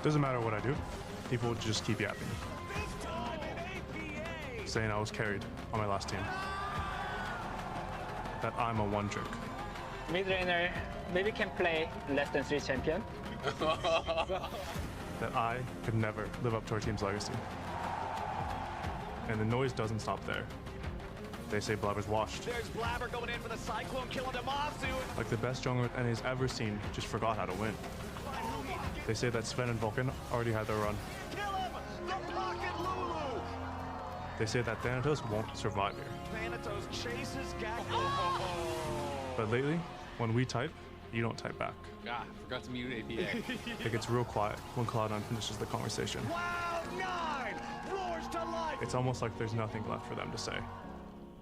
Doesn't matter what I do, people would just keep yapping, saying I was carried on my last team, that I'm a one trick. Mid laner maybe can play less than 3 champion. That I could never live up to our team's legacy. And the noise doesn't stop there. They say Blabber's washed. There's Blabber going in for the Cyclone, killing Demasu. Like the best jungler NA's ever seen just forgot how to win. They say that Sven and Vulcan already had their run. Kill him! The Pocket Lulu! They say that Thanatos won't survive here. Thanatos chases Gak. But lately, when we type, you don't type back. Ah, forgot to mute APA. It gets real quiet when Cloud9 finishes the conversation. Cloud9 roars to life. It's almost like there's nothing left for them to say.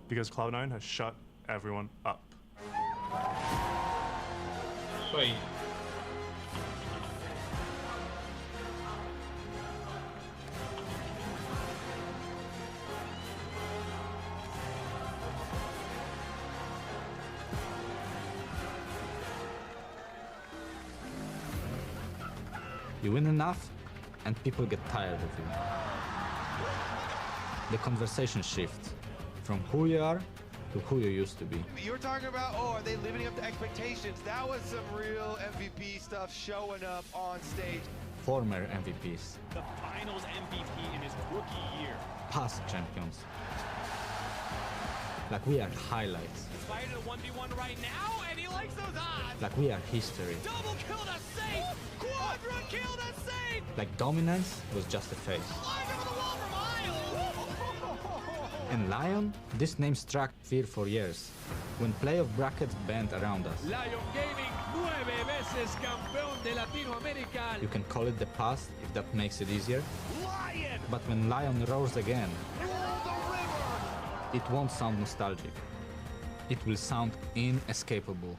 Because Cloud9 has shut everyone up. Isso aí. You win enough, and people get tired of you. The conversation shifts from who you are to who you used to be. You were talking about, oh, are they living up to expectations? That was some real MVP stuff showing up on stage. Former MVPs, The finals MVP in his rookie year. past champions. Like we are highlights. He's fighting a 1v1 right now, and he likes those odds. Like we are history. Double kill to save. Quadra kill to save. Like dominance was just a phase. Flies over the wall from Isle. In Lion, this name struck fear for years, when playoff brackets bent around us. Lion Gaming, 9 veces campeón de Latinoamérica. You can call it the past if that makes it easier, Lion. but when Lion roars again, Roll the river. it won't sound nostalgic. It will sound inescapable.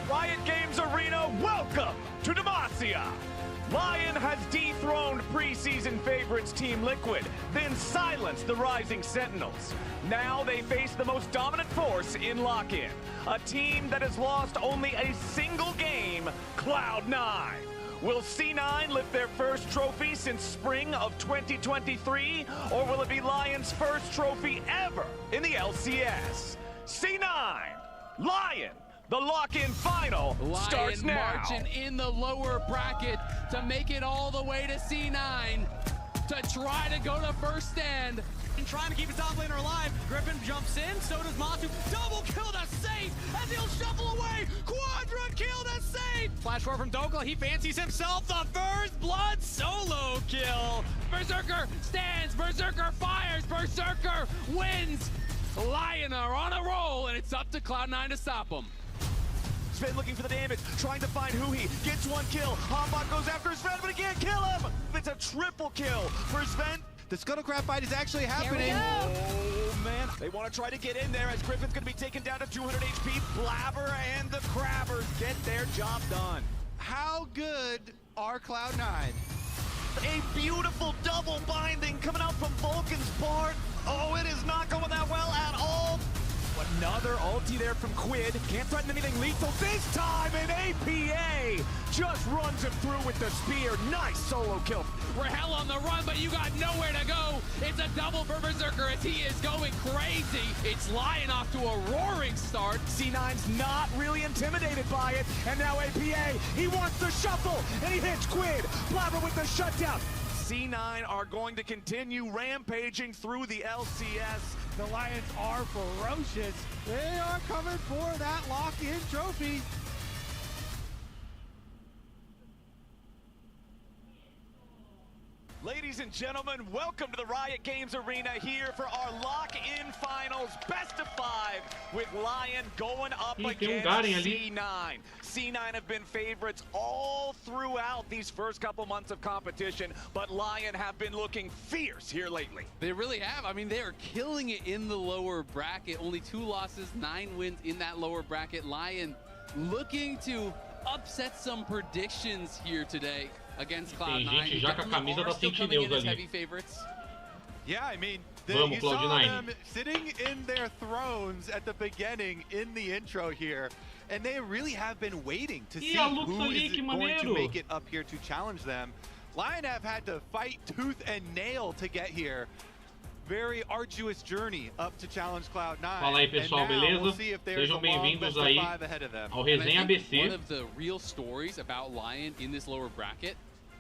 Riot Games Arena, welcome to Demacia! Lion has dethroned preseason favorites Team Liquid, then silenced the Rising Sentinels. Now they face the most dominant force in Lock-In, a team that has lost only a single game, Cloud9. Will C9 lift their first trophy since spring of 2023, or will it be Lion's first trophy ever in the LCS? C9, Lion, the lock-in final starts Lion now. marching in the lower bracket to make it all the way to C9 to try to go to first stand. And trying to keep his top laner alive. Griffin jumps in, so does Masu. Double kill to save as he'll shuffle away. Quadra kill to save. Flash roar from Dokla. He fancies himself the first blood solo kill. Berserker stands, Berserker fires, Berserker wins. Lion are on a roll, and it's up to Cloud9 to stop them. Sven looking for the damage, trying to find Huhi. Gets one kill. Hambot goes after Sven, but he can't kill him. It's a triple kill for Sven. The Scuttlecraft fight is actually happening. Oh, man. They want to try to get in there as Griffin's going to be taken down to 200 HP. Blabber and the Crabbers get their job done. How good are Cloud9? A beautiful double binding coming out from Vulcan's part. Oh, it is not going that well at all. Another ulti there from Quid. Can't threaten anything lethal this time, and APA just runs him through with the spear. Nice solo kill. Rahel on the run, but you got nowhere to go. It's a double for Berserker as he is going crazy. It's Lion off to a roaring start. C9's not really intimidated by it, and now APA, he wants the shuffle, and he hits Quid. Blabber with the shutdown. C9 are going to continue rampaging through the LCS. The Lions are ferocious. They are coming for that lock-in trophy. Ladies and gentlemen, welcome to the Riot Games Arena here for our lock-in finals, best of 5, with Lion going up Ih, tem against Garen ali. C9. C9 have been favorites all throughout these first couple months of competition, but Lion have been looking fierce here lately. They really have. I mean, they are killing it in the lower bracket. Only 2 losses, 9 wins in that lower bracket. Lion looking to upset some predictions here today against Tem Cloud9. gente já com a camisa da Sentineus ali. Heavy favorites. Yeah, I mean, Vamos, you saw Cloud9. them sitting in their thrones at the beginning in the intro here, and they really have been waiting to see who is going to make it up here to challenge them. Lion have had to fight tooth and nail to get here. Very arduous journey up to challenge Cloud9. Fala aí, pessoal, beleza? Sejam bem-vindos aí ao Resenha ABC. One of the real stories about Lion in this lower bracket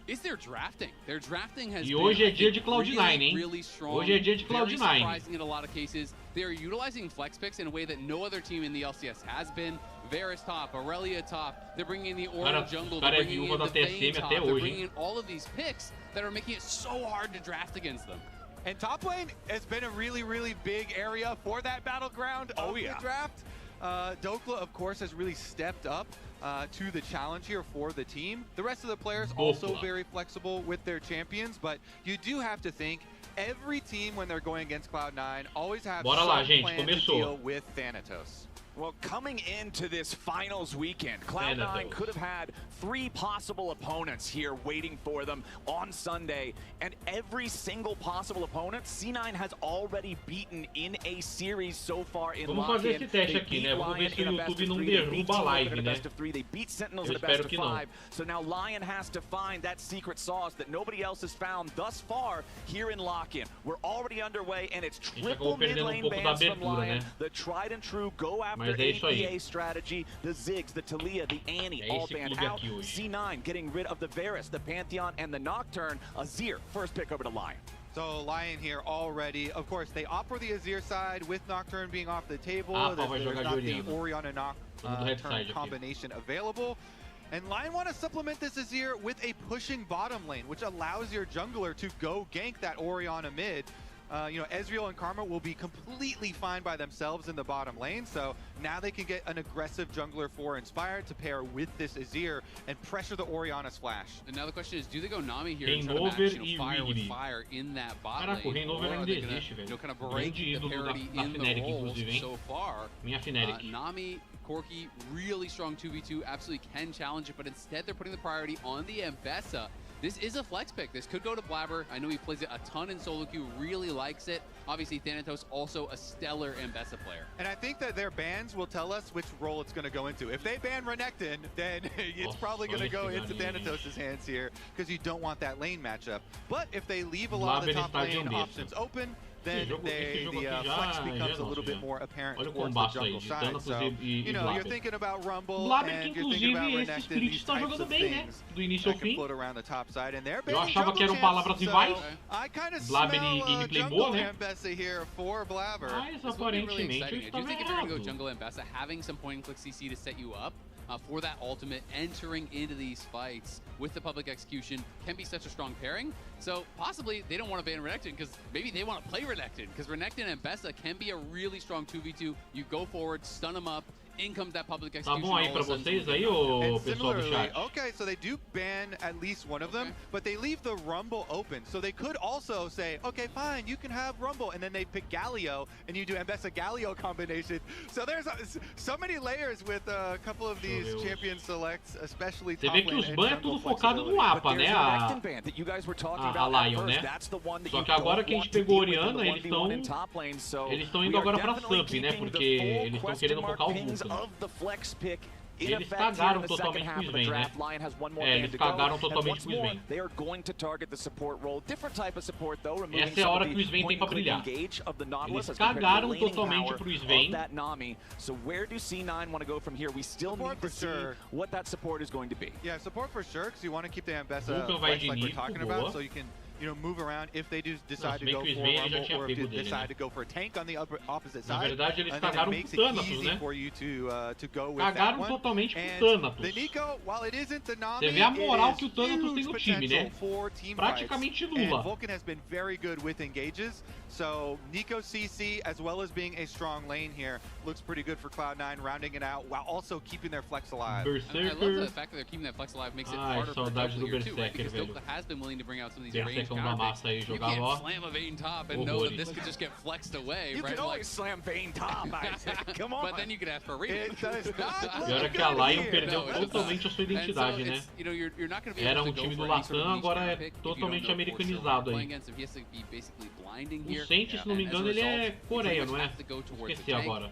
is their drafting. Their drafting has E hoje é dia de really, Cloud9, hein? really strong, Hoje é dia de very Cloud9. surprising in a lot of cases. They are utilizing flex picks in a way that no other team in the LCS has been. Varus top, Aurelia top. They're bringing in the Aura jungle. They're bringing in the Vayne top. They're bringing in all of these picks that are making it so hard to draft against them. And top lane has been a really, really big area for that battleground of the draft. Dokla, of course, has really stepped up to the challenge here for the team. The rest of the players also very flexible with their champions, but you do have to think every team when they're going against Cloud9 always have some plan to deal with Thanatos. Well, coming into this finals weekend, Cloud9 could have had 3 possible opponents here waiting for them on Sunday, and every single possible opponent C9 has already beaten in a series so far in Vamos fazer esse teste aqui, né? Vamos ver se o YouTube não derruba a live, né? They beat Sentinels Eu in a best espero of que não. 5, so now Lion has to find that secret sauce that nobody else has found thus far here in Lock-In. We're already underway, and it's triple mid lane bans from Lion. The tried and true go after APA strategy, the Ziggs, the Taliyah, the Annie, all banned out. C9 getting rid of the Varus, the Pantheon, and the Nocturne. Azir, first pick over to Lion. So Lion here already, of course, they opt for the Azir side with Nocturne being off the table. There's not the Orianna Nocturne combination available. And Lion want to supplement this Azir with a pushing bottom lane, which allows your jungler to go gank that Orianna mid. You know, Ezreal and Karma will be completely fine by themselves in the bottom lane, so now they can get an aggressive jungler for Inspired to pair with this Azir and pressure the Orianna's flash. And now the question is, do they go Nami here and try to match, fire with fire in that bot lane? Caraca, Or are they gonna, kind of break the parity in the roles so far? Nami, Corki, really strong 2v2, absolutely can challenge it, but instead they're putting the priority on the Ambessa. This is a flex pick. This could go to Blabber. I know he plays it a ton in solo queue, really likes it. Obviously, Thanatos also a stellar Ambessa player. And I think that their bans will tell us which role it's going to go into. If they ban Renekton, then it's probably going to go into Thanatos' hands here because you don't want that lane matchup. But if they leave a lot of the top lane options open, then the flex becomes a little bit more apparent towards the jungle side. So, you know, you're thinking about Rumble and you're thinking about Renekton, these types of things that can float around the top side. And they're banning jungle champs, so I kind of smell jungle Ambessa here for Blabber. This would be really exciting. I do think if you're going to go jungle Ambessa, having some point-and-click CC to set you up for that ultimate, entering into these fights with the public execution can be such a strong pairing. So possibly they don't want to ban Renekton because maybe they want to play Renekton, because Renekton and Ambessa can be a really strong 2v2. You go forward, stun them up, in comes that public execution. Tá bom aí pra vocês aí, ô pessoal do chat? Okay, so they do ban at least one of them, but they leave the Rumble open. So they could also say, okay, fine, you can have Rumble, and then they pick Galio, and you do Ambessa Galio combination. So there's so many layers with a couple of these champion selects, especially top lane. Você vê que os bans é tudo focado no APA, né? A Lion, né? Só que agora que a gente pegou Orianna, eles estão indo agora pra Sup, né? Porque eles estão querendo focar o Vulcan. Eles cagaram totalmente com o Sven, né? Eles cagaram totalmente com o Sven. Essa é a hora que o Sven tem pra brilhar. Eles cagaram totalmente pro Sven. Where do C9 want to go from here? We still need to see what that support is going to be. Yeah, support for sure, because you want to keep the Ambessa like we're talking about, so you can, you know, move around if they do decide to go for Rumble, or if they decide to go for a tank on the opposite side. Na verdade, eles and then cagaram it makes pro it Thanatos, easy né? for you to go with Cagaram that one. totalmente pro And Thanatos. the Nico, while it isn't the Nami, Você vê a moral que o it Thanatos is tem no huge time, né? potential for team Praticamente fights. nula. And Vulcan has been very good with engages, so Nico CC, as well as being a strong lane here, looks pretty good for Cloud9, rounding it out while also keeping their flex alive. I love the fact that they're keeping that flex alive makes it harder for Dokla here too, right? Because Dokla has been willing to bring out some of these range bonecão da massa aí, jogava, ó. Horrores. Pior é que a Lion perdeu totalmente a sua identidade, né? Era um time do Latam, agora é totalmente americanizado aí. O Saint, se não me engano, ele é Coreia, não é? Esqueci agora.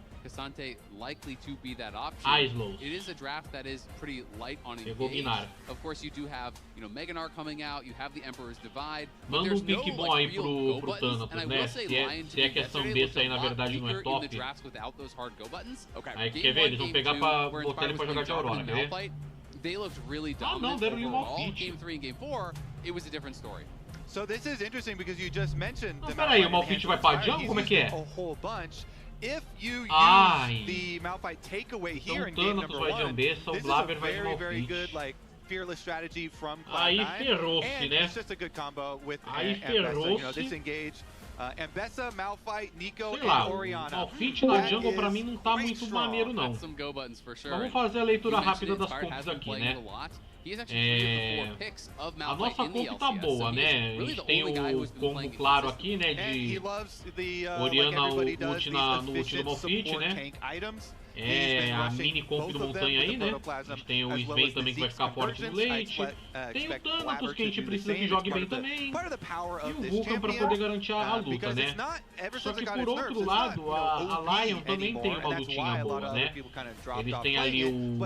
Islows. Pegou Guinar. Manda um pique bom aí pro Thanatos, né? Se é que essa Ambessa aí na verdade não é top. Aí quer ver? Eles vão pegar pra botar ele pra jogar de Aurora, quer ver? Ah não, deram-lhe um Malfit. So this is interesting because you just mentioned the peraí, o Malfit vai pra jungle? Como é que é? If you use the Malphite takeaway here in game number 1, this is a very good like fearless strategy from Cloud9. Aí ferrou-se, né? It's just a good combo with Aí Ambessa, you know, disengage. Ambessa, Malphite, Nico, sei lá, and Orianna. O Malfit na jungle pra mim não tá muito maneiro não. Vamos fazer a leitura rápida das comps aqui, né? A nossa comp tá boa, né? A gente tem o combo claro aqui, né? De Orianna ult no ult do Malfit, né? A mini comp do Montanha aí, né? A gente tem o Sven também que vai ficar forte no late. Tem o Thanatos que a gente precisa que jogue bem também. E o Vulcan pra poder garantir a luta, né? Só que por outro lado, a Lion também tem uma lutinha boa, né? Eles têm ali o...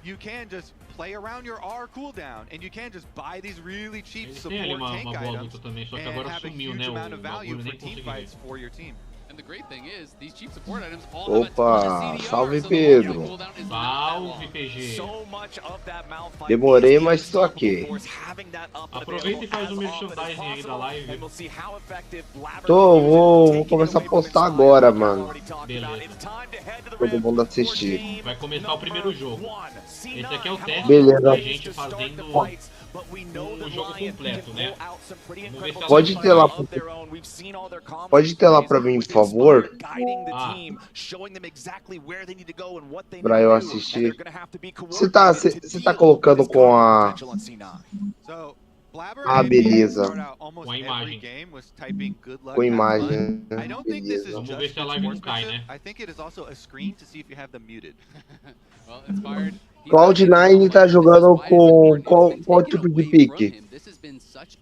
You can just play around your R cooldown, and you can just buy these really cheap support tank items também, só que and agora have a sumiu, huge né, amount of value for team fights for your team. Opa, salve Pedro. Salve PG. Demorei, mas estou aqui. Aproveita e faz o merchandising aí da live. Vou começar a postar agora, mano. Beleza. Todo mundo assistir. Vai começar o primeiro jogo. Esse aqui é o teste Beleza. da gente fazendo o jogo completo, né? Pode ter lá pra mim, por favor? Pra eu assistir. Você tá colocando com a... Ah, beleza. Com a imagem. Com imagem. Beleza. Vamos ver se a live não cai, né? Cloud9 tá jogando com qual tipo de pique?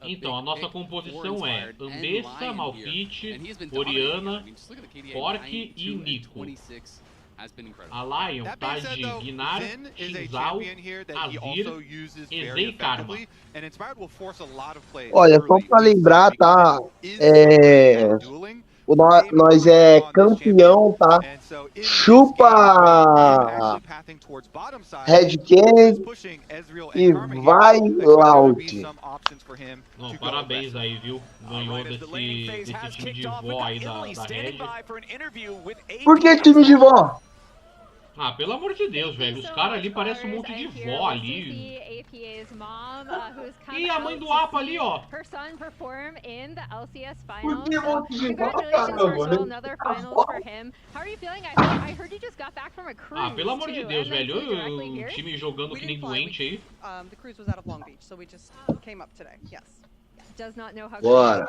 Então, a nossa composição é Ambessa, Malfit, Orianna, Fork e Nico. A Lion tá de Guinar, Xinzao, Azir, EZ e Karma. Olha, só pra lembrar, tá? Nós é campeão, tá? Chupa Red King e vai Loud. Não, parabéns aí, viu? Ganhou desse time de vó aí da Red. Por que time de vó? Ah, pelo amor de Deus, velho. Os caras ali parecem um monte de vó ali. E a mãe do Apa ali, ó. Por que monte de vó, caramba? Ah, pelo amor de Deus, velho. O time jogando que nem doente aí. Bora.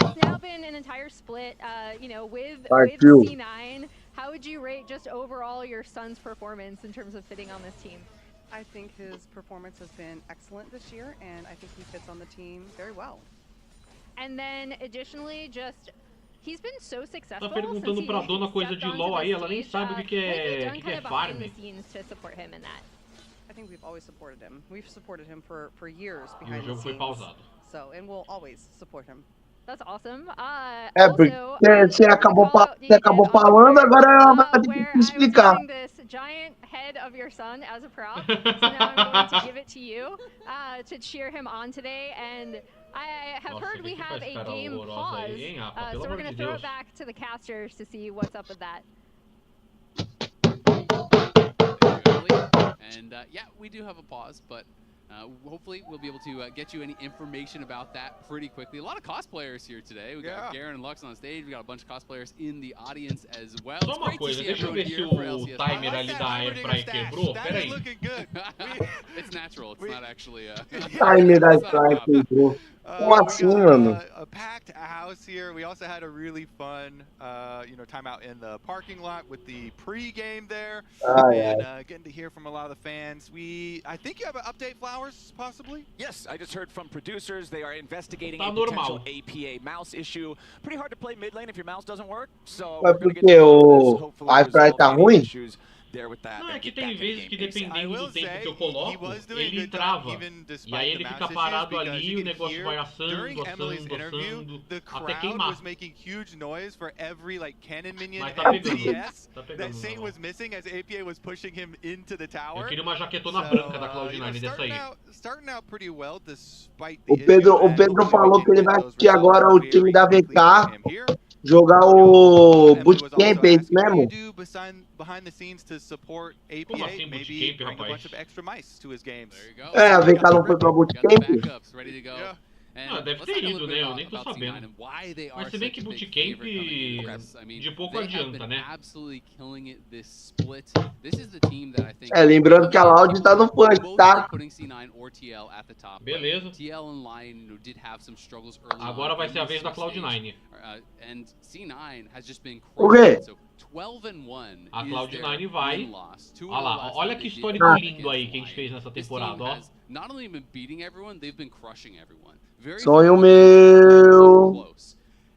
It's now been an entire split, you know, with C9. How would you rate just overall your son's performance in terms of fitting on this team? I think his performance has been excellent this year, and I think he fits on the team very well. And then, additionally, he's been so successful. Tá perguntando pra dona coisa de LoL aí, ela nem sabe o que é farm. I think we've always supported him. We've supported him for years E behind o jogo foi pausado. So, and we'll always support him. That's awesome. Porque você acabou falando, agora ela vai ter que explicar. This giant head of your son as a prop, so now I'm going to give it to you to cheer him on today. And I have heard we have a game pause, so we're going to throw it back to the casters to see what's up with that. And yeah, we do have a pause, but Hopefully, we'll be able to get you any information about that pretty quickly. A lot of cosplayers here today. We got Garen and Lux on stage. We got a bunch of cosplayers in the audience as well. Só uma coisa, deixa eu ver se o timer ali da Airfry quebrou. Pera aí. It's natural. It's not actually. Timer da Airfry quebrou. Como assim, mano? A packed house here. We also had a really fun, time out in the parking lot with the pre-game there, and getting to hear from a lot of the fans. I think you have an update, Flowers, possibly? Yes, I just heard from producers. They are investigating a potential APA mouse issue. Pretty hard to play mid lane if your mouse doesn't work. So Mas porque o Airfry tá ruim? Não, é que tem vezes que dependendo do tempo que eu coloco, ele trava. E aí ele fica parado ali e o negócio vai assando, até queimar. Mas tá pegando. Eu queria uma jaquetona branca da Cloud9 dessa aí. O Pedro falou que ele vai assistir agora o time da VK jogar o bootcamp, é isso mesmo? Como assim bootcamp, rapaz? A VK não foi pra bootcamp? Ah, deve ter ido, né? Eu nem tô sabendo. Mas se bem que bootcamp de pouco adianta, né? Lembrando que a Loud tá no punch, tá? Beleza. Agora vai ser a vez da Cloud9. O quê? A Cloud9 vai. Olha lá, olha que histórico lindo aí que a gente fez nessa temporada, ó. Sonho meu.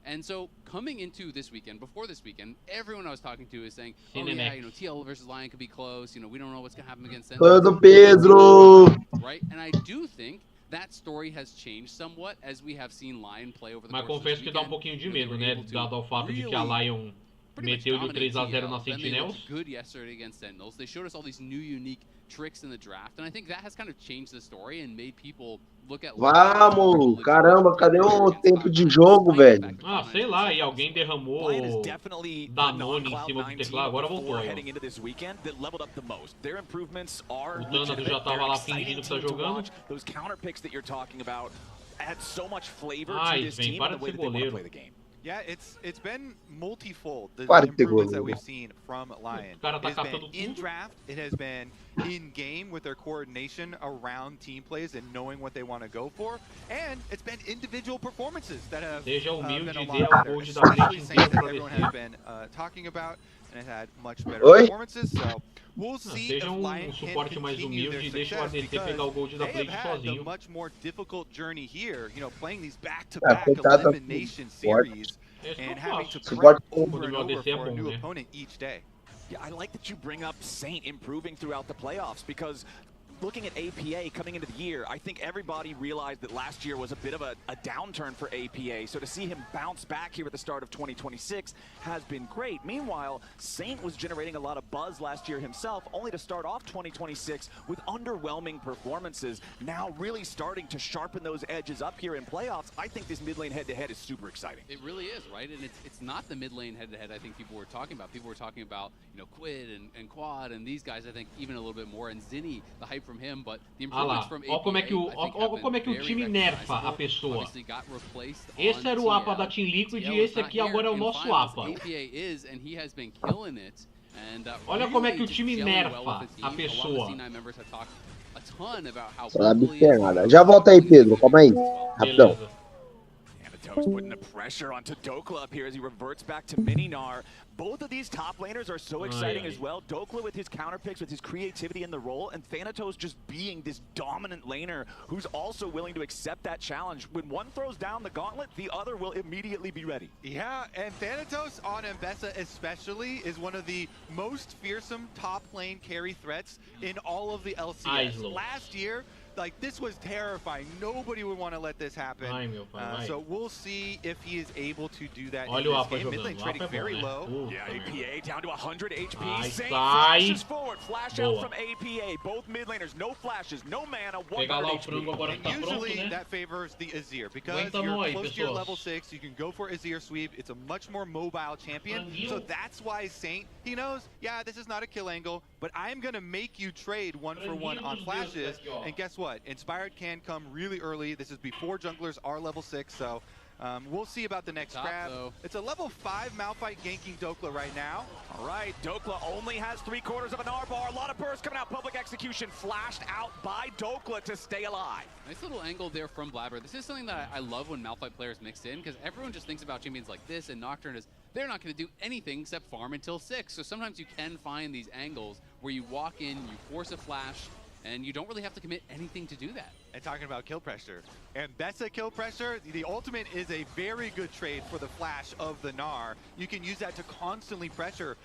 And so coming into this weekend, before this weekend, everyone I was talking to is saying, oh yeah, TL versus Lion could be close. We don't know what's going to happen against Sonho do Pedro. Right? And I do think that story has changed somewhat as we have seen Lion play over the course of this weekend. Mas confesso que dá um pouquinho de medo, né? Dado ao fato de que a Lion meteu-lhe o 3-0 na Sentinels. Good yesterday against Sentinels. They showed us all these new unique tricks in the draft, and I think that has kind of changed the story and made people look at. Vamos, caramba, cadê o tempo de jogo, velho? Ah, sei lá, e alguém derramou Danone em cima do teclado, agora voltou aí. O Thanatos já tava lá fingindo que tá jogando. Ai, vem, para de ser goleiro. Yeah, it's been multifold, the improvements that we've seen from Lion. It has been in draft, it has been in game with their coordination around team plays and knowing what they want to go for, and it's been individual performances that have been a lot better, especially things that everyone has been talking about, and it had much better performances, so we'll see if Lion can continue their success because they have had a much more difficult journey here, playing these back-to-back elimination series and having to prep over and over for a new opponent each day. Yeah, I like that you bring up Saint improving throughout the playoffs because looking at APA coming into the year, I think everybody realized that last year was a bit of a downturn for APA. So to see him bounce back here at the start of 2026 has been great. Meanwhile, Saint was generating a lot of buzz last year himself, only to start off 2026 with underwhelming performances. Now really starting to sharpen those edges up here in playoffs. I think this mid lane head-to-head is super exciting. It really is, right? And it's not the mid lane head-to-head I think people were talking about. People were talking about, Quid and Quad and these guys, I think, even a little bit more. And Zinni, the hype from him, but the improvements from APA, olha como é que o time nerfa a pessoa. Esse era o APA da Team Liquid e esse aqui agora é o nosso APA. Olha como é que o time nerfa a pessoa. Sabe que é nada. Já volta aí, Pedro. Calma aí. Rapidão. Thanatos putting the pressure onto Dokla up here as he reverts back to Mininar. Both of these top laners are so exciting as well. Dokla with his counter picks, with his creativity in the role, and Thanatos just being this dominant laner who's also willing to accept that challenge. When one throws down the gauntlet, the other will immediately be ready. Yeah, and Thanatos on Mbessa especially is one of the most fearsome top lane carry threats in all of the LCS. Last year, this was terrifying. Nobody would want to let this happen. So we'll see if he is able to do that in this game. Mid lane trading very low. Yeah, APA down to 100 HP. Saint flashes forward. Flash out from APA. Both mid laners, no flashes, no mana, 100 HP. And usually that favors the Azir because you're close to your level 6. You can go for Azir sweep. It's a much more mobile champion. So that's why Saint, he knows, yeah, this is not a kill angle, but I'm going to make you trade 1-for-1 on flashes. And guess what? what? Inspired can come really early. This is before junglers are level 6, so we'll see about the next grab. It's a level 5 Malphite ganking Dokla right now. All right, Dokla only has 3/4 of an R-bar. A lot of burst coming out. Public execution flashed out by Dokla to stay alive. Nice little angle there from Blabber. This is something that I love when Malphite players mix in, because everyone just thinks about champions like this and Nocturne as they're not going to do anything except farm until 6. So sometimes you can find these angles where you walk in, you force a flash, and you don't really have to commit anything to do that. And talking about kill pressure, and Bessa kill pressure, the ultimate is a very good trade for the flash of the Gnar. You can use that to constantly pressure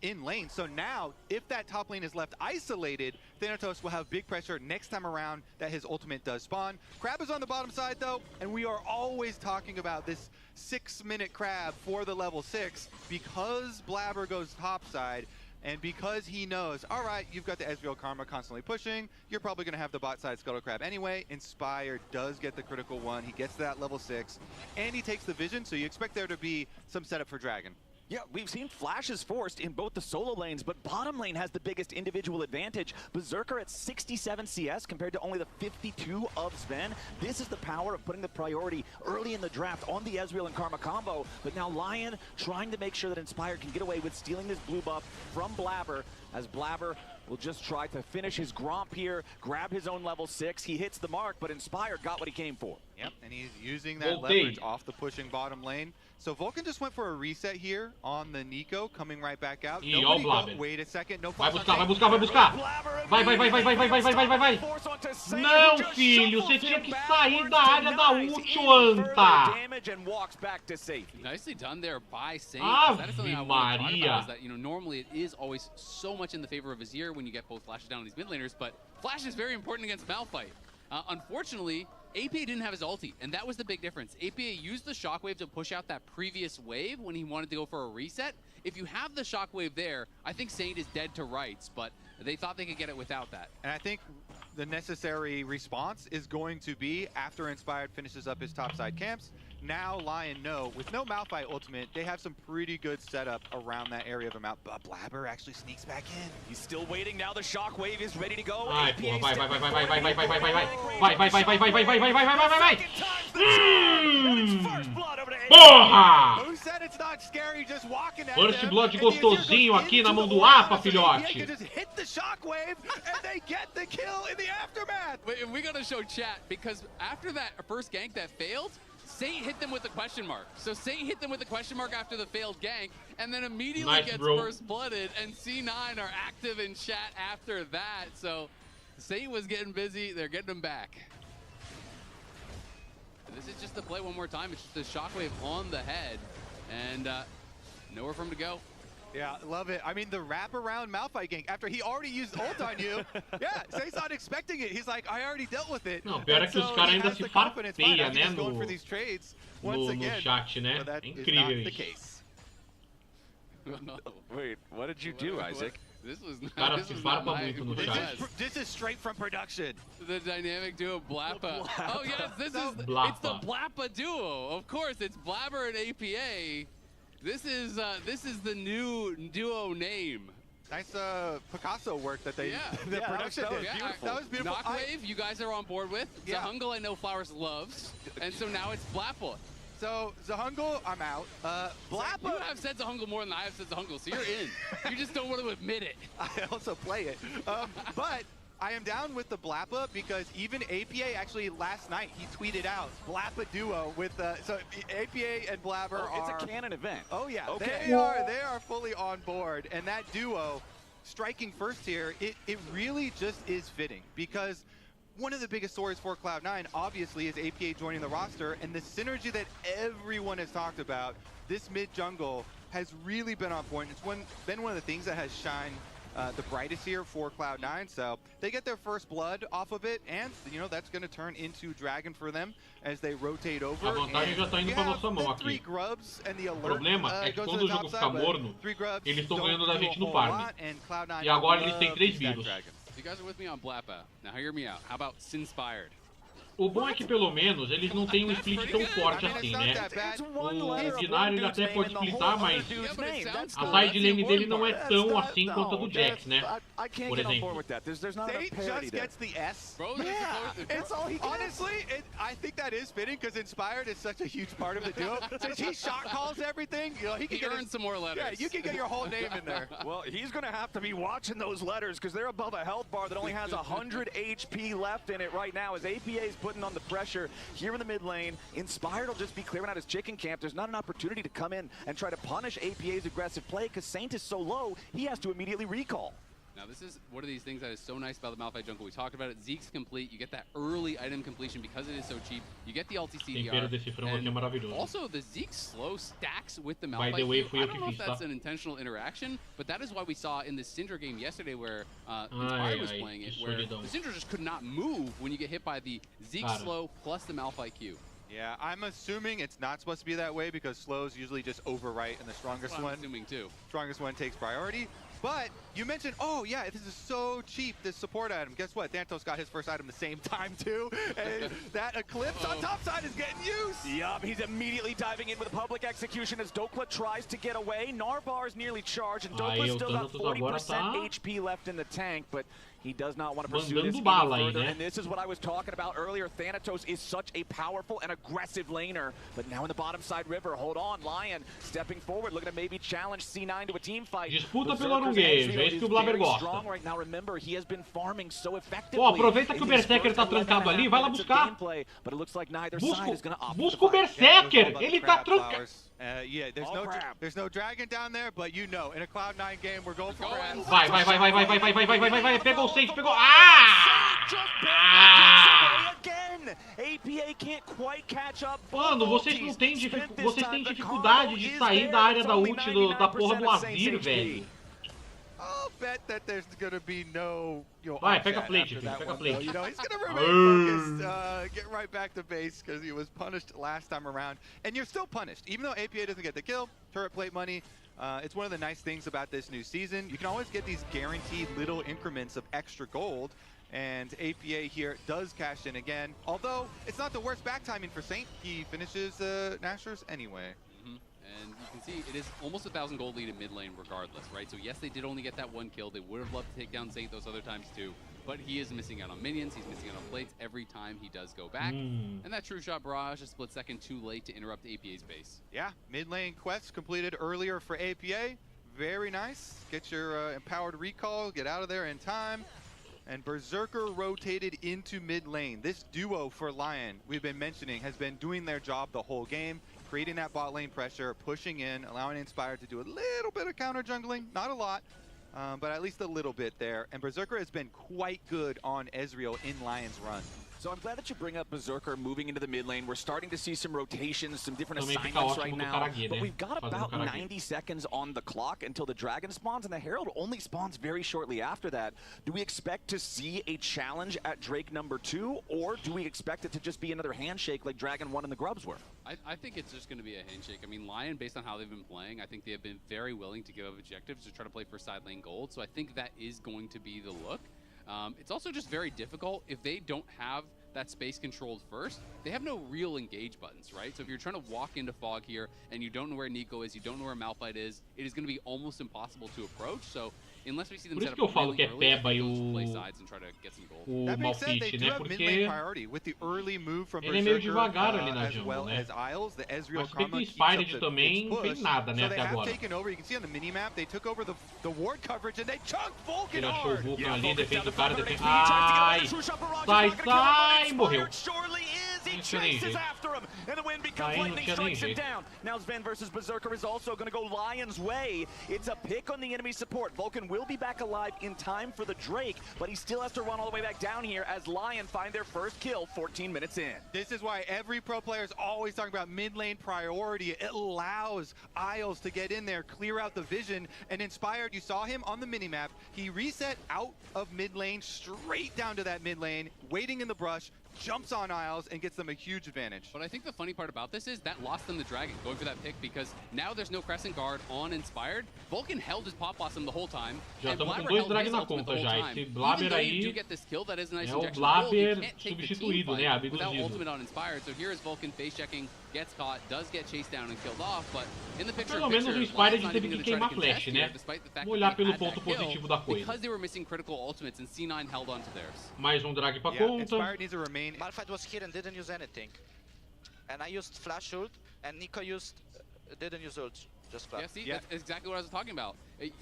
in lane. So now, if that top lane is left isolated, Thanatos will have big pressure next time around that his ultimate does spawn. Crab is on the bottom side though, and we are always talking about this 6-minute Crab for the level 6 because Blabber goes top side. And because he knows, all right, you've got the Ezreal Karma constantly pushing, you're probably going to have the bot side Scuttle Crab anyway. Inspire does get the critical one. He gets to that level 6, and he takes the vision, so you expect there to be some setup for Dragon. Yeah, we've seen flashes forced in both the solo lanes, but bottom lane has the biggest individual advantage. Berserker at 67 CS compared to only the 52 of Sven. This is the power of putting the priority early in the draft on the Ezreal and Karma combo. But now Lion trying to make sure that Inspire can get away with stealing this blue buff from Blabber, as Blabber will just try to finish his Gromp here, grab his own level 6. He hits the mark, but Inspire got what he came for. Yep, and he's using that leverage off the pushing bottom lane. So Vulcan just went for a reset here on the Nico, coming right back out. Wait a second, no vai buscar, vai buscar, vai buscar. Vai. Não, filho, você tinha que sair da área da ult, anta. Nicely done there by Saint. Ave Maria. Is that, you know, normally it is always so much in the favor of Azir when you get both flashes down on these mid laners, but flash is very important against Malphite. Unfortunately, APA didn't have his ulti, and that was the big difference. APA used the shockwave to push out that previous wave when he wanted to go for a reset. If you have the shockwave there, I think Saint is dead to rights, but they thought they could get it without that. And I think the necessary response is going to be, after Inspired finishes up his topside camps, now Lion with no Malphite ultimate, they have some pretty good setup around that area of a map. But Blabber actually sneaks back in. He's still waiting now. The shockwave is ready to go. Vai. Porra! Who said it's not scary just walking at First blood gostosinho aqui na mão do APA, filhote. Just hit the shockwave and they get the kill in the aftermath. Wait, we gotta show chat, because after that first gank that failed, Saint hit them with a question mark. So Saint hit them with a question mark after the failed gank, and then immediately gets first blooded, and C9 are active in chat after that. So Saint was getting busy, they're getting him back. This is just the play one more time. It's just the shockwave on the head, and nowhere for him to go. Yeah, love it. I mean, the wraparound Malphite gank after he already used ult on you. Yeah, Saint's not expecting it. He's like, I already dealt with it. Não, pior é que os caras ainda se farpeiam, né, no chat, né? É incrível isso. Wait, what did you do, Isaac? This was not, cara se farpa muito no chat. This is straight from production. The dynamic duo Blappa. Oh yes, it's the Blappa duo. Of course, it's Blabber and APA. This is the new duo name. Nice Picasso work that they the production did. Yeah, that was beautiful. Knockwave, you guys are on board with. Zahungle, I know Flowers loves, and so now it's Blappa. So Zahungle, I'm out. Blappa. You have said Zahungle more than I have said Zahungle, so you're in. You just don't want to admit it. I also play it, but I am down with the Blappa because even APA actually last night he tweeted out Blappa duo with so APA and Blabber are. It's a canon event. Oh yeah, okay. They are fully on board, and that duo striking first here, it really just is fitting because one of the biggest stories for Cloud9 obviously is APA joining the roster, and the synergy that everyone has talked about. This mid jungle has really been on point. It's been one of the things that has shined the brightest here for Cloud9, so they get their first blood off of it, and you know that's going to turn into Dragon for them as they rotate over. A vantagem já tá indo pra nossa mão aqui. O problema é que quando o jogo fica morno, eles estão ganhando da gente no farm. E agora eles têm 3 vírus. You guys are with me on Blappa. Now hear me out. How about Sinspired? O bom é que pelo menos eles não têm um split tão forte assim, né? O Dinário ele até pode splitar, mas a side lane dele não é tão assim quanto a do Jax, né? Por exemplo. Just gets the S. It's all he honestly, I think that is fitting because Inspired is such a huge part of the duo. Since he shot calls everything, you know, he can earn some more letters. Yeah, you can get your whole name in there. Well, he's going to have to be watching those letters because they're above a health bar that only has 100 HP left in it right now as APA is putting on the pressure here in the mid lane. Inspired will just be clearing out his chicken camp. There's not an opportunity to come in and try to punish APA's aggressive play because Saint is so low, he has to immediately recall. Now this is one of these things that is so nice about the Malphite jungle. We talked about it. Zeke's complete. You get that early item completion because it is so cheap. You get the LTCDR. And also the Zeke slow stacks with the Malphite. I don't know if that's an intentional interaction, but that is why we saw in the Syndra game yesterday where Inspired was playing it, where the Syndra just could not move when you get hit by the Zeke slow plus the Malphite Q. Yeah, I'm assuming it's not supposed to be that way because slows usually just overwrite and the strongest one. I'm assuming too. Strongest one takes priority. But you mentioned, oh yeah, this is so cheap, this support item. Guess what? Thanatos got his first item the same time too. And that Eclipse on top side is getting used. Yup, he's immediately diving in with a public execution as Dokla tries to get away. Narbar is nearly charged and Dokla's still got 40% HP left in the tank, but he does not want to pursue this any further, and this is what I was talking about earlier. Thanatos is such a powerful and aggressive laner, but now in the bottom side river, hold on, Lion stepping forward, looking to maybe challenge C9 to a team fight. Disputa pelo aranguejo, é isso que o Blaber gosta. Right now, remember, he has been farming so effectively. Pô, aproveita que o Berserker tá trancado ali, vai lá buscar. Busca o Berserker, ele tá trancado. Yeah, there's no dragon down there, but you know, in a Cloud9 game, we're going for grabs. Vai, pegou o Sage, pegou. Mano, vocês não têm dificuldade de sair da área da ult da porra do Azir, velho. I'll bet that there's gonna be no, Vai, pega a plate, filho, pega a plate. You know, he's gonna remain focused, get right back to base because he was punished last time around. And you're still punished. Even though APA doesn't get the kill, turret plate money, it's one of the nice things about this new season. You can always get these guaranteed little increments of extra gold. And APA here does cash in again. Although, it's not the worst back timing for Saint. He finishes Nashers anyway. And you can see it is almost 1,000 gold lead in mid lane regardless, right? So yes, they did only get that one kill. They would have loved to take down Saint those other times too. But he is missing out on minions. He's missing out on plates every time he does go back. And that True Shot Barrage a split second too late to interrupt APA's base. Yeah, mid lane quests completed earlier for APA. Very nice. Get your empowered recall, get out of there in time. And Berserker rotated into mid lane. This duo for Lion, we've been mentioning, has been doing their job the whole game, creating that bot lane pressure, pushing in, allowing Inspired to do a little bit of counter jungling, not a lot, but at least a little bit there. And Berserker has been quite good on Ezreal in Lion's run. So I'm glad that you bring up Berserker moving into the mid lane. We're starting to see some rotations, some different assignments right now. But we've got about 90 seconds on the clock until the dragon spawns, and the Herald only spawns very shortly after that. Do we expect to see a challenge at Drake #2, or do we expect it to just be another handshake like Dragon 1 and the Grubs were? I think it's just going to be a handshake. I mean, Lion, based on how they've been playing, I think they have been very willing to give up objectives to try to play for side lane gold. So I think that is going to be the look. It's also just very difficult if they don't have that space controlled first. They have no real engage buttons, right? So if you're trying to walk into Fog here and you don't know where Nico is, you don't know where Malphite is, it is going to be almost impossible to approach. So unless we see them set up really early, play sides and try to get some gold. That being said, they do have mid-lane priority with the early move from Berserker, as well as Isles, the Ezreal combo keeps up também não fez nada, né, so they have taken over. You can see on the mini-map, they took over the ward coverage and they chunked Vulcan hard. Ele achou o Vulcan ali, defende o cara, defende... Ai! Sai! Morreu. He chases after him, and the wind becomes lightning strikes him down. Now Sven versus Berserker is also going to go Lion's way. It's a pick on the enemy support. Vulcan will be back alive in time for the Drake, but he still has to run all the way back down here as Lion find their first kill 14 minutes in. This is why every pro player is always talking about mid lane priority. It allows Isles to get in there, clear out the vision, and Inspired, you saw him on the minimap. He reset out of mid lane, straight down to that mid lane, waiting in the brush, jumps on Isles and gets them a huge advantage. But I think the funny part about this is that lost them the Dragon, going for that pick, because now there's no Crescent Guard on Inspired. Vulcan held his Pop Blossom the whole time. Já estamos com 2 Drag na conta já. Esse Blabber aí é o Blabber substituído, né? Abduzido. On Inspired, so here is Vulcan face checking, gets caught, does get chased down and killed off, but in the picture, pelo menos o Inspired teve que queimar flash, né? Vamos olhar pelo ponto positivo da coisa. Because they were missing critical ultimates and C9 held onto theirs. Mais drag pra conta. Inspired needs to remain. Malphite was here and didn't use anything. And I used flash ult, and Nico didn't use ult. Just flash. Yeah, see, that's exactly what I was talking about.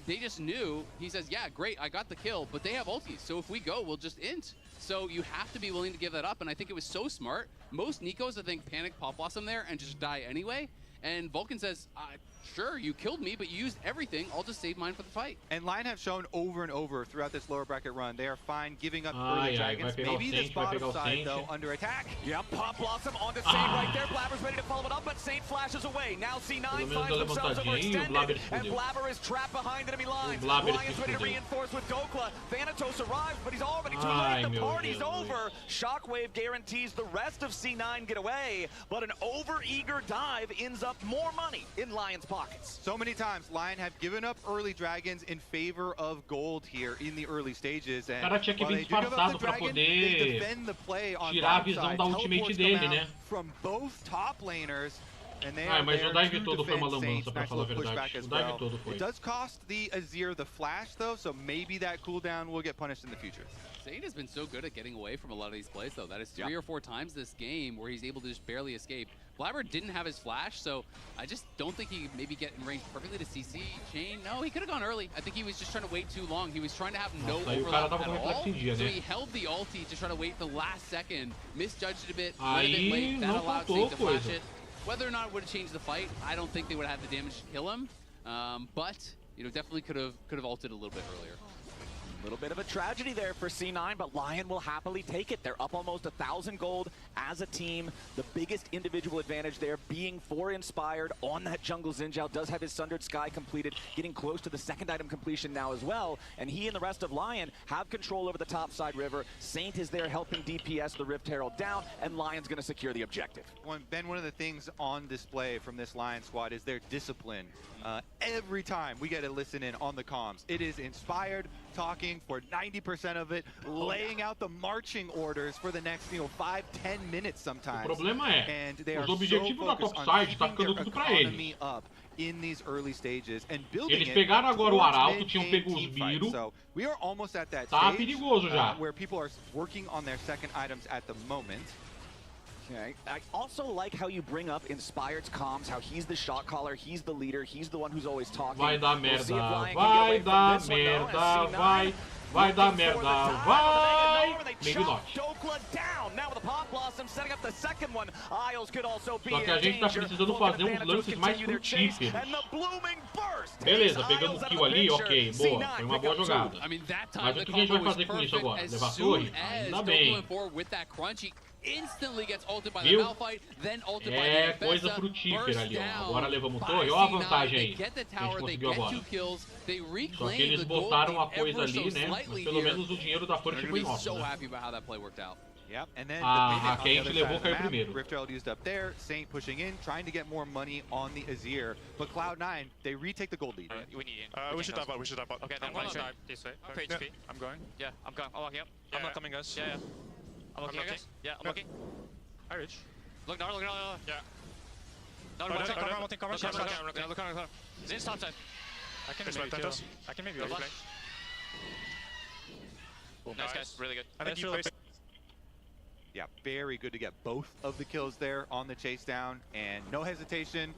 They just knew, he says, yeah, great, I got the kill, but they have ultis, so if we go, we'll just int. So you have to be willing to give that up, and I think it was so smart. Most Nikos, I think, panic Pop Blossom there and just die anyway. And Vulcan says, sure, you killed me, but you used everything. I'll just save mine for the fight. And Lion have shown over and over throughout this lower bracket run, they are fine giving up early dragons. Maybe this bottom side, though, under attack. Yep, Pop Blossom onto Saint right there. Blabber's ready to follow it up, but Saint flashes away. Now C9 finds themselves overextended, and Blabber is trapped behind enemy lines. Lion's ready to reinforce with Dokla. Thanatos arrives, but he's already too late. The party's over. Shockwave guarantees the rest of C9 get away, but an over-eager dive ends up more money in Lion's pockets. So many times, Lion have given up early dragons in favor of gold here in the early stages. And cara tinha que vir disfarçado pra poder tirar a visão da ultimate dele, né? From both top laners. Mas o dive todo foi uma lambança, pra falar a verdade. O dive todo foi. It does cost the Azir the flash, though, so maybe that cooldown will get punished in the future. Saint has been so good at getting away from a lot of these plays, though. That is 3 or 4 times this game where he's able to just barely escape. Blabber didn't have his flash, so I just don't think he maybe get in range perfectly to CC chain. No, he could have gone early. I think he was just trying to wait too long. He was trying to have no overlap at all. So he held the ulti to try to wait the last second, misjudged it a bit, let it late. That allowed Saint to flash it. Whether or not it would have changed the fight, I don't think they would have had the damage to kill him. But you know, definitely could have ulted a little bit earlier. A little bit of a tragedy there for C9, but Lion will happily take it. They're up almost 1,000 gold as a team. The biggest individual advantage there being for Inspired on that jungle. Xin does have his Sundered Sky completed, getting close to the second item completion now as well. And he and the rest of Lion have control over the top side river. Saint is there helping DPS the Rift Herald down, and Lion's going to secure the objective. Ben, one of the things on display from this Lion squad is their discipline. Every time we get to listen in on the comms, it is Inspired talking for 90% of it, laying out the marching orders for the next 5-10 minutes sometimes. O problema é, os objetivos da top side tá ficando tudo pra eles. In these early stages and building eles pegaram agora o Arauto, tinham pego os Miro. So we are almost at that tá stage perigoso já. Where people are working on their second items at the moment. Okay. I also like how you bring up Inspired's comms, how he's the shot caller, he's the leader, he's the one who's always talking. Vai dar merda, vai dar merda, vai dar merda, vai. Maybe not. Dokla down. Now with the Pop Blossom setting up the second one. Isles could also be Só que a gente tá precisando fazer uns lances mais frutíferos. Beleza, pegando o kill ali, ok, boa, foi uma boa jogada. Mas o que a gente vai fazer com isso agora? Levar a torre? Ainda bem. Instantly gets ulted by the Malphite, then ulted by the coisa frutífera ali, ó. Agora levamos torre, ó a vantagem aí. A gente conseguiu agora. Só que eles botaram a coisa ali, né? Mas pelo menos o dinheiro da First foi nosso, né? Yep, and then a que a gente levou caiu primeiro. Rift Herald used up there, Saint pushing in, trying to get more money on the Azir, but Cloud9, they retake the gold lead. We need in. We should dive out, we should dive out. Okay, then I'm going to dive this way. HP. I'm going. Yeah, I'm going. I'm walking up. I'm not coming, guys. Yeah. I'm looking, guys. Yeah, I'm looking. I reach. Look down, look down. Yeah. No, one thing, cover. Look on. Zin's top side. I can maybe kill. I can maybe replay. Nice, guys. Really good. I think you placed. Yeah, very good to get both of the kills there on the chase down, and no hesitation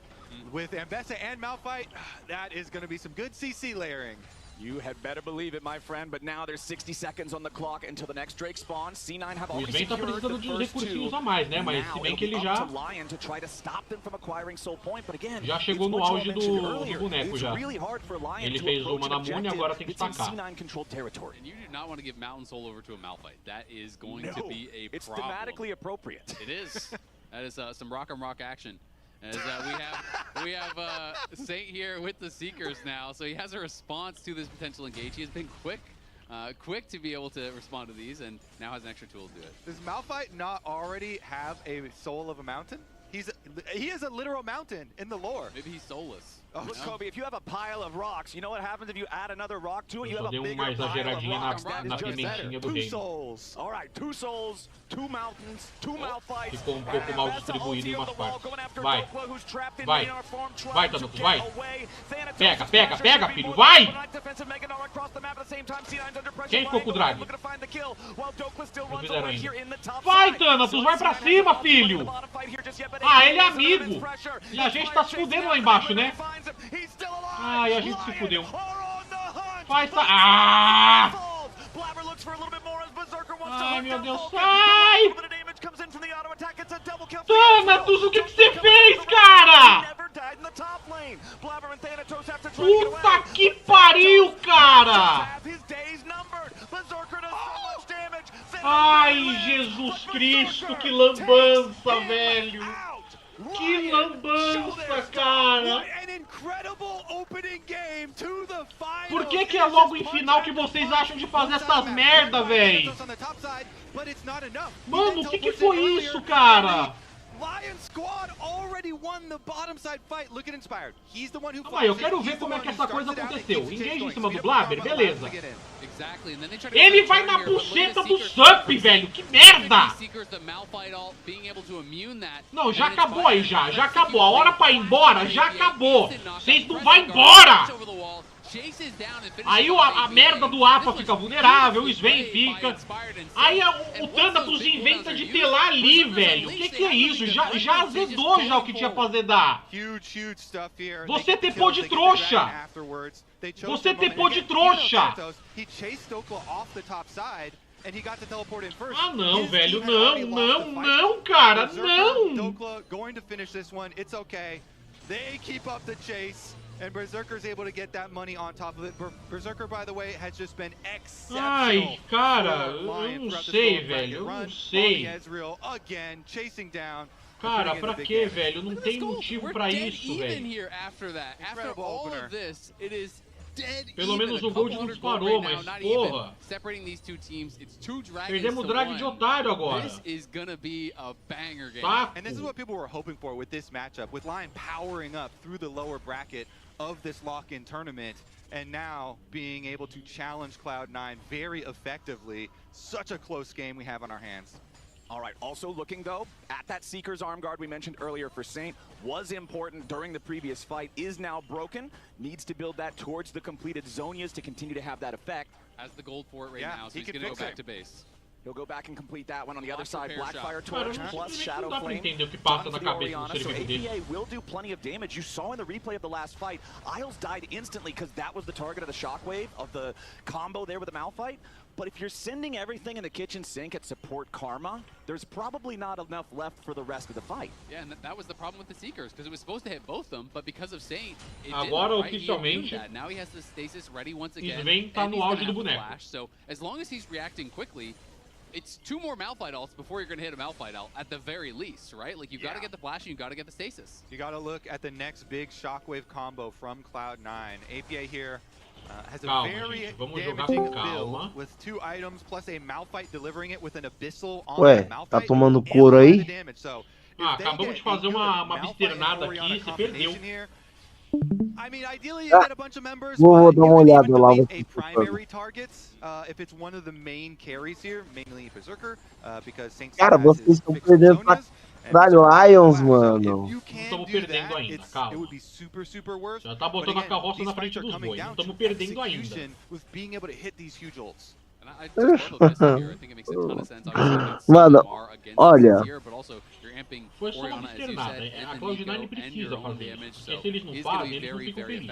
with Ambessa and Malphite. That is going to be some good CC layering. You had better believe it, my friend, but now there's 60 seconds on the clock until the next Drake spawns. C9 have already secured the first two. Recursinhos a mais, né? Mas se bem que ele já já chegou no auge do boneco já. Ele fez uma na Moon e agora tem que tacar. And you do not want to give Mountain Soul over to a Malphite. That is going to be a problem. It's thematically appropriate. It is. That is some rock action. As we have Saint here with the Seekers now, so he has a response to this potential engage. He has been quick quick to be able to respond to these, and now has an extra tool to do it. Does Malphite not already have a soul of a mountain? He is a literal mountain in the lore. Maybe he's soulless. Oh, look, Kobe, if you have a pile of rocks, you know what happens if you add another rock to it? You have a bigger pile of rocks. That is just better. 2 souls. All right, 2 souls, 2 mountains, 2 Malphites. Ficou pouco mal distribuído em umas partes. Vai. Vai. Vai, Thanatos, vai. Pega, pega, pega, filho. Vai! Quem ficou com o drive? Não fizeram ainda. Vai, Thanatos, vai pra cima, filho. Ah, ele é amigo. E a gente tá se fudendo lá embaixo, né? Ai, a gente se fudeu. Vai, tá. Ah! Ai, meu Deus, sai! Thanatos, o que você fez, cara? Puta que pariu, cara! Ai, Jesus Cristo, que lambança, velho! Que lambança, cara! Por que é logo em final que vocês acham de fazer essas merda, véi? Mano, o que foi isso, cara? Ah, eu quero ver como é que essa coisa aconteceu. Engage em cima do Blabber, beleza. Ele vai na buceta do Sup, velho. Que merda! Não, já acabou aí, já acabou. A hora pra ir embora já acabou. Vocês não vão embora! Aí a merda do APA fica vulnerável, o Sven fica. Aí o Thanatos inventa de telar ali, velho. O que é isso? Já azedou já o que tinha pra azedar. Você tepou de trouxa. Você tepou de trouxa. Ah, não, velho. Não, cara. Não. And Berserker's able to get that money on top of it. Berserker, by the way, has just been exceptional. Ai, cara, eu não sei, velho. Eu não sei. Cara, pra quê, velho? Não tem motivo pra isso, velho. Pelo menos o Gold não disparou, mas porra. Perdemos o drive de otário agora. Saco. And this is what people were hoping for with this matchup, with Lion powering up through the lower bracket of this lock-in tournament, and now being able to challenge Cloud9 very effectively. Such a close game we have on our hands. All right, also looking though at that Seeker's arm guard we mentioned earlier for Saint, was important during the previous fight, is now broken, needs to build that towards the completed Zonias to continue to have that effect. Has the gold for it right now, so he's gonna go back to base. He'll go back and complete that one on the other side. Blackfire Torch plus Shadow Flame. So APA will do plenty of damage. You saw in the replay of the last fight, Isles died instantly because that was the target of the shockwave of the combo there with the Malphite. But if you're sending everything in the kitchen sink at support Karma, there's probably not enough left for the rest of the fight. Yeah, and that was the problem with the Seekers, because it was supposed to hit both of them, but because of Saint, it agora didn't, oficialmente, right? Now he has the stasis ready once again. Sven tá no auge do boneco. So as long as he's reacting quickly, it's 2 more Malphite ults before you're going to hit a Malphite ult, at the very least, right? Like, you've got to get the flash and you've got to get the stasis. You got to look at the next big shockwave combo from Cloud9. APA here has a very damaging build with 2 items plus a Malphite delivering it with an abyssal on the Malphite. Tá tomando couro aí? Acabamos de fazer uma bisternada aqui e se perdeu. I mean, ideally you get a bunch of members, Vou dar uma olhada lá. A primary targets, if it's one of the main carries here, mainly Berserker, because Saint Cara, vocês estão perdendo pra caralho Lions, mano. Não estamos perdendo ainda, calma. Já tá botando a carroça na frente dos bois, não estamos perdendo ainda. Mano, olha. Foi só uma bisternada, a Cloud9 precisa fazer isso, porque se eles não fazem, eles não ficam felizes.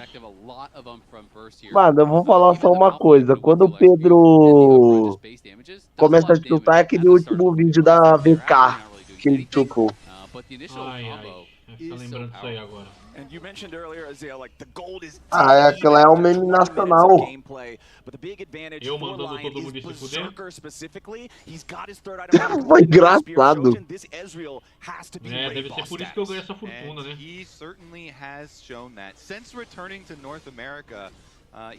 Mano, eu vou falar só uma coisa, quando o Pedro começa a chutar é aquele último vídeo da VK que ele chucou. Ai, fica lembrando disso aí agora. And you mentioned earlier, Azale, like the gold is aquela é um meme nacional. But the big advantage Eu mandando todo mundo se fuder. Specifically, he's got his third item. Foi engraçado. This Ezreal has to be deve ser por isso que eu ganhei essa fortuna, né? He certainly has shown that. Since returning to North America,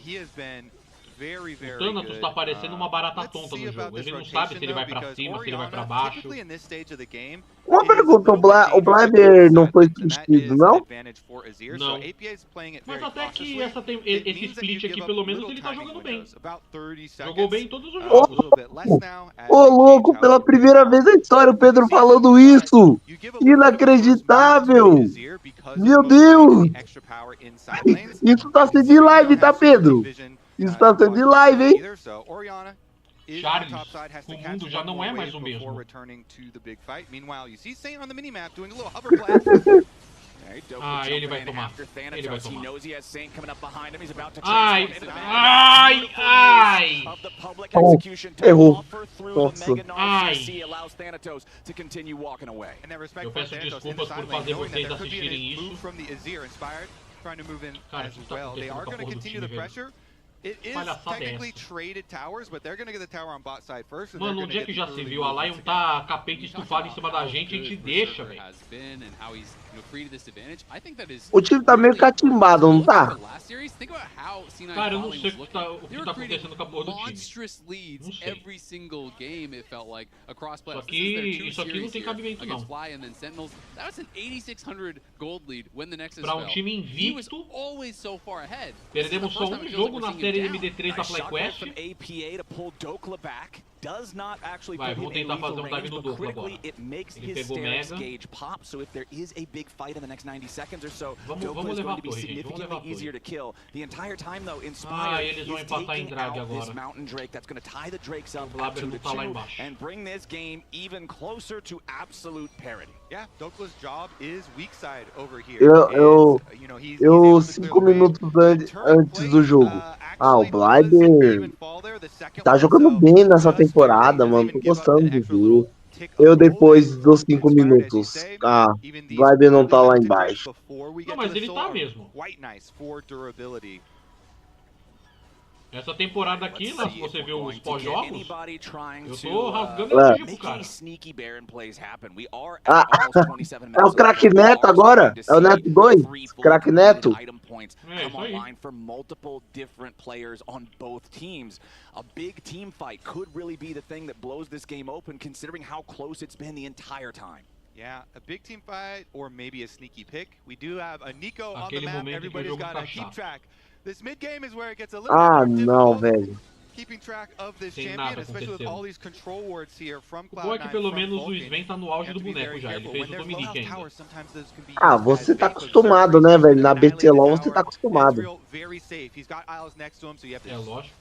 he has been O Thanatos tá parecendo uma barata tonta no jogo. Ele não sabe se ele vai pra cima, se ele vai pra baixo. Uma pergunta, o Blabber não foi substituído, não? Não. Mas até que esse split aqui, pelo menos, ele tá jogando bem. Jogou bem em todos os jogos. Ô, louco, pela primeira vez na história o Pedro falando isso! Inacreditável! Meu Deus! Isso tá sendo de live, tá, Pedro? Isso tá sendo de live, hein? Charles, o mundo já não é mais o mesmo. Ah, ele vai tomar. Ele vai tomar. Ai, ai, ai. Oh, errou. Nossa. Ai. Eu peço desculpas por fazer vocês assistirem isso. Cara, isso tá acontecendo com a porra do time, velho. It is technically traded towers, but they're gonna get the tower on bot side first. Mano, onde é que já se viu? A Lion tá capeta estufado em cima da gente, a gente deixa, velho. O time tá meio catimbado, não tá? Cara, eu não sei o que tá acontecendo com a porra do time. Não sei. Isso aqui não tem cabimento, não. Pra um time invicto, perdemos só um jogo na série MD3 da FlyQuest. Vai, vamos tentar fazer um dive no duplo agora. Ele pegou Mega. Vamos levar a torre, gente. Vamos levar a torre. Ah, eles vão empatar em drag agora. O Blabber não tá lá embaixo. Eu 5 minutos antes do jogo. Ah, o Blabber tá jogando bem nessa temporada, mano. Tô gostando de ver. Eu depois dos 5 minutos. Ah, o Blabber não tá lá embaixo. Não, mas ele tá mesmo. Essa temporada aqui, lá, se você ver os pós-jogos, eu tô rasgando a pro cara. Ah, é o craque Neto agora? É o Neto 2? Craque Neto? É, isso aí. A big team fight could really be the thing that blows this game open, considering how close it's been the entire time. Yeah, a big team fight or maybe a sneaky pick. We do have a Nico on the map. Everybody's got to keep track. This mid game is where it gets a little bit more difficult. Velho. Keeping track of this champion, especially with all these control wards here from Cloud9. O bom é que pelo menos o Sven tá no auge do boneco já, ele fez o Dominique ainda. Ah, você tá acostumado, né, velho? Na BTLOL você tá acostumado. É lógico.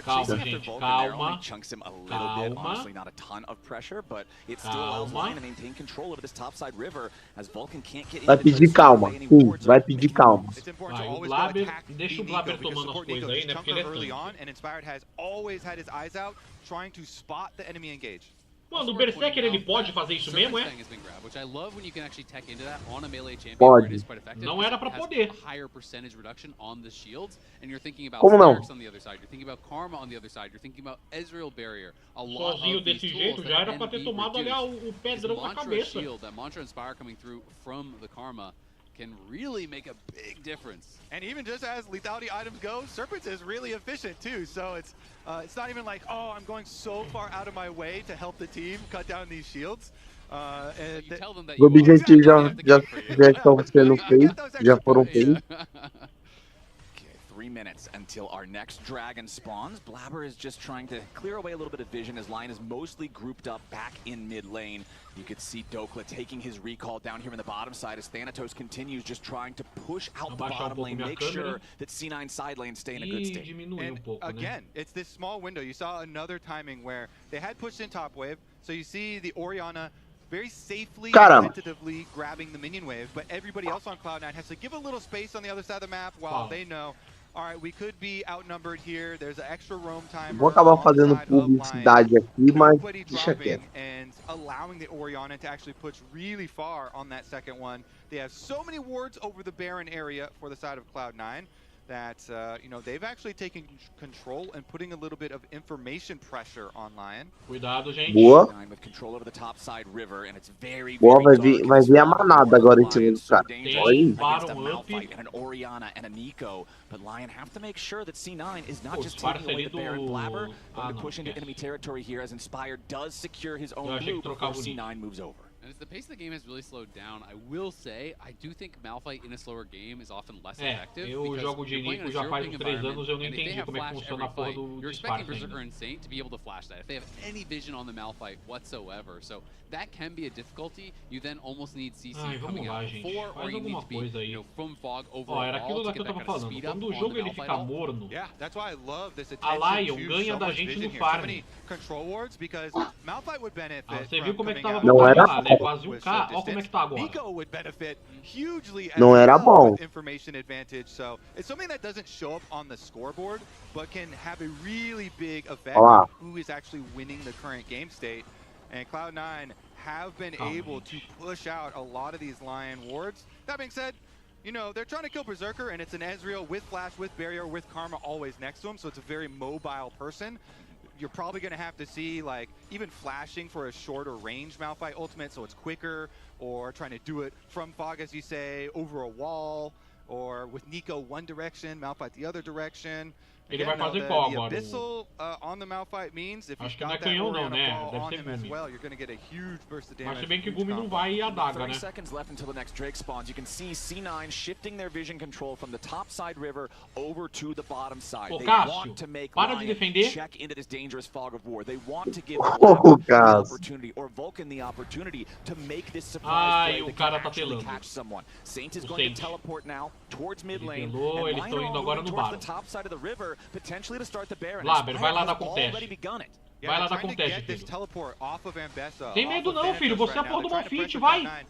Calma, gente, calma. Vai pedir calma, sim, vai pedir calma. Vai, o Blabber, deixa o Blabber tomando as coisas aí, né, porque ele é tanto. Mano, o Berserker ele pode fazer isso mesmo, é? Pode. Não era pra poder. Como não? Sozinho desse jeito já era pra ter tomado ali o pedrão na cabeça. Can really make a big difference. And even just as lethality items go, Serpents is really efficient too. So it's not even like, oh, I'm going so far out of my way to help the team cut down these shields. Os objetivos já estão sendo feitos, já foram feitos. 3 minutes until our next dragon spawns. Blabber is just trying to clear away a little bit of vision. His line is mostly grouped up back in mid lane. You could see Dokla taking his recall down here in the bottom side as Thanatos continues just trying to push out the bottom lane, make sure that C9 side lane stay in a good state. And again, it's this small window. You saw another timing where they had pushed in top wave. So you see the Orianna very safely, tentatively grabbing the minion wave, but everybody else on Cloud9 has to give a little space on the other side of the map while they know, all right, we could be outnumbered here. There's an extra roam timer. Vou acabar fazendo publicidade aqui, mas deixa quieto. And allowing the Orianna to actually push really far on that second one. They have so many wards over the Baron area for the side of Cloud9 that they've actually taken control and putting a little bit of information pressure on Lion. Cuidado, gente. Boa. Boa, vai vir a manada agora em cima do cara. But Lion have to make sure that C9 is not just taking away the Baron Blabber, going to push into enemy territory here as Inspired does secure his own loop before C9 moves over. And as the pace of the game has really slowed down, I will say, I do think Malphite in a slower game is often less effective. Eu jogo de Nico já faz uns 3 anos, eu não entendi como é que funciona a porra do You're expecting Berserker and Saint to be able to flash that. If they have any vision on the Malphite whatsoever, so that can be a difficulty. You then almost need CC coming out before, or you need to be, from fog overall. Era aquilo da que eu tava falando. Quando o jogo ele fica morno, a Lion ganha da gente no farm. Você viu como é que tava não era lá, né? Quase um K. Olha como é que tá agora. Não era bom. Information advantage, so it's something that doesn't show up on the scoreboard, but can have a really big effect on who is actually winning the current game state. And Cloud9 have been able to push out a lot of these Lion wards. That being said, they're trying to kill Berserker, and it's an Ezreal with Flash, with Barrier, with Karma always next to him, so it's a very mobile person. You're probably going to have to see, like, even flashing for a shorter range Malphite ultimate, so it's quicker, or trying to do it from fog, as you say, over a wall, or with Nico one direction, Malphite the other direction. Ele vai fazer qual agora? Abyssal on the Malphite means if acho que não é canhão não, né? Deve ser Gumi. Mas se bem que Gumi não vai e a daga, né? 30 seconds left until the next Drake spawns. You can see C9 shifting their vision control from the top side river over to the bottom side. They want to make Lion check into this dangerous fog of war. They want to give the opportunity or Vulcan the opportunity to make this surprise play that can actually catch someone. Saint is going to teleport now towards mid lane, and Lion are moving towards the top side of the river. Potentially to start the Baron. Vai lá dar conteste. Vai lá dar conteste, filho. Tem medo não, filho. Você é a porra do Malphite, vai. Vai.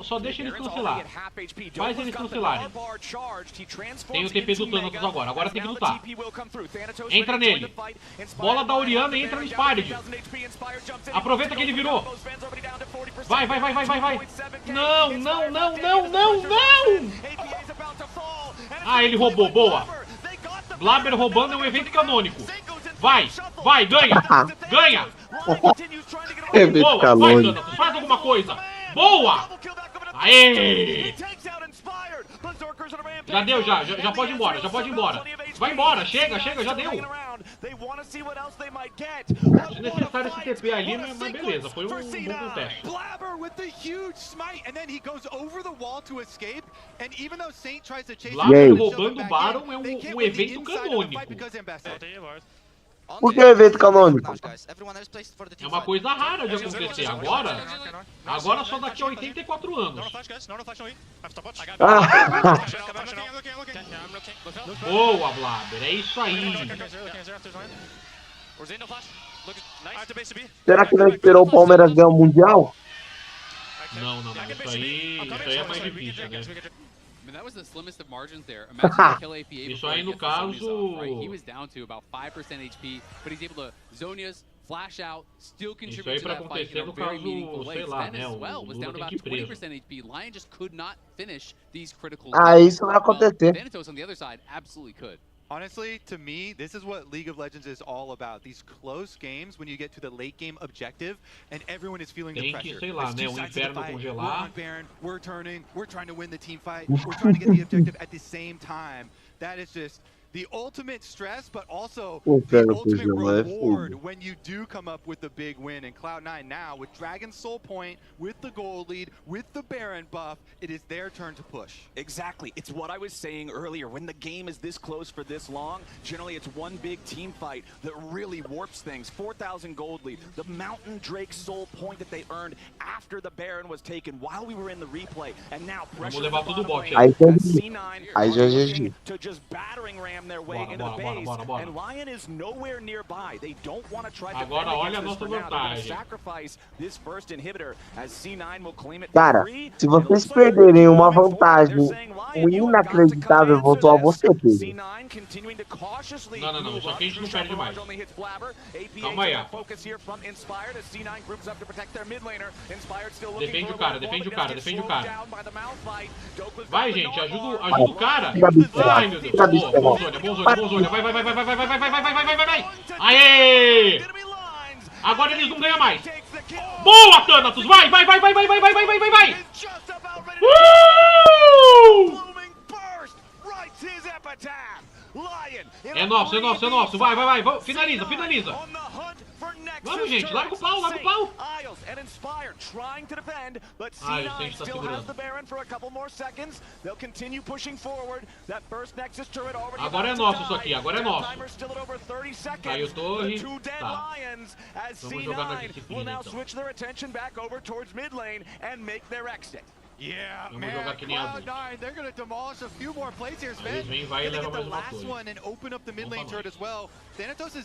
Só deixa eles cancelar. Faz eles cancelarem. Tem o TP do Thanatos agora. Agora tem que lutar. Entra nele. Bola da Orianna e entra no Inspired. Aproveita que ele virou. Vai. Não. Ah, ele roubou. Boa. Blabber roubando é um evento canônico. Vai, ganha. Evento canônico. Vai, faz alguma coisa. Boa. Aê. Já deu, já pode ir embora, Vai embora, chega, já deu. Se necessário esse TP ali, mas beleza, foi um bom conteste. Blabber roubando o Baron é um evento canônico. Por que é evento canônico? É uma coisa rara de acontecer. Agora só daqui a 84 anos. Boa, Blabber, é isso aí. Será que não esperou o Palmeiras ganhar o Mundial? Não, isso aí é mais difícil, né? That was the slimmest of margins there. Imagine the kill APA isso aí no caso, right? He was down to about 5% HP, but he's able to Zhonya's flash out, still contribute to that fight in a very meaningful way. Sven as well was down to about 20% HP. Lion just could not finish these critical. Isso vai acontecer. Thanatos on the other side absolutely could. Honestly, to me, this is what League of Legends is all about. These close games when you get to the late game objective and everyone is feeling the pressure. Sei lá, né? O inferno congelar. We're on Baron, we're turning, we're trying to win the team fight, we're trying to get the objective at the same time. That is just the ultimate stress, but also the ultimate reward when you do come up with the big win. And Cloud9 now, with Dragon's Soul Point, with the gold lead, with the Baron buff, it is their turn to push. Exactly. It's what I was saying earlier. When the game is this close for this long, generally it's one big team fight that really warps things. 4,000 gold lead. The Mountain Drake Soul Point that they earned after the Baron was taken while we were in the replay. And now pressure C9 to just battering ram their way into the base, and Lion is nowhere nearby. They don't want to try to sacrifice this first inhibitor as C9 will claim it. Cara, se vocês perderem uma vantagem inacreditável, eu vou zoar você, Pedro. Não, só que a gente não perde mais. Calma aí. Defende o cara, defende o cara, defende o cara. Vai, gente, ajuda o cara. Ai, meu Deus. Boa, bom zona. Vai. Aê! Agora eles não ganham mais. Boa, Thanatos! Vai! É nosso. Vai. Finaliza. Vamos, gente, larga o pau. Ah, eu sei, a gente tá segurando. Agora é nosso isso aqui, agora é nosso. Caiu torre. Tá. Vamos jogar na disciplina, então. Yeah, vamos jogar que nem a they're going to demolish a few more plates here, Sven. Eles vêm, vai e leva mais uma torre. One and open up the mid lane turret as well. Thanatos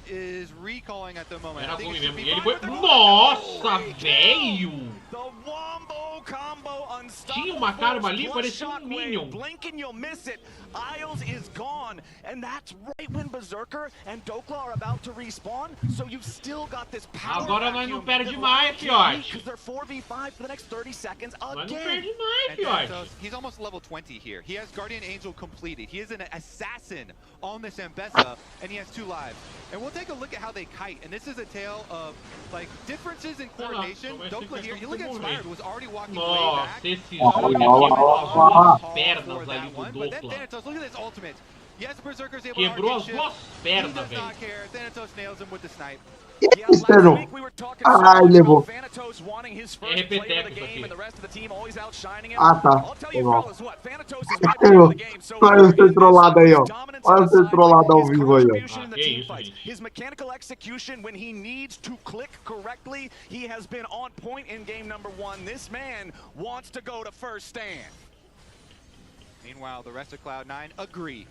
is recalling at the moment. Era ruim mesmo. E ele foi... Nossa, velho! Tinha uma karma ali, parecia um minion. Blink and you'll miss it. Isles is gone, and that's right when Berserker and Dokla are about to respawn. So you've still got this power. Agora nós não perde mais, fiote. They're 4v5 for the next 30 seconds again. Nós não perde mais, fiote. He's almost level 20 here. He has Guardian Angel completed. He is an assassin on this Ambessa, and he has 2 lives. And we'll take a look at how they kite. And this is a tale of like differences in coordination. Dokla here, you look at Inspired, was already walking way back. Esse as pernas ali do Dokla. Look at this ultimate. Yes, Berserker's able Quebrou to as duas pernas, velho. Thanatos nails him with the snipe. Ai, levou. É repeteco isso aqui. Ah, tá. Olha o ser trollado aí, ó. Olha o ser trollado ao vivo aí, ó. Que isso, gente. His mechanical execution when he needs to click correctly, he has been on point in game number 1. This man wants to go to first stand. Meanwhile, the rest of Cloud9 agree.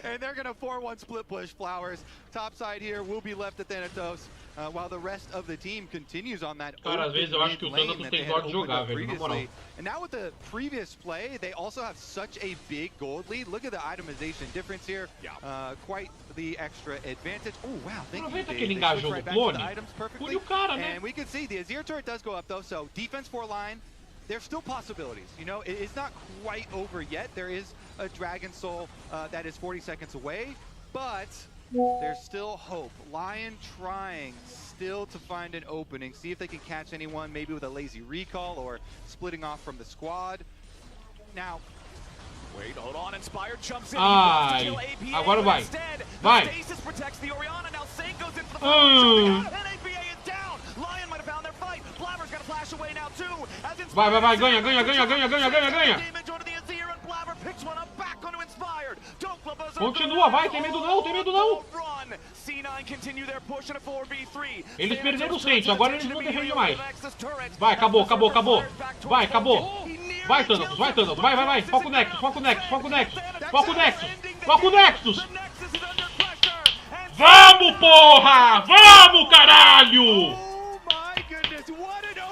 And they're going to 4-1 split push Flowers. Top side here will be left at Thanatos, while the rest of the team continues on that. Cara, às vezes eu acho que o Thanatos tem dó de jogar, velho, na moral. And now with the previous play, they also have such a big gold lead. Look at the itemization difference here. Quite the extra advantage. Oh, wow. Aproveita que ele engajou no clone. Pune o cara, né? And we can see the Azir turret does go up, though, so defense 4 line. There's still possibilities, you know, it's not quite over yet. There is a Dragon Soul that is 40 seconds away, but there's still hope. Lion trying still to find an opening, see if they can catch anyone, maybe with a lazy recall or splitting off from the squad. Now, wait, hold on, Inspired jumps in. Ai, agora vai. Vai. Stasis protects the Orianna, now Saint goes into the and APA is down. Lion might have found their fight. Blabber's gonna flash away now too. Vai, ganha. Continua, vai, tem medo não. Eles perderam o centro, agora eles vão defender demais. Vai, acabou. Vai, Thanatos, vai. Foca o Nexus. Vamos, porra! Vamos, caralho!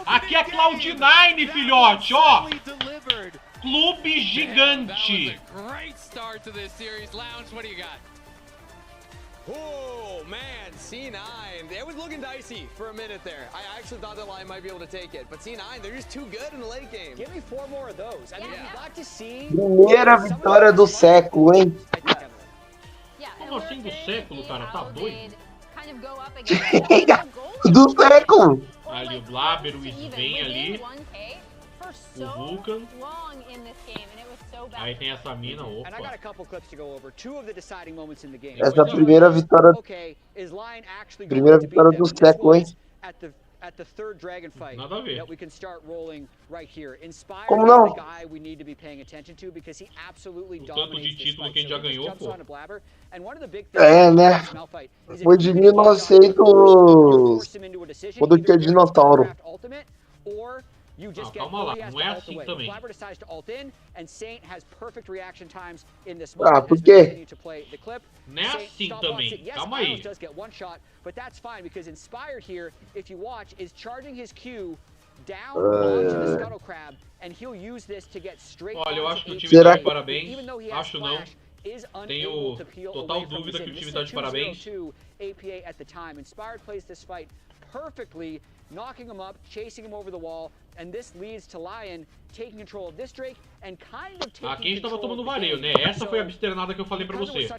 Aqui é Cloud9, filhote, ó! Clube gigante! Great start to this series. Lounge, what do you got? Oh, man, C9. It was looking dicey for a minute there. I actually thought that Lion might be able to take it. But C9, they're just too good in the late game. Give me 4 more of those. I mean, you'd like to see... Primeira vitória do século, hein? Como assim do século, cara? Tá doido? Do século! Ali o Blabber, o Sven ali. O Vulcan. Aí tem essa mina, opa. Essa primeira vitória do século, hein? At the third dragon fight Nada a ver. that we can start rolling right here. Inspired Como não? is the guy we need to be paying attention to because he absolutely O tanto de título que a gente já ganhou, pô. É, né? Foi de 1900... Quando tinha dinossauro. You just get calma lá, não é assim também. Blabber decides to ult in, and Saint has perfect reaction times in this Ah, por quê? Não é assim também, calma aí. Does get one shot, but that's fine because Inspired here, if you watch, is charging his Q down onto the Scuttle Crab, and he'll use this to get straight. Olha, eu acho que o time tá de parabéns. Acho não. Tenho total dúvida que o time tá de parabéns. APA at the time. Inspired plays this fight perfectly, knocking him up, chasing him over the wall, and this leads to Lion taking control of this Drake and kind of taking Aqui a gente tava control tomando of the vareio, game. né? Essa foi a absternada que eu falei pra você. O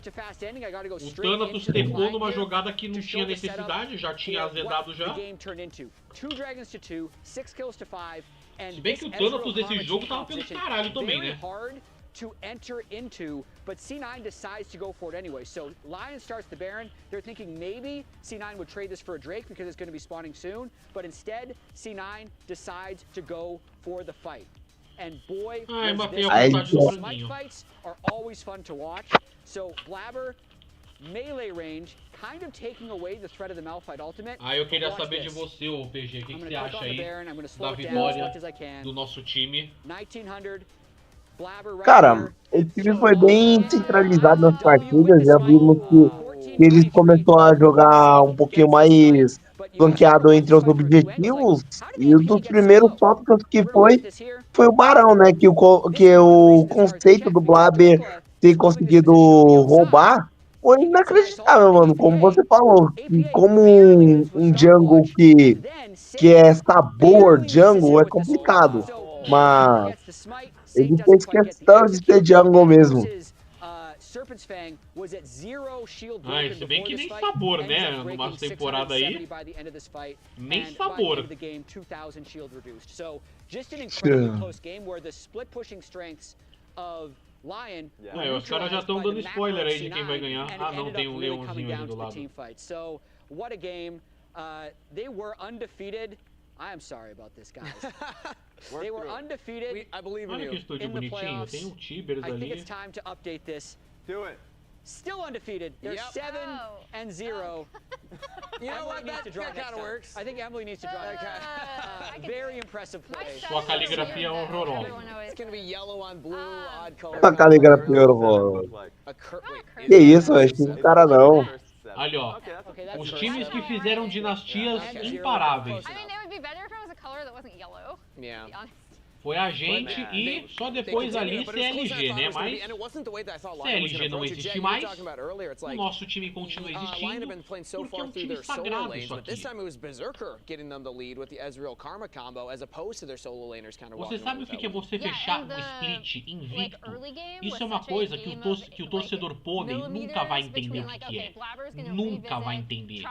Thanatos tecou numa jogada que não tinha necessidade, já tinha azedado já. Se bem que o Thanatos desse jogo tava pelo caralho também, né? To enter into, but C9 decides to go for it anyway. So Lion starts the Baron. They're thinking maybe C9 would trade this for a Drake because it's going to be spawning soon, but instead C9 decides to go for the fight. And boy, the smite fights are always fun to watch. So Blabber, melee range, kind of taking away the threat of the Malphite ultimate. Eu queria saber de você, ô PG, o que você acha aí da vitória do nosso time? 1900. Cara, o time foi bem centralizado nas partidas, já vimos que eles começaram a jogar um pouquinho mais flanqueado entre os objetivos, e um dos primeiros tópicos que foi o Barão, né, que o conceito do Blabber ter conseguido roubar foi inacreditável, mano, como você falou, como um jungle que é sabor jungle é complicado, mas ele fez questão de ser jungle mesmo. Se bem que nem sabor, né? Numa temporada aí. Nem sabor. Os caras já estão dando spoiler aí de quem vai ganhar. Ah, não, tem um leãozinho ali do lado. I am sorry about this, guys. They were undefeated. I believe in you. Olha que estúdio bonitinho. Tem Tibers ali. I think it's time to update this. Do it. Still undefeated. They're 7-0. You know what? That kind of works. I think Emily needs to draw that. Very impressive play. Sua caligrafia é horrorosa. It's going to be yellow on blue, odd color. A caligrafia é horrorosa. Que isso, velho? Esse cara não. Ali, ó, os times que fizeram dinastias imparáveis. Foi a gente e só depois ali CLG, né? Mas CLG não existe mais, o nosso time continua existindo, porque é um time sagrado isso aqui. Você sabe o que é você fechar um split invicto? Isso é uma coisa que o torcedor pônei nunca vai entender o que é. Nunca vai entender.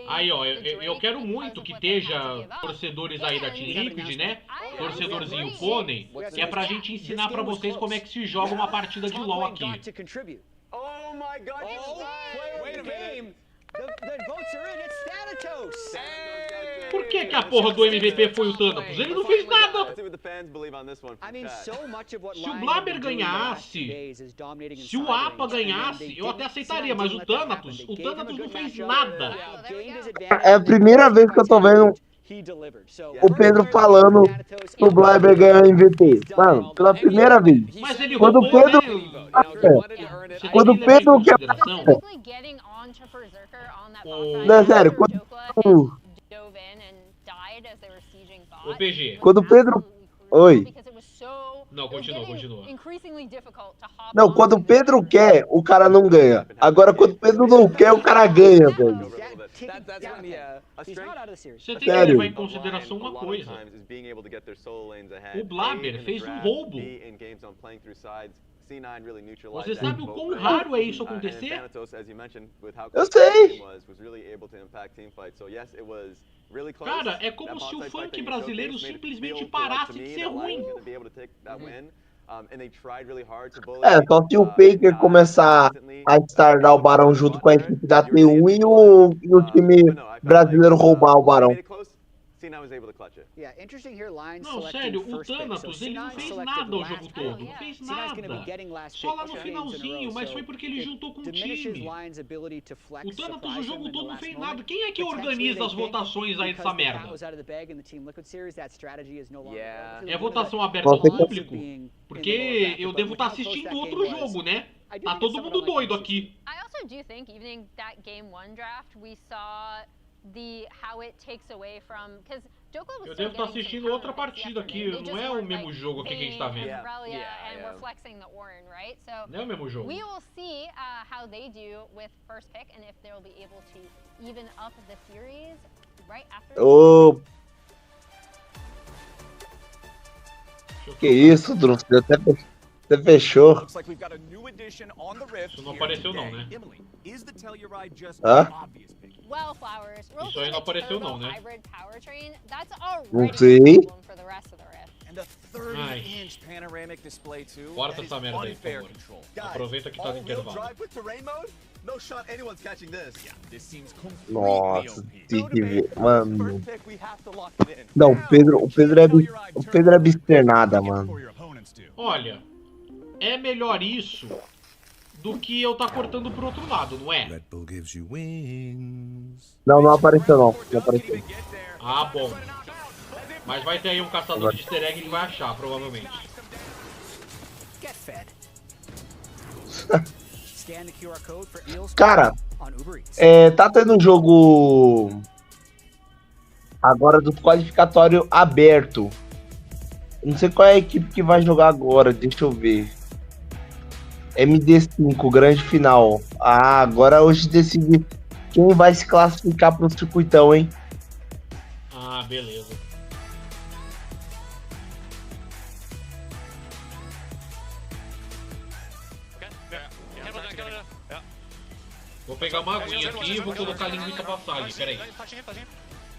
Aí, ó, eu quero muito que esteja torcedores aí da Team Liquid, né? Torcedorzinho pônei, que é pra gente ensinar pra vocês como é que se joga uma partida de LoL aqui. Oh my god, wait a minute. The votes are in, it's Thanatos. Por que a porra do MVP foi o Thanatos? Ele não fez nada! Se o Blabber ganhasse, se o APA ganhasse, eu até aceitaria, mas o Thanatos não fez nada. É a primeira vez que eu tô vendo o Pedro falando que o Blabber ganhou MVP. Mano, pela primeira vez. Mas ele quando o Pedro... Quando o Pedro quer... Não, é sério, quando... Ô PG. Quando o Pedro... Oi. Não, continua. Não, quando o Pedro quer, o cara não ganha. Agora, quando o Pedro não quer, o cara ganha, velho. Você tem que levar em consideração uma coisa. O Blabber fez um roubo. Você sabe o quão raro é isso acontecer? Eu sei. Cara, é como se o funk brasileiro simplesmente parasse de ser ruim. É, só se o Faker começar a stardar o Barão junto com a equipe da T1 e o time brasileiro roubar o Barão. Não, sério, o Thanatos, ele não fez nada o jogo todo, não fez nada. Só lá no finalzinho, mas foi porque ele juntou com o time. O Thanatos o jogo todo não fez nada. Quem é que organiza as votações aí dessa merda? É votação aberta ao público? Porque eu devo estar assistindo outro jogo, né? Tá todo mundo doido aqui. I also do think even that game 1 draft we saw how it takes away from, because Eu devo estar assistindo outra partida aqui, não é o mesmo jogo aqui que a gente tá vendo. Não é o mesmo jogo. We will see how they do with first pick and if they'll be able to even up the series right after. Ô, que isso, Drunks? Até fechou. Isso não apareceu não, né? Hã? Isso aí não apareceu não, né? Não sei. Ai. Corta essa merda aí, por favor. Aproveita que tá no intervalo. Nossa, tem que ver, mano. Não, o Pedro é absternada, mano. Olha, é melhor isso do que eu tá cortando pro outro lado, não é? Não apareceu não. Não apareceu. Ah, bom. Mas vai ter aí um caçador de easter egg que vai achar, provavelmente. Cara, tá tendo um jogo agora do qualificatório aberto. Não sei qual é a equipe que vai jogar agora, deixa eu ver. MD5, grande final. Ah, agora hoje decidi quem vai se classificar pro circuitão, hein? Ah, beleza. Vou pegar uma aguinha aqui e vou colocar a linguiça pra side, peraí.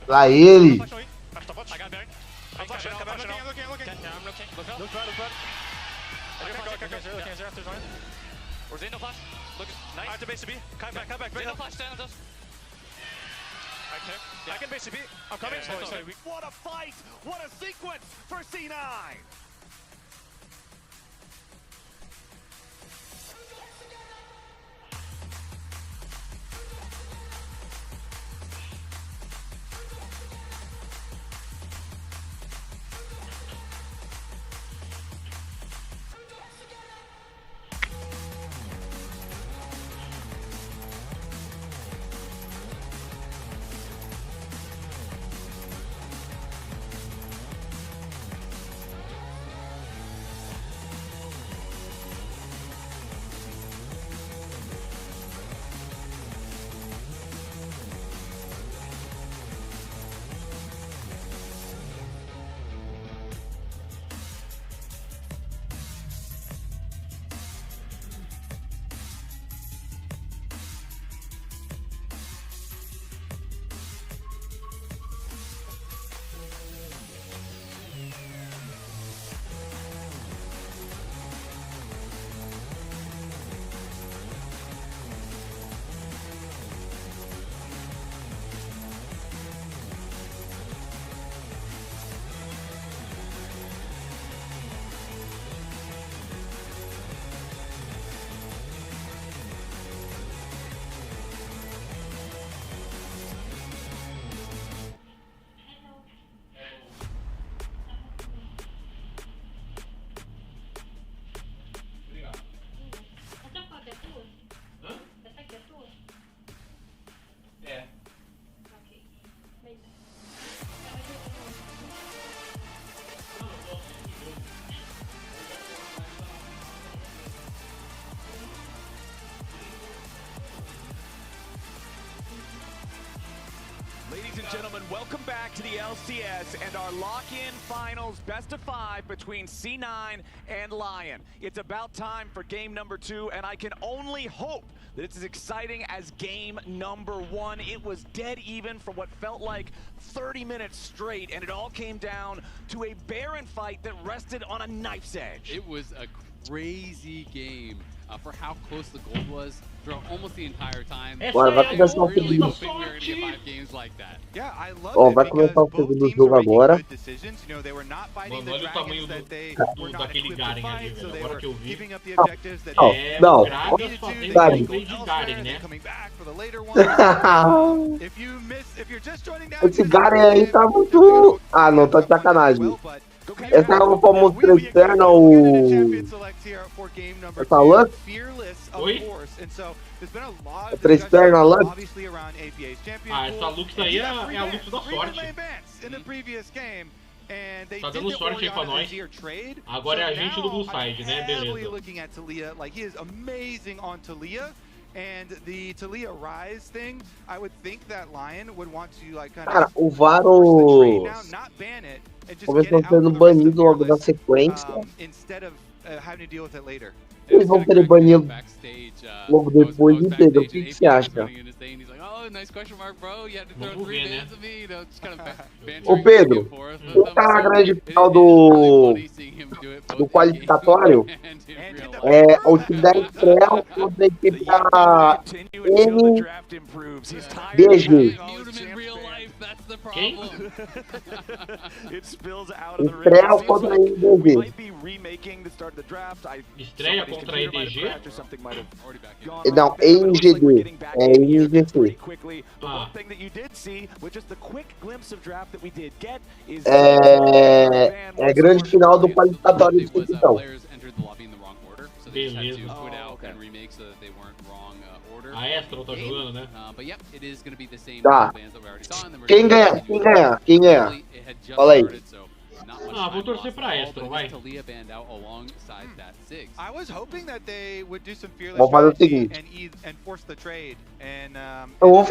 Lá ele! I can base B. I'm coming. What a fight! What a sequence for C9! Ladies and gentlemen, welcome back to the LCS and our lock-in finals best of 5 between C9 and Lion. It's about time for game number 2, and I can only hope that it's as exciting as game number 1. It was dead even for what felt like 30 minutes straight, and it all came down to a barren fight that rested on a knife's edge. It was a crazy game for how close the gold was throughout almost the entire time. Bora, vai começar o Really segundo. hoping we were going to get 5 games like that. Ó, vai começar o segundo jogo agora. Mano, olha o tamanho daquele Garen ali, velho. Agora que eu vi. Não, Gragas fazendo Garen. gameplay de Garen, né? Esse Garen aí tá muito... Ah, não, tá de sacanagem. Essa é o famoso 3 perna, essa Lux? Oi? É 3 perna Lux? Ah, essa Lux aí é a Lux da sorte. Tá dando sorte aí pra nós. Agora é a gente do Blue Side, né? Beleza. Cara, o Varus começou sendo banido logo na sequência. Eles vão querer banir logo depois de Pedro. O que você acha? Vamos ver, né? Ô Pedro, tá na grande final do qualificatório, o time da Estrela contra a equipe da NDG. Quem? Estrela contra a NDG. Estreia contra a EDG? Não, NGD. É NGC. É grande final do qualificatório de competição. Beleza. A Astro tá jogando, né? Tá. Quem ganha? Quem ganha? Quem ganha? Fala aí. Ah, vou torcer pra Astro, vai. Vamos fazer o seguinte. Eu vou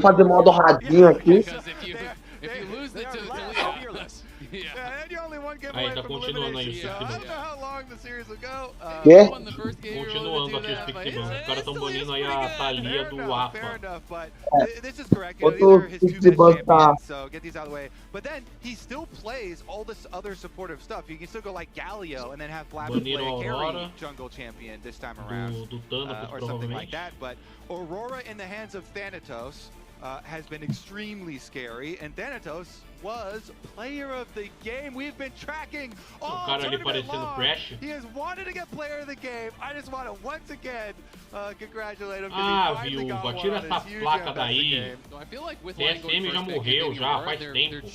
fazer modo radinho aqui. Aí, tá continuando aí o Pixibão. Quê? Continuando aqui os Pixibão. Os caras tão banindo aí a Thalia do AFA. Outro Pixibão tá... Baniram a Aurora. Do Thanatos, provavelmente. Aurora in the hands of Thanatos has been extremely scary, and Thanatos was player of the game. We've been tracking all o cara ali parecendo Crash. He has wanted to get player of the game. I just want to once again congratulate him. Viúva, tira essa placa daí. TSM já morreu, já faz tempo.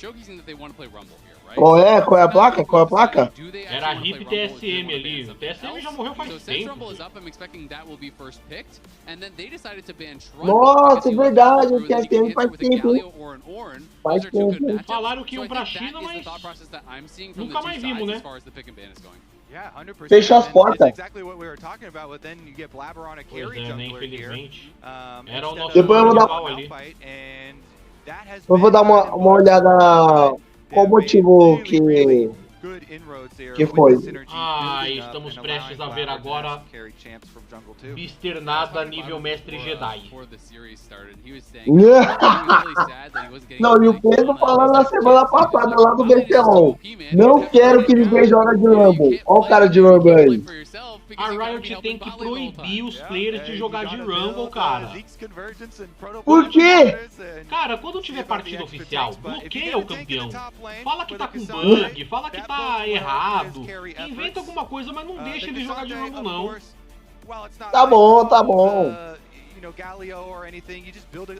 Qual é a placa? Qual é a placa? Era a RIP TSM ali. O TSM já morreu faz tempo. Nossa, é verdade. O TSM faz tempo. Faz tempo. Falaram que iam pra China, mas nunca mais vimos, né? Fechou as portas. Pois é, né? Infelizmente. Era o nosso Depois eu vou dar ali. Eu vou dar uma olhada. Qual o motivo que foi? Estamos prestes a ver agora Mr. Nada nível Mestre Jedi. Não, e o Pedro falando na semana passada lá do BC1. Não quero que ninguém jogue de Rumble. Olha o cara de Rumble aí. A Riot tem que proibir os players de jogar de Rumble, cara. Por quê? Cara, quando tiver partida oficial, bloqueia o campeão. Fala que tá com bug, fala que tá errado. Inventa alguma coisa, mas não deixa ele jogar de Rumble, não. Tá bom, tá bom.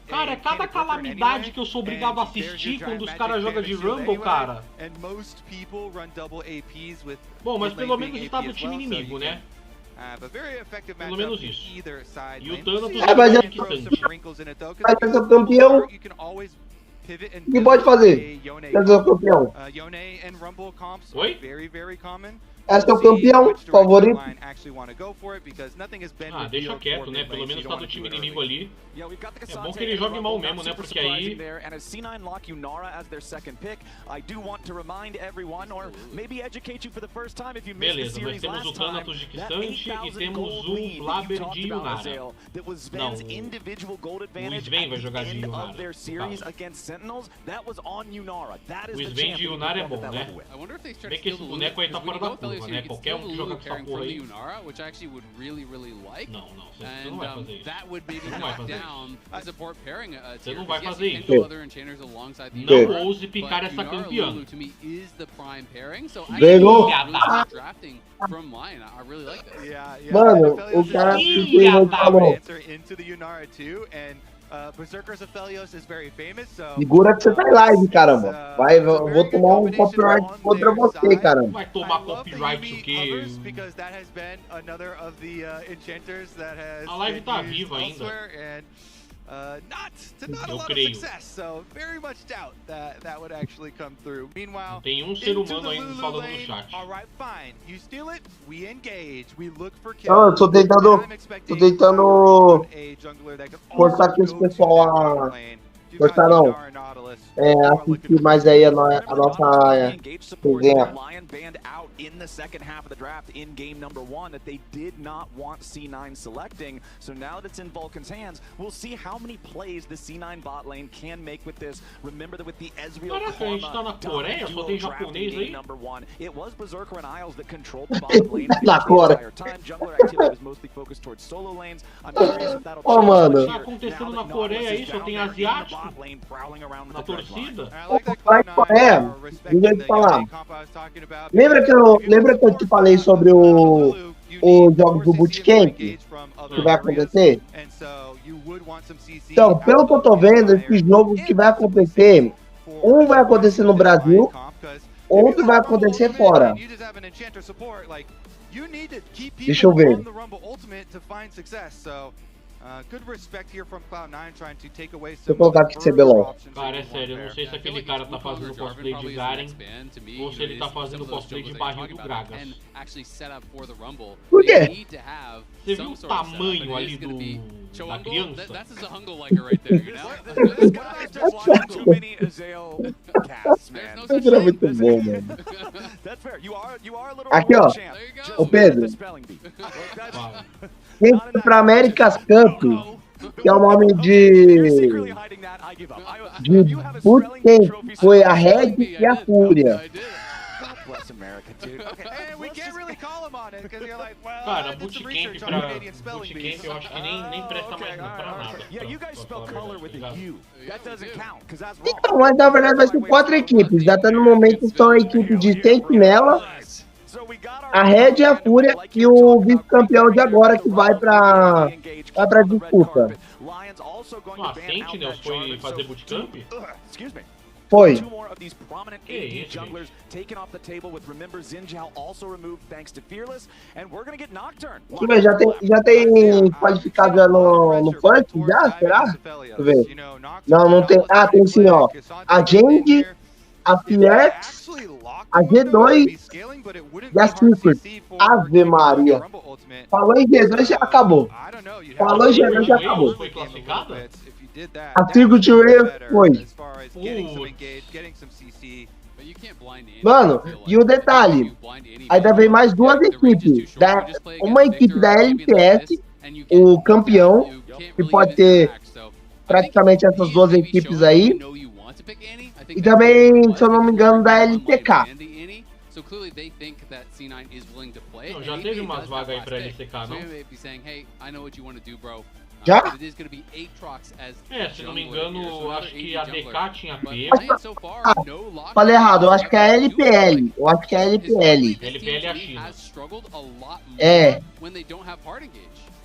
Cara, é cada calamidade que eu sou obrigado a assistir quando os caras jogam de Rumble, cara. Bom, mas pelo menos está do time inimigo, né? Pelo menos isso. E o Thanatos mas é inquietante. Mas é o campeão. O que pode fazer? É o campeão. Oi? É seu campeão favorito. Deixa quieto, né? Pelo menos tá do time inimigo ali. É bom que ele jogue mal mesmo, né? Porque aí... Beleza, nós temos o Thanatos de Quistante e temos o Blaber de Yunara. Não, o Sven vai jogar de Yunara. O Sven de Yunara é bom, né? Bem que esse boneco aí tá fora da curva, né? Qualquer um que joga com essa porra aí... Não, você não vai fazer isso. Você não vai fazer isso. Você não vai fazer isso. Não ouse picar essa campeã. Ganhou. Mano, o cara simplesmente falou. Berserker's Aphelios is very famous, so Segura que você tá em live, caramba. Vou tomar um copyright contra você, caramba. Vai tomar copyright o quê? A live tá viva ainda. Not a lot of success, so very much doubt that would actually come through. Meanwhile, tem um ser humano ainda falando no chat. All right, fine. You steal it, we engage. We look for kills. Não, eu tô tentando forçar aqui esse pessoal a forçar não. Assistir mais aí a nossa resenha. Banned out in the second half of the draft in game number 1 that they did not want C9 selecting. So now that it's in Vulcan's hands, we'll see how many plays the C9 bot lane can make with this. Remember that with the Ezreal number 1, it was Berserker and Isles that controlled the bottom lane the entire time. Jungler activity was mostly focused towards solo lanes. I'm curious if that'll change. Mano, tá acontecendo na Coreia aí, só tem asiático na torcida. Vai Coreia, deixa eu te falar. Lembra que eu te falei sobre o jogo do Bootcamp que vai acontecer? Então, pelo que eu tô vendo, esse jogo que vai acontecer, um vai acontecer no Brasil, outro vai acontecer fora. Deixa eu ver. Deixa eu colocar aqui CBLOL. Cara, é sério, eu não sei se aquele cara tá fazendo cosplay de Garen ou se ele tá fazendo cosplay de barril do Gragas. Por quê? Você viu o tamanho ali da criança? Isso é muito bom, mano. Aqui, ó. Ô Pedro. Quem foi pra America's Cup, que é o nome de Bootcamp, foi a Red e a Fúria. Cara, Bootcamp eu acho que nem presta mais pra nada. Então, mas na verdade vai ser 4 equipes. Até no momento são a equipe de Sentinela, a Red e a Fúria e o vice-campeão de agora que vai pra disputa. A Sentinels foi fazer bootcamp? Foi. Que isso, já tem qualificado já no Funk? Já? Será? Deixa eu ver. Não tem. Ah, tem sim, ó. A Jend, a Flex, a G2 e a Secret. Ave Maria. Falou em G2 já acabou. Falou em G2 já acabou. Foi classificado? A Secret foi. Mano, e o detalhe, ainda vem mais 2 equipes. Uma equipe da LCS, o campeão, que pode ter praticamente essas 2 equipes aí. E também, se eu não me engano, da LTK. Não, já teve umas vagas aí pra LCK, não? Já? Se não me engano, acho que a DK tinha pego. Falei errado, eu acho que é a LPL. LPL é a China. É.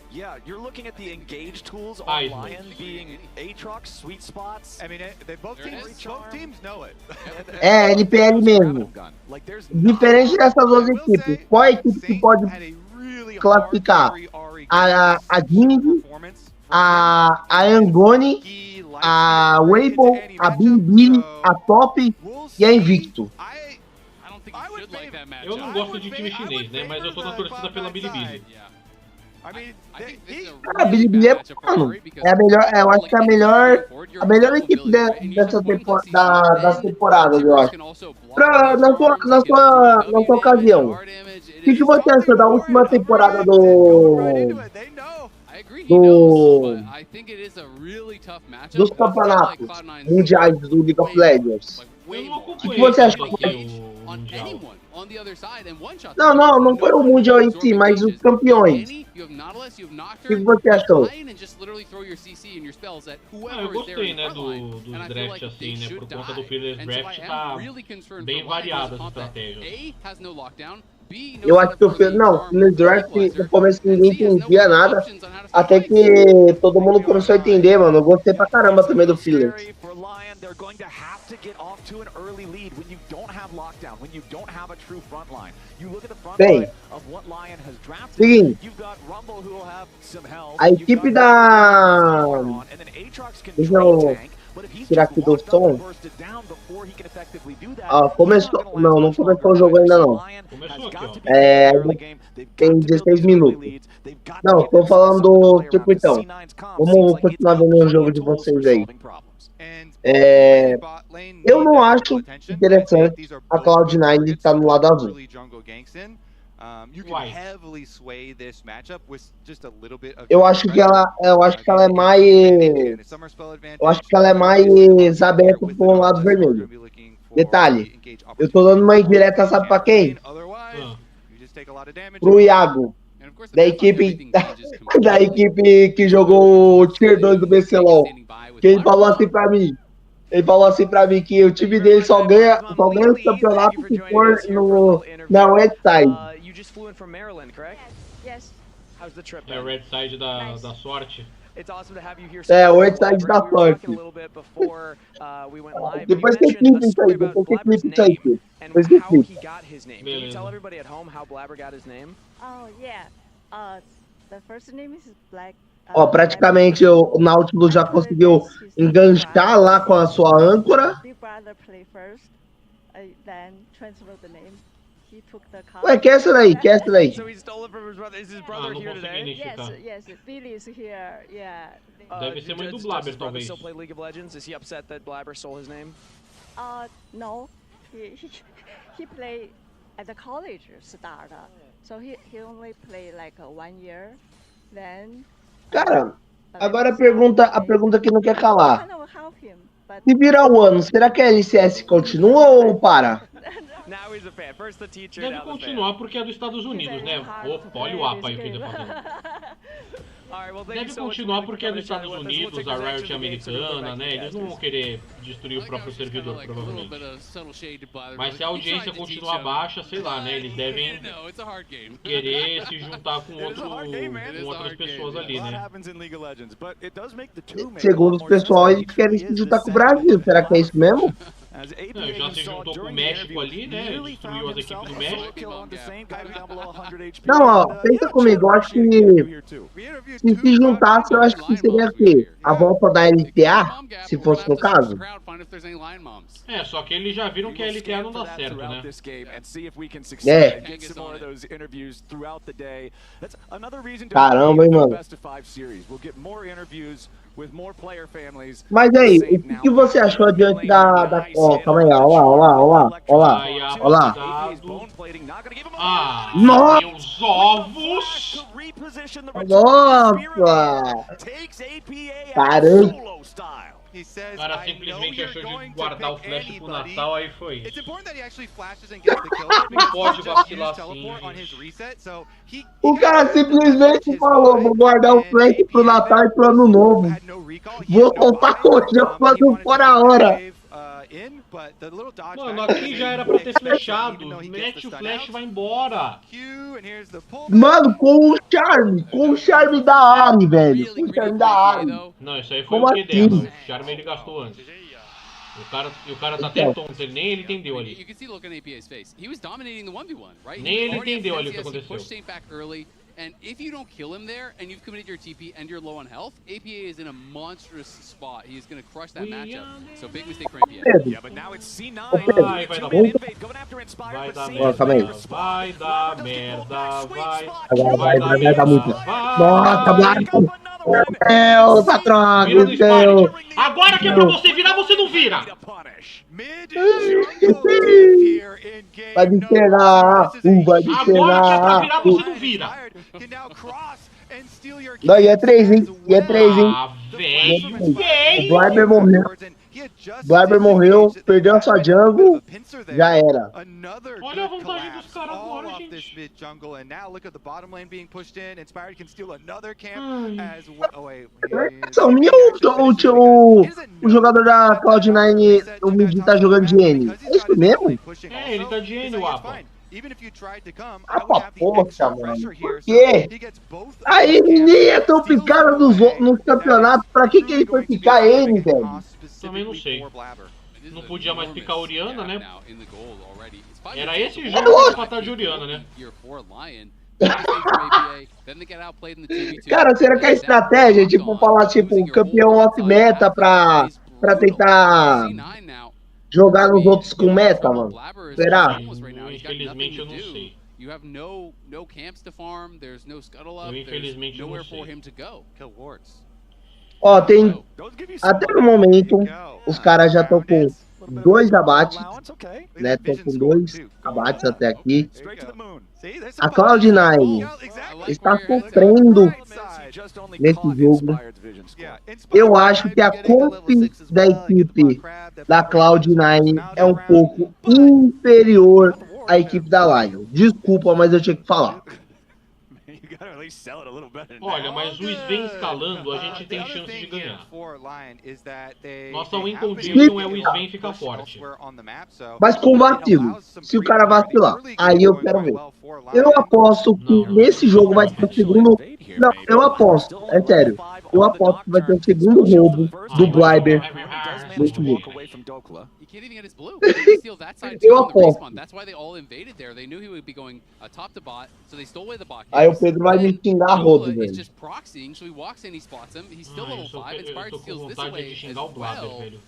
Yeah, you're looking at the engage tools on Lion being Aatrox, sweet spots. I mean, both teams know it. É, LPL mesmo. Diferente dessas 2 equipes, qual a equipe que pode classificar? A Jing, a Angoni, a Weibo, a Bilibili, a Top e a Invicto. Eu não gosto de time chinês, né? Mas eu tô na torcida pela Bilibili. A Bilibili é, mano, é a melhor, eu acho que é a melhor equipe dessa das temporadas, eu acho. Na sua ocasião, o que você achou da última temporada dos campeonatos mundiais do League of Legends? O que você achou? Não foi o Mundial em si, mas os campeões. O que você achou? Eu gostei, né, do draft assim, né, por conta do Fearless Draft tá bem variado as estratégias. Eu acho que eu fiz. Não, no draft, no começo ninguém entendia nada. Até que todo mundo começou a entender, mano. Eu gostei pra caramba também do Phillips. They're going to have to get off to an early lead when you don't have lockdown, when you don't have a true front line. You look at the front line of what Lion has drafted. Seguinte, you've got Rumble who will have some health. a equipe da. Deixa eu tirar aqui do som. Começou. Não começou o jogo ainda não. Começou aqui, ó. Tem 16 minutos. Não, tô falando do tipo então. Vamos continuar vendo o jogo de vocês aí. Eu não acho interessante a Cloud9 estar no lado azul. Eu acho que ela é mais, aberta para o lado vermelho. Detalhe, eu tô dando uma indireta, sabe para quem? Pro Iago, da equipe que jogou o Tier 2 do BCLOL. Que ele falou assim para mim. Ele falou assim pra mim que o time dele só ganha o campeonato se for na Red Side. You just flew in from Maryland, correct? Yes. How's the trip? É o Red Side da sorte. It's awesome to have you here. É, o Red Side da sorte. Depois tem clipe isso aí, depois tem clipe isso aí. Depois tem clipe. Can you tell everybody at home how Blabber got his name? Oh, yeah. The first name is Black. Ó, praticamente o Nautilus já conseguiu enganchar lá com a sua âncora. Ué, que é essa daí? Que é essa daí? Deve ser mãe do Blabber, talvez. No. He played at the college start. So he only played like 1 year. Then cara, agora a pergunta que não quer calar. Se virar o ano, será que a LCS continua ou para? Deve continuar porque é dos Estados Unidos, né? Opa, olha o APA aí o que ele tá fazendo. Deve continuar porque é dos Estados Unidos, a Riot é americana, né? Eles não vão querer destruir o próprio servidor, provavelmente. Mas se a audiência continuar baixa, sei lá, né? Eles devem querer se juntar com outras pessoas ali, né? Segundo os pessoal, eles querem se juntar com o Brasil. Será que é isso mesmo? Já se juntou com o México ali, né? Destruiu as equipes do México. Não, ó, pensa comigo, eu acho que se juntasse, eu acho que seria aqui a volta da LTA, se fosse no caso. É, só que eles já viram que a LTA não dá certo, né? É. Caramba, hein, mano. Mas aí, o que você achou diante da... Ó, calma aí, ó lá. Ah, nossa! Meus ovos! Nossa! Caramba! O cara simplesmente achou de guardar o flash pro Natal, aí foi isso. Não pode vacilar assim, gente. O cara simplesmente falou, vou guardar o flash pro Natal e pro Ano Novo. Vou soltar hoje, eu faço fora a hora. Mano, aqui já era pra ter flechado. Mete o flash e vai embora. Mano, com o charme da Ari, velho. Com o charme da Ari. Não, isso aí foi o que deu. O charme ele gastou antes. O cara tá até tonto, nem ele entendeu ali. Nem ele entendeu ali o que aconteceu. And if you don't kill him there, and you've committed your TP and you're low on health, APA is in a monstrous spot. He is going to crush that matchup. So big mistake for APA. Yeah, but now it's C9. Vai dar merda. Vai dar merda. Vai dar muito. Nossa, Black. Meu, patrão, Deus. Agora que é pra você virar, você não vira. Vai me pegar. Vai me pegar. Agora que é pra virar, você não vira. Não, e é 3, hein? Ah, velho. O Blabber morreu. Blabber morreu, perdeu a sua jungle, já era. Olha a vantagem dos caras agora, gente. São minha o jogador da Cloud9, o Midi tá jogando de N. É isso mesmo? É, ele tá de N, o APA. Ah, poxa, mano. Por quê? Aí nem é tão picado nos campeonatos. Pra que ele foi picar ele, velho? Também não sei. Não podia mais picar a Orianna, né? Era esse jogo pra matar de Orianna, né? Cara, será que a estratégia é tipo falar tipo campeão off-meta pra tentar jogar nos outros com meta, mano? Será? Infelizmente eu não sei. Eu infelizmente não sei. Ó, tem... Até no momento, os caras já estão com 2 abates, né? Estão com 2 abates até aqui. A Cloud9 está sofrendo nesse jogo. Eu acho que a comp da equipe da Cloud9 é um pouco inferior à equipe da Lion. Desculpa, mas eu tinha que falar. Olha, mas o Sven escalando, a gente tem chance de ganhar. Nossa win condition é o Sven ficar forte. Mas com vacilo. Se o cara vacilar, aí eu quero ver. Eu aposto que nesse jogo vai ter o segundo... Não, eu aposto, é sério. Eu aposto que vai ter o segundo roubo do Bleiber nesse jogo. Eu aposto. Aí o Pedro vai me xingar a rodo, velho. Eu tô com vontade de xingar o Blaber, velho.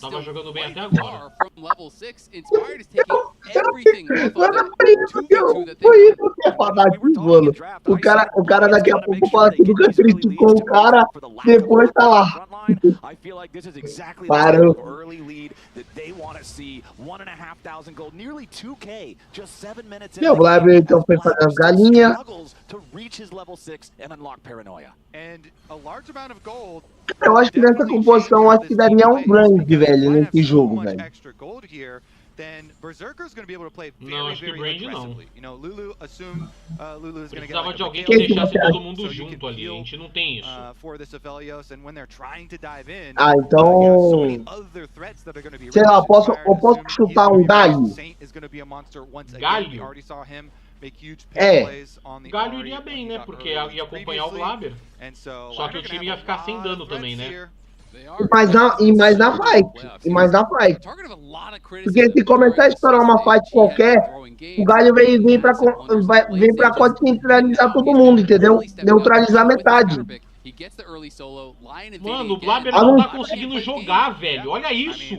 Tava jogando bem até agora. Foi isso que é saudade, mano. O cara daqui a pouco fala que nunca criticou o cara, depois tá lá. Parou. Meu Blaber então foi fazer as galinhas. Eu acho que nessa composição, acho que daria um brand, velho, nesse jogo, velho. Não, acho que Brand não. Precisava de alguém que deixasse todo mundo junto ali, a gente não tem isso. Ah, então... Sei lá, eu posso chutar um galho? Galho? É. Galho iria bem, né? Porque ia acompanhar o Blaber. Só que o time ia ficar sem dano também, né? E mais na fight. Porque se começar a estourar uma fight qualquer, o Galho vem pra concentralizar todo mundo, entendeu? Neutralizar metade. Mano, o Blaber não tá conseguindo jogar, velho. Olha isso.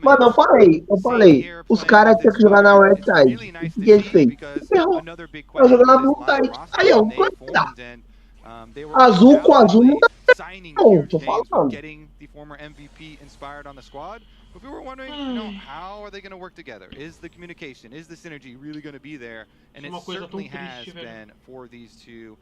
Mano, eu falei. Os caras tinham que jogar na right side. O que ele fez? Ferrou. Tá jogando na blue side. Aí, ó, tá. Azul com azul não dá. Não, tô falando. But we were wondering, you know, how are they going to work together? Is the communication, is the synergy really going to be there? And it certainly has been for these two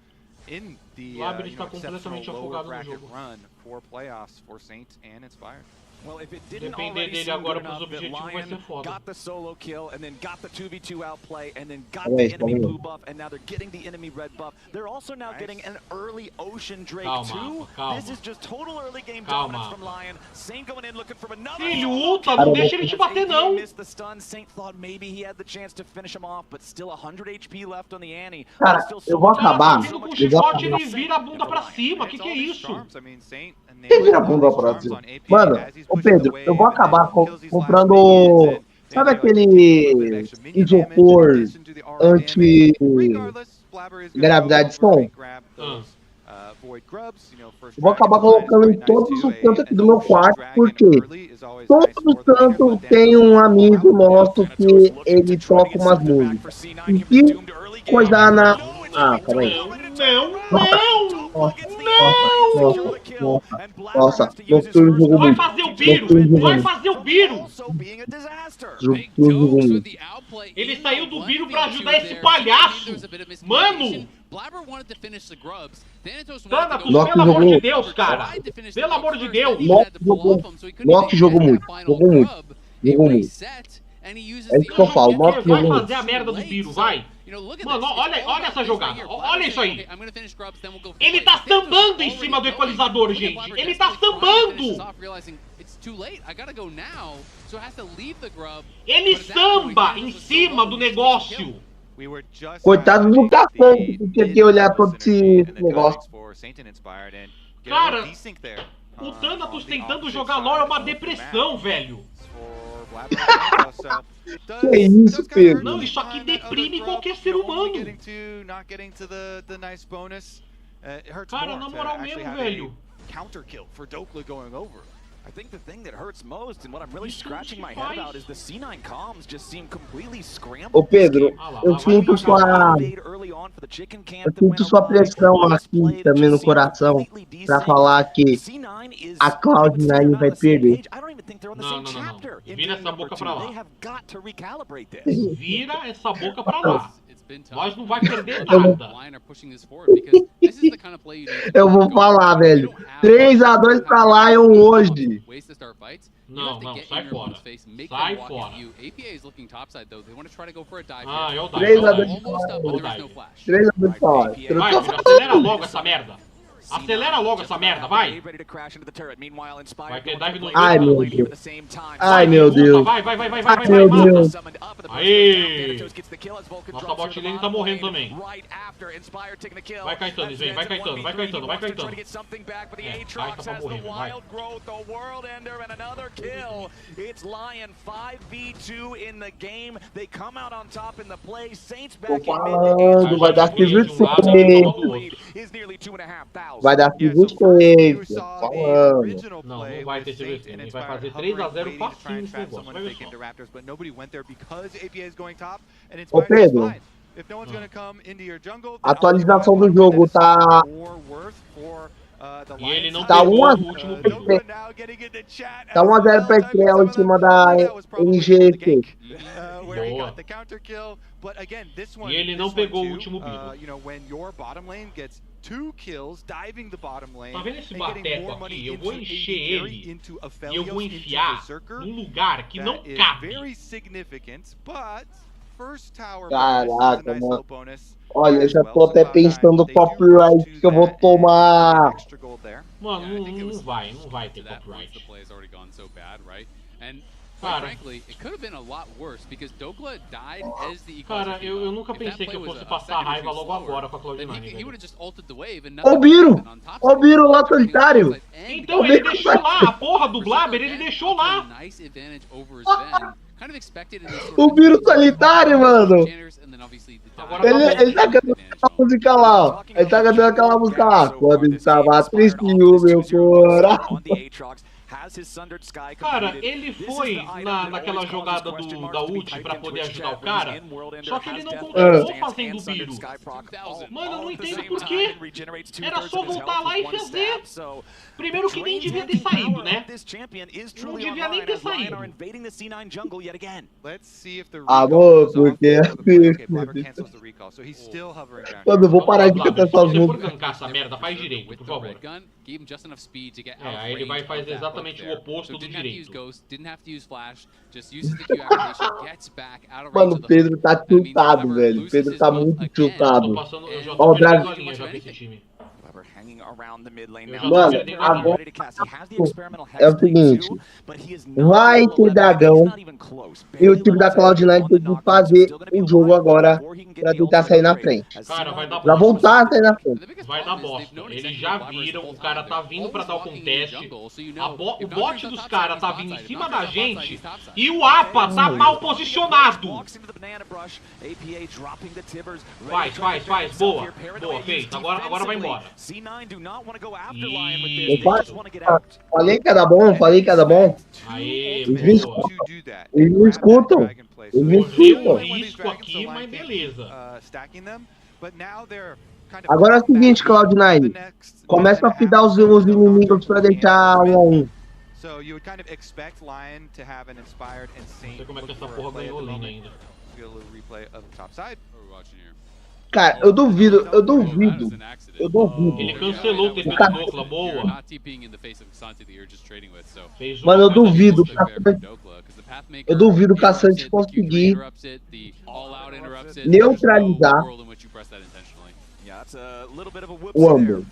in the exceptional lower bracket run for playoffs for Saints and Inspired. Well, if it didn't already seem good enough that Lion got the solo kill and then got the 2v2 outplay and then got the enemy blue buff and now they're getting the enemy red buff. They're also now getting an early Ocean Drake too. This is just total early game dominance from Lion. Saint going in looking for another. Luta, não deixa ele te bater não. Missed the stun. Saint thought maybe he had the chance to finish him off, but still 100 HP left on the Annie. Cara, eu vou acabar. Com chicote ele vira a bunda pra cima. Que é isso? Quem vira a bunda pra cima? Mano, ô Pedro, eu vou acabar comprando... Sabe aquele isopor anti-gravidade de som? Eu vou acabar colocando em todos os cantos aqui do meu quarto, porque todos os cantos tem um amigo nosso que ele toca umas músicas. E se coisar na... Ah, peraí. Nossa, Nocturno jogou muito. Vai fazer o Biro! Vai fazer o Biro! Ele saiu do Biro pra ajudar esse palhaço! Mano! Pelo amor de Deus, cara! Pelo amor de Deus! Nock jogou muito. É isso que eu falo, Nock jogou muito. Vai fazer a merda do Biro, vai! Mano, olha essa jogada, olha isso aí. Ele tá sambando em cima do equalizador, gente. Ele tá sambando. too late. I gotta go now. So it has to leave the grub. Ele samba em cima do negócio. Coitado do Caçante, que tinha que olhar todo esse negócio. Cara, o Thanatos tentando jogar LoL é uma depressão, velho. Que isso, Pedro? Não, isso aqui deprime qualquer ser humano. Cara, na moral mesmo, velho. Counter kill for Dokla going over. I think the thing that hurts most and what I'm really scratching my head about is the C9 comms just seem completely scrambled. Ô Pedro, eu sinto sua pressão aqui também no coração pra falar que a Cloud9 vai perder. Não. Vira essa boca pra lá. Vira essa boca pra lá. Nós não vai perder nada. Eu vou falar, velho. 3-2 pra Lion hoje. Não, sai fora. Sai fora. Ah, é o dive. 3-2 pra Lion. Vai, acelera logo essa merda. Acelera logo essa merda, vai! Vai ter dive no... Ai, meu Deus. Ai, meu Deus. Vai, Ai, meu Deus. Aê! Nossa bot lane tá morrendo também. Vai, Caetano, vem. Vai, Caetano. É, Caetano tá pra morrer, vai. Tô falando, vai dar Silver State. Vai dar Silver State. Falando. Não vai ter Silver State. Ele vai fazer 3-0 facinho esse negócio. Vai ver só. Ô Pedro, a atualização do jogo tá... E ele não tá pegou o último pico. Tá 1-0 pra Estrela em cima da NGC. Boa. E ele não pegou o último bico. Tá vendo esse bateco aqui? Eu vou encher ele e eu vou enfiar num lugar que não cabe. Caraca, mano. Olha, eu já tô até pensando no copyright que eu vou tomar. Mano, não vai ter copyright. Cara, eu nunca pensei que eu fosse passar raiva logo agora com a Cloud9. Ó o Biro lá solitário. Então ele deixou lá, a porra do Blabber, ele deixou lá. O Biro solitário, mano. Ele tá cantando aquela música lá, ó. Ele tá cantando aquela música lá. Quando estava triste o meu coração. Cara, ele foi naquela jogada da ult pra poder ajudar o cara, só que ele não continuou fazendo o Biro. Mano, eu não entendo por quê. Era só voltar lá e fazer. Primeiro que nem devia ter saído, né? Não devia nem ter saído. Amor, porque... Mano, eu vou parar de cantar essas músicas. Se for gankar essa merda, faz direito, por favor. Aí ele vai fazer exatamente o oposto do direito. Mano, o Pedro tá tiltado, velho. O Pedro tá muito tiltado. Ó, o Dragon já pra esse time. Mano, agora é o seguinte, vai ter dragão e o time da Cloud9 tem que fazer o jogo agora pra tentar sair na frente. Cara, vai dar pra voltar a sair na frente. Vai dar bosta. Eles já viram, o cara tá vindo pra dar o contest, o bot dos caras tá vindo em cima da gente e o APA tá mal posicionado. Faz. Boa, feito. Agora vai embora. Falei que era bom. Aê, eles não escutam. Correu um risco aqui, mas beleza. Agora é o seguinte, Cloud9. Começa a fidar os inimigos pra deixar 1-1. Não sei como é que essa porra ganhou lane ainda. Cara, eu duvido. Ele cancelou o TP do Dokla, boa. Mano, eu duvido. Eu duvido o Caçante conseguir neutralizar o Rumble.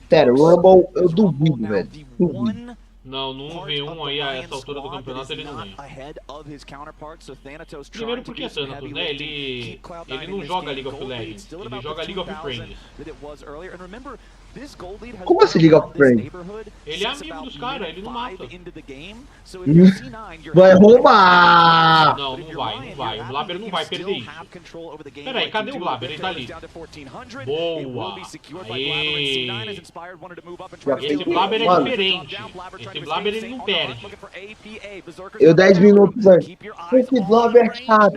Sério, o Rumble eu duvido, velho. Duvido. Não, no 1v1 aí a essa altura do campeonato ele não ganha. Primeiro porque é Thanatos, né? Ele não joga League of Legends, ele joga League of Friends. Como assim League of Friends? Ele é amigo dos caras, ele não mata. Vai roubar! Não, não vai. O Blabber não vai perder isso. Pera aí, cadê o Blabber? Ele tá ali. Boa! Aê! Esse Blabber é diferente. Esse Blabber ele não perde. Eu 10 minutos, velho. Esse Blabber é chato.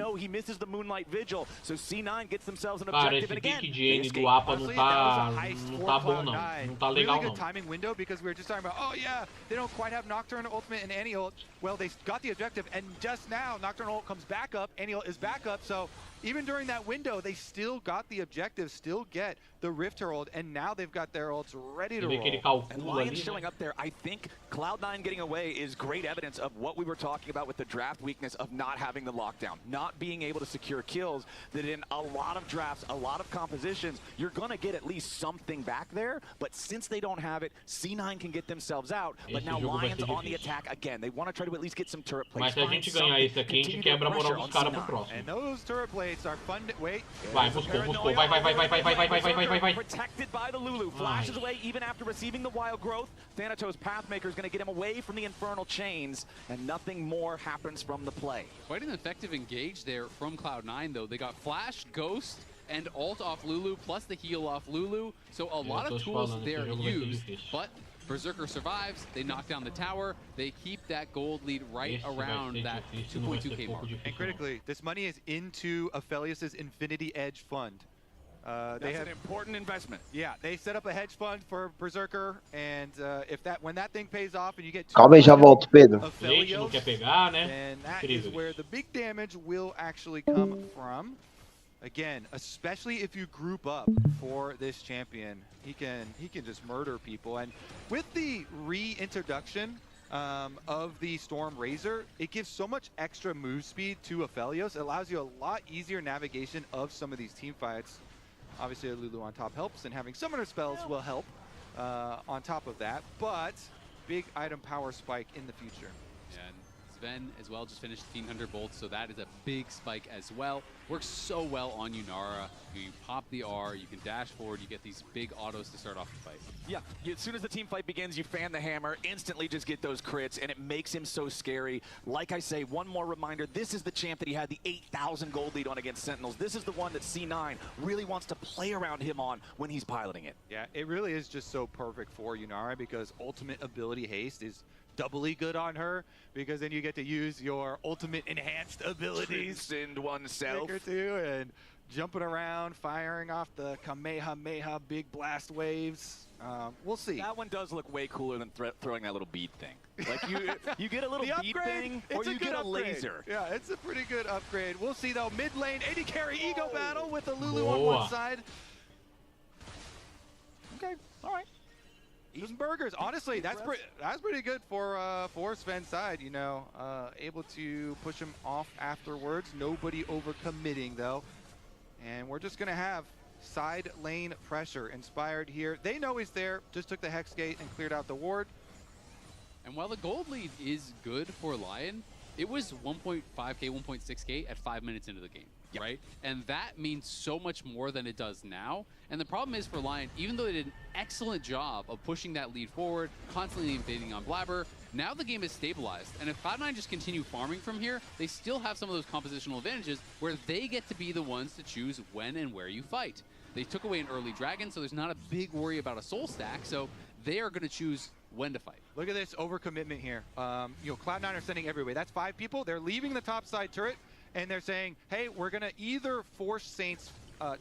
Cara, esse pick de N do APA não tá bom não. Não tá legal really não. good timing window because we were just talking about, oh yeah, they don't quite have Nocturne ultimate and Annie ult. Well, they got the objective, and just now Nocturne ult comes back up, Annie ult is back up, so even during that window, they still got the objective, still get the Rift Herald, and now they've got their ults ready to roll. And Lion showing up there, I think Cloud9 getting away is great evidence of what we were talking about with the draft weakness of not having the lockdown, not being able to secure kills, that in a lot of drafts, a lot of compositions, you're going to get at least something back there, but since they don't have it, C9 can get themselves out, but now Lion's on the attack again. They want to try to at least get some turret plays. Mas se a gente ganhar esse aqui, a gente quebra a moral dos caras pro próximo. And those turret plays are fun to wait. Vai, buscou. Vai. Protected by the Lulu. Flashes away even after receiving the wild growth. Thanatos Pathmaker is going to get him away from the infernal chains, and nothing more happens from the play. Quite an effective engage there from Cloud9, though. They got Flash, Ghost, and ult off Lulu, plus the heal off Lulu. So a lot of tools there used, but Berserker survives, they knock down the tower, they keep that gold lead right around that 2.2k mark. And critically, this money is into Aphelios's Infinity Edge fund. That's an important investment. Yeah, they set up a hedge fund for Berserker, and when that thing pays off and you get Calma aí, já volto, Pedro. Gente, não quer pegar, né? And that is where the big damage will actually come from. Again, especially if you group up for this champion, he can just murder people. And with the reintroduction of the Storm Razor, it gives so much extra move speed to Aphelios. It allows you a lot easier navigation of some of these team fights. Obviously, Lulu on top helps, and having summoner spells will help on top of that. But big item power spike in the future. Yeah, and Sven as well just finished 1500 bolts, so that is a big spike as well. Works so well on Yunara. You pop the R, you can dash forward, you get these big autos to start off the fight. Yeah, as soon as the team fight begins, you fan the hammer, instantly just get those crits, and it makes him so scary. Like I say, one more reminder, this is the champ that he had the 8,000 gold lead on against Sentinels. This is the one that C9 really wants to play around him on when he's piloting it. Yeah, it really is just so perfect for Yunara because ultimate ability haste is doubly good on her because then you get to use your ultimate enhanced abilities. Transcend oneself. And jumping around, firing off the Kamehameha big blast waves. We'll see. That one does look way cooler than throwing that little bead thing. Like you get a little bead thing, or you get a laser. Yeah, it's a pretty good upgrade. We'll see though. Mid lane, AD carry ego battle with the Lulu on one side. Okay, all right. Eating burgers. Honestly, that's pretty good for Sven's side. You know, able to push him off afterwards. Nobody overcommitting though, and we're just gonna have side lane pressure inspired here. They know he's there. Just took the Hex Gate and cleared out the ward. And while the gold lead is good for Lion, it was 1.5k, 1.6k at 5 minutes into the game. Yep. Right? And that means so much more than it does now. And the problem is for Lion, even though they did an excellent job of pushing that lead forward, constantly invading on Blabber, now the game is stabilized. And if Cloud9 just continue farming from here, they still have some of those compositional advantages where they get to be the ones to choose when and where you fight. They took away an early dragon, so there's not a big worry about a soul stack, so they are going to choose when to fight. Look at this overcommitment here. You know, Cloud9 are sending everywhere. That's 5 people. They're leaving the top side turret, and they're saying, hey, we're going to either force Saints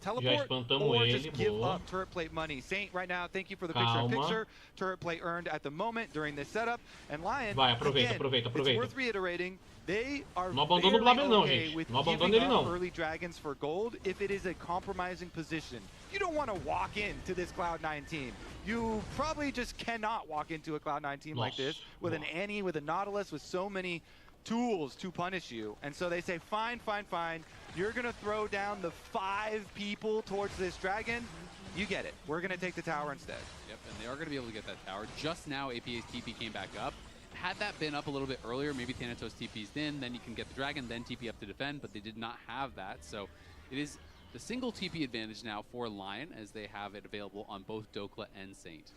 teleport or just give up turret plate money. Saint, right now, thank you for the picture-in-picture. Turret plate earned at the moment during this setup. And Lion, again, it's worth reiterating, they are very okay with giving up early dragons for gold if it is a compromising position. You don't want to walk into this Cloud9 team. You probably just cannot walk into a Cloud9 team like this with an Annie, with a Nautilus, with so many tools to punish you. And so they say, fine, fine, fine. You're going to throw down the 5 people towards this dragon. You get it. We're going to take the tower instead. Yep, and they are going to be able to get that tower. Just now, APA's TP came back up. had that been up a little bit earlier, maybe Thanatos TP's in, then you can get the Dragon, then TP up to defend, but they did not have that. So it is the single TP advantage now for Lion, as they have it available on both Dokla and Saint.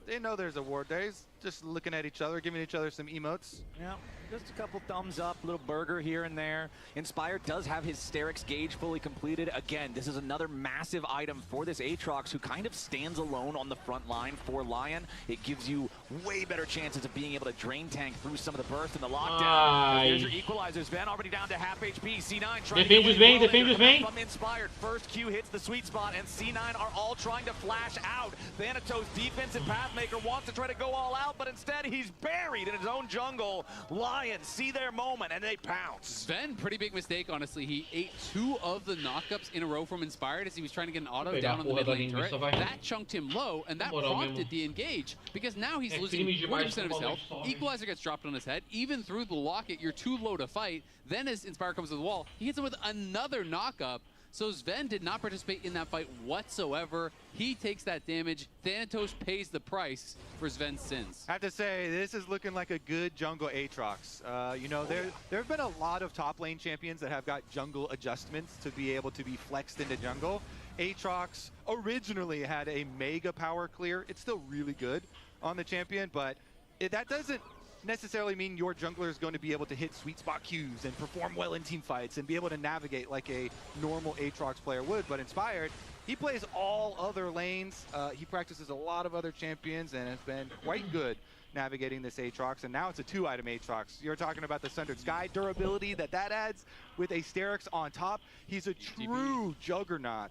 They know there's a ward there. He's just looking at each other, giving each other some emotes. Yeah, just a couple thumbs up, little burger here and there. Inspired does have his Sterix gauge fully completed. Again, this is another massive item for this Aatrox, who kind of stands alone on the front line for Lion. It gives you way better chances of being able to drain tank through some of the burst and the lockdown. There's your equalizers. Sven already down to half HP. C9 trying defende bem. From Inspired. First Q hits the sweet spot, and C9 are all trying to flash out. Thanatos defensive Pathmaker wants to try to go all out, but instead he's buried in his own jungle. Lions see their moment and they pounce. Sven, pretty big mistake, honestly. He ate 2 of the knockups in a row from Inspired as he was trying to get an auto down on the mid lane turret. That chunked him low, and that prompted the engage, because now he's losing 40% of his health. Equalizer gets dropped on his head. Even through the locket, you're too low to fight. Then as Inspired comes to the wall, he hits him with another knockup. So Sven did not participate in that fight whatsoever. He takes that damage. Thanatos pays the price for Sven's sins. I have to say, this is looking like a good jungle Aatrox. You know, there have been a lot of top lane champions that have got jungle adjustments to be able to be flexed into jungle. Aatrox originally had a mega power clear. It's still really good on the champion, but that doesn't necessarily mean your jungler is going to be able to hit sweet spot Qs and perform well in team fights and be able to navigate like a normal Aatrox player would. But Inspired, he plays all other lanes. He practices a lot of other champions and has been quite good navigating this Aatrox. And now it's a 2-item Aatrox. You're talking about the Sundered Sky durability that adds with a Sterix on top. He's a true juggernaut.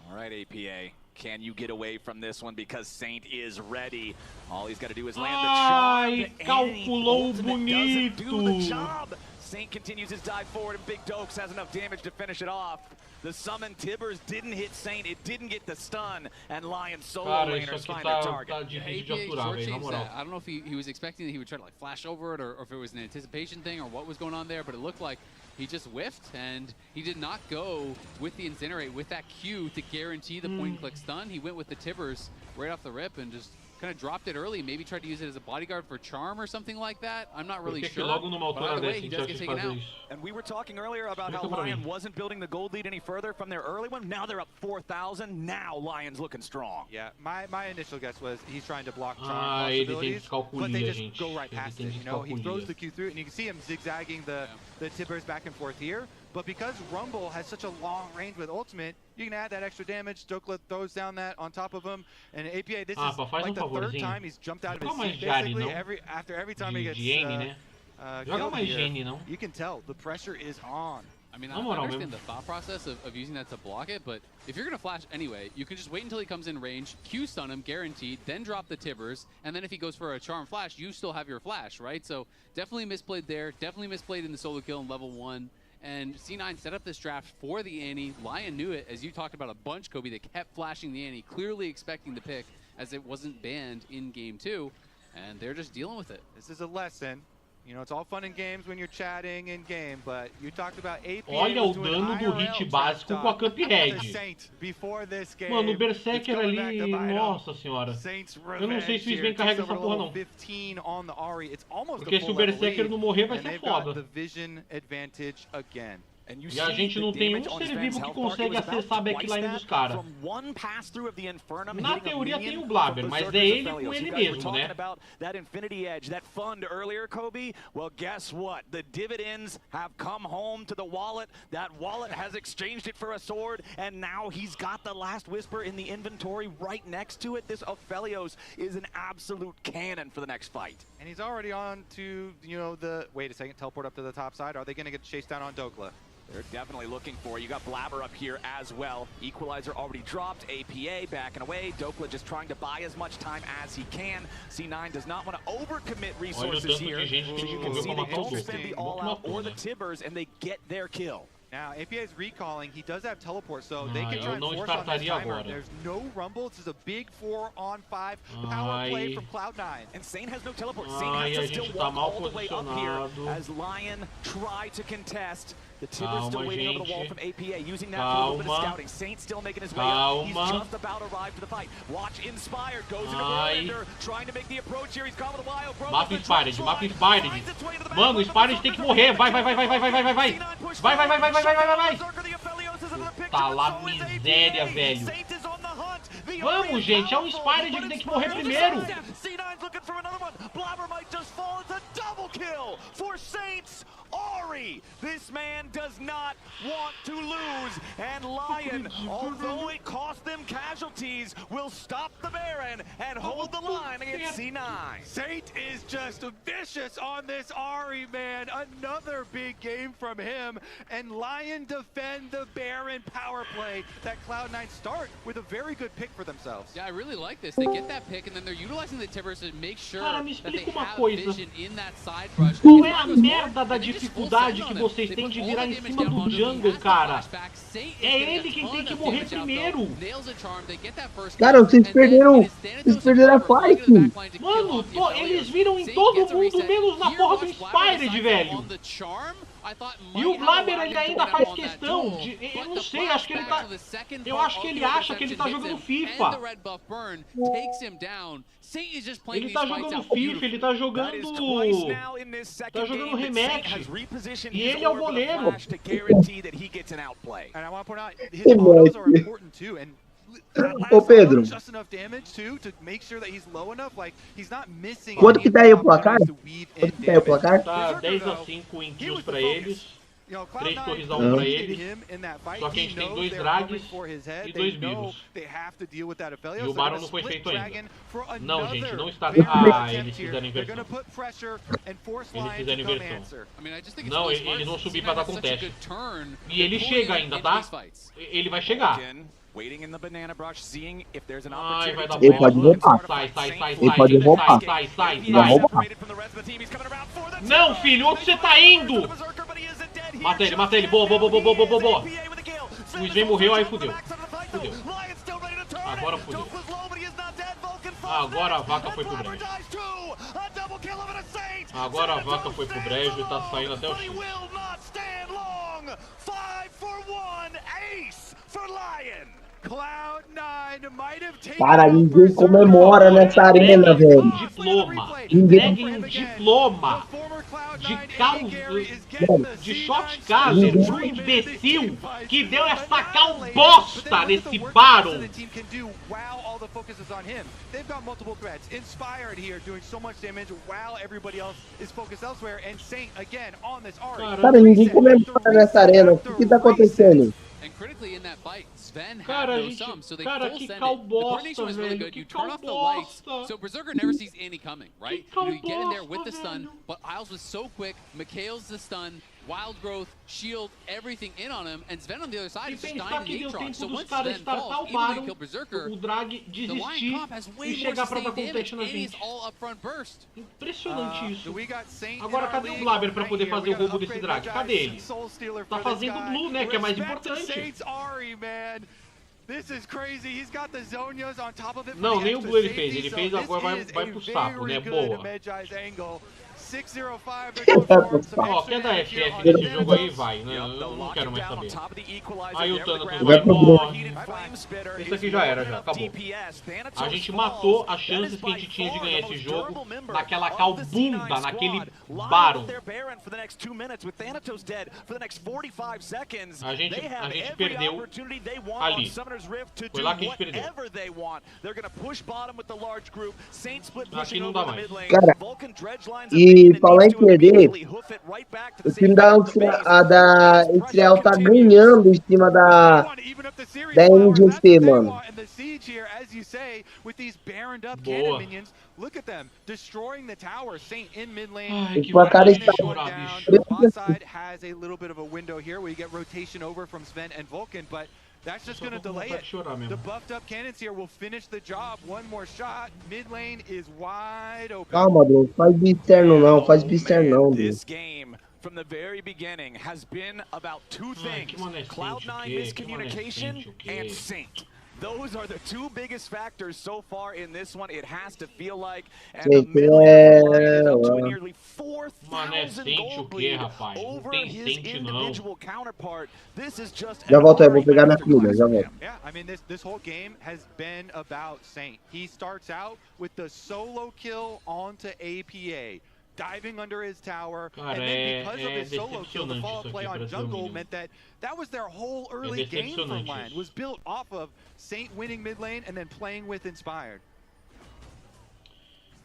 All right, APA. Can you get away from this one, because Saint is ready? All he's got to do is land the charm. Calculou bonito. Doesn't do the job. Saint continues his dive forward, and Big Dokes has enough damage to finish it off. The summon Tibbers didn't hit Saint, it didn't get the stun, and Lion solo laners find their target. I don't know if he was expecting that he would try to like flash over it, or if it was an anticipation thing, or what was going on there, but it looked like he just whiffed, and he did not go with the Incinerate, with that Q to guarantee the point-and-click stun. He went with the Tibbers right off the rip and just kind of dropped it early, maybe tried to use it as a bodyguard for charm or something like that. I'm not really sure, but either way, he does get taken out. And we were talking earlier about how Lion wasn't building the gold lead any further from their early one. Now they're up 4,000. Now Lion's looking strong. Yeah, my initial guess was he's trying to block charm possibilities, but they just go right past it. You know, he throws the Q through, and you can see him zigzagging the Tibbers back and forth here. But because Rumble has such a long range with ultimate, you can add that extra damage. Dokla throws down that on top of him. And APA, this is like the 3rd time he's jumped out of his seat, basically. After every time he gets killed here, you can tell the pressure is on. I mean, I understand the thought process of using that to block it, but if you're going to flash anyway, you can just wait until he comes in range, Q stun him, guaranteed, then drop the Tibbers, and then if he goes for a charm flash, you still have your flash, right? So definitely misplayed there, definitely misplayed in the solo kill in level 1. And C9 set up this draft for the Annie. Lion knew it, as you talked about a bunch, Kobe. They kept flashing the Annie, clearly expecting the pick, as it wasn't banned in game 2. And they're just dealing with it. This is a lesson. You know, it's all fun and games when you're chatting in game, but you talked about APA. Olha o dano do hit básico com a Cuphead. Mano, o Berserker ali, nossa senhora. Eu não sei se o Sven carrega essa porra não. Porque se o Berserker não morrer vai ser foda. E a gente não tem um ser vivo que consegue acessar a backline dos caras. Na teoria tem o Blabber, mas é ele com ele mesmo, né? That Infinity Edge, that fund earlier, Kobe. Well, guess what? The dividends have come home to the wallet. That wallet has exchanged it for a sword, and now he's got the Last Whisper in the inventory right next to it. This Aphelios is an absolute cannon for the next fight. And he's already on to, you know, the... Wait a second, teleport up to the top side. Are they going to get chased down on Dokla? They're definitely looking for it. You got Blabber up here as well. Equalizer already dropped. APA backing away. Dokla just trying to buy as much time as he can. C9 does not want to overcommit resources here. So you can see they don't spend the all-out or the Tibbers, and they get their kill. Now, APA is recalling. He does have teleport, so they can try and force on this timer. There's no rumble. This is a big 4-on-5 power play from Cloud9. And Saint has no teleport. Saint has to still walk all the way up here as Lion try to contest. The Tibbers still waiting over the wall from APA, using that for a little bit of scouting. Saint still making his way up. He's just about to arrive to the fight. Watch Inspired, goes into Verlander, trying to make the approach here. He's caught with a wild growth. Mapa Inspired, mapa Inspired. Mano, o Inspired tem que morrer. Vai. Vai. Tá lá miséria, velho. Vamos, gente, é um Inspired, ele tem que morrer primeiro. C9's looking for another one. Blabber might just fall. It's a double kill for Saints. Ari, this man does not want to lose, and Lion, although it cost them casualties, will stop the Baron and hold the line against C9. Saint is just vicious on this Ari, man. Another big game from him, and Lion defend the Baron power play. That Cloud9 start with a very good pick for themselves. Yeah, I really like this. They get that pick, and then they're utilizing the Tibbers to make sure that they have vision in that side rush. Qual é a merda da dificuldade que vocês têm de virar em cima do jungle, cara? É ele quem tem que morrer primeiro. Cara, vocês perderam a fight. Mano, eles viram em todo mundo, menos na porra do Inspired, velho. E o Blabber, ele ainda faz questão de... Eu não sei, acho que ele tá... Eu acho que ele acha que ele tá jogando FIFA. Ele tá jogando FIFA, ele tá jogando... Tá jogando rematch. E ele é o goleiro. Ô Pedro, quanto que tá aí o placar? Tá 10-5 em kills pra eles, 3 torres a 1 pra eles, só que a gente tem 2 drags e 2 vivos. E o Baron não foi feito ainda. Não, gente, não está... Ah, eles fizeram inversão. Eles fizeram inversão. Não, ele não subiu pra dar contest. E ele chega ainda, tá? Ele vai chegar. Waiting in the banana brush, seeing if there's an Ele pode roubar. Ele pode roubar. Sai. Não, filho, onde você tá indo? Mata ele. Boa. O Sven morreu, aí fudeu. Agora fudeu. Agora a vaca foi pro brejo. E tá saindo até o X. Cara, ninguém comemora nessa arena, velho. Entregue um diploma de shot caller pro imbecil que deu essa cal bosta nesse Baron. Cara, ninguém comemora nessa arena. O que tá acontecendo? Cara, que cal bosta, velho. Que cal bosta. So Berserker never sees any coming, right? You get in there with the stun, but Isles was so quick. Mikhail's the stun, Wild Growth, Shield, everything in on him, and Sven on the other side is just dying in Aatrox. So once Sven falls, even though you kill Berserker, o drag desistir e chegar pra dar contest na gente. Impressionante isso. Agora cadê o Blabber pra poder fazer o roubo desse drag? Cadê ele? Tá fazendo Blue, né? Que é mais importante. Não, nem o Blue ele fez. Ele fez, agora vai pro sapo, né? Boa. Ó, quer dar FF nesse jogo aí? Vai, né? Eu não quero mais saber. Aí o Thanatos vai morre. Esse aqui já era, já. Acabou. A gente matou as chances que a gente tinha de ganhar esse jogo naquela cal bunda, naquele Baron. A gente perdeu ali. Foi lá que a gente perdeu. Aqui não dá mais. Cara, e falar em perder, o time da Israel tá ganhando em cima da NGC, mano. Boa. O placar está... That's just going to delay it. The buffed up cannons here will finish the job. One more shot. Mid lane is wide open. Calma, Bruno. Faz bisterno não. Faz bisterno não. This game from the very beginning has been about two things. Cloud9 miscommunication and Saint. Those are the two biggest factors so far in this one. It has to feel like. And the mid laner for Lion is up to a nearly 4,000 gold lead over his individual counterpart. This is just Já volto aí, vou pegar minha comida, já volto. Yeah, I mean, this whole game has been about Saint. He starts out with the solo kill onto APA, diving under his tower, and then because of his solo kill, the follow play on jungle meant that was their whole early game from Lion, was built off of Saint winning mid lane and then playing with Inspired.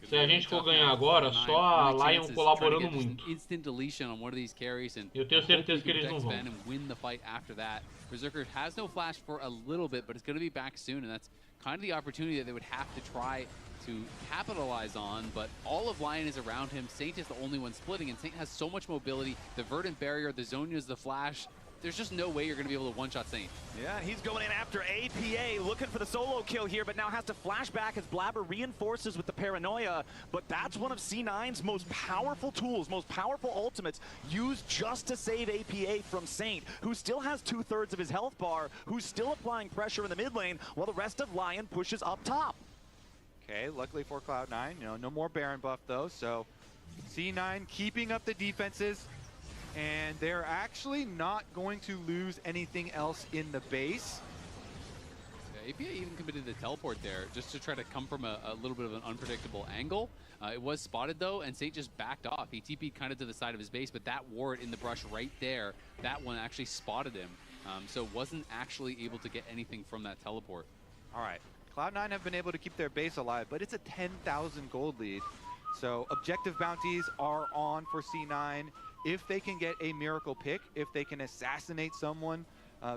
Se a gente for ganhar agora, só a Lion colaborando muito. Eu tenho certeza que eles não vão. Berserker has no flash for a little bit, but it's going to be back soon, and that's kind of the opportunity that they would have to try to capitalize on, but all of Lion is around him. Saint is the only one splitting, and Saint has so much mobility. The Verdant Barrier, the Zhonya's the flash. There's just no way you're going to be able to one-shot Saint. Yeah, he's going in after APA, looking for the solo kill here, but now has to flash back as Blabber reinforces with the Paranoia. But that's one of C9's most powerful tools, most powerful ultimates, used just to save APA from Saint, who still has 2/3 of his health bar, who's still applying pressure in the mid lane, while the rest of Lion pushes up top. Okay, luckily for Cloud9, no more Baron buff though, so C9 keeping up the defenses. And they're actually not going to lose anything else in the base. Yeah, APA even committed the teleport there just to try to come from a little bit of an unpredictable angle. It was spotted though, and Saint just backed off. He TP'd kind of to the side of his base, but that ward in the brush right there, that one actually spotted him. So wasn't actually able to get anything from that teleport. All right, Cloud9 have been able to keep their base alive, but it's a 10,000 gold lead. So objective bounties are on for C9. If they can get a miracle pick, if they can assassinate someone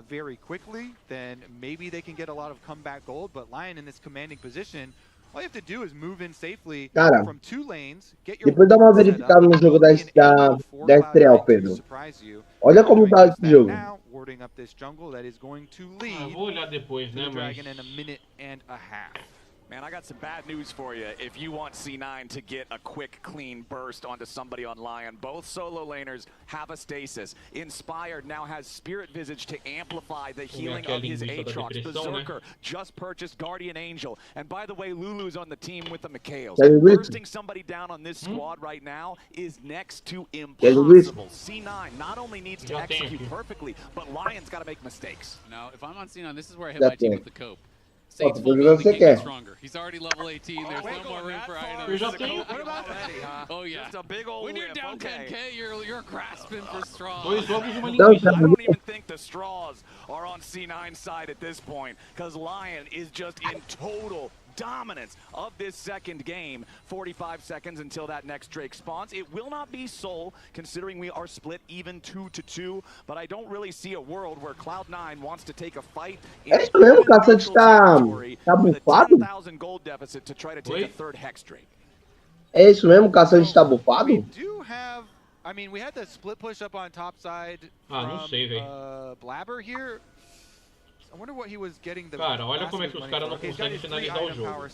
very quickly, then maybe they can get a lot of comeback gold. But Lion in this commanding position, all you have to do is move in safely from 2 lanes, get your Depois dá uma verificada no jogo da Estreal, Pedro. Olha como tá esse jogo. Warding up this jungle that is going to lead vou olhar depois, né, Dragon in a minute and a half. Man, I got some bad news for you. If you want C9 to get a quick, clean burst onto somebody on Lion, both solo laners have a stasis. Inspired now has Spirit Visage to amplify the healing of his Aatrox. Berserker just purchased Guardian Angel. And by the way, Lulu's on the team with the Mikhails. Bursting somebody down on this squad right now is next to impossible. C9 not only needs to execute perfectly, but Lion's got to make mistakes. Now, if I'm on C9, this is where I hit my team with the cope. Saint's full build can't get stronger. He's already level 18. There's no more room for items. Oh yeah. Just a big old when you're down 10K, you're grasping for straws. I don't even think the straws are on C9's side at this point, because Lion is just in total dominance of this second game. 45 seconds until that next Drake spawns. It will not be Soul, considering we are split even 2-2, but I don't really see a world where Cloud9 wants to take a fight in É isso mesmo, Caçante tá bufado? 10,000 gold deficit to try to take a third Hex Drake. É isso mesmo, Caçante tá bufado? We do have, I mean, we had the split push up on top side não sei, Blabber here. I wonder what he was getting the Cara, olha como é que os caras não conseguem finalizar o jogo.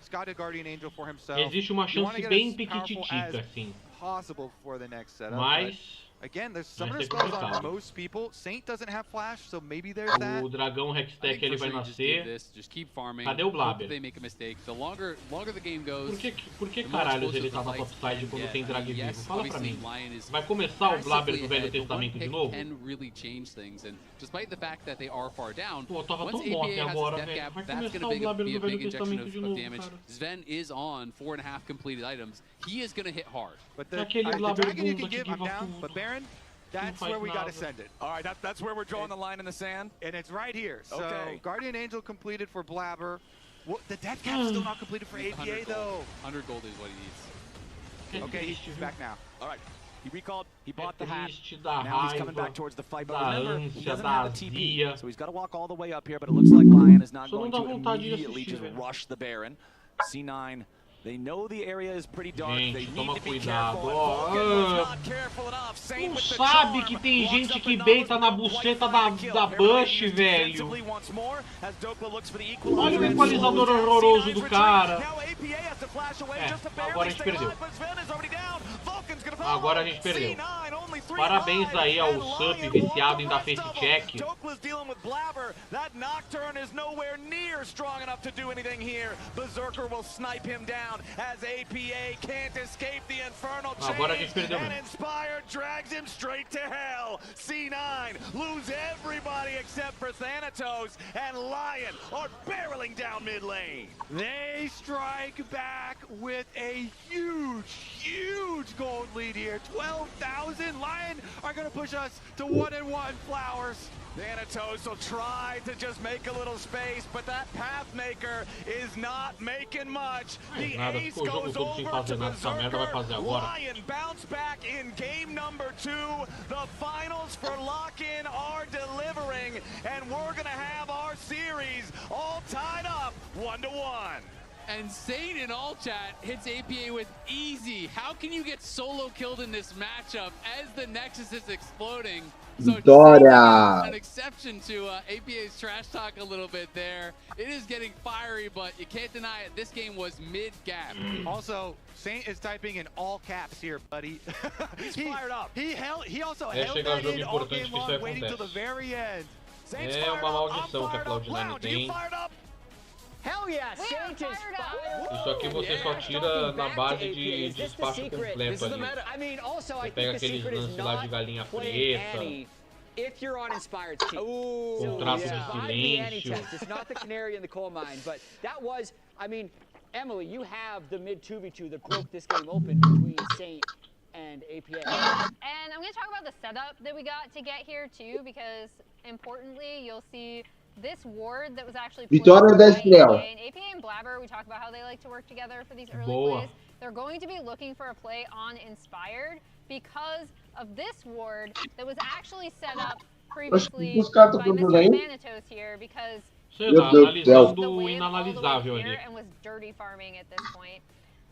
Scott a Guardian Angel for himself. Existe uma chance bem piquititica, assim. Mas again, there's summoner spells on most people. Saint doesn't have flash, so maybe there's that. O dragão Hextech ele vai nascer. Cadê o Blabber? Por que caralhos ele tava topside quando tem drag vivo? Fala pra mim. Vai começar o Blabber do Velho Testamento de novo? Pô, tava tão bom até agora, velho. Vai começar o Blabber do Velho Testamento de novo, cara. Sven is on 4.5 completed items. He is going to hit hard. But the dragon you can give him down, but Baron, that's where we got to send it. All right, that's where we're drawing the line in the sand? And it's right here. So Guardian Angel completed for Blabber. Well, the death cap's still not completed for APA, though. 100 gold is what he needs. Okay, he's back now. All right. He recalled, he bought the hat, now he's coming back towards the fight, but remember, he doesn't have a TP, so he's got to walk all the way up here, but it looks like Lion is not going to immediately just rush the Baron. C9 Gente, toma cuidado, ó. Não sabe que tem gente que beita na buceta da Bush, velho. Olha o equalizador horroroso do cara. Agora a gente perdeu. Agora a gente perdeu. Parabéns aí ao Sup viciado em dar face check. Agora a gente perdeu mesmo. Drags him straight to hell. C9 lose everybody except for Thanatos, and Lion are barreling down mid lane. They strike back with a huge gold lead here. 12,000. Lion are going to push us to 1-1 Flowers. Thanatos will try to just make a little space, but that Pathmaker is not making much. The ace goes over to Berserker. Lion bounce back in game number 2. The finals for Lock-In are delivering, and we're going to have our series all tied up 1-1. And Saint in all chat hits APA with easy. How can you get solo killed in this matchup as the Nexus is exploding? So an exception to APA's trash talk a little bit there. It is getting fiery, but you can't deny it. This game was mid-gap. Also, Saint is typing in all caps here, buddy. He's fired up. He also held that in all game long, waiting till the very end. É uma maldição que a Cloud9 tem. Hell yeah, Saint is fired. Isso aqui você só tira na base de despacho completo ali. Você pega aqueles lances lá de galinha preta. If you're on Inspired's team. Contrato de silêncio. It's not the canary in the coal mine, but that was, I mean, Emily, you have the mid 2v2 that broke this game open between Saint and APA. And I'm going to talk about the setup that we got to get here too, because importantly, you'll see this ward that was actually Vitória da Estrela. APA and Blabber, we talked about how they like to work together for these early plays. They're going to be looking for a play on Inspired because of this ward that was actually set up previously by Mr. Thanatos here, because sei lá, analisando o inanalisável ali. and was dirty farming at this point.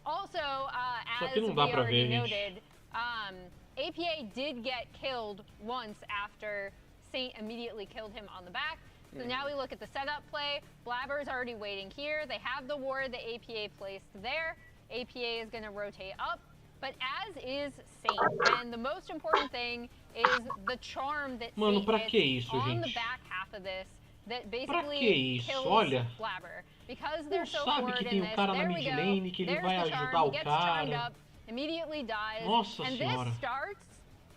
Also, Só as que não we dá pra already ver, noted, APA did get killed once after Saint immediately killed him on the back. So now we look at the setup play. Blabber's already waiting here. They have the ward that APA placed there. APA is going to rotate up, but as is Saint. And the most important thing is the charm that Saint hits on the back half of this that basically kills Blabber. Because they're so forward in this, there we go. There's the charm. He gets charmed up, immediately dies, and this starts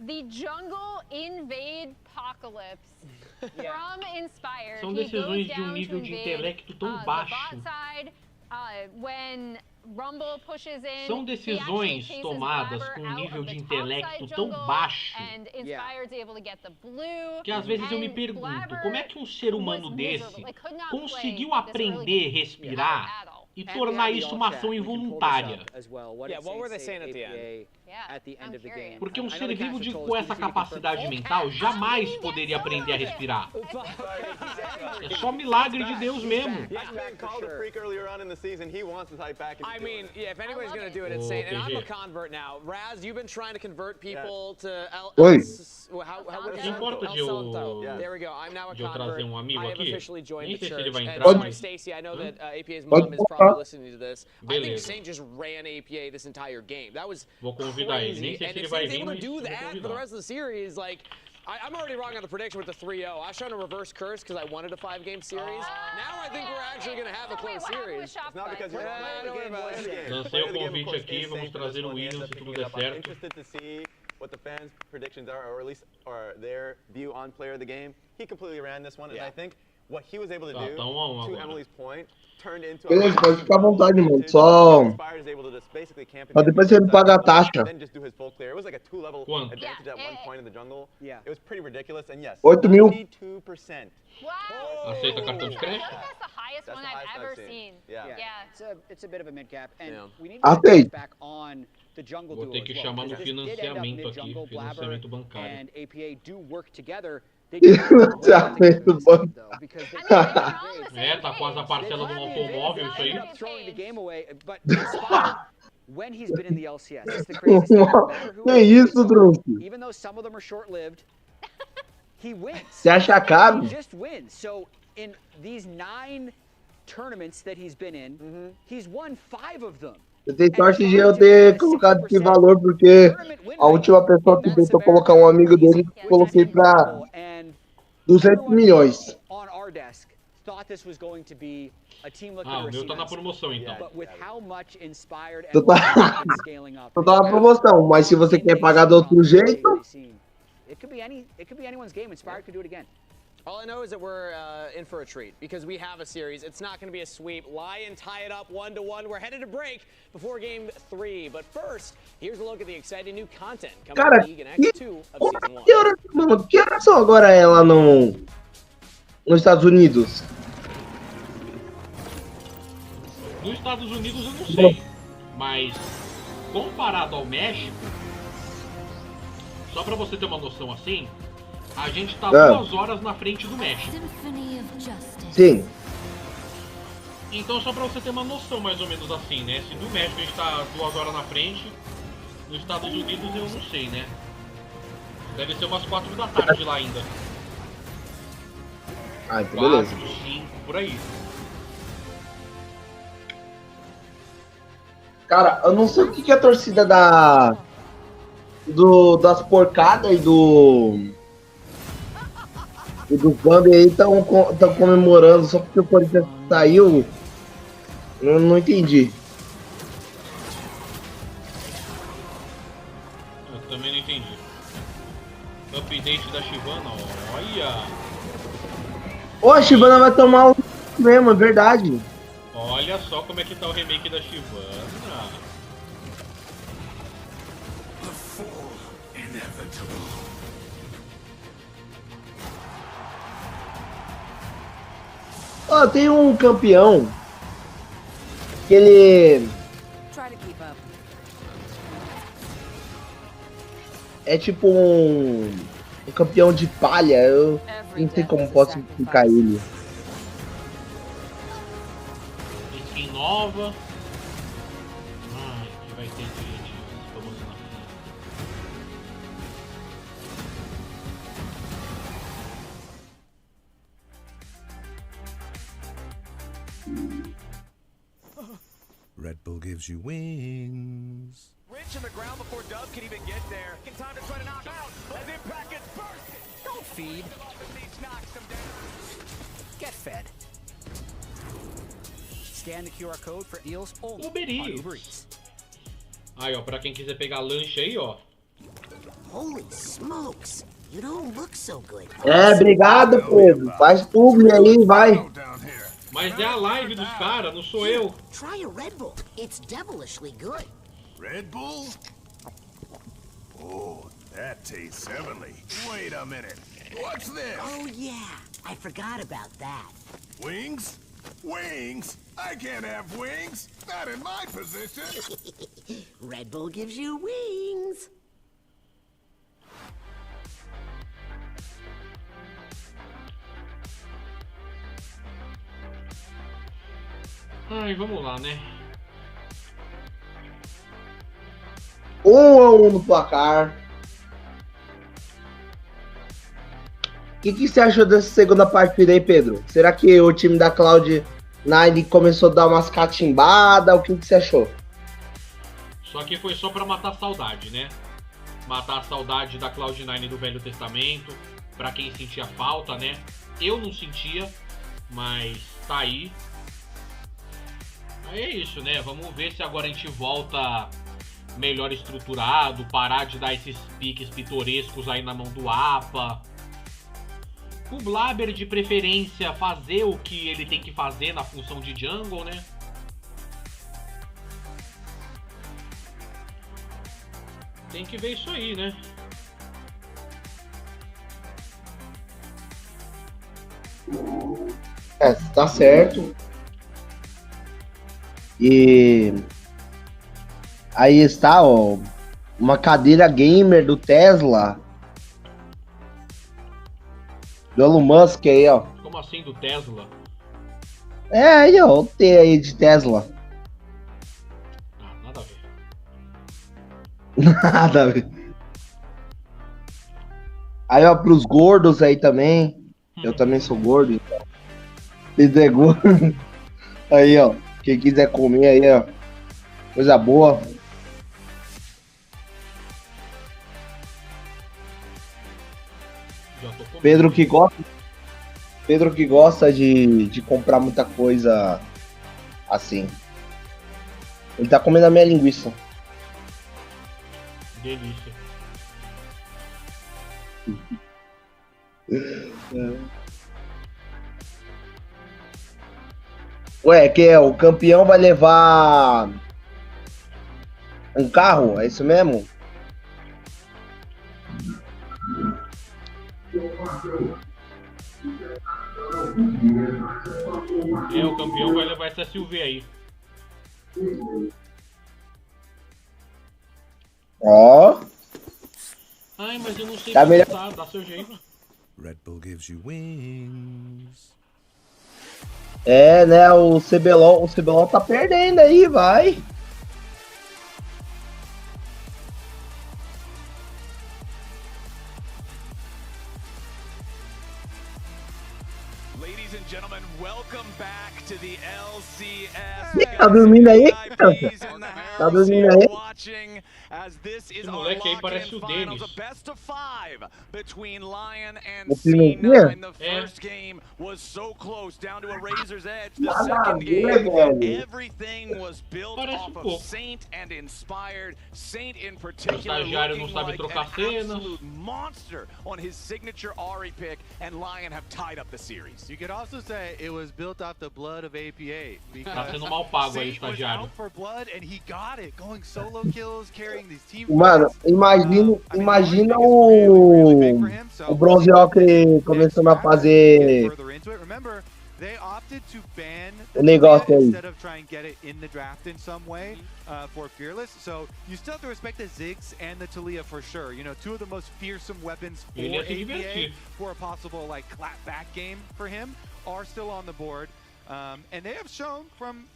the jungle invade apocalypse from Inspired. São decisões de nível de intelecto tão baixo. São decisões tomadas com nível de intelecto tão baixo que às vezes eu me pergunto, como é que um ser humano desse conseguiu aprender a respirar e tornar isso uma ação involuntária? Porque um ser vivo com essa capacidade mental jamais poderia aprender a respirar. É só milagre de Deus mesmo. I mean, yeah, if anybody's going to do it, it's Saint. And I'm a convert now. Raz, you've been trying to convert people to There we go. I'm now a convert. I have officially joined the church. Stacy, I know that APA's mom is probably listening to this. I think Saint just ran APA this entire game. That was crazy. And if Saint's able to do that for the rest of the series, like, I'm already wrong on the prediction with the 3-0. I was trying to reverse curse because I wanted a 5-game series. Now I think we're actually going to have a close series. It's not because you're Lancei o convite aqui, vamos trazer o Williams se tudo der certo. Interested to see what the fans' predictions are, or at least their view on player of the game. He completely ran this one, and I think what he was able to do, to Emily's point, turned into Beleza, pode ficar à vontade, mano. Só depois você me paga a taxa. It was like a 2-level advantage at one point in the jungle. Yeah. It was pretty ridiculous, and yes, 8.000. 92%. Wow. Aceita cartão de crédito? That's the highest one I've ever seen. Yeah. It's a bit of a mid-cap, and we need to get back on the jungle duo. Vou ter que chamar no financiamento aqui, financiamento bancário. And APA do work together. Financiamento banco. Tá quase a parcela de um automóvel, isso aí. When he's been in the LCS, it's the craziest thing. No matter who Que isso, Drunky? even though some of them are short-lived, he wins. Você acha caro? He just wins. So in these 9 tournaments that he's been in, he's won 5 of them. Eu tenho sorte de eu ter colocado esse valor, porque a última pessoa que tentou colocar um amigo dele, coloquei pra 200 milhões. On our desk, thought this was going to be a team looking o meu tá na promoção, então. But with how much inspired Tô tá na promoção, mas se você quer pagar do outro jeito... It could be anyone's game. Inspired could do it again. All I know is that we're in for a treat because we have a series. It's not going to be a sweep. Lion tie it up 1-1. We're headed to break before game 3. But first, here's a look at the exciting new content coming to the league in Act 2 of Season 1. Que horas são agora ela nos Estados Unidos? Nos Estados Unidos eu não sei, mas comparado ao México, só pra você ter uma noção assim, a gente tá 2 horas na frente do México. Sim. Então só pra você ter uma noção mais ou menos assim, né? Se do México a gente tá 2 horas na frente, nos Estados Unidos eu não sei, né? Deve ser umas 4 da tarde lá ainda. Ah, então beleza. 4, 5, por aí. Cara, eu não sei o que a torcida das porcadas e do Bambi aí estão comemorando só porque o Corinthians saiu. Eu não entendi. Eu também não entendi. Update da Shyvana, olha! Ô, a Shyvana vai tomar o mesmo, é verdade. Olha só como é que tá o remake da Shyvana. Ó, tem um campeão que ele é tipo um campeão de palha. Eu não sei como posso explicar ele. Skin nova. Ai, que vai ter gente famoso na Red Bull gives you wings. Rich in the ground before Dub can even get there. In time to try to knock out as Impact gets bursted. Don't feed. Get fed. Scan the QR code for deals only on Uber Eats. Aí, ó, pra quem quiser pegar lanche aí, ó. Holy smokes, you don't look so good. É, obrigado, Pedro. Faz publi aí, vai. Mas é a live dos caras, não sou eu. Try a Red Bull. It's devilishly good. Red Bull? Oh, that tastes heavenly. Wait a minute. What's this? Oh, yeah. I forgot about that. Wings? Wings? I can't have wings. Not in my position. Red Bull gives you wings. Ai, vamos lá, né? 1-1 no placar. O que você achou dessa segunda partida aí, Pedro? Será que o time da Cloud9 começou a dar umas catimbadas? O que você achou? Só que foi só pra matar a saudade, né? Matar a saudade da Cloud9 do Velho Testamento. Pra quem sentia falta, né? Eu não sentia, mas tá aí. Aí é isso, né? Vamos ver se agora a gente volta melhor estruturado, parar de dar esses piques pitorescos aí na mão do APA. O Blaber, de preferência, fazer o que ele tem que fazer na função de jungle, né? Tem que ver isso aí, né? É, tá certo. E aí está, ó, uma cadeira gamer do Tesla. Do Elon Musk aí, ó. Como assim, do Tesla? É, aí, ó. O T aí de Tesla. Ah, nada a ver. Nada a ver. Aí, ó, pros gordos aí também. Eu também sou gordo, então. Se é gordo. Aí, ó. Quem quiser comer aí, ó. Coisa boa. Pedro que gosta de comprar muita coisa assim. Ele tá comendo a minha linguiça. Delícia. Ué, que é? O campeão vai levar um carro? É isso mesmo? É, o campeão vai levar essa SUV aí. Ó. Ai, mas eu não sei tá melhor. Dá seu jeito. Red Bull gives you wings. É, né? O CBLOL tá perdendo aí, vai. Ladies and gentlemen, welcome back to the LCS. Tá dormindo aí, criança? Tá dormindo aí? Esse moleque aí parece o Denis. O Pimentinha? É. Parece um pouco. O estagiário não sabe trocar cena. Monster on his signature Ahri pick, and Lion have tied up the series. You could also say it was built off the blood of APA. Tá sendo mal pago aí, estagiário. For blood and he got it, going solo kills, carrying these team. Mano, imagina o Bronze Ocre começando a fazer They opted to ban o negócio aí. instead of try and get it in the draft in some way for Fearless. So you still have to respect the Ziggs and the Taliyah for sure. You know, two of the most fearsome weapons for APA for a possible like clapback game for him are still on the board. And they have shown from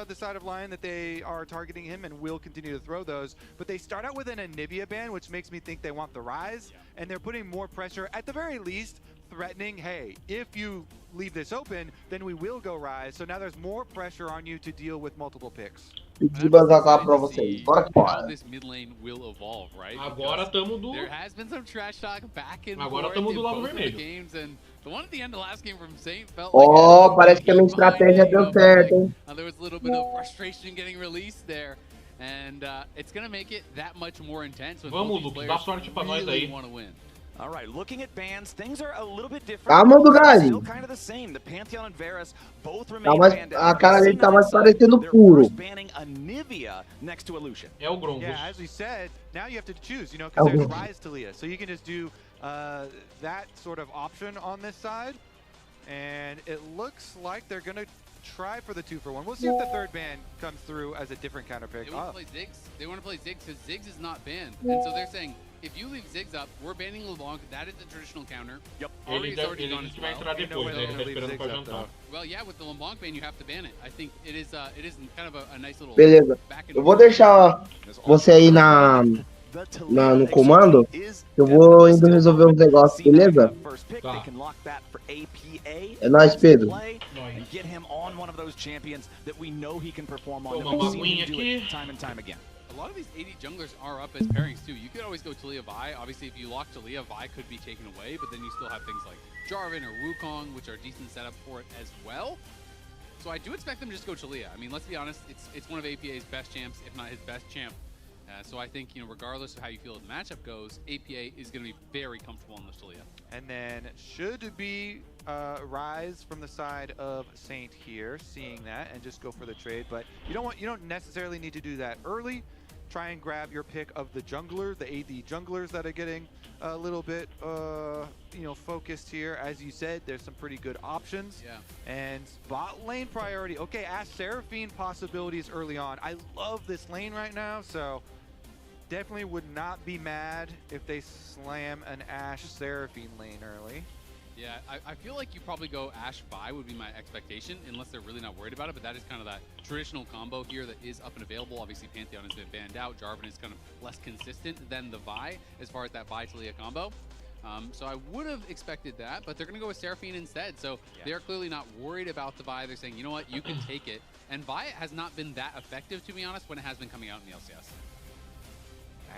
the side of Lion that they are targeting him and will continue to throw those. But they start out with an Anivia ban, which makes me think they want the Rise. And they're putting more pressure, at the very least, threatening, hey, if you leave this open, then we will go Rise. So now there's more pressure on you to deal with multiple picks. Pra vocês. Bora que bora. Agora tamo do... There has been some trash talk back and Agora forth tamo do in lado both of the vermelho. games, and the one at the end of last game from Saint felt Ó, parece que a minha estratégia deu certo, hein? there was a little bit of frustration getting released there, and it's gonna make it that much more intense when Vamos, both Luke, these dá players sorte pra nós really aí. want to win. All right, looking at bans, things are a little bit different. Tá, mano, Gali. Still kind of the same. The Pantheon and Varus both remain Tá mais, banned. a cara dele tá mais parecendo puro. Banning Anivia next to Illusion. É o Grongos. Yeah, as we said, now you have to choose, you know, because there's Rise Taliyah. So you can just do that sort of option on this side. And it looks like they're going to try for the 2-for-1. We'll see if the third ban comes through as a different counter pick. They want to play Ziggs. They want to play Ziggs because Ziggs is not banned. And so they're saying, if you leave Ziggs up, we're banning LeBlanc. That is the traditional counter. Yep. Ahri's already gone as vai well. entrar depois, ele tá esperando pra jantar. Well, yeah, with the LeBlanc ban, you have to ban it. I think it is kind of a nice little Beleza. back and Eu vou deixar você aí no comando. Eu vou indo resolver uns negócios, beleza? Tá. É nóis, Pedro. Get him on one of those champions that we know he can perform on. Toma uma aguinha aqui. Time and time again. A lot of these AD junglers are up as pairings too. You could always go Taliyah Vi. Obviously, if you lock Taliyah, Vi could be taken away, but then you still have things like Jarvan or Wukong, which are decent setup for it as well. So I do expect them to just go Taliyah. I mean, let's be honest, it's one of APA's best champs, if not his best champ. So I think, you know, regardless of how you feel the matchup goes, APA is going to be very comfortable on this Taliyah. And then should be Rise from the side of Saint here, seeing that, and just go for the trade. But you don't necessarily need to do that early. Try and grab your pick of the jungler, the AD junglers that are getting a little bit, you know, focused here. As you said, there's some pretty good options. Yeah. And bot lane priority. Okay, Ash Seraphine possibilities early on. I love this lane right now, so definitely would not be mad if they slam an Ash Seraphine lane early. Yeah, I feel like you probably go Ashe Vi would be my expectation, unless they're really not worried about it, but that is kind of that traditional combo here that is up and available. Obviously, Pantheon has been banned out. Jarvan is kind of less consistent than the Vi as far as that Vi Taliyah combo. So I would have expected that, but they're going to go with Seraphine instead. So they're clearly not worried about the Vi. They're saying, you know what, you can take it. And Vi has not been that effective, to be honest, when it has been coming out in the LCS.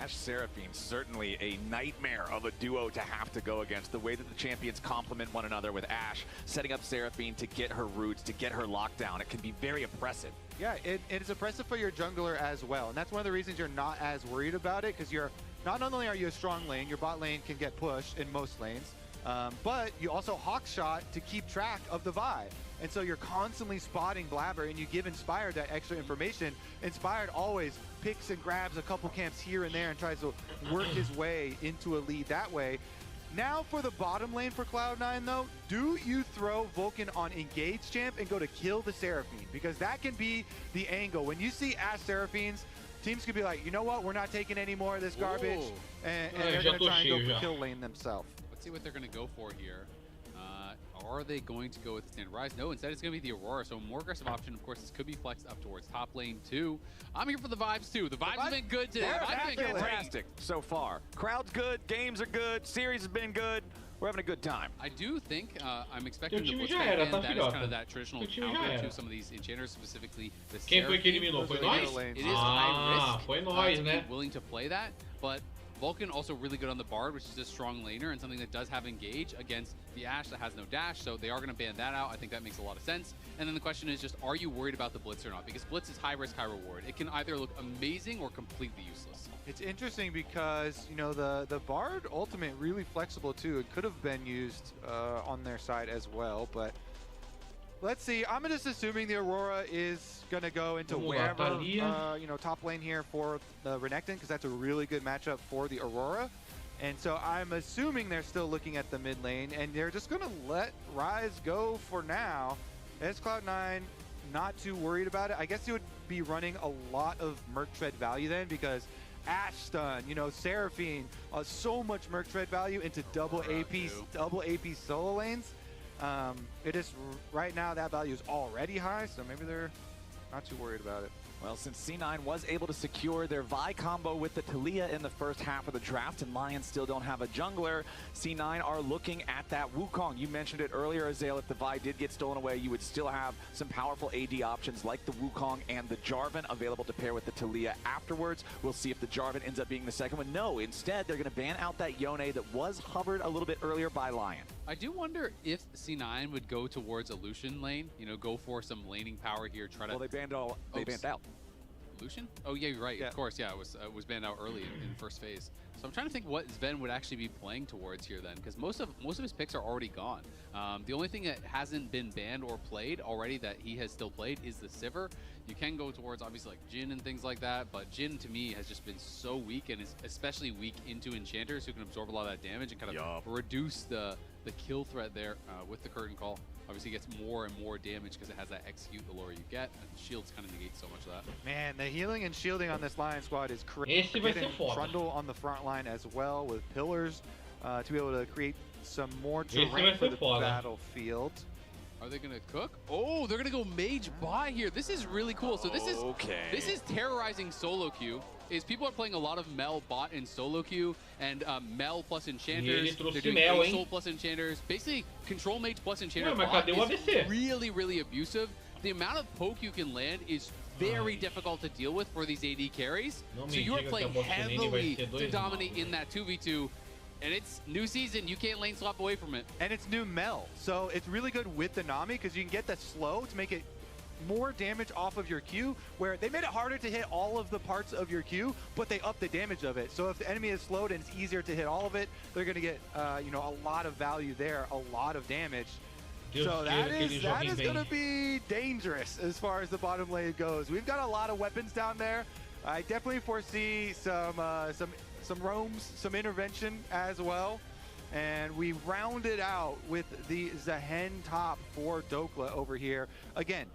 Ashe Seraphine, certainly a nightmare of a duo to have to go against. The way that the champions complement one another with Ashe, setting up Seraphine to get her roots, to get her lockdown. It can be very oppressive. Yeah, it is oppressive for your jungler as well. And that's one of the reasons you're not as worried about it, because you're not only are you a strong lane, your bot lane can get pushed in most lanes, but you also hawk shot to keep track of the Vi. And so you're constantly spotting Blabber, and you give Inspired that extra information. Inspired always picks and grabs a couple camps here and there and tries to work his way into a lead that way. Now for the bottom lane for Cloud9 though, do you throw Vulcan on engage champ and go to kill the Seraphine? Because that can be the angle. When you see Ashe Seraphines, teams could be like, you know what, we're not taking any more of this garbage, and they're going to try and go for kill lane themselves. Let's see what they're going to go for here. Are they going to go with the standard Rise? No, instead it's going to be the Aurora. So a more aggressive option, of course, this could be flexed up towards top lane too. I'm here for the vibes too. The vibes have been good today. They've been fantastic so far. Crowd's good, games are good, series has been good. We're having a good time. I do think I'm expecting the Blitz ban. That is kind of that traditional counter to some of these enchanters, specifically the Seraphine. Quem foi que eliminou? Foi nós? It is high risk foi nós, to né? be willing to play that, but Vulcan also really good on the Bard, which is a strong laner and something that does have engage against the Ashe that has no dash, so they are going to ban that out. I think that makes a lot of sense. And then the question is just, are you worried about the Blitz or not? Because Blitz is high risk, high reward. It can either look amazing or completely useless. It's interesting because, you know, the Bard ultimate really flexible too. It could have been used on their side as well, but let's see. I'm just assuming the Aurora is going to go into wherever, you know, top lane here for the Renekton, because that's a really good matchup for the Aurora. And so I'm assuming they're still looking at the mid lane, and they're just going to let Rise go for now. As Cloud9, not too worried about it. I guess you would be running a lot of Merc Tread value then, because Ashe stun, you know, Seraphine, so much Merc Tread value into double AP solo lanes. It is right now that value is already high, so maybe they're not too worried about it. Well, since C9 was able to secure their Vi combo with the Taliyah in the first half of the draft, and Lions still don't have a jungler, C9 are looking at that Wukong. You mentioned it earlier, Azale, if the Vi did get stolen away, you would still have some powerful AD options like the Wukong and the Jarvan available to pair with the Taliyah afterwards. We'll see if the Jarvan ends up being the second one. No, instead, they're going to ban out that Yone that was hovered a little bit earlier by Lion. I do wonder if C9 would go towards a Lucian lane, you know, go for some laning power here, try to... Well, they banned out. Lucian? Oh yeah, you're right. Yeah. Of course, yeah. It was banned out early in first phase. So I'm trying to think what Sven would actually be playing towards here then, because most of his picks are already gone. The only thing that hasn't been banned or played already that he has still played is the Sivir. You can go towards obviously like Jhin and things like that, but Jhin to me has just been so weak, and is especially weak into enchanters who can absorb a lot of that damage and kind of reduce the kill threat there with the curtain call. Obviously gets more and more damage because it has that execute the lower you get, and shields kind of negate so much of that. Man, the healing and shielding on this Lion squad is crazy. Getting Trundle on the front line as well with pillars to be able to create some more terrain for the battlefield. Are they gonna cook? Oh, they're gonna go mage buy here. This is really cool. So this is terrorizing solo queue. Is people are playing a lot of Mel bot in solo queue and Mel plus enchanters. They're doing Soul plus enchanters. Basically, control mage plus enchanter bot is really, really abusive. The amount of poke you can land is very difficult to deal with for these AD carries. So you are playing heavily to dominate in that 2v2. And it's new season, you can't lane swap away from it. And it's new Mel, so it's really good with the Nami because you can get the slow to make it more damage off of your Q, where they made it harder to hit all of the parts of your Q, but they up the damage of it. So if the enemy is slowed and it's easier to hit all of it, they're going to get you know, a lot of value there, a lot of damage. So that is going to be dangerous as far as the bottom lane goes. We've got a lot of weapons down there. I definitely foresee some roams, some intervention as well. And we rounded out with the Zehen top for Dokla over here. Again,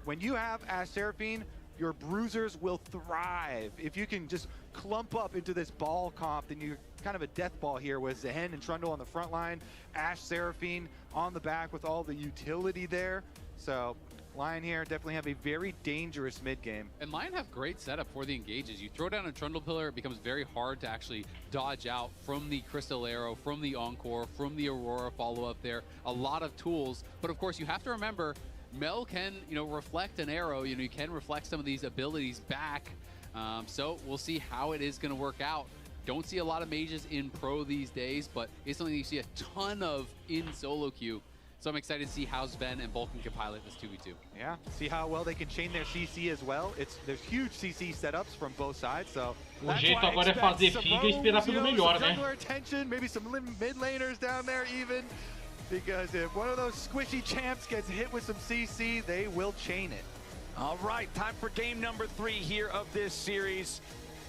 when you have Ashe Seraphine, your bruisers will thrive. If you can just clump up into this ball comp, then you're kind of a death ball here with Zehen and Trundle on the front line, Ashe, Seraphine on the back with all the utility there. So Lion here definitely have a very dangerous mid game. And Lion have great setup for the engages. You throw down a Trundle Pillar, it becomes very hard to actually dodge out from the Crystal Arrow, from the Encore, from the Aurora follow-up there. A lot of tools, but of course you have to remember, Mel can, reflect an arrow. You can reflect some of these abilities back. So we'll see how it is going to work out. Don't see a lot of mages in pro these days, but it's something you see a ton of in solo queue. So I'm excited to see how Sven and Vulcan can pilot this 2v2. Yeah, see how well they can chain their CC as well. There's huge CC setups from both sides, so o jeito agora é fazer figa e esperar pelo melhor, né? Attention, maybe some mid laners down there even. Because if one of those squishy champs gets hit with some CC, they will chain it. All right, time for game number 3 here of this series.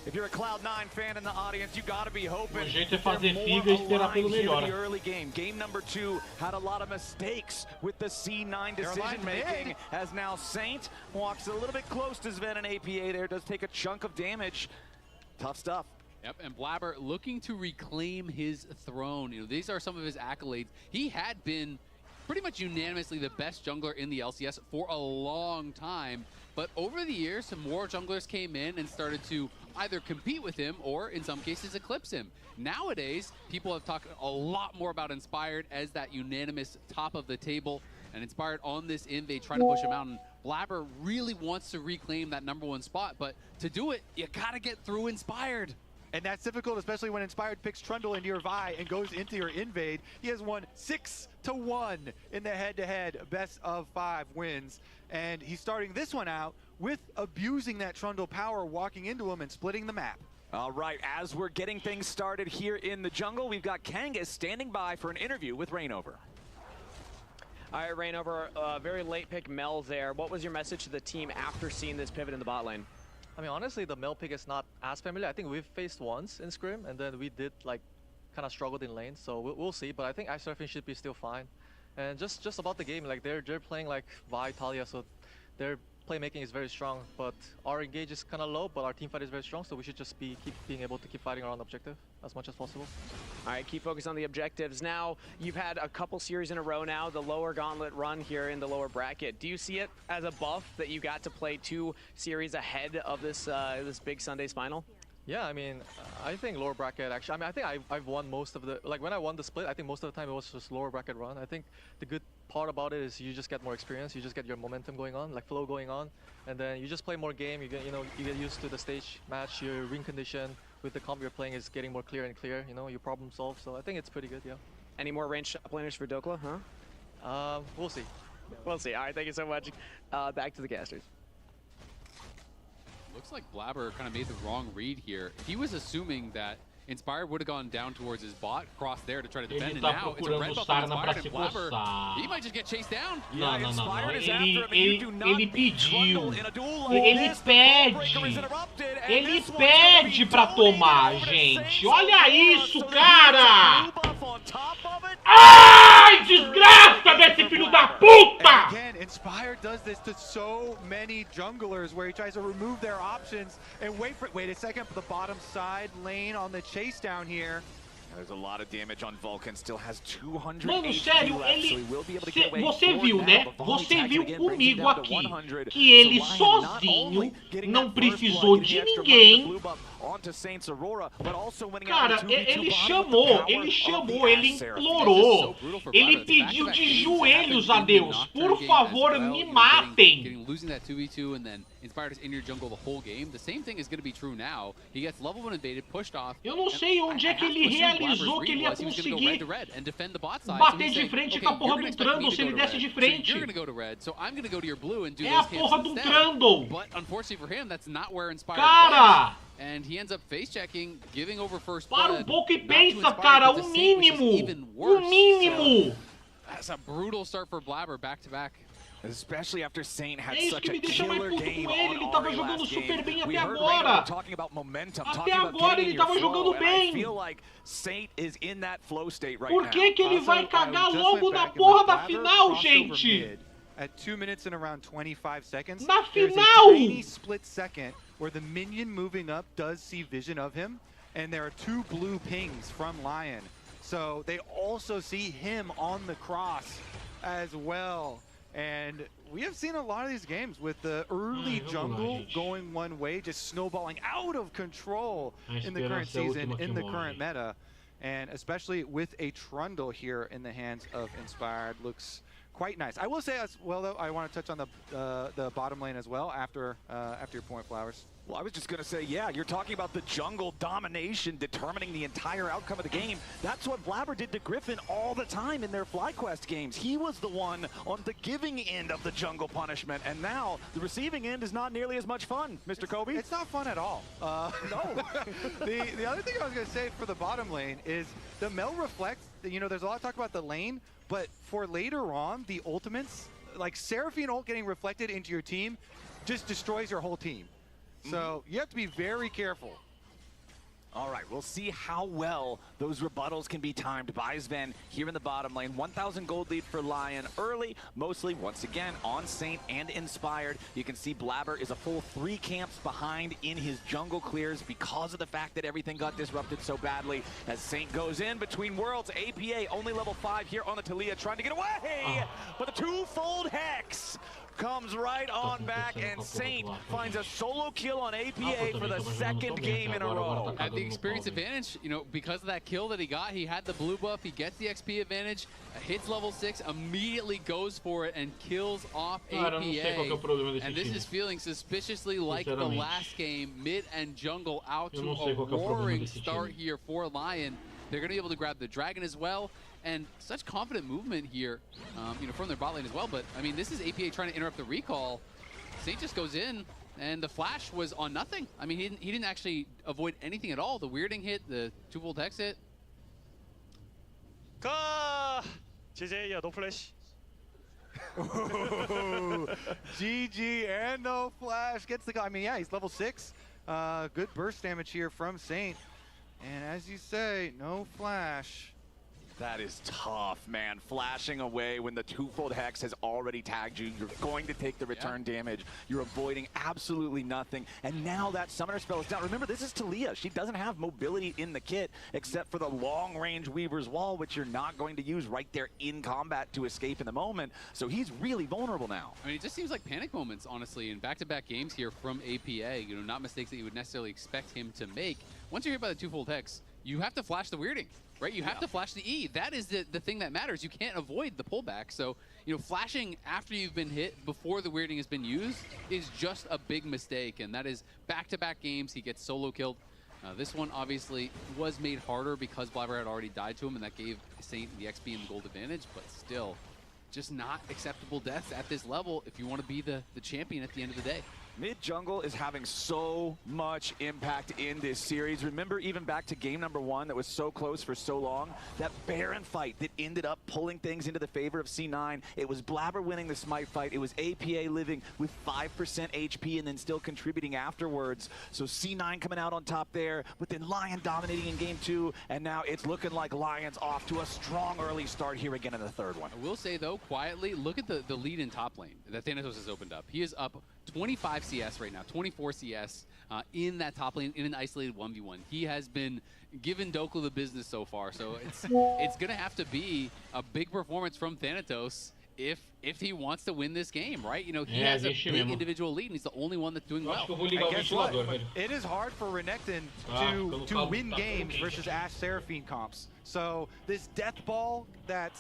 If you're a Cloud9 fan in the audience, you got to be hoping. O jeito é fazer figa e esperar pelo melhor. The early game. Game number 2 had a lot of mistakes with the C9 decision making. As now Saint walks a little bit close to Sven and APA there, does take a chunk of damage. Tough stuff. Yep, and Blabber looking to reclaim his throne. These are some of his accolades. He had been pretty much unanimously the best jungler in the LCS for a long time. But over the years, some more junglers came in and started to either compete with him or, in some cases, eclipse him. Nowadays, people have talked a lot more about Inspired as that unanimous top of the table. And Inspired on this invade, trying to push him out. And Blabber really wants to reclaim that #1 spot. But to do it, you gotta get through Inspired. And that's difficult, especially when Inspired picks Trundle into your Vi and goes into your invade. He has won 6-1 in the head-to-head best of 5 wins. And he's starting this one out with abusing that Trundle power, walking into him and splitting the map. All right, as we're getting things started here in the jungle, we've got Kangas standing by for an interview with Rainover. All right, Rainover, very late pick Mel there. What was your message to the team after seeing this pivot in the bot lane? I mean, honestly, the Mel pick is not as familiar. I think we've faced once in Scrim, and then we did kind of struggled in lane. So we'll see. But I think Seraphine should be still fine. And just about the game, they're playing like Vi, Talia, so their playmaking is very strong. But our engage is kind of low, but our team fight is very strong. So we should just keep being able to keep fighting around the objective as much as possible. All right, keep focused on the objectives. Now, you've had a couple series in a row now, the lower gauntlet run here in the lower bracket. Do you see it as a buff that you got to play 2 series ahead of this this big Sunday's final? Yeah, I mean, I think lower bracket actually, I mean, I think I've won most of the, when I won the split, I think most of the time it was just lower bracket run. I think the good part about it is you just get more experience, you just get your momentum going on, flow going on, and then you just play more game, you get used to the stage match, your ring condition with the comp you're playing is getting more clear and clear, you problem solve, so I think it's pretty good, yeah. Any more ranged top laners for Dokla, huh? We'll see. We'll see. All right, thank you so much. Back to the casters. Looks like Blabber kind of made the wrong read here. He was assuming that Inspired would have gone down towards his bot, crossed there to try to defend, and now it's a red buff on Inspired, and Blabber, he might just get chased down. Não. Ele pediu. Ele pede pra tomar, gente. Olha isso, cara! Ai, desgraça desse filho da puta! Again, Inspired does this to so many junglers where he tries to remove their options and wait a second, the bottom side lane on the chase down here. There's a lot of damage on Vulcan, still has 200 Mano, sério, você viu, né? Você viu comigo aqui que ele sozinho não precisou de ninguém. Cara, ele chamou, ele implorou, ele pediu de joelhos a Deus, por favor, me matem. Losing that 2v2 and then Inspired is in your jungle the whole game. The same thing is going to be true now. He gets level 1 invaded, pushed off. Eu não sei onde é que ele realizou que ele ia conseguir bater de frente com a porra do Trundle se ele desse de frente. É a porra do Trundle. Cara! And he ends up face checking, giving over first blood. Para um pouco e pensa, cara, o mínimo. O mínimo. That's a brutal start for Blabber back to back. Especially after Saint had such a killer game on ele tava jogando super bem até agora. Até agora ele tava jogando bem. Por que que ele vai cagar logo na porra da final, gente? at 2 minutes and around 25 seconds. Na There's a final! tiny split second where the minion moving up does see vision of him, and there are 2 blue pings from Lion. So they also see him on the cross as well. And we have seen a lot of these games with the early jungle going one way, just snowballing out of control in the current season, in the current meta. And especially with a Trundle here in the hands of Inspired, looks quite nice. I will say as well, though, I want to touch on the bottom lane as well after your point, Flowers. Well, I was just going to say, yeah, you're talking about the jungle domination determining the entire outcome of the game. That's what Blabber did to Griffin all the time in their FlyQuest games. He was the one on the giving end of the jungle punishment, and now the receiving end is not nearly as much fun, Mr. Kobe. It's not fun at all. No. The other thing I was going to say for the bottom lane is the Mel reflects, you know, there's a lot of talk about the lane, but for later on, the ultimates, like Seraphine ult getting reflected into your team just destroys your whole team. So you have to be very careful. All right, we'll see how well those rebuttals can be timed by Sven here in the bottom lane. 1,000 gold lead for Lion early, mostly, once again, on Saint and Inspired. You can see Blabber is a full 3 camps behind in his jungle clears because of the fact that everything got disrupted so badly. As Saint goes in between worlds, APA only level 5 here on the Taliyah trying to get away, but the twofold Hex comes right on back, and Saint finds a solo kill on APA for the 2nd game in a row. At the experience advantage, you know, because of that kill that he got, he had the blue buff, he gets the XP advantage, hits level 6, immediately goes for it and kills off APA. And this is feeling suspiciously like the last game, mid and jungle out to a roaring start here for Lion. They're going to be able to grab the dragon as well. And such confident movement here, you know, from their bot lane as well. But, I mean, this is APA trying to interrupt the recall. Saint just goes in, and the flash was on nothing. I mean, he didn't actually avoid anything at all. The weirding hit, the 2-fold hex hit. GG, yeah, no flash. GG and no flash. Gets the guy. I mean, yeah, he's level 6. Good burst damage here from Saint. And as you say, no flash. That is tough, man. Flashing away when the 2-fold Hex has already tagged you. You're going to take the return damage. You're avoiding absolutely nothing. And now that summoner spell is down. Remember, this is Taliyah. She doesn't have mobility in the kit except for the long-range Weaver's Wall, which you're not going to use right there in combat to escape in the moment. So he's really vulnerable now. I mean, it just seems like panic moments, honestly, in back-to-back games here from APA. You know, not mistakes that you would necessarily expect him to make. Once you're hit by the 2-fold Hex, you have to flash the weirding, right? You have to flash the E. That is the thing that matters. You can't avoid the pullback. So, you know, flashing after you've been hit before the weirding has been used is just a big mistake. And that is back-to-back games. He gets solo killed. This one obviously was made harder because Blabber had already died to him, and that gave Saint the XP and the gold advantage. But still, just not acceptable deaths at this level if you want to be the champion at the end of the day. Mid-jungle is having so much impact in this series. Remember, even back to game number 1 that was so close for so long, that Baron fight that ended up pulling things into the favor of C9. It was Blabber winning the Smite fight. It was APA living with 5% HP and then still contributing afterwards. So C9 coming out on top there, but then Lion dominating in game 2, and now it's looking like Lion's off to a strong early start here again in the 3rd one. I will say, though, quietly, look at the lead in top lane that Thanatos has opened up. He is up 25 CS right now, 24 CS in that top lane in an isolated 1v1. He has been given Dokla the business so far, so it's going to have to be a big performance from Thanatos if he wants to win this game, right? You know, he has a big individual lead, and he's the only one that's doing well. And guess what? It is hard for Renekton to win games versus Ashe Seraphine comps. So this death ball that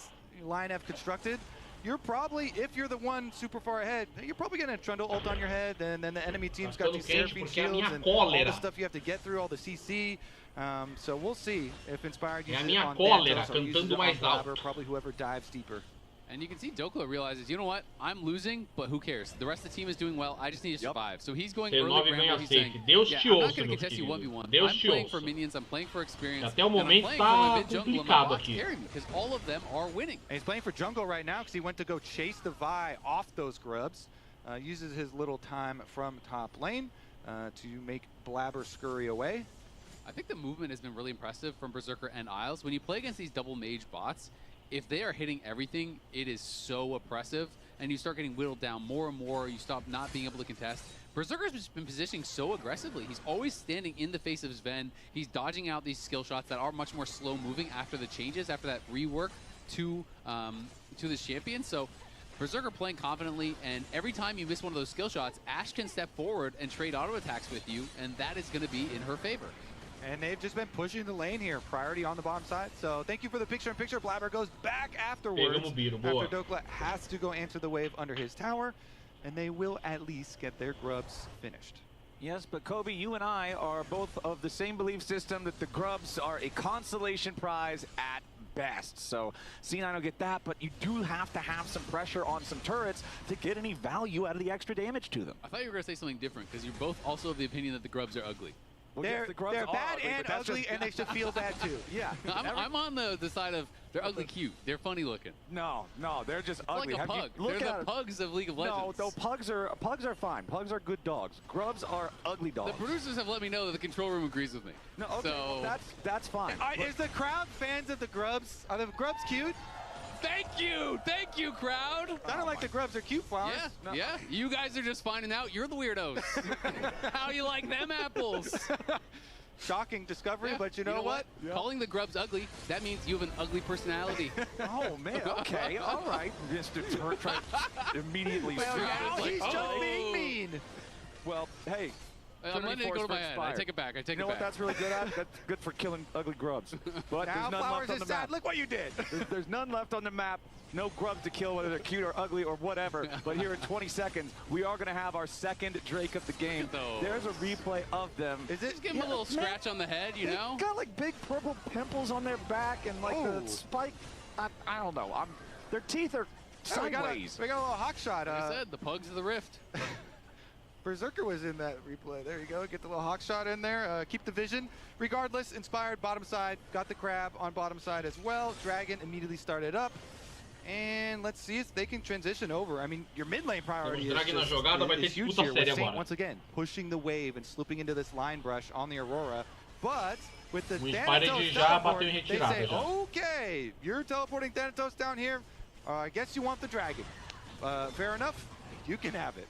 Lion have constructed, you're probably, if you're the one super far ahead, you're probably going to Trundle ult on your head, and then the enemy team's got these Seraphine shields and all the stuff you have to get through, all the CC. So we'll see if Inspired uses it on Thanatos or uses it on Blabber, probably whoever dives deeper. And you can see Dokla realizes, you know what, I'm losing, but who cares? The rest of the team is doing well, I just need to survive. So he's going early Rambo, he's saying, yeah, I'm not going to contest you 1v1. I'm playing for minions, I'm playing for experience, Até o momento tá complicado aqui. Because all of them are winning. And he's playing for jungle right now because he went to go chase the Vi off those grubs. Uses his little time from top lane to make Blabber scurry away. I think the movement has been really impressive from Berserker and Isles. When you play against these double mage bots, if they are hitting everything, it is so oppressive. and you start getting whittled down more and more. You stop not being able to contest. Berserker's been positioning so aggressively. He's always standing in the face of Sven. He's dodging out these skill shots that are much more slow moving after the changes, after that rework to this champion. So Berserker playing confidently, and every time you miss one of those skill shots, Ashe can step forward and trade auto attacks with you, and that is going to be in her favor. And they've just been pushing the lane here. Priority on the bottom side. So thank you for the picture-in-picture. Blabber goes back afterwards after Dokla has to go answer the wave under his tower, and they will at least get their grubs finished. Yes, but Kobe, you and I are both of the same belief system that the grubs are a consolation prize at best. So C9 will get that, but you do have to have some pressure on some turrets to get any value out of the extra damage to them. I thought you were going to say something different, because you're both also of the opinion that the grubs are ugly. Well, they're bad and ugly, and they should feel bad too. Yeah. I'm on the side of they're ugly cute. They're funny looking. No, they're just ugly. Like a pug. They're the pugs of League of Legends. No, pugs are fine. Pugs are good dogs. Grubs are ugly dogs. The producers have let me know that the control room agrees with me. No, okay, so well, that's fine. Is the crowd fans of the grubs? Are the grubs cute? Thank you, crowd. Sounded like the grubs are cute, Flowers. Yeah, yeah. You guys are just finding out you're the weirdos. How you like them apples? Shocking discovery, but you know what? Yeah. Calling the grubs ugly, that means you have an ugly personality. Oh, man, okay, all right. Mr. Turret immediately he's just being mean. Well, hey. I'm letting it go to my head. I take it back. You know what that's really good at? That's good for killing ugly grubs. But now there's none Flowers left on is the sad. map. Look what you did. There's none left on the map. No grubs to kill, whether they're cute or ugly or whatever. But here in 20 seconds, we are going to have our second Drake of the game. There's a replay of them. Just give them a little scratch on the head, you know? Got like big purple pimples on their back and like the spike. I don't know. Their teeth are sideways. We got a little hawk shot. Like I said, the pugs of the rift. Berserker was in that replay. There you go. Get the little hawk shot in there. Keep the vision. Regardless, inspired bottom side. Got the crab on bottom side as well. Dragon immediately started up. And let's see if they can transition over. I mean, your mid lane priority is huge here with Saint once again pushing the wave and slipping into this line brush on the Aurora. But with the Thanatos teleport, they say, okay, you're teleporting Thanatos down here. I guess you want the Dragon. Fair enough. You can have it.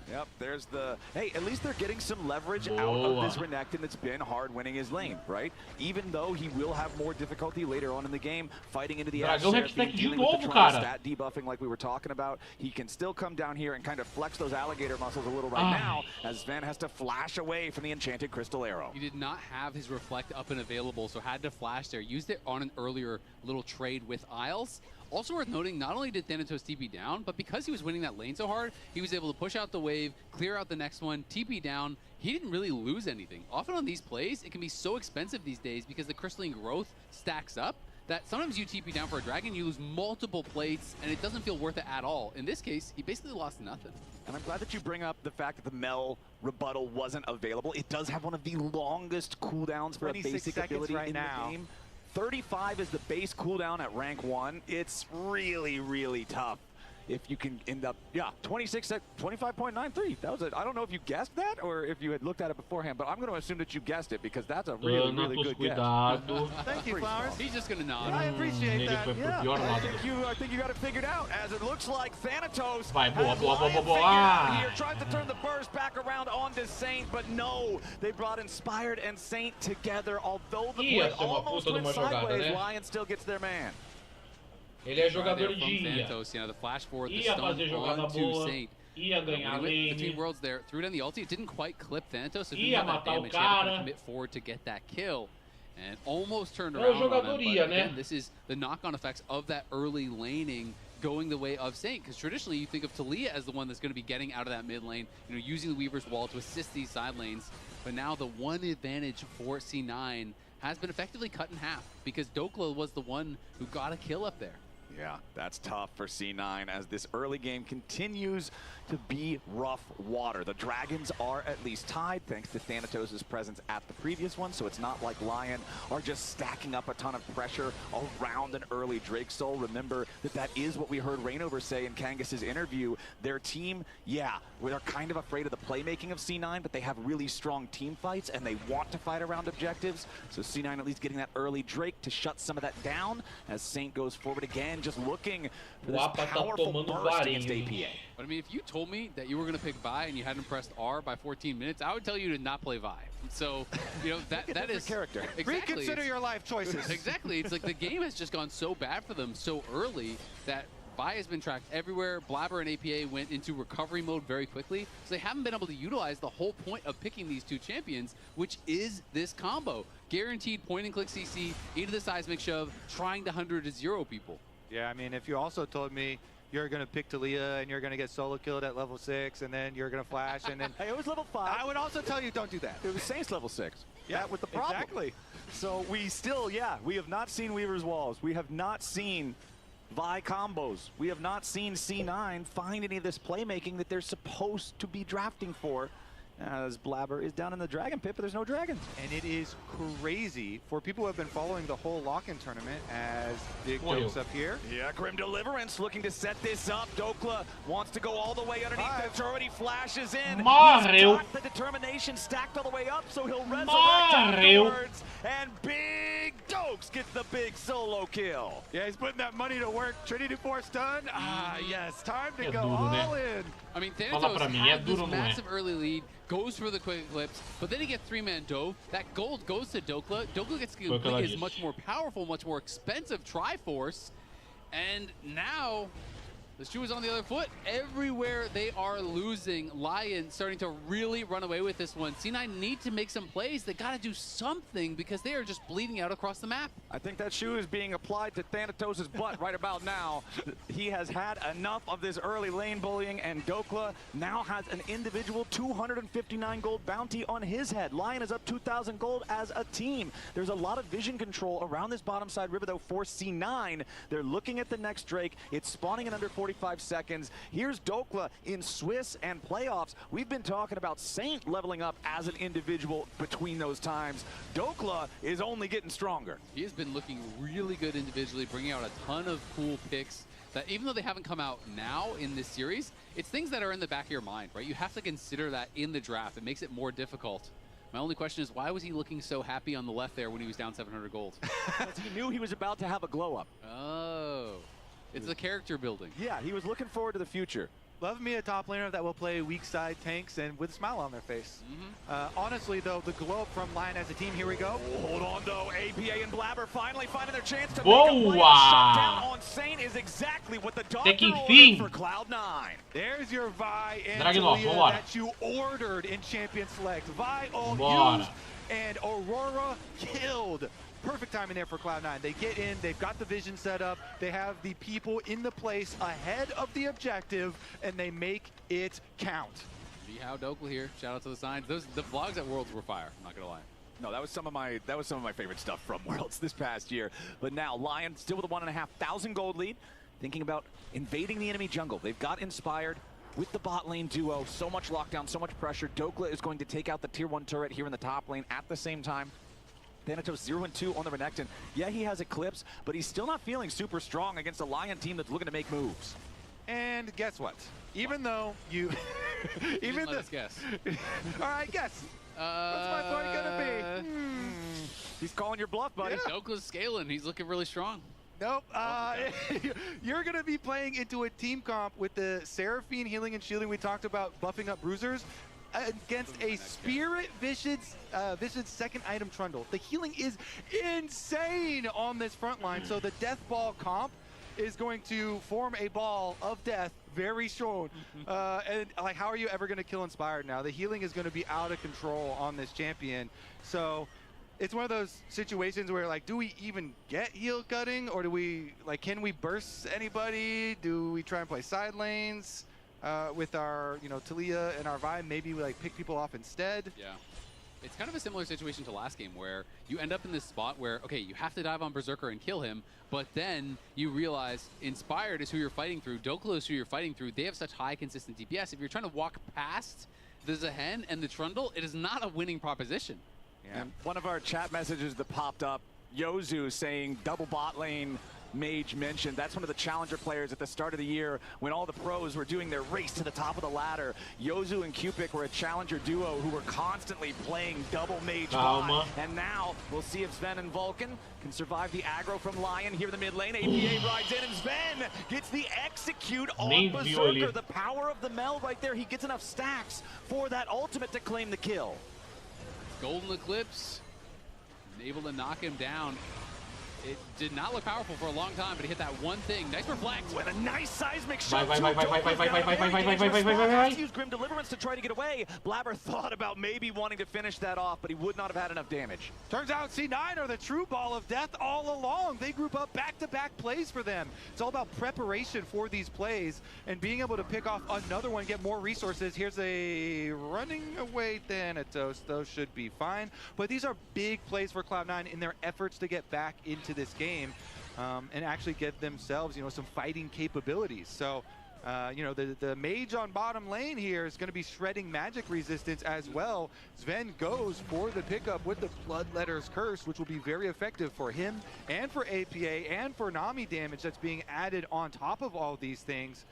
Yep, there's the... Hey, at least they're getting some leverage out of this Renekton that's been hard winning his lane, right? Even though he will have more difficulty later on in the game, fighting into the Ashe, dealing with the stat debuffing like we were talking about, he can still come down here and kind of flex those alligator muscles a little right now, as Sven has to flash away from the enchanted crystal arrow. He did not have his reflect up and available, so had to flash there. Used it on an earlier little trade with Isles. Also worth noting, not only did Thanatos TP down, but because he was winning that lane so hard, he was able to push out the wave, clear out the next one, TP down. He didn't really lose anything. Often on these plays, it can be so expensive these days because the crystalline growth stacks up that sometimes you TP down for a dragon, you lose multiple plates, and it doesn't feel worth it at all. In this case, he basically lost nothing. And I'm glad that you bring up the fact that the Mel rebuttal wasn't available. It does have one of the longest cooldowns for a basic ability in the game. 35 is the base cooldown at rank 1. It's really, really tough if you can end up, 26 at 25.93. That was I don't know if you guessed that or if you had looked at it beforehand, but I'm going to assume that you guessed it because that's a really, really good guess. Thank you, Flowers. He's just going to nod. I appreciate that. I think you got it figured out, as it looks like Thanatos Boa. here tries to turn the burst back around onto Saint, but no, they brought Inspired and Saint together. Although the play almost went sideways, Lion still gets their man. Ele é jogador de ia. The flash forward, ia fazer jogada boa, ia ganhar lane. Between worlds there, threw down the ulti. It didn't quite clip Thanatos, so ia matar o cara. He had to commit forward to get that kill, and almost turned around on him. But again, this is the knock-on effects of that early laning going the way of Saint, because traditionally you think of Talia as the one that's going to be getting out of that mid lane, using the Weaver's Wall to assist these side lanes. But now the one advantage for C9 has been effectively cut in half, because Dokla was the one who got a kill up there. Yeah, that's tough for C9 as this early game continues to be rough water. The Dragons are at least tied thanks to Thanatos' presence at the previous one, so it's not like Lion are just stacking up a ton of pressure around an early Drake Soul. Remember that is what we heard Rainover say in Kangas's interview. Their team, they're kind of afraid of the playmaking of C9, but they have really strong team fights and they want to fight around objectives. So C9 at least getting that early Drake to shut some of that down as Saint goes forward again, team just looking for this powerful burst against APA. But I mean, if you told me that you were going to pick Vi and you hadn't pressed R by 14 minutes, I would tell you to not play Vi. So, you know, that is character. Exactly. Reconsider your life choices. Exactly. It's like the game has just gone so bad for them so early that Vi has been tracked everywhere. Blabber and APA went into recovery mode very quickly, so they haven't been able to utilize the whole point of picking these two champions, which is this combo. Guaranteed point-and-click CC into the seismic shove, trying to 100-0 people. Yeah, I mean, if you also told me you're going to pick Talia and you're going to get solo killed at level 6 and then you're going to flash and then... Hey, it was level 5. I would also tell you don't do that. It was Saints level 6. Yeah, that was the problem. Exactly. So we still, we have not seen Weaver's Walls. We have not seen Vi combos. We have not seen C9 find any of this playmaking that they're supposed to be drafting for, as Blabber is down in the Dragon Pit, but there's no dragons. And it is crazy for people who have been following the whole lock-in tournament as Big Doke's up here. Yeah, Grim Deliverance looking to set this up. Dokla wants to go all the way underneath. That's already flashes in. He's got the determination stacked all the way up, so he'll resurrect afterwards. And Big Dokes gets the big solo kill. Yeah, he's putting that money to work. Trinity Force done. Ah, yes, time to go all in. I mean, Thanatos had this massive early lead, goes for the quick clips, but then he gets 3-man dove. That gold goes to Dokla. Dokla gets to complete his much more powerful, much more expensive Triforce. And now the shoe is on the other foot. Everywhere they are losing. Lion starting to really run away with this one. C9 need to make some plays. They got to do something because they are just bleeding out across the map. I think that shoe is being applied to Thanatos' butt right about now. He has had enough of this early lane bullying, and Dokla now has an individual 259 gold bounty on his head. Lion is up 2,000 gold as a team. There's a lot of vision control around this bottom side river, though, for C9. They're looking at the next Drake. It's spawning in under 45 seconds. Here's Dokla in Swiss and playoffs. We've been talking about Saint leveling up as an individual between those times. Dokla is only getting stronger. He has been looking really good individually, bringing out a ton of cool picks that even though they haven't come out now in this series, it's things that are in the back of your mind, right? You have to consider that in the draft. It makes it more difficult. My only question is, why was he looking so happy on the left there when he was down 700 gold? Because he knew he was about to have a glow up. Oh. It's the character building. Yeah, he was looking forward to the future. Love me a top laner that will play weak side tanks and with a smile on their face. Honestly, though, the glow up from Lion as a team, here we go. Hold on, though. APA and Blabber finally finding their chance to make a play. Shutdown on Saint is exactly what the doctor ordered for Cloud9. There's your Vi and Dragunov, Talia that you ordered in Champion Select. Vi all used and Aurora killed. Perfect timing there for Cloud9. They get in, they've got the vision set up, they have the people in the place ahead of the objective, and they make it count. See how Dokla here. Shout out to the signs. The vlogs at Worlds were fire, I'm not gonna lie. No, that was some of my favorite stuff from Worlds this past year. But now Lion still with a 1,500 gold lead, thinking about invading the enemy jungle. They've got Inspired with the bot lane duo. So much lockdown, so much pressure. Dokla is going to take out the tier 1 turret here in the top lane at the same time. Thanatos 0-2 on the Renekton. Yeah, he has Eclipse, but he's still not feeling super strong against a Lion team that's looking to make moves. And guess what? Even though you... even though... guess. All right, guess. What's my point gonna be? He's calling your bluff, buddy. Yeah. Dokla's scaling. He's looking really strong. Nope. You're going to be playing into a team comp with the Seraphine healing and shielding we talked about, buffing up bruisers, against a Spirit Viscid's second item Trundle. The healing is insane on this front line, so the Death Ball comp is going to form a ball of death very soon. And like, how are you ever going to kill Inspired now? The healing is going to be out of control on this champion. So it's one of those situations where, like, do we even get heal cutting, or do we, like, can we burst anybody? Do we try and play side lanes? With our, Talia and our Vi, maybe we pick people off instead. Yeah. It's kind of a similar situation to last game where you end up in this spot where, okay, you have to dive on Berserker and kill him, but then you realize Inspired is who you're fighting through, Dokla is who you're fighting through. They have such high consistent DPS. If you're trying to walk past the Zehen and the Trundle, it is not a winning proposition. Yeah. And one of our chat messages that popped up, Yozu saying double bot lane Mage mentioned. That's one of the challenger players at the start of the year when all the pros were doing their race to the top of the ladder. Yozu and Cupid were a challenger duo who were constantly playing double Mage bot. And now we'll see if Sven and Vulcan can survive the aggro from Lion here in the mid lane. APA rides in and Sven gets the execute on Berserker. The power of the Mel right there. He gets enough stacks for that ultimate to claim the kill. Golden Eclipse able to knock him down. It did not look powerful for a long time, but he hit that one thing. Nice reflect. With a nice seismic shot. Use Grim Deliverance to try to get away. Blabber thought about maybe wanting to finish that off, but he would not have had enough damage. Turns out C9 are the true ball of death all along. They group up back-to-back plays for them. It's all about preparation for these plays and being able to pick off another one, get more resources. Here's a running away Thanatos. Those should be fine. But these are big plays for Cloud9 in their efforts to get back into this game and actually get themselves, some fighting capabilities. So, the mage on bottom lane here is going to be shredding magic resistance as well. Sven goes for the pickup with the Bloodletter's Curse, which will be very effective for him and for APA and for Nami damage that's being added on top of all these things.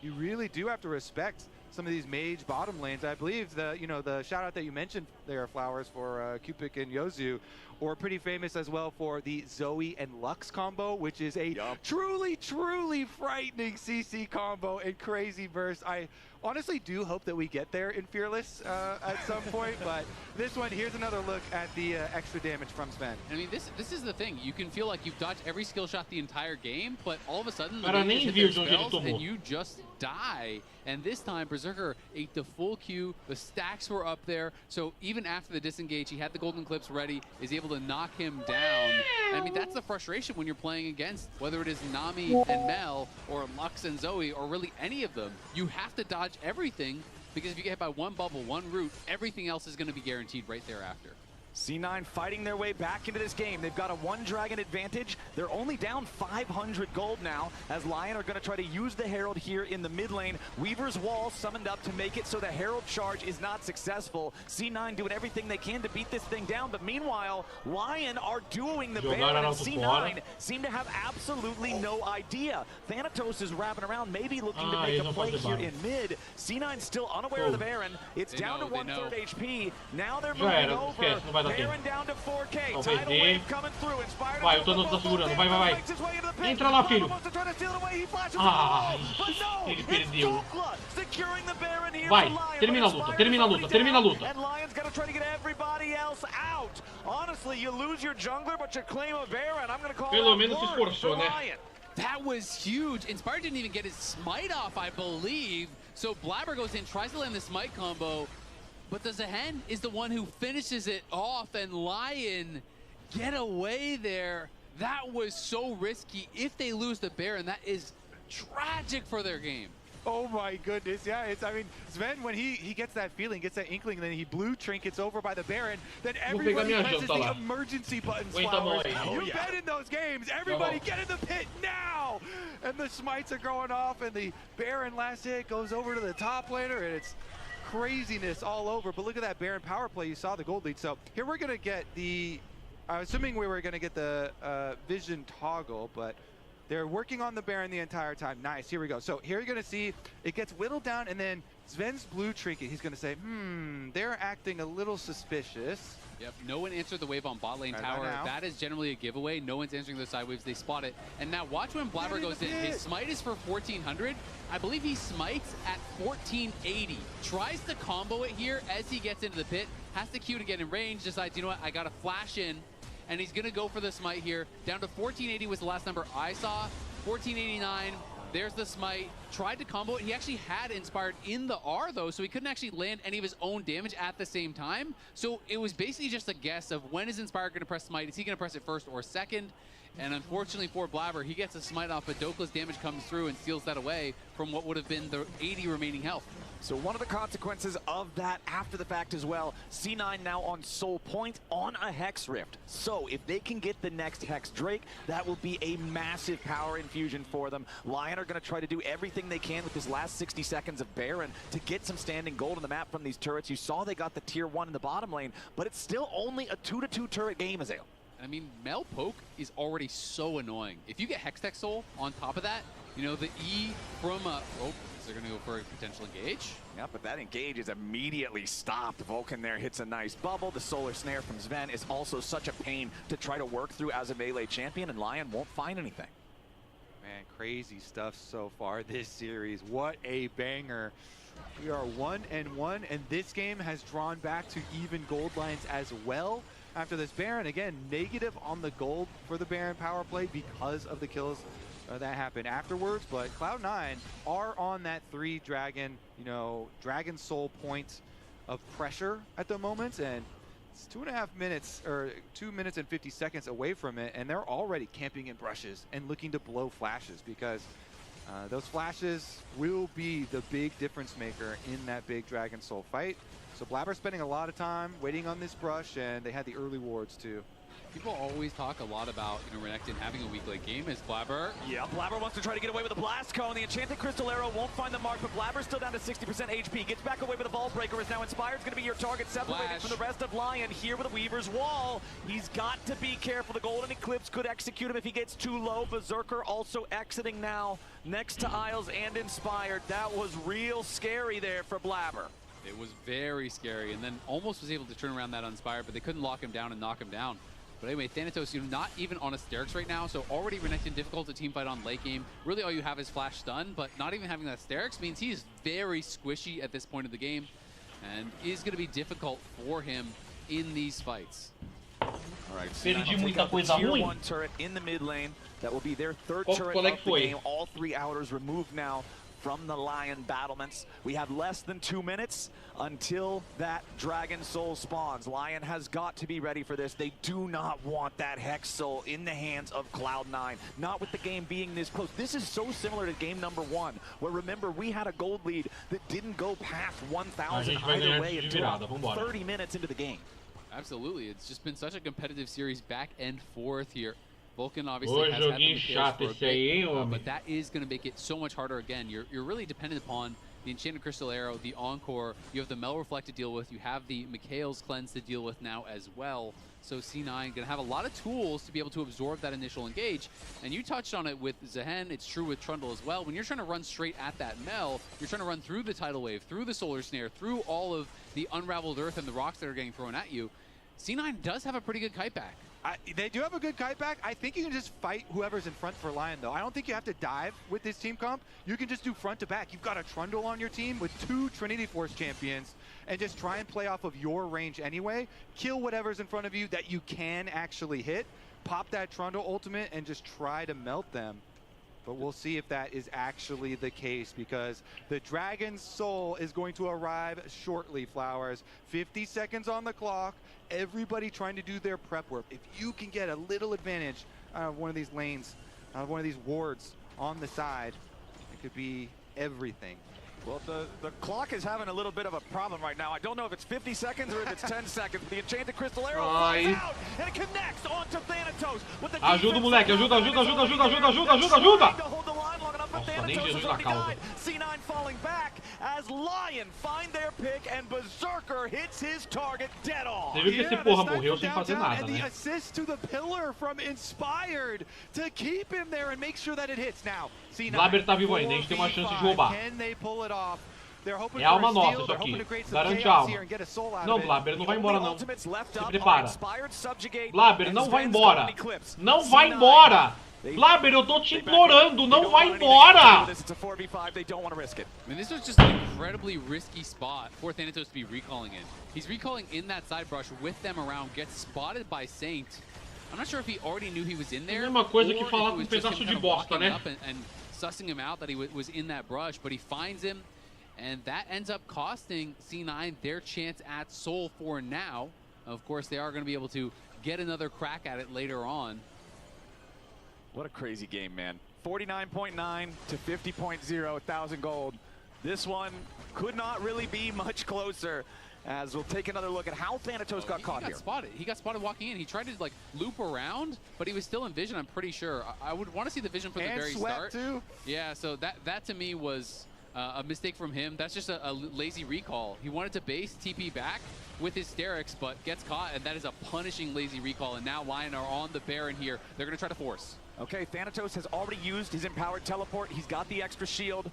You really do have to respect some of these mage bottom lanes. I believe the shout out that you mentioned there, Flowers, for Cupid and Yozu, or pretty famous as well for the Zoe and Lux combo, which is a truly, truly frightening CC combo and crazy burst. I honestly do hope that we get there in Fearless at some point, but this one, here's another look at the extra damage from Sven. I mean, this is the thing. You can feel like you've dodged every skill shot the entire game, but all of a sudden, the hit their spells and you just die. And this time, Berserker ate the full queue. The stacks were up there. So even after the disengage, he had the Golden Eclipse ready, is able to knock him down. I mean, that's the frustration when you're playing against, whether it is Nami and Mel, or Lux and Zoe, or really any of them. You have to dodge everything, because if you get hit by one bubble, one root, everything else is going to be guaranteed right thereafter. C9 fighting their way back into this game. They've got a 1 dragon advantage. They're only down 500 gold now, as Lion are going to try to use the Herald here in the mid lane. Weaver's Wall summoned up to make it so the Herald charge is not successful. C9 doing everything they can to beat this thing down, but meanwhile, Lion are duoing the Baron, and C9 seem to have absolutely no idea. Thanatos is wrapping around, maybe looking to make a play here in mid. C9 still unaware of the Baron. It's down to 1/3 HP. Now they're moving over. Baron down to 4K. Tidal wave coming through. Inspired. Vai, o Thanos tá segurando. Vai, vai, vai. Entra lá, filho. Ah, ele perdeu. Vai, termina a luta, termina a luta, termina a luta. And Lion's got to try to get everybody else out. Honestly, you lose your jungler, but you claim a Baron. I'm going to call Pelo menos se esforçou, né? That was huge. Inspired didn't even get his smite off, I believe. So Blabber goes in, tries to land the smite combo. But the Zehen is the one who finishes it off, and Lion get away there. That was so risky. If they lose the Baron, that is tragic for their game. Oh my goodness, yeah, I mean, Sven, when he gets that feeling, gets that inkling, then he blue trinkets over by the Baron, then everybody presses the emergency buttons, Flowers. You've been in those games, everybody get in the pit now! And the smites are going off, and the Baron last hit goes over to the top laner, and it's craziness all over. But look at that Baron power play, you saw the gold lead. So here we're gonna get the, assuming we were gonna get the vision toggle, but they're working on the Baron the entire time. Nice, here we go. So here you're gonna see it gets whittled down, and then Sven's blue trinket, he's gonna say, they're acting a little suspicious. Yep, no one answered the wave on bot lane tower. That is generally a giveaway. No one's answering those side waves. They spot it. And now watch when Blabber goes in. His smite is for 1400. I believe he smites at 1480. Tries to combo it here as he gets into the pit. Has the Q to get in range. Decides, you know what, I got to flash in. And he's going to go for the smite here. Down to 1480 was the last number I saw. 1489. There's the smite. Tried to combo it. He actually had Inspired in the R, though, so he couldn't actually land any of his own damage at the same time. So it was basically just a guess of when is Inspired going to press smite. Is he going to press it first or second? And unfortunately for Blabber, he gets a smite off, but Dokla's damage comes through and steals that away from what would have been the 80 remaining health. So one of the consequences of that after the fact as well, C9 now on Soul Point on a Hex Rift. So if they can get the next Hex Drake, that will be a massive power infusion for them. Lion are going to try to do everything they can with this last 60 seconds of Baron to get some standing gold on the map from these turrets. You saw they got the tier 1 in the bottom lane, but it's still only a 2-2 turret game, Azael. I mean, Mel Poke is already so annoying. If you get Hextech Soul on top of that, you know, the E from they're going to go for a potential engage. Yeah, but that engage is immediately stopped. Vulcan there hits a nice bubble. The Solar Snare from Sven is also such a pain to try to work through as a melee champion, and Lion won't find anything. Man, crazy stuff so far this series. What a banger. We are 1-1, and this game has drawn back to even gold lines as well after this Baron. Again, negative on the gold for the Baron power play because of the kills that happened afterwards, but Cloud9 are on that 3 Dragon, you know, Dragon Soul point of pressure at the moment, and it's 2.5 minutes, or 2 minutes and 50 seconds away from it, and they're already camping in brushes and looking to blow flashes, because those flashes will be the big difference maker in that big Dragon Soul fight. So Blabber's spending a lot of time waiting on this brush, and they had the early wards too. People always talk a lot about, you know, Renekton having a weak late game. Is Blabber? Yeah, Blabber wants to try to get away with a Blast Cone. The Enchanted Crystal Arrow won't find the mark, but Blabber's still down to 60% HP. Gets back away with a Vault Breaker. Is now Inspired's going to be your target, separated from the rest of Lion here with a Weaver's Wall. He's got to be careful. The Golden Eclipse could execute him if he gets too low. Berserker also exiting now next to Isles and Inspired. That was real scary there for Blabber. It was very scary, and then almost was able to turn around that Inspired, but they couldn't lock him down and knock him down. But anyway, Thanatos, you know, not even on Asterix right now, so already Renekton difficult to teamfight on late game. Really all you have is Flash Stun, but not even having that Asterix means he's very squishy at this point of the game, and is going to be difficult for him in these fights. All right, perdi muita coisa ruim. Tier 1 turret in the mid lane. That will be their third turret of the game. All 3 outers removed now from the Lion battlements. We have less than 2 minutes until that Dragon Soul spawns. Lion has got to be ready for this. They do not want that Hex Soul in the hands of Cloud9. Not with the game being this close. This is so similar to game number 1, where remember we had a gold lead that didn't go past 1,000 either way until 30 minutes into the game. Absolutely, it's just been such a competitive series back and forth here. Vulcan obviously has had the chato for a bit, but that is going to make it so much harder again. You're really dependent upon the Enchanted Crystal Arrow, the Encore, you have the Mel Reflect to deal with, you have the Mikhail's Cleanse to deal with now as well. So C9 going to have a lot of tools to be able to absorb that initial engage. And you touched on it with Zehen, it's true with Trundle as well. When you're trying to run straight at that Mel, you're trying to run through the Tidal Wave, through the Solar Snare, through all of the unraveled earth and the rocks that are getting thrown at you. C9 does have a pretty good kite back. They do have a good kite back. I think you can just fight whoever's in front for Lion, though. I don't think you have to dive with this team comp. You can just do front to back. You've got a Trundle on your team with 2 Trinity Force champions, and just try and play off of your range anyway. Kill whatever's in front of you that you can actually hit. Pop that Trundle ultimate and just try to melt them. But we'll see if that is actually the case, because the Dragon Soul is going to arrive shortly, Flowers. 50 seconds on the clock. Everybody trying to do their prep work. If you can get a little advantage out of one of these lanes, out of one of these wards on the side, it could be everything. Well, the clock is having a little bit of a problem right now. I don't know if it's 50 seconds or if it's 10 seconds. The Enchanted Crystal Arrow flies out, and it connects onto Thanatos. With the ajuda o moleque, ajuda, ajuda, ajuda, ajuda, ajuda, ajuda, ajuda, ajuda! To hold the line long enough for Thanatos to already died. C9 falling back as Lion find their pick, and Berserker hits his target dead on. Você viu que esse porra morreu sem fazer nada, and né? the assist to the pillar from Inspired to keep him there and make sure that it hits. Now, C9, Blabber tá vivo ainda, a gente tem uma chance de roubar. Can they pull it off? É alma nossa isso aqui. Garante a alma. Não, Blabber, não vai embora não. Se prepara. Blabber, não vai embora. Não vai embora. Blabber, eu tô te implorando, não vai embora. I mean, this was just an incredibly risky spot for Thanatos to be recalling in. He's recalling in that side brush with them around, gets spotted by Saint. I'm not sure if he already knew he was in there. É a mesma coisa que falar com pedaço de bosta, né? And sussing him out that he was in that brush, but he finds him. And that ends up costing C9 their chance at Soul for now. Of course, they are going to be able to get another crack at it later on. What a crazy game, man. 49.9 to 50.0, 1,000 gold. This one could not really be much closer, as we'll take another look at how Thanatos got caught here. He got spotted walking in. He tried to like loop around, but he was still in vision, I'm pretty sure. I would want to see the vision from the very start. Too. Yeah, so that to me was a mistake from him. That's just a lazy recall. He wanted to base TP back with hysterics, but gets caught, and that is a punishing lazy recall. And now Lion are on the Baron here. They're going to try to force. Okay, Thanatos has already used his empowered teleport. He's got the extra shield.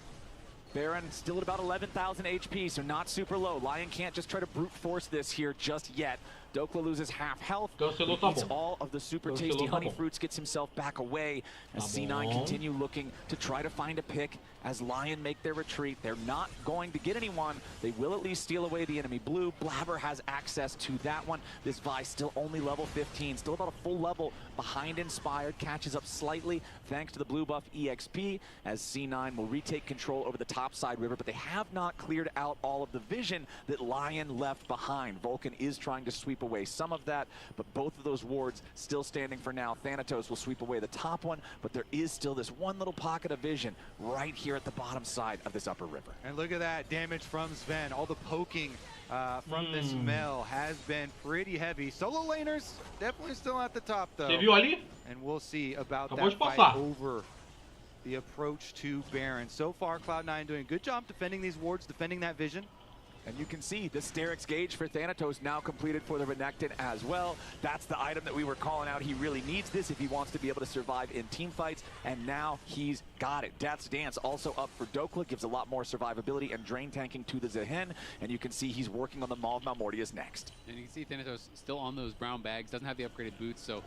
Baron still at about 11,000 HP, so not super low. Lion can't just try to brute force this here just yet. Dokla loses half health. Eats all of the super tasty honey fruits, gets himself back away as C9 continue looking to try to find a pick as Lion make their retreat. They're not going to get anyone. They will at least steal away the enemy blue. Blabber has access to that one. This Vi still only level 15, still about a full level behind Inspired. Catches up slightly thanks to the blue buff EXP as C9 will retake control over the top side river, but they have not cleared out all of the vision that Lion left behind. Vulcan is trying to sweep away some of that, but both of those wards still standing for now. Thanatos will sweep away the top one, but there is still this one little pocket of vision right here at the bottom side of this upper river. And look at that damage from Sven. All the poking from this Mel has been pretty heavy. Solo laners definitely still at the top though. Você viu ali? And we'll see about that fight over the approach to Baron. So far, Cloud9 doing a good job defending these wards, defending that vision. And you can see the Sterix gauge for Thanatos now completed for the Renekton as well. That's the item that we were calling out. He really needs this if he wants to be able to survive in team fights, and now he's got it. Death's Dance also up for Dokla, gives a lot more survivability and drain tanking to the Zehen, and you can see he's working on the Maw of Malmortius next. And you can see Thanatos still on those brown bags, doesn't have the upgraded boots, so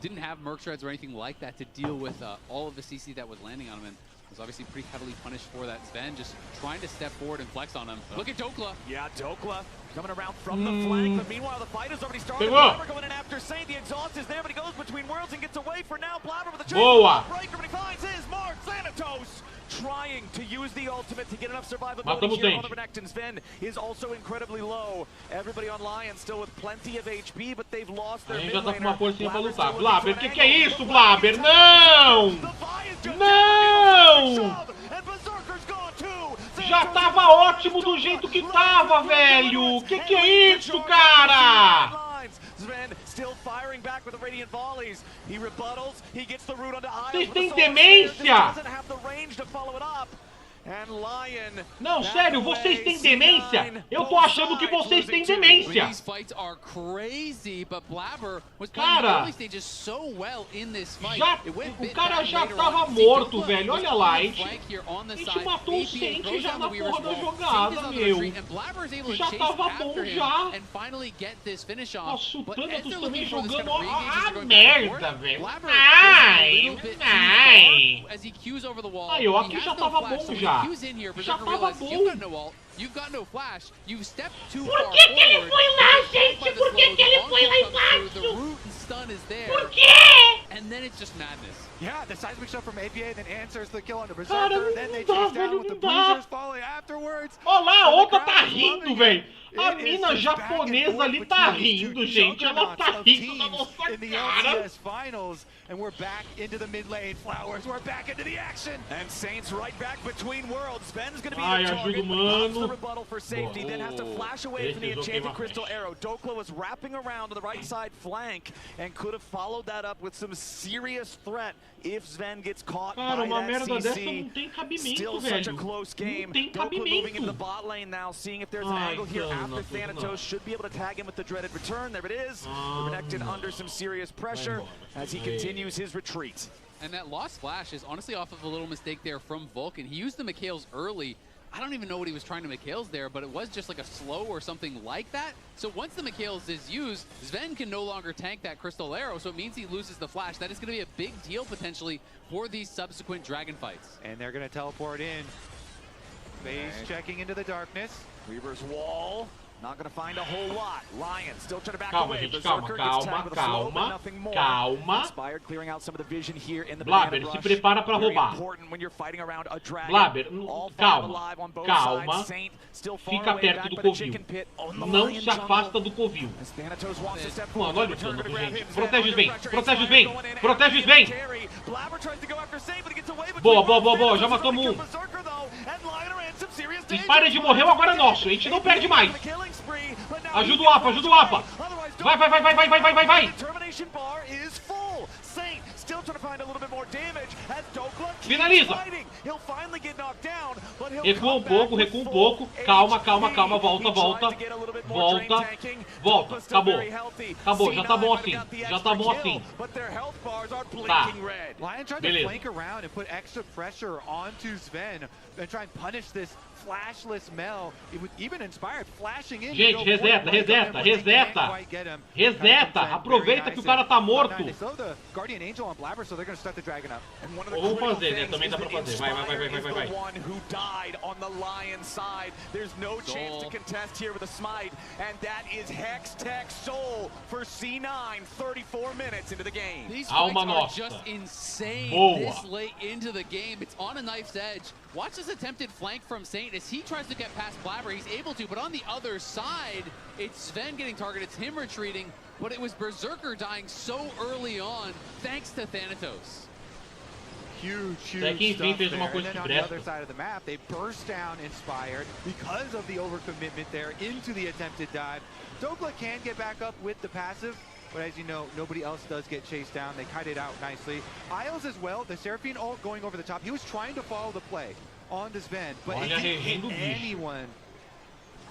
didn't have Merc Shreds or anything like that to deal with all of the CC that was landing on him. And was obviously pretty heavily punished for that. Sven just trying to step forward and flex on him. Look at Dokla. Yeah, Dokla coming around from the flank, but meanwhile the fight has already started. Blabber going in after Saint. The exhaust is there, but he goes between worlds and gets away for now. Blabber with a breaker, but he finds his mark. Thanatos trying to use the ultimate to get enough survivability here on the Renekton. Sven is also incredibly low. Everybody on Lion still with plenty of HP, but they've lost their mid laner. A gente já tá com uma forcinha pra lutar. Blabber, que é isso, Blabber? Não! Não! Já tava ótimo do jeito que tava, velho! Que é isso, cara? Vocês têm demência? Não, sério, vocês têm demência? Eu tô achando que vocês têm demência. Cara, o cara já tava morto, velho. Olha lá, a gente matou o Saint já na porra da jogada, meu. Já tava bom já. Nossa, o Thanatos também jogando a merda, velho. Ai. Aí, ó, aqui já tava bom já. Já tava bom. You've got no flash. You step too far forward. Por que ele foi lá, gente? Por que ele foi lá embaixo? The root and stun is there. Por quê? And then it's just madness. Yeah, the seismic shot from APA then answers the kill on the Berserker. Then they chase down with the Bruisers falling afterwards. Olha lá, a outra tá rindo, velho. A mina japonesa ali tá rindo, gente. Ela tá rindo na nossa cara. LCS finals, and we're back into the mid lane. Flowers, we're back into the action. And Saints right back between worlds. Sven's gonna be the target. The rebuttal for safety, then has to flash away from the enchanted crystal arrow. Dokla was wrapping around to the right side flank and could have followed that up with some serious threat if Sven gets caught by that CC. Still such a close game. Dokla moving into the bot lane now, seeing if there's an angle here after Thanatos. Should be able to tag him with the dreaded return. There it is. The Renekton under some serious pressure as he continues his retreat. And that lost flash is honestly off of a little mistake there from Vulcan. He used the Mikhails early. I don't even know what he was trying to Mikhails there, but it was just like a slow or something like that. So once the Mikhails is used, Sven can no longer tank that crystal arrow, so it means he loses the flash. That is going to be a big deal potentially for these subsequent dragon fights. And they're going to teleport in. Phase checking into the darkness. Weaver's wall. Not going to find a whole lot. Lion still trying to back calma, away. Gente, calma. Inspired clearing out some of the vision here in the Blabber, se prepara para roubar. Blabber, calma. Fica perto do covil. Não se afasta do covil. Mano, olha o Thanatos, gente. Protege os bem. Protege os bem. Protege os bem. Boa, boa, boa, boa. Já matamos um. Inspired morreu, agora é nosso. A gente não perde mais. Ajuda o APA, ajuda o APA. Vai, vai, vai, vai, vai, vai, vai, vai, vai. Finaliza! Recua um pouco. Calma. Volta. Acabou, já tá bom assim. Tá. Beleza. Gente, reseta. Aproveita que o cara tá morto. Ou vamos fazer, né? Também dá pra fazer. Vai. Alma nossa. Boa. This late into the game, it's on a knife's edge. Watch this attempted flank from Saint as he tries to get past Blabber. He's able to, but on the other side, it's Sven getting targeted. It's him retreating, but it was Berserker dying so early on, thanks to Thanatos. Huge stuff there. And then on the other side of the map, they burst down Inspired because of the overcommitment there into the attempted dive. Dokla can get back up with the passive, but as you know, nobody else does get chased down. They kite it out nicely. Isles as well, the Seraphine ult going over the top. He was trying to follow the play on this Sven, but it didn't hit anyone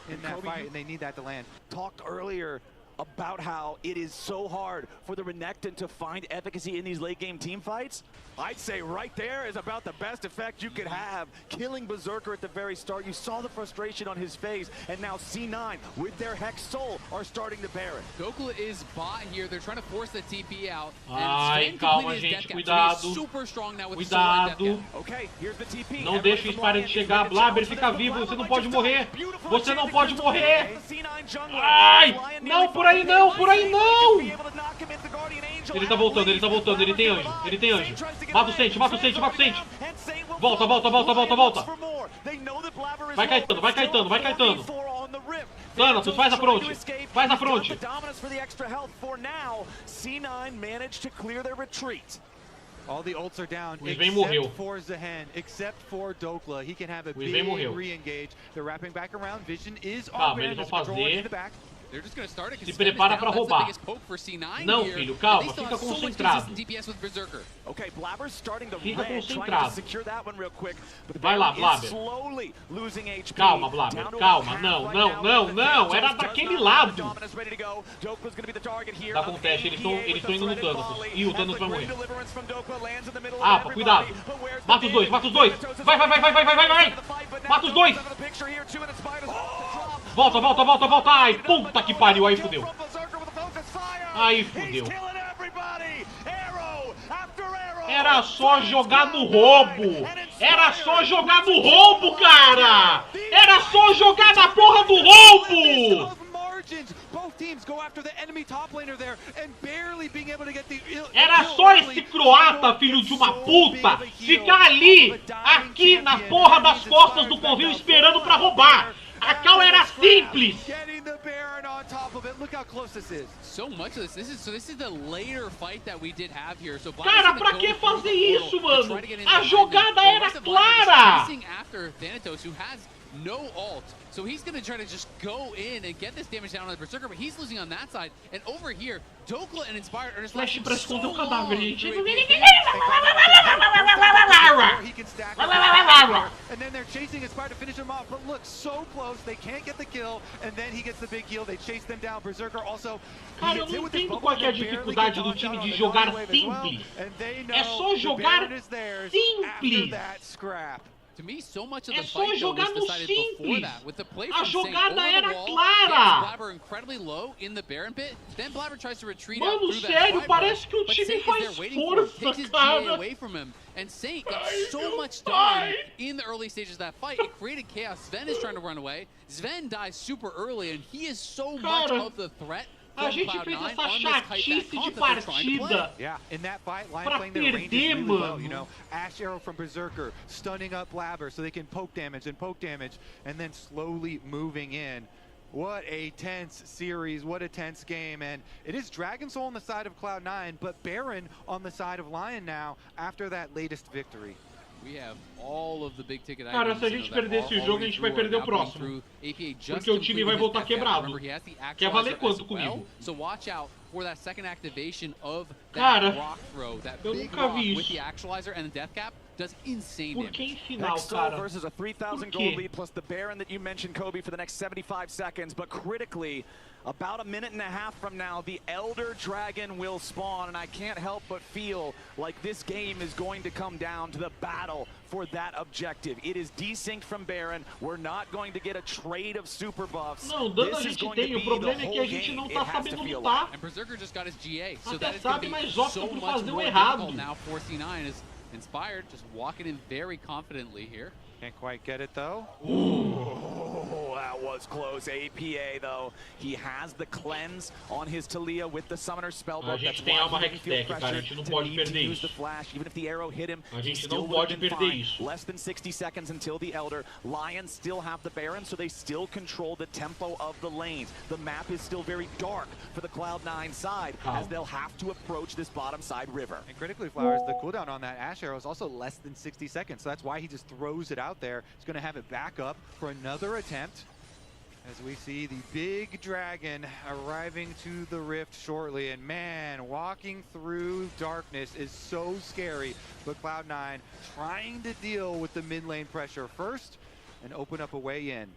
in that fight, and they need that to land. Talked earlier about how it is so hard for the Renekton to find efficacy in these late game team fights. I'd say right there is about the best effect you could have. Killing Berserker at the very start. You saw the frustration on his face, and now C9 with their Hex Soul are starting to bear it. Dokla is bot here. They're trying to force the TP out. Ai, calma, gente, cuidado. Cuidado. Okay, here's the TP. Não deixa o Inspired chegar. Blabber fica vivo, você não pode morrer. Você não pode morrer. Ai, não, por aí não. Ele tá voltando, ele tem anjo. Mata o Saint. Volta. Vai Caetano. Thanatos, faz a fronte. All the ults are down, except for Zehen, except for Dokla. He can have a big re-engage. They're wrapping back around. Vision is on eles vão fazer. Se prepara pra roubar. Não, filho, calma. Fica concentrado. Vai lá, Blabber. Calma, Blabber. Calma. Não. Era daquele lado. Dá com o teste. Eles estão indo no Thanatos. E o Thanatos vai morrer. Apa, cuidado. Mata os dois. Vai. Mata os dois. Volta. Ai, puta que pariu. Aí fudeu. Era só jogar no roubo. Cara. Era só jogar na porra do roubo. Era só esse croata, filho de uma puta, ficar ali, aqui na porra das costas do covil esperando pra roubar. A cal era simples. Cara, pra que fazer isso, mano? A jogada era clara. No ult, so he's gonna try to just go in and get this damage down on the Berserker, but he's losing on that side. And over here, Dokla and Inspired are just Flash pra esconder o cadáver, gente. And then they're chasing Inspired to finish him off, but look, so close, they can't get the kill, and then he gets the big heal. They chase them down. Berserker also. Cara, eu não entendo qual é a dificuldade do time de jogar simples. É só jogar simples. To me, so much of the fight was decided before that. With the play from Saint over era the wall, clara. Blabber incredibly low in the Baron pit. Then Blabber tries to retreat out through sério, that parece que o time faz força, takes his GA away from him. And Saint got so much done in the early stages of that fight. It created chaos. Sven is trying to run away. Sven dies super early, and he is so much of the threat. A gente fez essa chatice de partida pra perder, mano. You know, Ash Arrow from Berserker stunning up Blabber so they can poke damage, and then slowly moving in. What a tense series, what a tense game, and it is Dragon Soul on the side of Cloud9, but Baron on the side of Lion now after that latest victory. Cara, se a gente perder esse jogo, a gente vai perder o próximo. Porque o time vai voltar quebrado. Quer valer quanto comigo? Cara, eu nunca vi isso. Por que em final, cara? Versus a 3,000 gold lead plus the Baron that you mentioned, Kobe, for the next 75 seconds. But critically, about a minute and a half from now, the Elder Dragon will spawn, and I can't help but feel like this game is going to come down to the battle for that objective. It is desynced from Baron. We're not going to get a trade of super buffs. Não, dano a gente tem, o problema é que a gente não tá sabendo lutar. Até sabe, mas opta por fazer o errado. Inspired, just walking in very confidently here. Can't quite get it though. Ooh, that was close. APA though, he has the cleanse on his Talia with the summoner spellbook. A gente tem alma hextech, cara, a gente não pode perder isso. Even if the arrow hit him, a gente não pode perder isso. Less than 60 seconds until the Elder. Lions still have the Baron, so they still control the tempo of the lanes. The map is still very dark for the Cloud9 side, as they'll have to approach this bottom side river. And critically, Flowers, the cooldown on that Ash arrow is also less than 60 seconds, so that's why he just throws it out there. He's going to have it back up for another attempt as we see the big dragon arriving to the rift shortly. And man, walking through darkness is so scary, but Cloud9 trying to deal with the mid lane pressure first and open up a way in.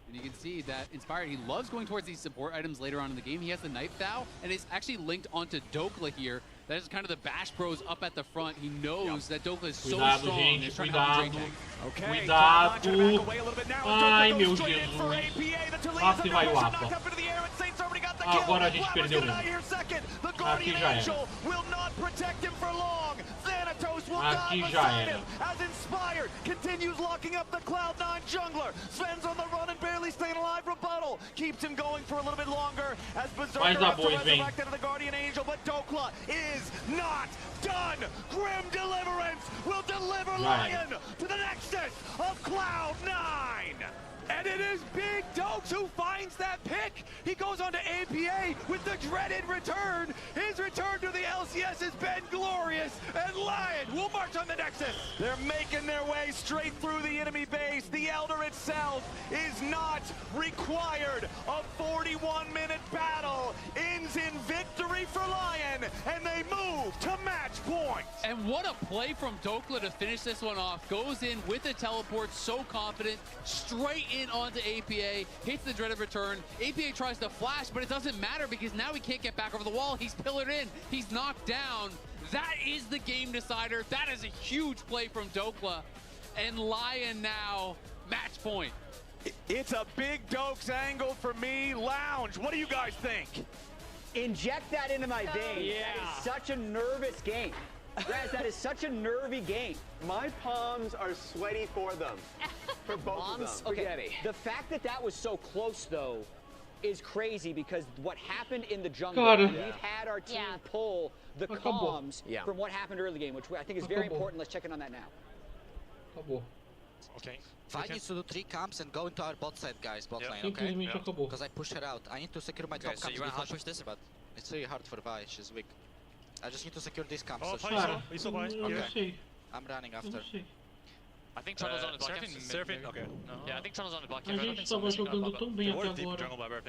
And you can see that Inspired, he loves going towards these support items later on in the game. He has the Knife Thou, and it's actually linked onto Dokla here. That is kind of the Bash Bros up at the front. He knows that Dokla is so strong. Gente, cuidado. Cuidado. Ai, meu Jesus. Ah, se vai o APA. Agora a gente perdeu mesmo. Aqui já era. Aqui já era. As Inspired continues locking up the Cloud9 jungler. Sven's on the run and barely staying alive. Rebuttal keeps him going for a little bit longer as Berserker has to resurrect into the Guardian Angel, but Dokla is not done. Grim Deliverance will deliver Lion to the nexus of Cloud9. And it is Big Dokes who finds that pick. He goes on to APA with the dreaded return. His return to the LCS has been glorious, and Lion will march on the Nexus. They're making their way straight through the enemy base. The Elder itself is not required. A 41-minute battle ends in victory for Lion, and they move to match point. And what a play from Dokla to finish this one off. Goes in with the teleport, so confident, straight in onto APA, hits the dreaded return. APA tries to flash, but it doesn't matter because now he can't get back over the wall. He's pillared in, he's knocked down. That is the game decider. That is a huge play from Dokla. And Lion now, match point. It's a Big Dokes angle for me. Lounge, what do you guys think? Inject that into my veins. Yeah. That is such a nervous game. Raz, that is such a nervy game. My palms are sweaty for them. For both of them. Okay, the fact that that was so close, though, is crazy because what happened in the jungle, we've had our team pull the comms from what happened early game, which I think is very important. Let's check in on that now. Okay. I need to do 3 camps and go into our bot side, guys, bot lane, okay? Because I pushed her out. I need to secure my top camps. So you want to push this? But it's really hard for Vi, she's weak. I just need to secure these camps. Oh, so okay. I'm running after. I think Trundle's on the block. Surfing? Okay. No. Yeah, I think Trundle's on the block. A gente estava jogando tão bem até agora.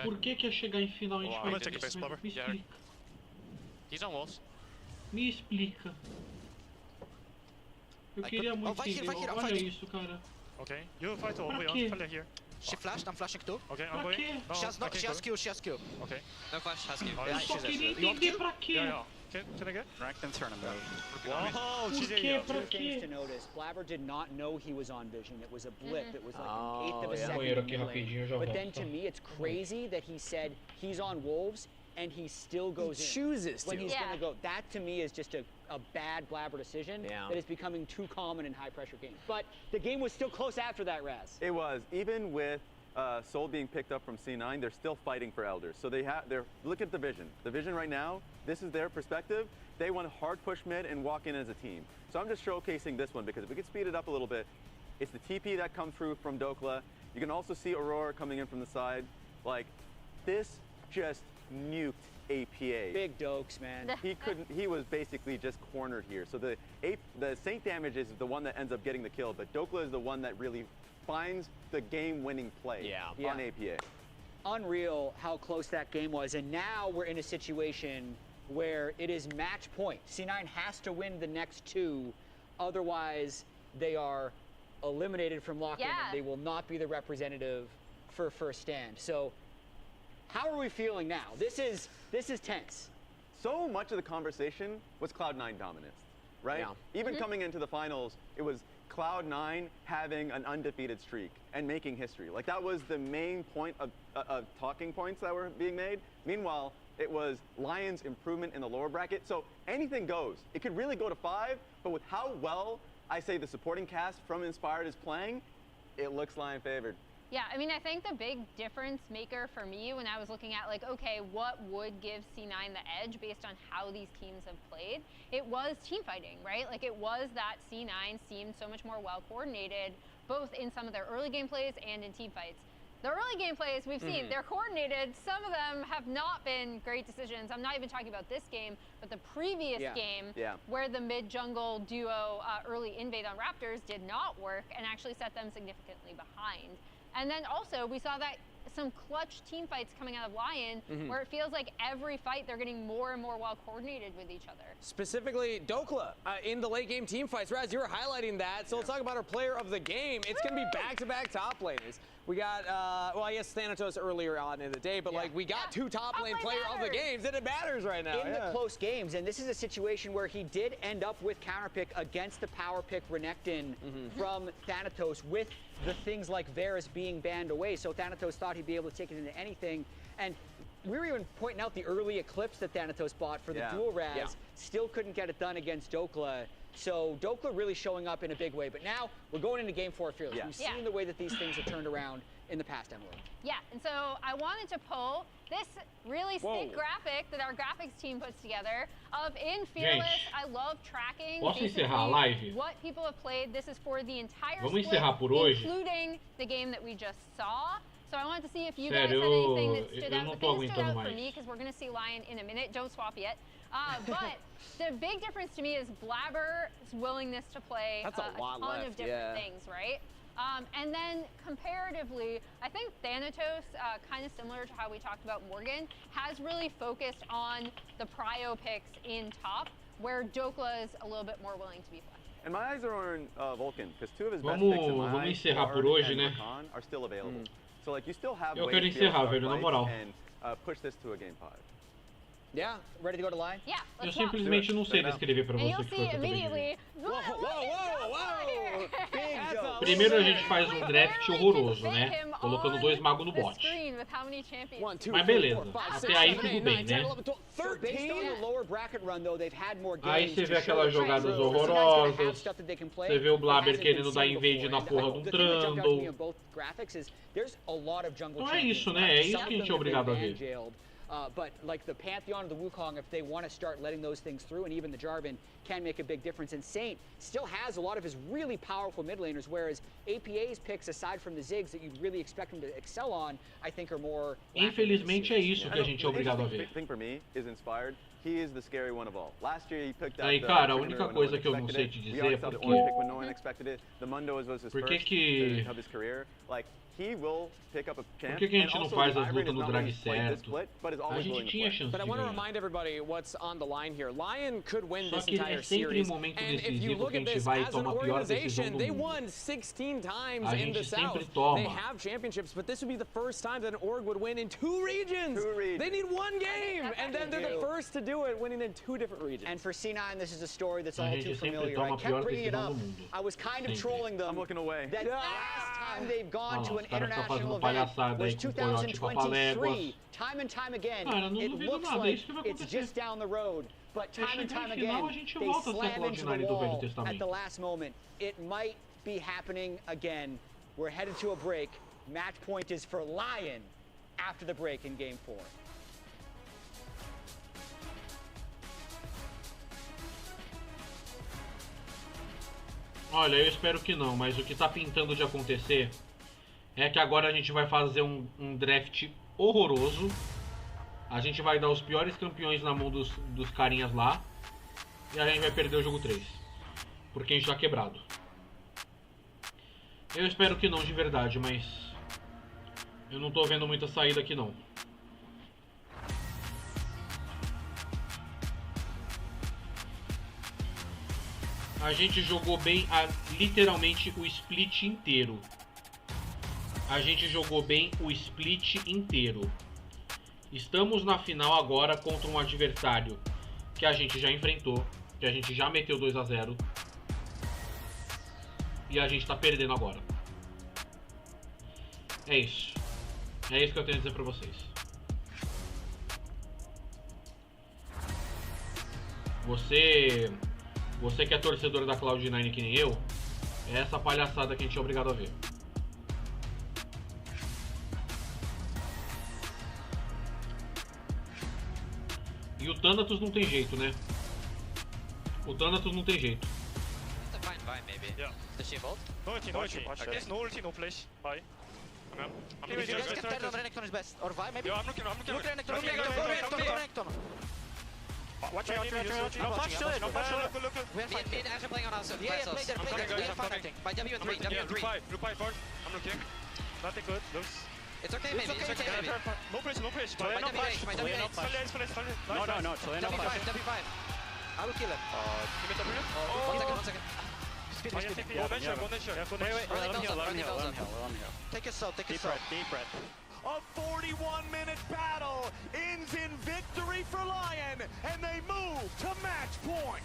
Por que ia chegar em final e a gente vai ter isso? Me explica. He's on walls. Me explica. Eu queria muito entender. Olha isso, cara. Okay, you fight all. Pra quê? Here. She flashed, I'm flashing too. Okay, I'm going. No, she has Q, she has Q. Okay. No flash, has Q. Eu só queria entender pra quê. Can I get? Ranked and tournament. Whoa, Por quê? Pra Two things to notice. Blabber did not know he was on vision. It was a blip. It was like an eighth of a second. But then to me, it's crazy that he said he's on Wolves and he still goes in. Chooses to. When he's going to go. That to me is just a bad Blabber decision that is becoming too common in high pressure games. But the game was still close after that, Raz. It was. Even with Soul being picked up from C9, they're still fighting for Elders. So they're look at the vision. The vision right now, this is their perspective. They want to hard push mid and walk in as a team. So I'm just showcasing this one because if we could speed it up a little bit, it's the TP that comes through from Dokla. You can also see Aurora coming in from the side. Like, this just nuked APA. Big dokes, man. He was basically just cornered here. So the Saint damage is the one that ends up getting the kill, but Dokla is the one that really finds the game-winning play on APA. Unreal how close that game was, and now we're in a situation where it is match point. C9 has to win the next 2, otherwise they are eliminated from lock-in and they will not be the representative for first stand. So how are we feeling now? This is tense. So much of the conversation was Cloud9 dominance, right? Even coming into the finals, it was Cloud9 having an undefeated streak and making history. Like, that was the main point of talking points that were being made. Meanwhile, it was Lion's improvement in the lower bracket. So anything goes. It could really go to 5, but with how well I say the supporting cast from Inspired is playing, it looks Lion favored. Yeah, I mean, I think the big difference maker for me when I was looking at, like, okay, what would give C9 the edge based on how these teams have played, it was team fighting, right? Like, it was that C9 seemed so much more well-coordinated, both in some of their early game plays and in team fights. The early game plays we've seen, they're coordinated. Some of them have not been great decisions. I'm not even talking about this game, but the previous game where the mid-jungle duo early invade on Raptors did not work and actually set them significantly behind. And then also we saw that some clutch team fights coming out of Lion where it feels like every fight they're getting more and more well coordinated with each other. Specifically Dokla in the late game team fights. Raz, you were highlighting that. So let's talk about our player of the game. It's going to be back-to-back top laners. We got, well, I guess Thanatos earlier on in the day, but like we got 2 top lane player of the games, and it matters right now. In the close games, and this is a situation where he did end up with counterpick against the power pick Renekton from Thanatos with the things like Varus being banned away. So Thanatos thought he'd be able to take it into anything. And we were even pointing out the early Eclipse that Thanatos bought for the dual Raz. Still couldn't get it done against Dokla. So Dokla really showing up in a big way. But now we're going into Game 4 Fearless. We've seen the way that these things have turned around in the past, Emily. Yeah, and so I wanted to pull this really sick graphic that our graphics team puts together of in Fearless. I love tracking what people have played. This is for the entire split, including the game that we just saw. So I wanted to see if you guys had anything that stood out. The thing that stood out for me, because we're going to see Lion in a minute. Don't swap yet. But the big difference to me is Blabber's willingness to play a ton of different things, right? And then comparatively, I think Thanatos, kind of similar to how we talked about Morgan, has really focused on the prio picks in top, where Dokla is a little bit more willing to be flexible. And my eyes are on Vulcan, because 2 of his best picks in my eyes are still available. So like you still have ways to push this to a game 5. Yeah, ready to go to Lion? Yeah, eu simplesmente não sei descrever pra você que foi immediately. Primeiro a gente faz um draft horroroso, né? Colocando 2 magos no bot. Mas beleza, até aí tudo bem, né? Aí você vê aquelas jogadas horrorosas, você vê o Blabber querendo dar invade na porra do Trundle. Então é isso, né? É isso que a gente é obrigado a ver. But like the Pantheon and the Wukong, if they want to start letting those things through, and even the Jarvan can make a big difference. And Saint still has a lot of his really powerful mid laners, whereas APA's picks, aside from the Ziggs that you'd really expect him to excel on, I think are more... Infelizmente é isso que a gente é obrigado a ver. The thing for me is Inspired. He is the scary one of all. Last year he picked up Aí, cara, a única coisa que eu não sei te dizer é porque... Por que que... Por que a gente não faz as lutas no drag certo? A gente tinha chance de But I want to remind everybody what's on the line here. Lion could win this entire series. And if you look at this as an organization, they won 16 times in the South. They have championships, but this would be the first time that an org would win in 2 regions. They need 1 game, and then they're the first to do it, winning in 2 different regions. And for C9, this is a story that's all too familiar. I kept bringing it up. I was kind of trolling them. I'm looking away. That last time they've gone to an international event was 2023. Time and time again, it looks like it's just down the road. But time and time again, they slam into the wall at the last moment. It might be happening again. We're headed to a break. Match point is for Lion after the break in Game 4. Olha, eu espero que não, mas o que tá pintando de acontecer é que agora a gente vai fazer um draft horroroso A gente vai dar os piores campeões na mão dos carinhas lá. E a gente vai perder o jogo 3. Porque a gente tá quebrado. Eu espero que não de verdade, mas... eu não tô vendo muita saída aqui não. A gente jogou bem literalmente o split inteiro. A gente jogou bem o split inteiro. Estamos na final agora contra um adversário que a gente já enfrentou, que a gente já meteu 2 a 0. E a gente tá perdendo agora. É isso. É isso que eu tenho a dizer pra vocês. Você que é torcedor da Cloud9 que nem eu, é essa palhaçada que a gente é obrigado a ver. E o Thanatos não tem jeito, né? O Thanatos não tem jeito. It's a fine buy, maybe. Yeah. Does she ult? No ulti, no ulti. Okay. No ulti, no flash. Bye. If you guys can turn on Renekton is best. Or Vi, maybe? Yo, I'm looking. Look Renekton, Renekton. Watch out, no flash to it, no flash to it. Look. Mid actually playing on us. Yeah, play there. We have fun, I think. By W and 3, W and 3. Blue 5 forward. I'm looking. Nothing good. Looks. It's okay, maybe. It's okay, maybe. No flash, no flash. By W8. No, W5. I will kill him. Give me W. 1 second. Go Nation. Take a soul, take a soul. Deep breath. A 41-minute battle ends in victory for Lion, and they move to match point.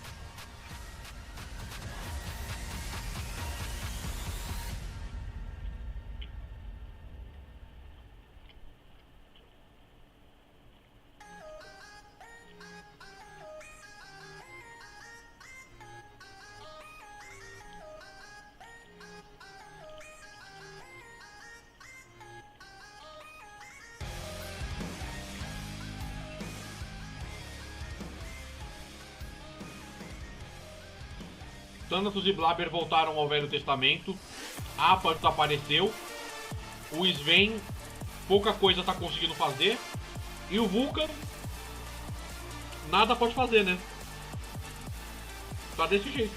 Thanatos e Blabber voltaram ao Velho Testamento. A Apato apareceu. O Sven, pouca coisa tá conseguindo fazer. E o Vulcan, nada pode fazer, né? Tá desse jeito.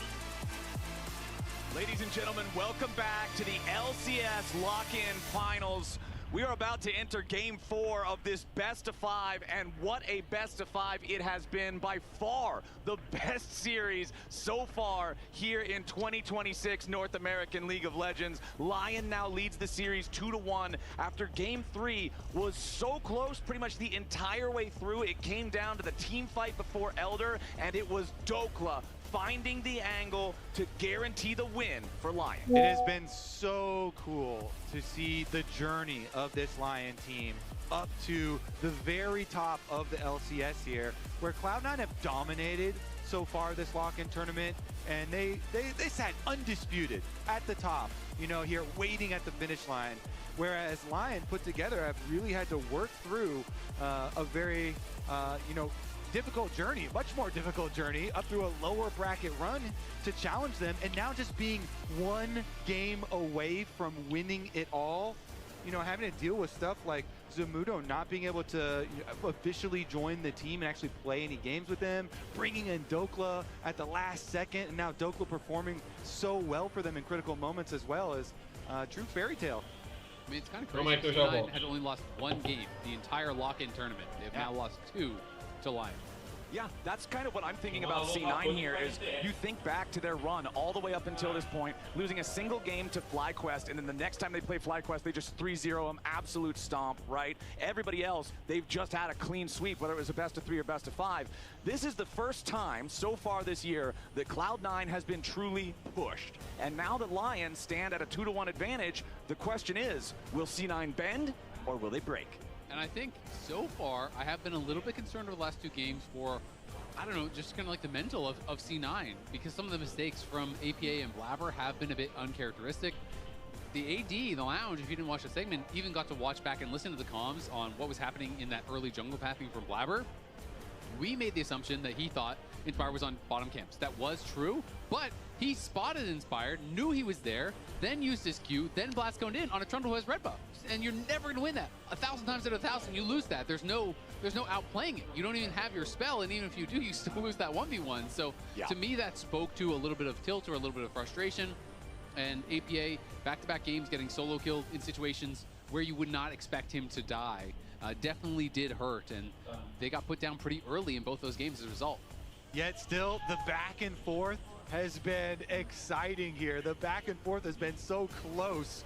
Ladies and gentlemen, welcome back to the LCS Lock-In Finals. We are about to enter Game 4 of this best of 5, and what a best of 5 it has been. By far the best series so far here in 2026 North American League of Legends. Lion now leads the series 2-1 after Game 3 was so close pretty much the entire way through. It came down to the team fight before Elder, and it was Dokla finding the angle to guarantee the win for Lion. It has been so cool to see the journey of this Lion team up to the very top of the LCS here, where Cloud9 have dominated so far this lock-in tournament, and they sat undisputed at the top, you know, here waiting at the finish line. Whereas Lion put together have really had to work through a very, you know, difficult journey, much more difficult journey, up through a lower bracket run to challenge them, and now just being one game away from winning it all. You know, having to deal with stuff like Zamudo not being able to officially join the team and actually play any games with them, bringing in Dokla at the last second, and now Dokla performing so well for them in critical moments as well as true fairy tale. I mean, it's kind of crazy. G9 had only lost 1 game the entire lock-in tournament. They've now lost 2 to Lion. Yeah, that's kind of what I'm thinking about C9 here is you think back to their run all the way up until this point, losing a single game to FlyQuest, and then the next time they play FlyQuest, they just 3-0 them, absolute stomp, right? Everybody else, they've just had a clean sweep, whether it was a best of 3 or best of 5. This is the first time so far this year that Cloud9 has been truly pushed. And now that Lions stand at a 2-1 advantage, the question is, will C9 bend or will they break? And I think so far, I have been a little bit concerned over the last 2 games for, I don't know, just kind of like the mental of C9, because some of the mistakes from APA and Blabber have been a bit uncharacteristic. The AD, the lounge, if you didn't watch the segment, even got to watch back and listen to the comms on what was happening in that early jungle pathing from Blabber. We made the assumption that he thought Inspire was on bottom camps. That was true, but He spotted Inspired, knew he was there, then used his Q, then blast coned in on a Trundle who has red buff. And you're never gonna win that. 1,000 times out of 1,000, you lose that. There's no outplaying it. You don't even have your spell, and even if you do, you still lose that 1v1. So to me, that spoke to a little bit of tilt or a little bit of frustration. And APA, back-to-back games, getting solo killed in situations where you would not expect him to die, definitely did hurt. And they got put down pretty early in both those games as a result. Yet still, the back and forth has been exciting here. The back and forth has been so close,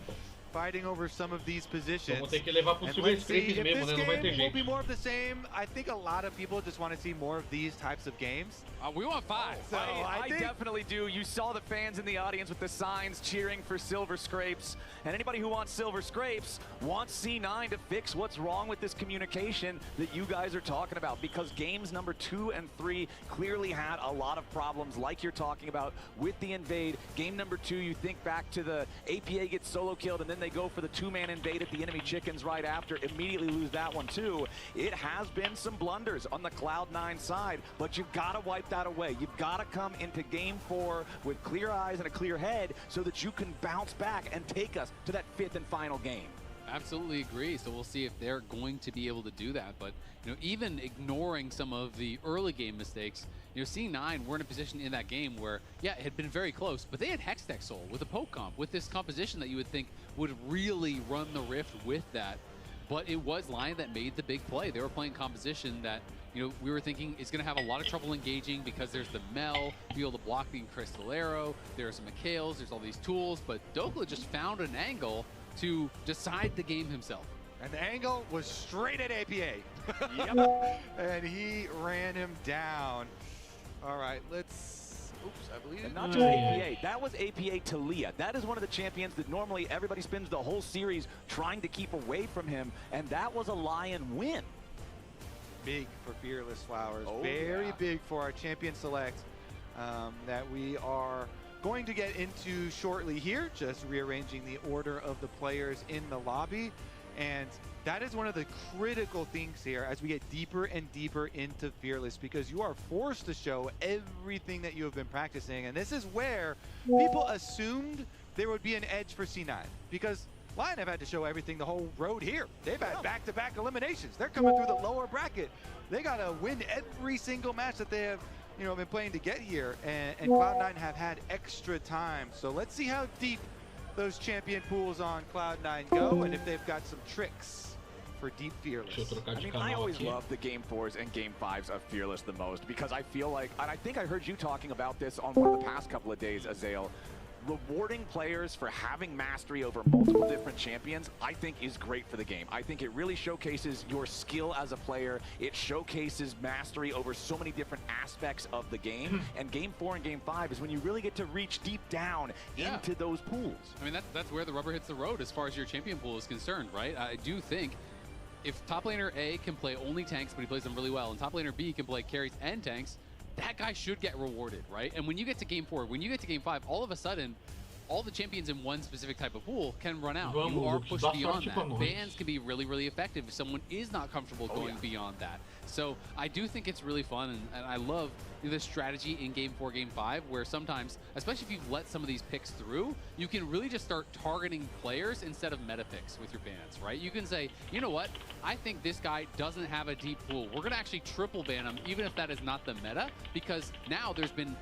fighting over some of these positions. Vamos ter que levar pro Silver Scrapes mesmo, né? Não vai ter jeito. Will be more of the same. I think a lot of people just want to see more of these types of games. We want 5. So I definitely do. You saw the fans in the audience with the signs cheering for Silver Scrapes. And anybody who wants Silver Scrapes wants C9 to fix what's wrong with this communication that you guys are talking about. Because games number 2 and 3 clearly had a lot of problems like you're talking about with the invade. Game number 2, you think back to the APA gets solo killed and then they go for the 2-man invade at the enemy chickens right after, immediately lose that one too. It has been some blunders on the Cloud9 side, but you've got to wipe that away. You've got to come into game 4 with clear eyes and a clear head so that you can bounce back and take us to that 5th and final game. Absolutely agree. So we'll see if they're going to be able to do that. But even ignoring some of the early game mistakes, C9 were in a position in that game where, yeah, it had been very close, but they had Hextech Soul with a poke comp, with this composition that you would think would really run the rift with that. But it was Lion that made the big play. They were playing composition that, we were thinking is going to have a lot of trouble engaging because there's the Mel, be able to block the Crystal Arrow, there's Mikhails, there's all these tools, but Dokla just found an angle to decide the game himself. And the angle was straight at APA. Yep. And he ran him down. All right, let's... Oops, I believe and not just APA. That was APA Talia. That is one of the champions that normally everybody spends the whole series trying to keep away from him, and that was a Lion win. Big for Fearless Flowers. Very big for our champion select that we are going to get into shortly here, just rearranging the order of the players in the lobby. And that is one of the critical things here as we get deeper and deeper into Fearless, because you are forced to show everything that you have been practicing. And this is where people assumed there would be an edge for C9, because Lion have had to show everything the whole road here. They've had back-to-back eliminations. They're coming through the lower bracket. They got to win every single match that they have been playing to get here, and Cloud9 have had extra time. So let's see how deep those champion pools on Cloud9 go, and if they've got some tricks for deep Fearless. I mean, I always love the Game 4s and Game 5s of Fearless the most, because I feel like, and I think I heard you talking about this on one of the past couple of days, Azael, rewarding players for having mastery over multiple different champions, I think is great for the game. I think it really showcases your skill as a player. It showcases mastery over so many different aspects of the game. And Game 4 and Game 5 is when you really get to reach deep down into those pools. I mean, that's where the rubber hits the road as far as your champion pool is concerned, right? I do think if top laner A can play only tanks, but he plays them really well, and top laner B can play carries and tanks, that guy should get rewarded, right? And when you get to Game 4, when you get to Game 5, all of a sudden, all the champions in one specific type of pool can run out. You are pushed beyond that. Bans can be really, really effective if someone is not comfortable going beyond that. So I do think it's really fun, and I love the strategy in Game 4, Game 5, where sometimes, especially if you've let some of these picks through, you can really just start targeting players instead of meta picks with your bans, right? You can say, you know what? I think this guy doesn't have a deep pool. We're going to actually triple ban him, even if that is not the meta, because now there's been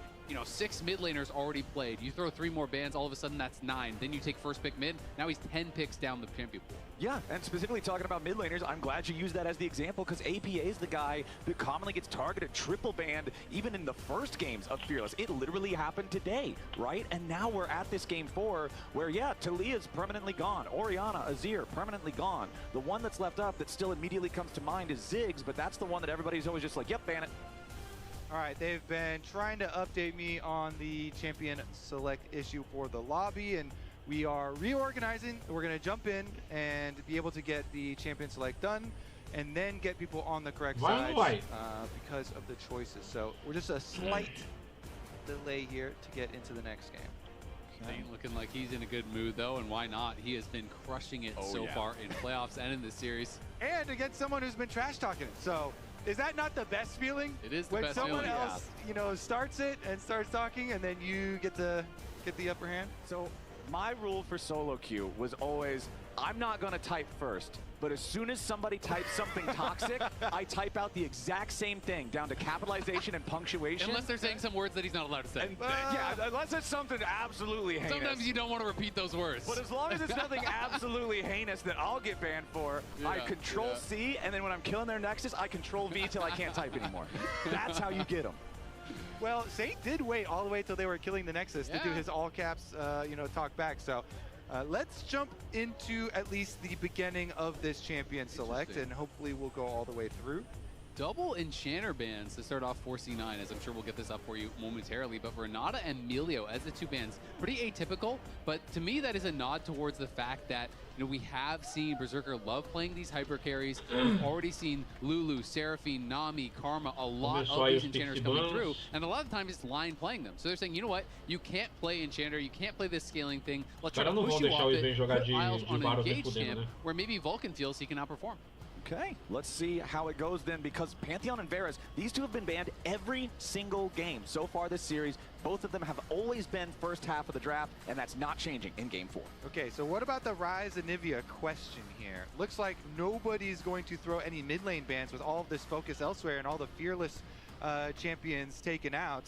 6 mid laners already played. You throw 3 more bans, all of a sudden that's 9. Then you take first pick mid, now he's 10 picks down the champion pool. Yeah, and specifically talking about mid laners, I'm glad you used that as the example, because APA is the guy that commonly gets targeted triple banned even in the first games of Fearless. It literally happened today, right? And now we're at this Game 4 where, yeah, Talia's permanently gone. Orianna, Azir, permanently gone. The one that's left up that still immediately comes to mind is Ziggs, but that's the one that everybody's always just like, yep, ban it. All right, they've been trying to update me on the champion select issue for the lobby, and we are reorganizing. We're going to jump in and be able to get the champion select done, and then get people on the correct side because of the choices. So we're just a slight delay here to get into the next game. Zane looking like he's in a good mood, though, and why not? He has been crushing it so far in playoffs and in this series. And against someone who's been trash talking it. So Is that not the best feeling? It is the when best someone feeling. else, you know, starts it and starts talking, and then you get the upper hand. So my rule for solo queue was always, I'm not going to type first, but as soon as somebody types something toxic, I type out the exact same thing, down to capitalization and punctuation. Unless they're saying some words that he's not allowed to say. And, yeah, unless it's something absolutely heinous. Sometimes you don't want to repeat those words. But as long as it's nothing absolutely heinous that I'll get banned for, I control C, and then when I'm killing their Nexus, I control V till I can't type anymore. That's how you get them. Well, Saint did wait all the way till they were killing the Nexus to do his all caps, you know, talk back. So let's jump into at least the beginning of this champion select, and hopefully we'll go all the way through. Double Enchanter bans to start off for C9, as I'm sure we'll get this up for you momentarily. But Renata and Melio as the two bans, pretty atypical. But to me, that is a nod towards the fact that, you know, we have seen Berserker love playing these hyper carries. We've already seen Lulu, Seraphine, Nami, Karma, a lot of these Enchanters coming through. And a lot of times it's Lion playing them. So they're saying, you know what, you can't play Enchanter, you can't play this scaling thing. Let's try to push you off it, put Isles on an engaged champ, where maybe Vulcan feels he can outperform. Okay, let's see how it goes then, because Pantheon and Varus, these two have been banned every single game so far this series. Both of them have always been first half of the draft, and that's not changing in Game 4. Okay, so what about the Ryze and Anivia question here? Looks like nobody's going to throw any mid lane bans with all of this focus elsewhere and all the fearless champions taken out.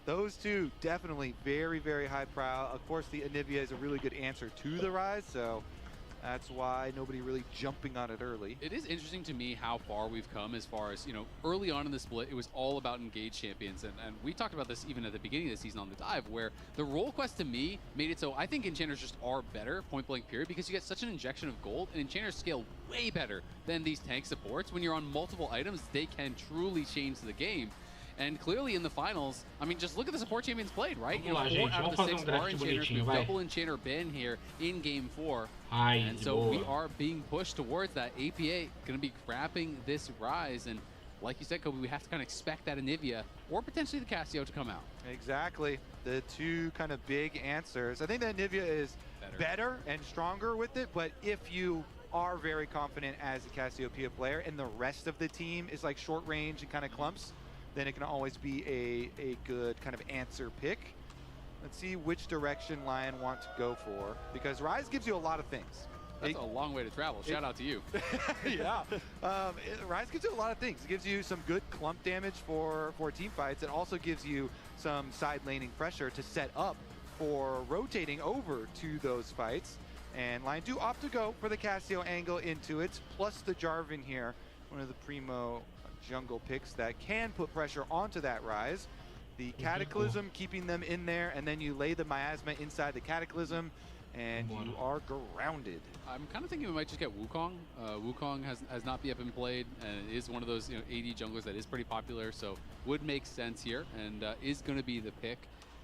Those two definitely very, very high prow. Of course, the Anivia is a really good answer to the Ryze, so that's why nobody really jumping on it early. It is interesting to me how far we've come as far as, you know, early on in the split, it was all about engaged champions. And we talked about this even at the beginning of the season on the dive, where the role quest to me made it so I think Enchanters just are better, point blank period, because you get such an injection of gold, and Enchanters scale way better than these tank supports. When you're on multiple items, they can truly change the game. And clearly in the finals, I mean, just look at the support champions played, right? You know, 4 out of the 6 are Enchanters. We've double Enchanter been here in Game 4. And so we are being pushed towards that. APA going to be grabbing this Ryze. And like you said, Kobe, we have to kind of expect that Anivia or potentially the Cassio to come out. Exactly. The two kind of big answers. I think that Anivia is better and stronger with it, but if you are very confident as a Cassiopeia player and the rest of the team is like short range and kind of clumps, then it can always be a good kind of answer pick. Let's see which direction Lion wants to go for, because Ryze gives you a lot of things. That's a long way to travel. Shout out to you. Yeah. Ryze gives you a lot of things. It gives you some good clump damage for team fights. It also gives you some side laning pressure to set up for rotating over to those fights. And Lion do opt to go for the Cassio angle into it, plus the Jarvan here, one of the primo jungle picks that can put pressure onto that Ryze. The Cataclysm keeping them in there, and then you lay the Miasma inside the Cataclysm, and you are grounded. I'm kind of thinking we might just get Wukong. Wukong has not yet been played, and it is one of those, you know, AD junglers that is pretty popular, so would make sense here, and is going to be the pick.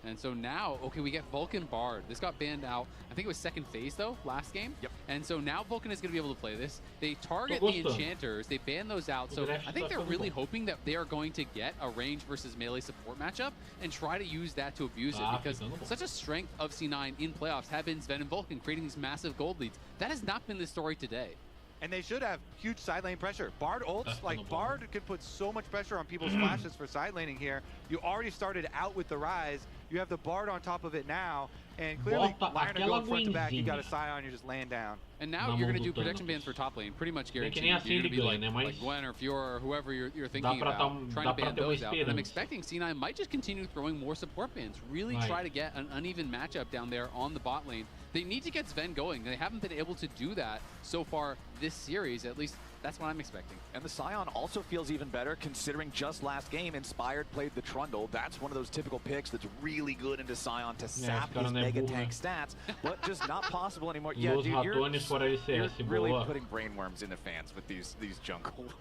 And so now, okay, we get Vulcan Bard. This got banned out, I think it was second phase though, last game. Yep. And so now Vulcan is going to be able to play this. They target the Enchanters, they ban those out. So I think they're really hoping that they are going to get a range versus melee support matchup and try to use that to abuse it, because such a strength of C9 in playoffs have been Sven and Vulcan creating these massive gold leads. That has not been the story today. And they should have huge side lane pressure. Bard ults, like Bard could put so much pressure on people's flashes for side laning here. You already started out with the Ryze. You have the Bard on top of it now, and clearly Lion are going front to back. You got a Scion, you're just laying down. And now you're going to do protection bans for top lane, pretty much guaranteed. You're going to be like Gwen or Fiora or whoever you're thinking about, trying to ban those out. And I'm expecting C9 might just continue throwing more support bans, really try to get an uneven matchup down there on the bot lane. They need to get Sven going. They haven't been able to do that so far this series, at least that's what I'm expecting. And the Scion also feels even better, considering just last game, Inspired played the Trundle. That's one of those typical picks that's really good into Scion to sap his mega tank stats, but just not possible anymore. Yeah, dude, you're really putting brainworms into fans with these junglers.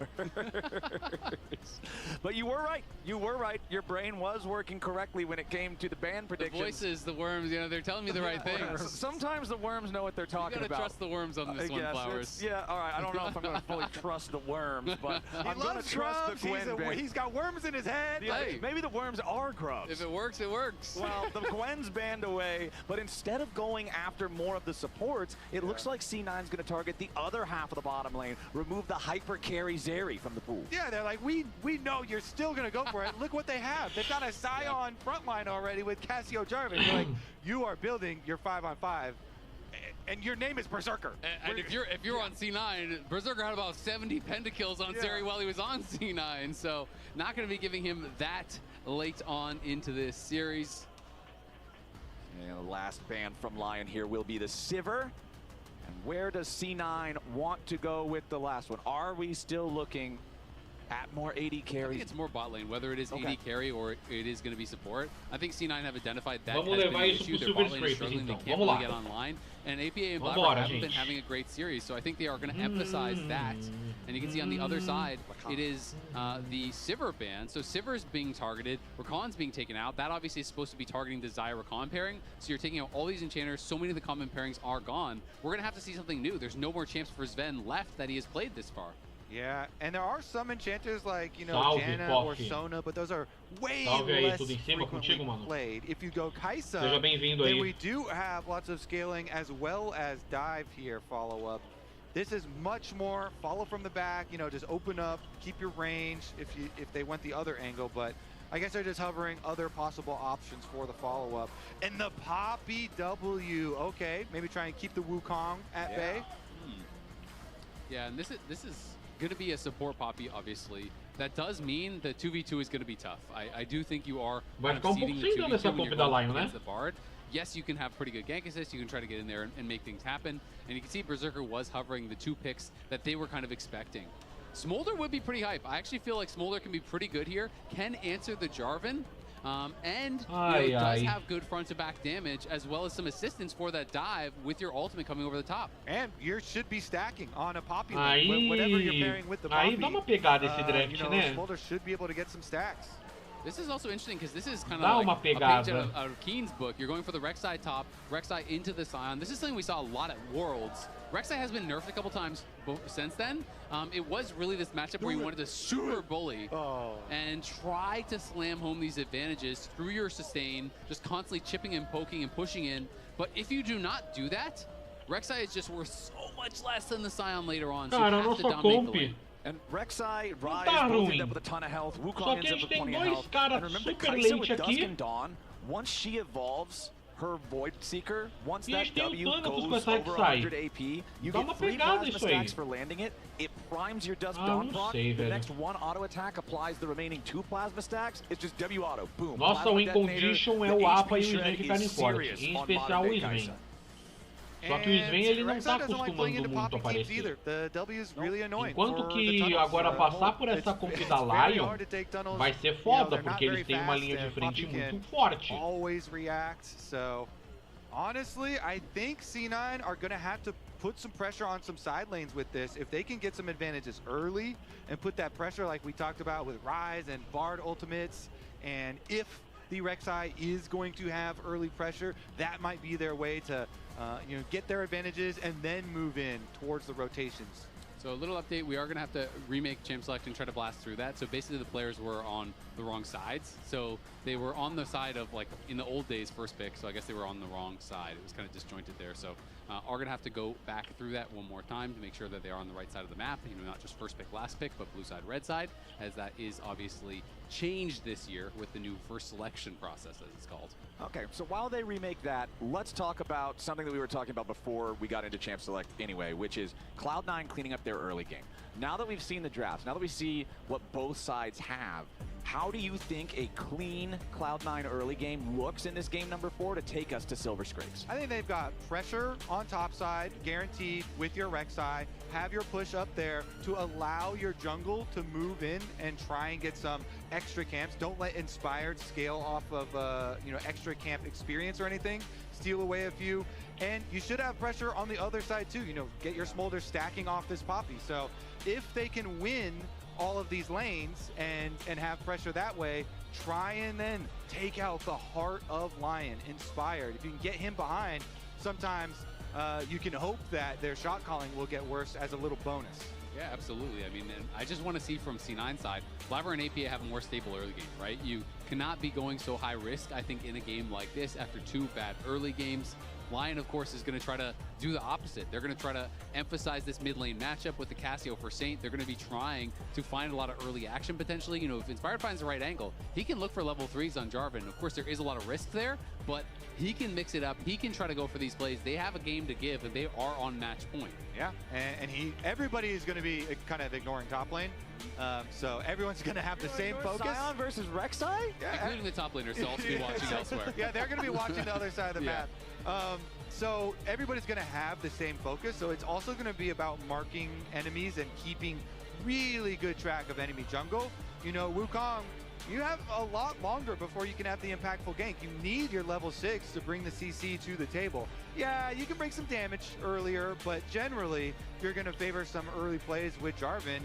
But you you were right. You were right. Your brain was working correctly when it came to the ban predictions. The voices, the worms, you know, they're telling me the right things. Sometimes the worms know what they're talking about. You gotta trust the worms on this one, Flowers. Yeah, all right. I don't know if I'm gonna fully trust the worms, but I'm gonna trust the Gwen ban. He's got worms in his head. Hey. Maybe the worms are grubs. If it works, it works. Well, the Gwen's banned away, but instead of going after more of the supports, it looks like C9's gonna target the other half of the bottom lane, remove the hyper carry Zeri from the pool. Yeah, they're like, we know you're still gonna go for it. Look what they have. They've got a Scion frontline already with Cassio Jarvan. They're like, you are building your 5-on-5, and your name is Berserker. And if you're on C9, Berserker had about 70 pentakills on Zeri while he was on C9, so not going to be giving him that late on into this series. And the last ban from Lion here will be the Sivir. And where does C9 want to go with the last one? Are we still looking at more AD carries? I think it's more bot lane, whether it is AD carry or it is going to be support. I think C9 have identified that has been an issue. Their bot lane is struggling, they can't really get online. And APA and BlackRock haven't been having a great series, so I think they are going to emphasize that. And you can see on the other side, it is the Sivir ban. So Sivir's being targeted, Rakan's being taken out. That obviously is supposed to be targeting the Xayah-Rakan pairing. So you're taking out all these enchanters, so many of the common pairings are gone. We're going to have to see something new. There's no more champs for Sven left that he has played this far. Yeah, and there are some enchanters like, you know, Janna or Sona, but those are way less frequently played. If you go Kai'Sa, then we do have lots of scaling as well as dive here, follow-up. This is much more follow from the back, you know, just open up, keep your range if they went the other angle, but I guess they're just hovering other possible options for the follow-up. And the Poppy W, okay, maybe try and keep the Wukong at bay. Yeah, and this is going to be a support Poppy, obviously. That does mean the 2v2 is going to be tough. I do think you are kind of seeding the 2v2 when you're going against the Bard. Yes, you can have pretty good gank assists. You can try to get in there and make things happen. And you can see Berserker was hovering the 2 picks that they were kind of expecting. Smolder would be pretty hype. I actually feel like Smolder can be pretty good here. Can answer the Jarvan. And does have good front to back damage as well as some assistance for that dive with your ultimate coming over the top. And you should be stacking on a Poppy lane, whatever you're pairing with the Poppy. Aí dá uma pegada esse draft, you know, né? Smolder should be able to get some stacks. This is also interesting because this is kind of like a page out of Keen's book. You're going for the Rek'Sai top, Rek'Sai into the Scion. This is something we saw a lot at Worlds. Rek'Sai has been nerfed a couple times since then. It was really this matchup where you wanted to super bully and try to slam home these advantages through your sustain, just constantly chipping and poking and pushing in. But if you do not do that, Rek'Sai is just worth so much less than the Scion later on. So you have to dominate the lane. And Rek'Sai, Rise both end up with a ton of health. Wukong ends up with plenty of health. And remember Kai'Sa with Dusk and Dawn, once she evolves her Void Seeker, once that W goes over 100 AP, you get 3 plasma stacks for landing it. It primes your Dusk Dawn proc. The next 1 auto attack applies the remaining 2 plasma stacks. It's just W auto. Boom. Nossa, o Incondition é o APA e o Sven ficarem fortes. Em especial o Sven. Só que o Sven ele não tá acostumando muito a aparecer. Enquanto que agora passar por essa comp da Lion vai ser foda, porque eles têm uma linha de frente muito forte. Honestly, I think C9 are going to have to put some pressure on some side lanes with this. If they can get some advantages early and put that pressure like we talked about with Rise and Bard ultimates, and if the Rek'Sai is going to have early pressure, that might be their way to you know, get their advantages and then move in towards the rotations. So a little update, we are going to have to remake champ select and try to blast through that. So basically the players were on the wrong sides. So they were on the side of, like, in the old days, first pick. So I guess they were on the wrong side. It was kind of disjointed there. So are going to have to go back through that one more time to make sure that they are on the right side of the map. You know, not just first pick, last pick, but blue side, red side, as that is obviously changed this year with the new first selection process, as it's called. Okay, so while they remake that, let's talk about something that we were talking about before we got into Champ Select anyway, which is Cloud9 cleaning up their early game. Now that we've seen the drafts, now that we see what both sides have, how do you think a clean Cloud9 early game looks in this game number 4 to take us to Silver Scrapes? I think they've got pressure on top side, guaranteed with your Rek'Sai. Have your push up there to allow your jungle to move in and try and get some extra camps. Don't let Inspired scale off of you know, extra camp experience or anything. Steal away a few. And you should have pressure on the other side too. You know, get your Smolder stacking off this Poppy. So if they can win all of these lanes and have pressure that way. Try and then take out the heart of Lion, Inspired. If you can get him behind, sometimes you can hope that their shot calling will get worse as a little bonus. Yeah, absolutely. I mean, and I just want to see from C9 side, Blabber and APA have a more stable early game, right? You cannot be going so high risk, I think, in a game like this after 2 bad early games. Lion, of course, is going to try to do the opposite. They're going to try to emphasize this mid lane matchup with the Cassio for Saint. They're going to be trying to find a lot of early action potentially. You know, if Inspired finds the right angle, he can look for level 3s on Jarvan. Of course, there is a lot of risk there, but he can mix it up. He can try to go for these plays. They have a game to give, and they are on match point. Yeah, and everybody is going to be kind of ignoring top lane. So everyone's going to have the same focus. Sion versus Rek'Sai? Yeah, including the top laners, so also be watching elsewhere. Yeah, they're going to be watching the other side of the map. So everybody's going to have the same focus. So it's also going to be about marking enemies and keeping really good track of enemy jungle. You know, Wukong, you have a lot longer before you can have the impactful gank. You need your level 6 to bring the CC to the table. Yeah, you can bring some damage earlier, but generally you're going to favor some early plays with Jarvan,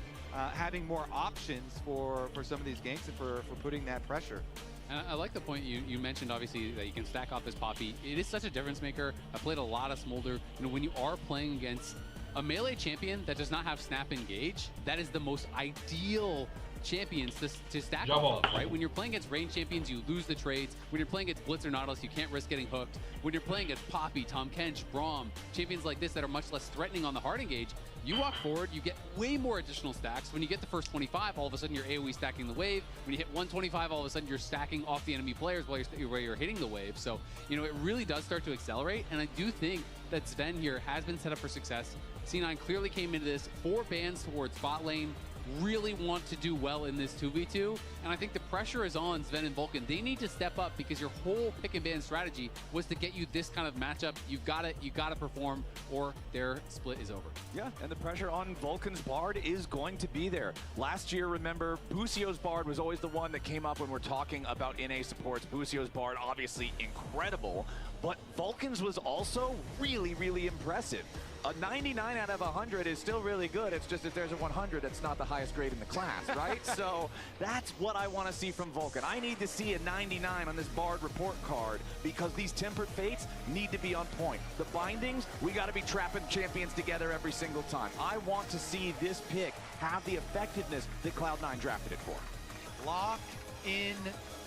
having more options for some of these ganks and for putting that pressure. And I like the point you mentioned, obviously, that you can stack off this Poppy. It is such a difference maker. I played a lot of Smolder. You know, when you are playing against a melee champion that does not have snap engage, that is the most ideal champions to stack off of, right? When you're playing against range champions, you lose the trades. When you're playing against Blitz or Nautilus, you can't risk getting hooked. When you're playing against Poppy, Tahm Kench, Braum, champions like this that are much less threatening on the hard engage, you walk forward, you get way more additional stacks. When you get the first 25, all of a sudden you're AoE stacking the wave. When you hit 125, all of a sudden you're stacking off the enemy players while you're hitting the wave. So, you know, it really does start to accelerate, and I do think that Sven here has been set up for success. C9 clearly came into this 4 bans towards bot lane, really want to do well in this 2v2, and I think the pressure is on Sven and Vulcan. They need to step up because your whole pick and ban strategy was to get you this kind of matchup. You got to perform, or their split is over. Yeah, and the pressure on Vulcan's Bard is going to be there. Last year, remember, Busio's Bard was always the one that came up when we're talking about NA supports. Busio's Bard, obviously incredible, but Vulcan's was also really, really impressive. A 99 out of 100 is still really good. It's just if there's a 100, that's not the highest grade in the class, right? So that's what I want to see from Vulcan. I need to see a 99 on this Bard report card because these Tempered Fates need to be on point. The bindings, we got to be trapping champions together every single time. I want to see this pick have the effectiveness that Cloud9 drafted it for. Locked in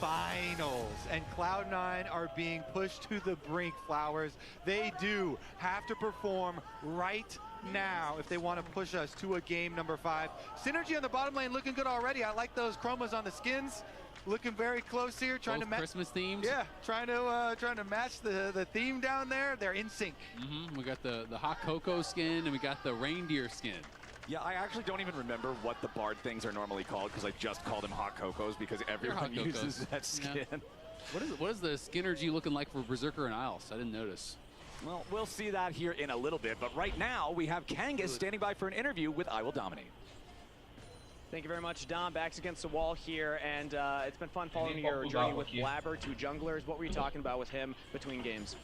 finals, and Cloud9 are being pushed to the brink, Flowers. They do have to perform right now if they want to push us to a game number 5. Synergy on the bottom lane looking good already. I like those chromas on the skins. Looking very close here, trying to match Christmas themed. Yeah, trying to match the theme down there. They're in sync. We got the hot cocoa skin and we got the reindeer skin. Yeah, I actually don't even remember what the Bard things are normally called because I just called them hot cocos because everyone uses that skin. Yeah. What is the Skinergy looking like for Berserker and Isles? I didn't notice. Well, we'll see that here in a little bit, but right now we have Kangas standing by for an interview with I Will Dominate. Thank you very much, Dom. Backs against the wall here, and it's been fun following your journey with Blabber, 2 junglers. What were you talking about with him between games?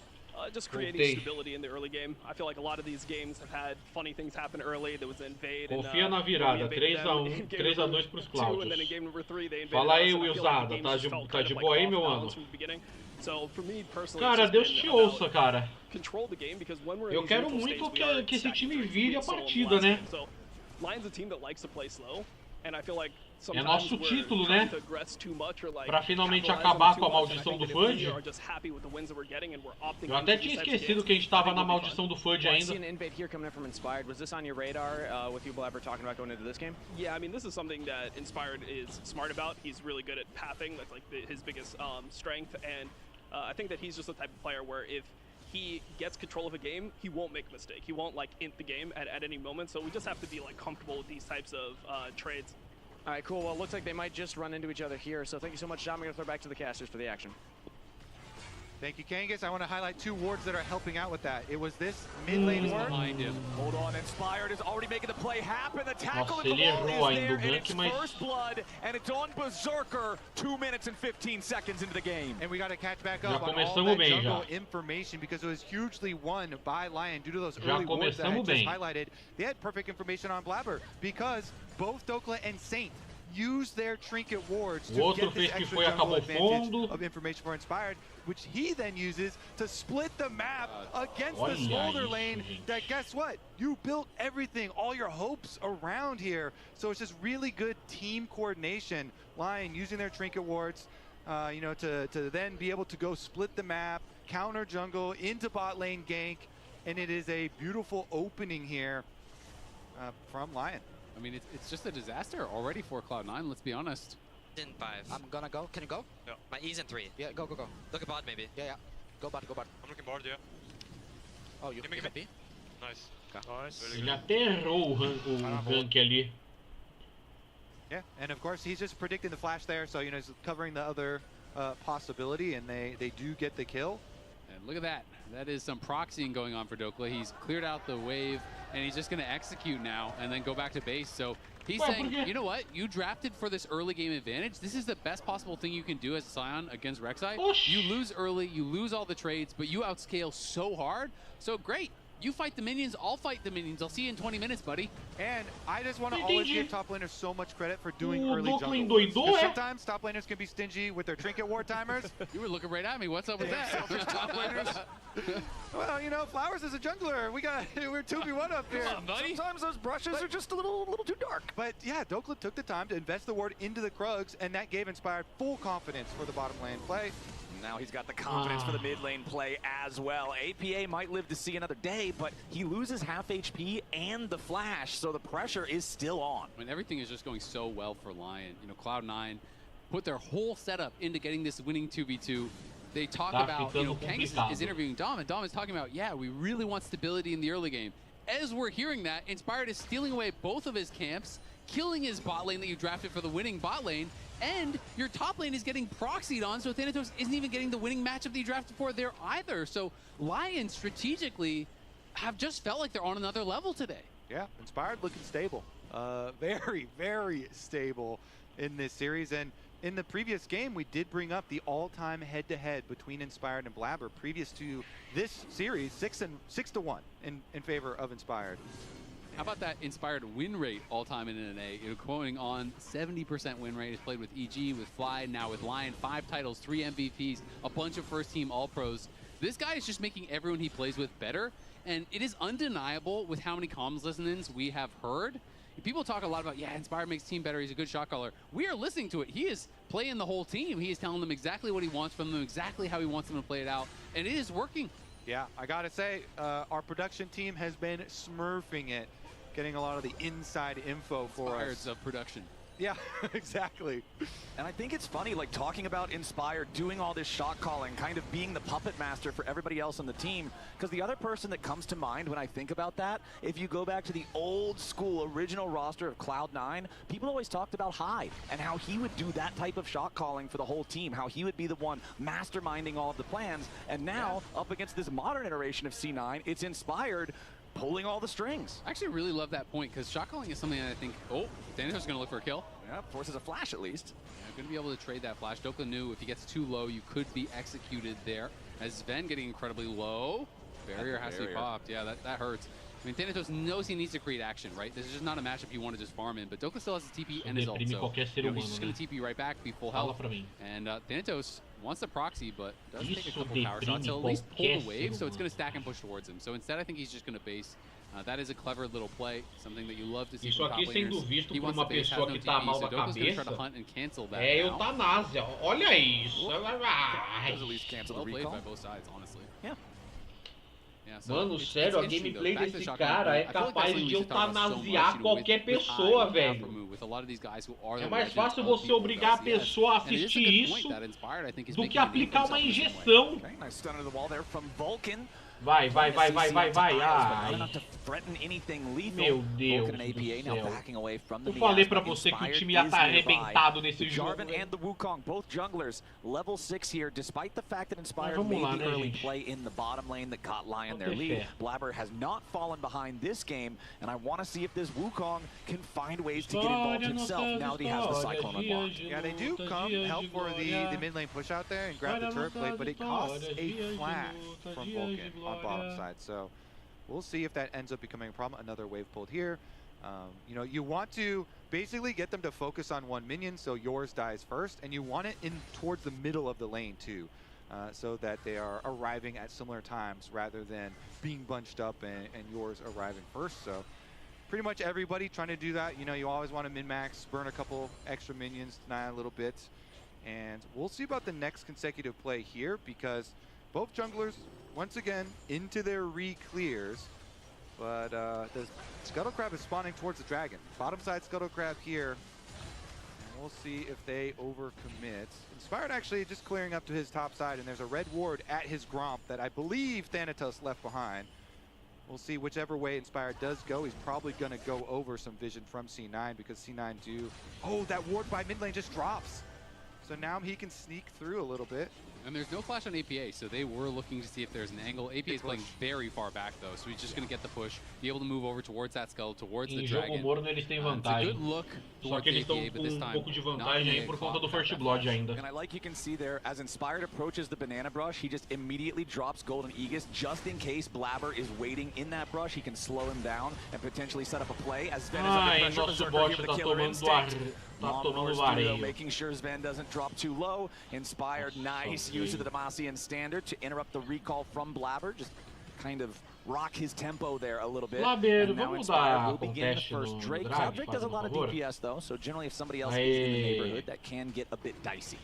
Just creating stability in the early game. I feel like a lot of these games have had funny things happen early. There was an invade. Confia na virada, 3-1, 3-2 pros Cláudios. Fala aí, Wilzada, tá de boa aí, meu mano? Cara, Deus te ouça, cara. Eu quero muito que esse time vire a partida, né? É nosso título, né? Pra finalmente acabar com a maldição do FUD. Eu até tinha esquecido que a gente tava na maldição do FUD ainda. Yeah, I mean, this is something that Inspired is smart about. He's really good at pathing. That's like his biggest strength, and I think that he's just the type of player where if he gets control of a game, he won't make a mistake. He won't like int the game at any moment. So we just have to be like comfortable with these types of trades. All right, cool. Well, it looks like they might just run into each other here. So thank you so much, John. We're going to throw back to the casters for the action. Thank you, Kangas. I want to highlight 2 wards that are helping out with that. It was this mid lane ward. Hold on, Inspired is already making the play happen. The tackle at the wall is there, and it's first blood, and it's on Berserker 2 minutes and 15 seconds into the game. And we got to catch back up on all that jungle information because it was hugely won by Lion due to those early wards that I just highlighted. They had perfect information on Blabber because both Dokla and Saint use their trinket wards to get this extra jungle advantage of information for Inspired, which he then uses to split the map against the Smolder lane that, guess what? You built everything, all your hopes around here. So it's just really good team coordination. Lion using their trinket wards, you know, to then be able to go split the map, counter jungle into bot lane gank, and it is a beautiful opening here from Lion. I mean, it's just a disaster already for Cloud9, let's be honest. In 5. I'm gonna go. Can you go? Yeah. My E's in 3. Yeah, go. Look at bot maybe. Yeah. Go bot. I'm looking board, yeah. Oh, you give B? Nice. Nice. Ele aterrou o gank ali. Yeah, and of course he's just predicting the flash there, so you know he's covering the other possibility, and they do get the kill. And look at that. That is some proxying going on for Dokla. He's cleared out the wave, and he's just going to execute now and then go back to base. So he's saying, you know what? You drafted for this early game advantage. This is the best possible thing you can do as a Scion against Rek'Sai. You lose early, you lose all the trades, but you outscale so hard. So great. You fight the minions, I'll fight the minions. I'll see you in 20 minutes, buddy. And I just want to always give top laners so much credit for doing early jungle. Sometimes top laners can be stingy with their trinket war timers. You were looking right at me. What's up with that? Selfish top laners. Well, you know, Flowers is a jungler. We're 2v1 up here. Sometimes those brushes are just a little too dark. But yeah, Dokla took the time to invest the ward into the Krugs, and that gave Inspired full confidence for the bottom lane play. Now he's got the confidence for the mid lane play as well. APA might live to see another day, but he loses half HP and the flash, so the pressure is still on. I mean, everything is just going so well for Lion. You know, Cloud9 put their whole setup into getting this winning 2v2. They talk about, you know, Kangas is interviewing Dom, and Dom is talking about, yeah, we really want stability in the early game. As we're hearing that, Inspired is stealing away both of his camps, killing his bot lane that you drafted for the winning bot lane, and your top lane is getting proxied on, so Thanatos isn't even getting the winning matchup that you drafted for there either. So Lions strategically have just felt like they're on another level today. Yeah, Inspired looking stable. Very, very stable in this series. And in the previous game, we did bring up the all-time head-to-head between Inspired and Blabber previous to this series, 6-1 in favor of Inspired. How about that Inspired win rate all-time in NNA? You know, quoting on 70% win rate. He's played with EG, with Fly, now with Lion. 5 titles, 3 MVPs, a bunch of first-team All-Pros. This guy is just making everyone he plays with better, and it is undeniable with how many comms listen-ins we have heard. People talk a lot about, yeah, Inspired makes team better, he's a good shot caller. We are listening to it. He is playing the whole team. He is telling them exactly what he wants from them, exactly how he wants them to play it out, and it is working. Yeah, I gotta say, our production team has been smurfing it, getting a lot of the inside info for us. Of production. Yeah, exactly. And I think it's funny, like, talking about Inspired, doing all this shot calling, kind of being the puppet master for everybody else on the team. Because the other person that comes to mind when I think about that, if you go back to the old school original roster of Cloud9, people always talked about High and how he would do that type of shot calling for the whole team, how he would be the one masterminding all of the plans. And now, up against this modern iteration of C9, it's Inspired pulling all the strings. I actually really love that point, because shot calling is something that I think, oh, Thanatos is going to look for a kill. Yeah, forces a flash at least. Yeah, going to be able to trade that flash. Dokla knew if he gets too low, you could be executed there. As Sven getting incredibly low. Barrier has to be popped. Yeah, that hurts. I mean, Thanatos knows he needs to create action, right? This is just not a matchup you want to just farm in, but Dokla still has his TP and his ult, so you know, he's just going to TP right back, be full health. And Thanatos wants the proxy, but does take a couple power shots. He'll at least pull the wave, so it's going to stack and push towards him. So instead, I think he's just going to base. That is a clever little play, something that you love to see. Isso aqui, sendo visto por uma pessoa que tá mal da cabeça, é eutanásia. Olha isso. Well played by both sides, honestly. Yeah. Mano, sério, a gameplay desse cara é capaz de eutanasiar qualquer pessoa, velho. É mais fácil você obrigar a pessoa a assistir isso do que aplicar uma injeção. Nice stun to the wall there from Vulcan. Vai. Ai. Meu Deus do céu. Eu falei pra você que o time ia estar arrebentado nesse jogo. And the Wukong, both junglers, level 6 here, despite the fact that Inspired Vamos made lá, the né, early gente? play in the bottom lane that got Lion their lead. Blabber has not fallen behind this game, and I want to see if this Wukong can find ways to get involved himself now that he has the Cyclone unlocked. Yeah, they do come help for the mid lane push out there and grab the turret plate, but it costs a flash from Vulcan on bottom side. So we'll see if that ends up becoming a problem. Another wave pulled here. You know, you want to basically get them to focus on one minion so yours dies first, and you want it in towards the middle of the lane too, so that they are arriving at similar times rather than being bunched up and yours arriving first. So pretty much everybody trying to do that. You know, you always want to min-max, burn a couple extra minions, deny a little bit, and we'll see about the next consecutive play here because both junglers, once again, into their re-clears. But the Scuttle Crab is spawning towards the dragon. Bottom side Scuttle Crab here. And we'll see if they overcommit. Inspired actually just clearing up to his top side, and there's a red ward at his Gromp that I believe Thanatos left behind. We'll see whichever way Inspired does go. He's probably going to go over some vision from C9 because C9 do... Oh, that ward by mid lane just drops. So now he can sneak through a little bit. And there's no flash on APA, so they were looking to see if there's an angle. APA is playing very far back, though, so he's just going to get the push, be able to move over towards that skull, towards the dragon. Em jogo morno eles têm vantagem. Só que eles estão com pouco de vantagem aí por conta do First Blood ainda. And I like you can see there, as Inspired approaches the banana brush, he just immediately drops Golden Aegis just in case Blabber is waiting in that brush. He can slow him down and potentially set up a play. As Sven is under pressure, nosso Berserker bot here with tá the killer tomando instinct. tá tomando Studio, vareio. making sure Sven doesn't drop too low. Inspired, nice use of the Demacian standard to interrupt the recall from Blabber. Just kind of rock his tempo there a little bit. Blabber, and now vamos Inspired dar will begin the contest first no Drake. Drake, Drake does a lot of por favor. DPS though, so generally if somebody else is in the neighborhood, that can get a bit dicey.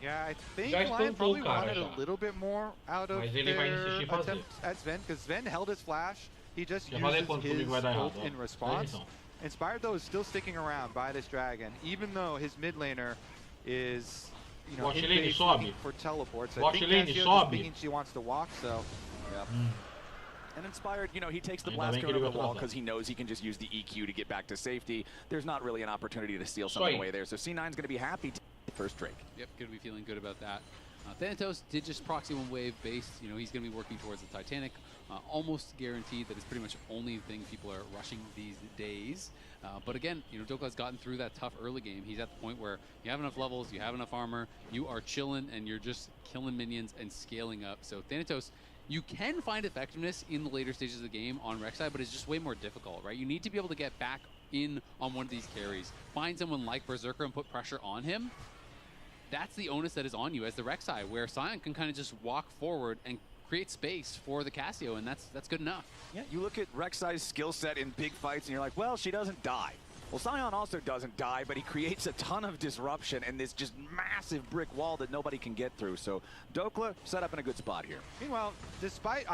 Yeah, I think Já Lion probably espantou o cara wanted já. a little bit more out of Mas ele vai their insistir em fazer. attempt at Sven, because Sven held his flash. He just Já falei uses quando his comigo vai dar errado. ult in response. Inspired, though, is still sticking around by this dragon, even though his mid laner is, you know, Bot in lane base sobe. looking for teleports. I Bot think lane Cassio is sobe. thinking she wants to walk, so... Yep. And Inspired, you know, he takes the Ainda blast bem que cone ele over the vai wall atrasar. because he knows he can just use the EQ to get back to safety. There's not really an opportunity to steal something aí. away there, so C9's going to be happy to take the first Drake. Yep, going to be feeling good about that. Thanatos did just proxy one wave base. You know, he's going to be working towards the Titanic. Almost guaranteed that it's pretty much the only thing people are rushing these days. But again, you know, Dokka's gotten through that tough early game. He's at the point where you have enough levels, you have enough armor, you are chilling, and you're just killing minions and scaling up. So Thanatos, you can find effectiveness in the later stages of the game on Rek'Sai, but it's just way more difficult, right? You need to be able to get back in on one of these carries. Find someone like Berserker and put pressure on him. That's the onus that is on you as the Rek'Sai, where Sion can kind of just walk forward and create space for the Cassio, and that's good enough. Yeah, you look at Rek'Sai's skill set in big fights, and you're like, well, she doesn't die. Well, Sion also doesn't die, but he creates a ton of disruption and this just massive brick wall that nobody can get through. So Dokka set up in a good spot here. Meanwhile, despite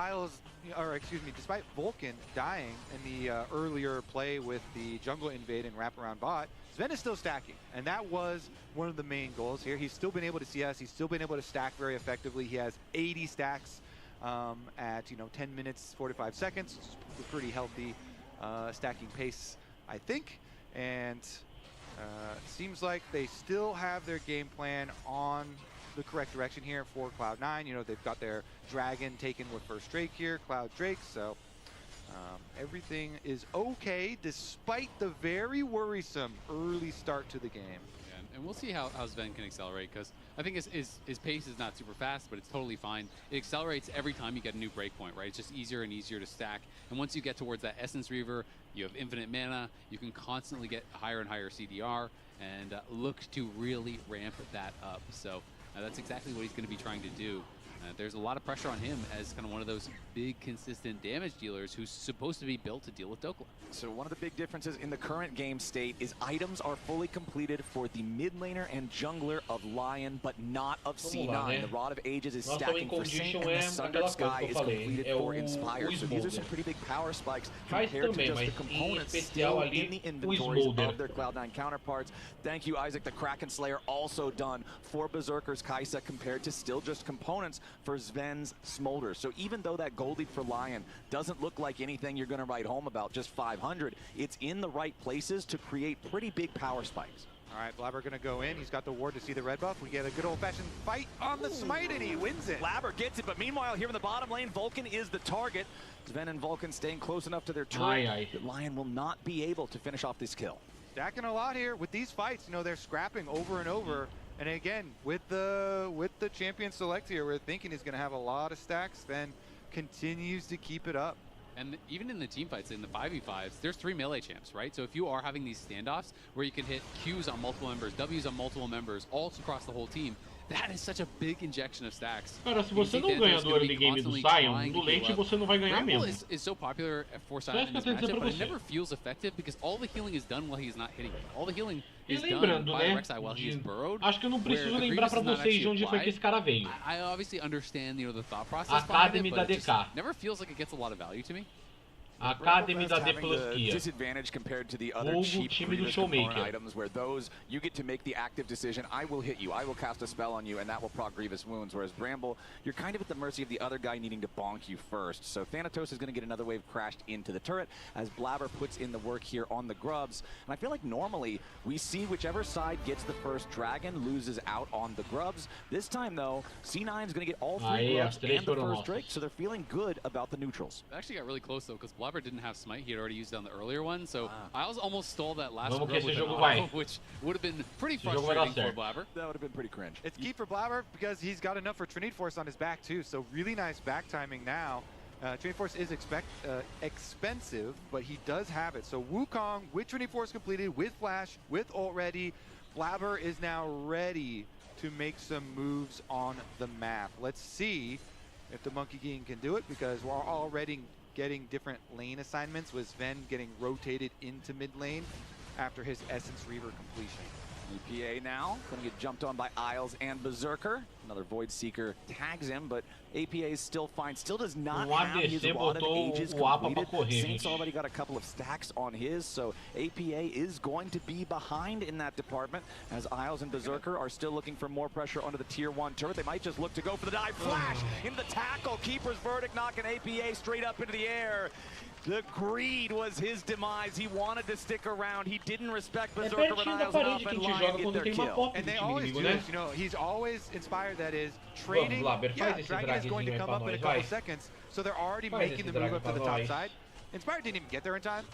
despite Vulcan dying in the earlier play with the jungle invade and wraparound bot, Sven is still stacking, and that was one of the main goals here. He's still been able to CS, he's still been able to stack very effectively. He has 80 stacks at 10 minutes 45 seconds. It's a pretty healthy stacking pace, I think. And seems like they still have their game plan on the correct direction here for Cloud9. You know, they've got their dragon taken with first Drake here, Cloud Drake, so everything is okay despite the very worrisome early start to the game. Yeah, and we'll see how Sven can accelerate, because I think his pace is not super fast, but it's totally fine. It accelerates every time you get a new breakpoint, right? It's just easier and easier to stack. And once you get towards that Essence Reaver, you have infinite mana, you can constantly get higher and higher CDR, and look to really ramp that up. So that's exactly what he's going to be trying to do. There's a lot of pressure on him as kind of one of those big, consistent damage dealers who's supposed to be built to deal with Dokka. So one of the big differences in the current game state is items are fully completed for the mid laner and jungler of Lion, but not of C9. The Rod of Ages is stacking for Saint, and the Sundered Sky is completed for Inspired. So these are some pretty big power spikes compared to just the components still in the inventories of their Cloud9 counterparts. Thank you, Isaac. The Kraken Slayer also done for Berserker's Kaisa compared to still just components for Sven's Smolder. So even though that gold lead for Lion doesn't look like anything you're going to write home about, just 500, it's in the right places to create pretty big power spikes. All right, Blabber going to go in. He's got the ward to see the red buff. We get a good old-fashioned fight on the smite, and he wins it. Blabber gets it, but meanwhile, here in the bottom lane, Vulcan is the target. Sven and Vulcan staying close enough to their turret that Lion will not be able to finish off this kill. Stacking a lot here with these fights. You know, they're scrapping over and over. And again, with the champion select here, we're thinking he's going to have a lot of stacks. Sven continues to keep it up. And even in the team fights, in the 5v5s, there's 3 melee champs, right? So if you are having these standoffs where you can hit Qs on multiple members, Ws on multiple members, all across the whole team, that is such a big injection of stacks. Cara, se você não ganha do early game do Sion, do late você não vai ganhar mesmo. Is so popular for Sion in this matchup, but it never feels effective because all the healing is done while he's not hitting it. All the healing is done by Rek'Sai while he's burrowed. Acho que eu não preciso lembrar pra vocês de onde foi que esse cara veio. I obviously understand, you know, the thought process Academy behind da it, but it DK. just never feels like it gets a lot of value to me. Academy da D+Kia. Disadvantage compared to the other cheap component items where those, you get to make the active decision, I will hit you, I will cast a spell on you, and that will proc Grievous Wounds, whereas Bramble, you're kind of at the mercy of the other guy needing to bonk you first. So Thanatos is going to get another wave crashed into the turret as Blabber puts in the work here on the grubs. And I feel like normally we see whichever side gets the first dragon loses out on the grubs. This time though, C9 is going to get all 3 grubs and the first Drake, so they're feeling good about the neutrals. It actually got really close though, because Blabber didn't have smite. He had already used it on the earlier one, so I almost stole that last grub with an auto, which would have been pretty frustrating for Blabber. That would have been pretty cringe. It's key for Blabber because he's got enough for Trinity Force on his back too, so really nice back timing now. Trinity Force is expensive, but he does have it. So Wukong with Trinity Force completed, with Flash, with ult ready, Blabber is now ready to make some moves on the map. Let's see if the Monkey King can do it, because we're already getting different lane assignments, with Sven getting rotated into mid lane after his Essence Reaver completion. EPA now going to get jumped on by Isles and Berserker. Another Void Seeker tags him, but APA is still fine. Still does not have his Rod of Ages completed. Saints already got a couple of stacks on his, so APA is going to be behind in that department as Isles and Berserker are still looking for more pressure onto the tier 1 turret. They might just look to go for the dive. Flash into the tackle. Keeper's Verdict knocking APA straight up into the air. The greed was his demise. He wanted to stick around. He didn't respect Berserker and Isles enough, and Lion get their kill. And they always do this, you know, he's always inspired, that is, trading. Yeah, Dragon is going to come up in a couple seconds, so they're already making the move up to the top side. Inspired didn't even get there in time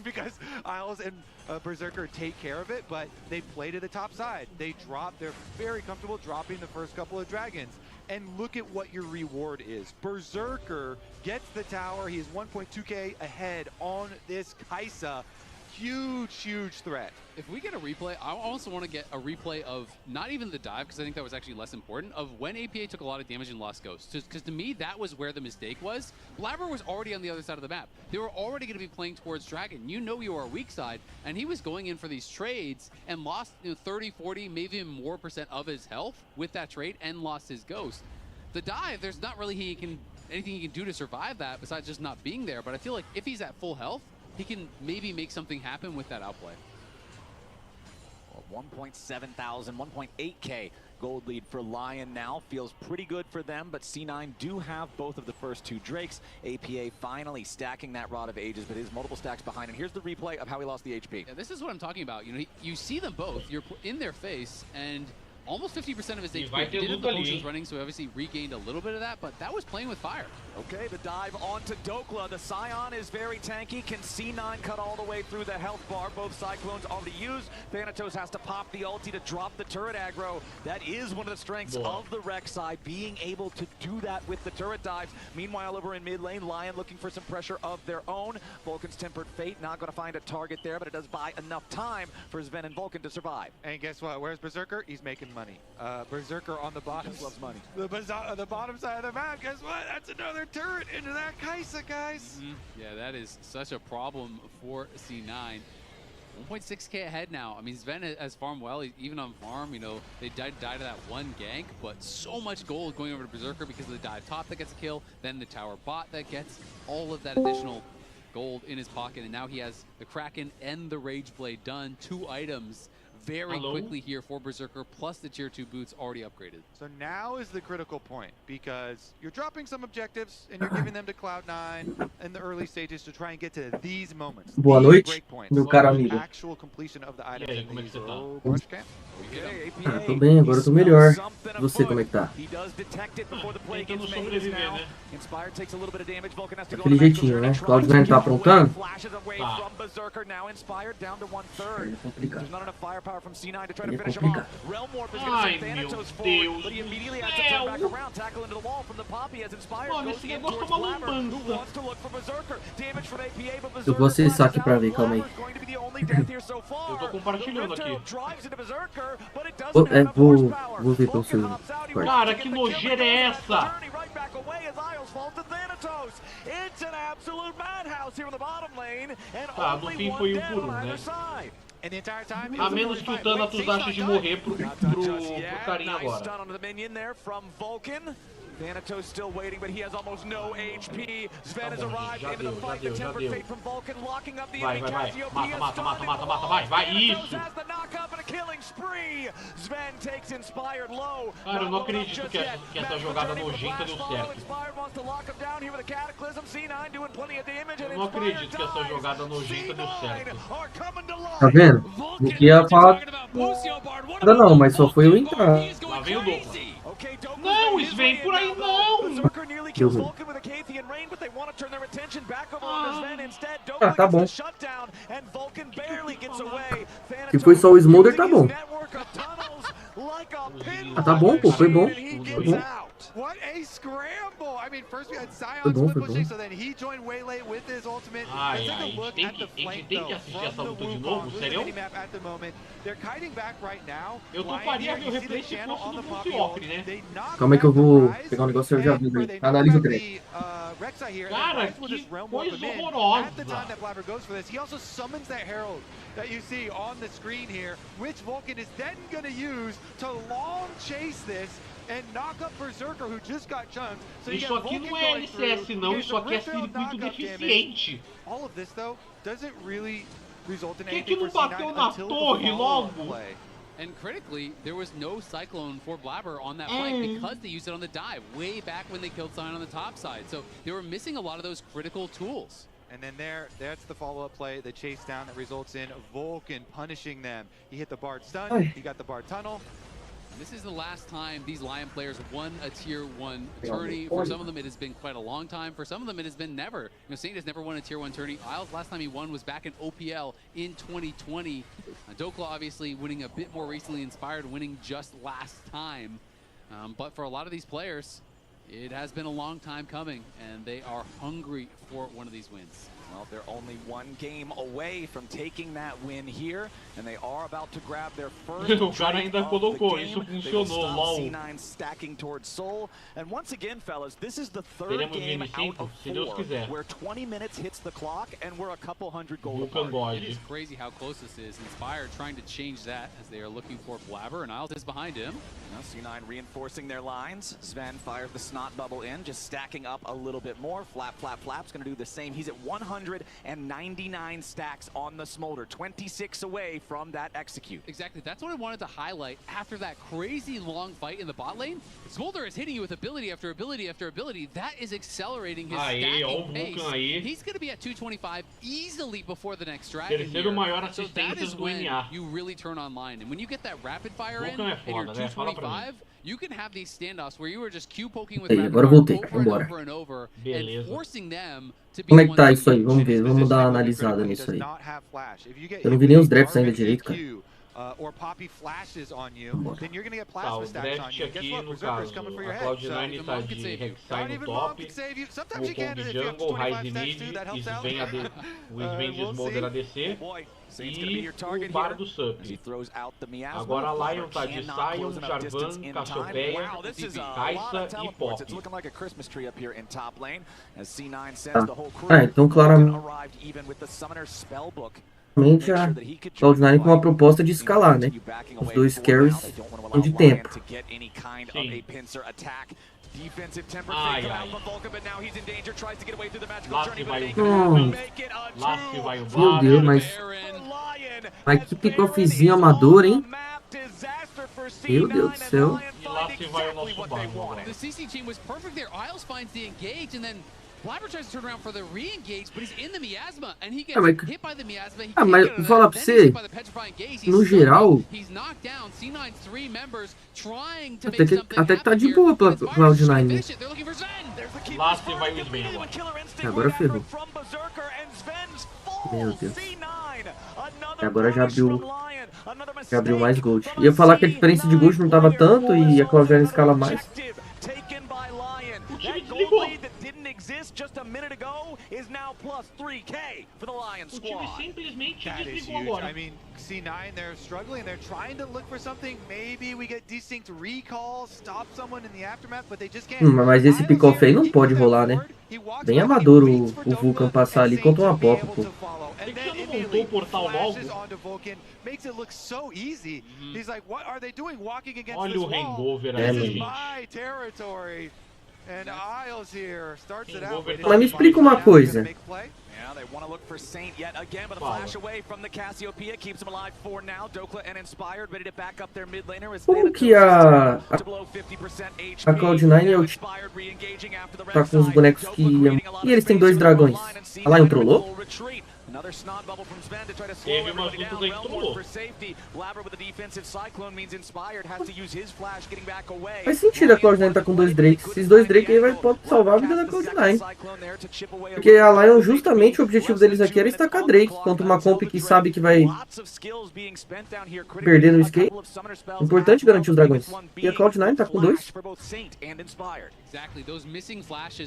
because Isles and Berserker take care of it, but they play to the top side. They drop, they're very comfortable dropping the first couple of dragons. And look at what your reward is. Berserker gets the tower. He is 1.2k ahead on this Kai'Sa. Huge, huge threat. If we get a replay, I also want to get a replay of not even the dive, because I think that was actually less important, of when APA took a lot of damage and lost Ghost. Because to me, that was where the mistake was. Blabber was already on the other side of the map. They were already going to be playing towards Dragon. You know you are a weak side, and he was going in for these trades and lost 30, 40, maybe even more % of his health with that trade and lost his Ghost. The dive, there's not really anything he can do to survive that besides just not being there, but I feel like if he's at full health, he can maybe make something happen with that outplay. Well, 1.7 thousand, 1.8k gold lead for Lion now. Feels pretty good for them, but C9 do have both of the first 2 Drakes. APA finally stacking that Rod of Ages, but is multiple stacks behind. And here's the replay of how he lost the HP. Yeah, this is what I'm talking about. You know, you see them both. You're in their face, and almost 50% of his HP. He did have the potions running, so he obviously regained a little bit of that, but that was playing with fire. Okay, the dive onto Dokla. The Scion is very tanky. Can C9 cut all the way through the health bar? Both Cyclones already used. Thanatos has to pop the ulti to drop the turret aggro. That is one of the strengths of the Rek'Sai, being able to do that with the turret dives. Meanwhile, over in mid lane, Lion looking for some pressure of their own. Vulcan's Tempered Fate not going to find a target there, but it does buy enough time for Sven and Vulcan to survive. And guess what? Where's Berserker? He's making money. Berserker on the bottom. Loves money. The bottom side of the map. Guess what? That's another turret into that Kai'Sa, guys. Yeah, that is such a problem for C9. 1.6k ahead now. I mean, Sven has farmed well. Even on farm, you know, they died to that one gank, but so much gold going over to Berserker because of the dive top that gets a kill, then the tower bot that gets all of that additional gold in his pocket, and now he has the Kraken and the Rage Blade done. 2 items. very quickly here for Berserker, plus the tier 2 boots already upgraded. So now is the critical point, because you're dropping some objectives and you're giving them to Cloud9 in the early stages to try and get to these moments. Boa noite, meu caro amigo. Actual completion of the items in these low Tá? brush camp. Tô bem, agora eu tô melhor. Você, como é que tá? Tentando sobreviver, né? Daquele jeitinho, né? Cloud9 tá aprontando? Tá. É complicado. É complicado. Ai, meu Deus do céu. Mano, esse negócio tá uma lambança. Eu vou acessar aqui pra ver, calma aí. Eu tô compartilhando aqui. Vou ver pelo seu quarto. Cara, que nojeira é essa? Tá, no fim foi 1 por 1, né? A menos que o Thanatos ache de morrer pro carinha agora. Thanatos still waiting, but he has almost no HP. Sven has arrived into the fight. The tempered fate from Vulcan, locking up the enemy. Vai. Mata. Isso. Cara, eu não acredito que essa jogada nojenta deu certo. Eu não acredito que essa jogada nojenta deu certo. Tá vendo? Não queria falar nada não, mas só foi eu entrar. Lá vem o Douglas. Não, Sven, por aí não! Deu ruim. Tá bom. Se foi só o Smolder, tá bom. Tá bom, pô, foi bom. Foi bom. What a scramble! I mean, first we had Foi bom, Sions foi pushing, bom. so then he joined Waylay with his ultimate. Ai, Let's take a look tem at the que flank, assistir though, essa from luta the de Wukong, novo, really sério? minimap at the moment. They're kiting back right now. Eu toparia ver o replay se fosse do Fusiocre, né? Calma aí que eu vou pegar um negócio e já aviso aí. Analisa o treino. Cara, que coisa horrorosa. At the time that Blabber goes for this, he also summons that Herald that you see on the screen here, which Vulcan is then going to use to long chase this and knock up Berserker, who just got chunked. So Isso aqui não é LCS não, isso aqui é circuito deficiente. All of this though doesn't really result in Por que anything não for bateu C9 na until torre the follow-up logo? play. And critically, there was no Cyclone for Blabber on that flank because they used it on the dive way back when they killed Sion on the top side. So they were missing a lot of those critical tools. And then that's the follow-up play, the chase down that results in Vulcan punishing them. He hit the Bard stun, he got the Bard tunnel. This is the last time these Lion players won a tier 1 tourney. For some of them, it has been quite a long time. For some of them, it has been never. You know, Saint has never won a tier 1 tourney. Isles, last time he won was back in OPL in 2020. Dokla obviously winning a bit more recently, Inspired winning just last time. But for a lot of these players, it has been a long time coming, and they are hungry for one of these wins. Well, they're only 1 game away from taking that win here, and they are about to grab their first O cara ainda colocou, isso funcionou, lol. C9 stacking towards Soul. And once again, fellas, this is the third Teremos game game out 5, of se Deus 4 quiser. where 20 minutes hits the clock and we're a couple hundred gold Vulcan apart. God. It is crazy how close this is. Inspired trying to change that as they are looking for Blabber, and Isles is behind him. Now C9 reinforcing their lines. Sven fired the snot bubble in, just stacking up a little bit more. Flap's gonna do the same. He's at 199 stacks on the Smolder, 26 away from that execute. Exactly, that's what I wanted to highlight after that crazy long fight in the bot lane. Smolder is hitting you with ability after ability after ability. That is accelerating his stacking pace. He's going to be at 225 easily before the next dragon here. So that is when you really turn online. And when you get that rapid fire in and you're 225, you can have these standoffs where you are just Q poking with Agora voltei, over and over and forcing them to be Como é que tá isso aí? Vamos ver, vamos dar uma analisada nisso aí. Eu não vi nem os drafts ainda direito, cara. Or Poppy flashes on you, then you're gonna get plasma stacks on you. Guess what? Berserker's coming for your head. Cloud9 tá de Rek'Sai no top, Wukong jungle, Ryze mid, o Sven de Smolder ADC e o Bardo sup. Agora a Lion tá de Sion, Jarvan, Cassiopeia, Kai'Sa e Pop. Então claramente a Cloud9 com uma proposta de escalar, né? Os dois carries de tempo. Ai, ai. Lá se vai o Lá se vai o Meu Deus, mas que pick-offzinho amador, hein? Meu Deus do céu. E lá se vai o nosso barco agora. The CC team was perfect there. Isles finds the engage and then Blabber tries to turn around for the re-engage, but he's in the miasma and he gets hit by the miasma. Mas vou falar pra você, no geral, até que tá de boa pra Cloud9. Lá se vai o Sven agora. Agora ferrou. Meu Deus. Agora já abriu mais gold. Ia falar que a diferença de gold não tava tanto e a Cloud9 escala mais. O time desligou. O time simplesmente desligou agora. I mean, C9, they're struggling. They're trying to look for something. Maybe we get distinct recalls, stop someone in the aftermath, but they just can't. Mas esse pick-off aí não pode rolar, né? Bem amador o Vulcan passar ali contra uma pop, pô. Por que você não montou o portal logo? Olha o hangover aí, gente. Mas me explica uma coisa. Como que a Cloud9 é o tá com os bonecos que... E eles têm 2 dragões. A Lion trollou? Teve umas lutas aí que trollou. Faz sentido a Cloud9 tá com 2 Drakes. Esses 2 Drakes aí podem salvar a vida da Cloud9. Porque a Lion, justamente, o objetivo deles aqui era estacar Drake contra uma comp que sabe que vai perder no skate. Importante garantir os dragões. E a Cloud9 tá com 2.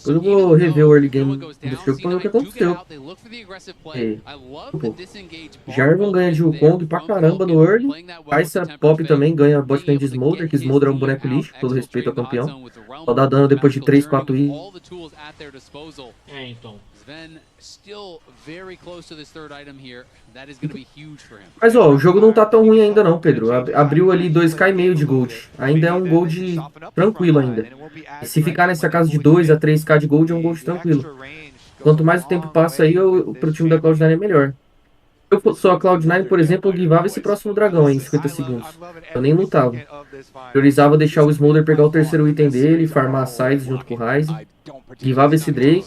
Eu vou rever o early game desse jogo pra ver o que aconteceu. Jarvan ganha de Wukong pra caramba no early. Kai'Sa Pop também ganha bot lane de Smolder, que Smolder é um boneco lixo, todo respeito ao campeão. Só dá dano depois de 3, 4 I. Então. Mas ó, o jogo não tá tão ruim ainda não, Pedro. Abriu ali 2k e meio de gold. Ainda é um gold tranquilo ainda. E se ficar nessa casa de 2 a 3k de gold, é um gold tranquilo. Quanto mais o tempo passa aí, pro time da Cloud9 é melhor. Eu sou a Cloud9, por exemplo, eu guivava esse próximo dragão aí em 50 segundos. Eu nem lutava. Priorizava deixar o Smolder pegar o terceiro item dele, farmar as sides junto com o Ryze. Guivava esse Drake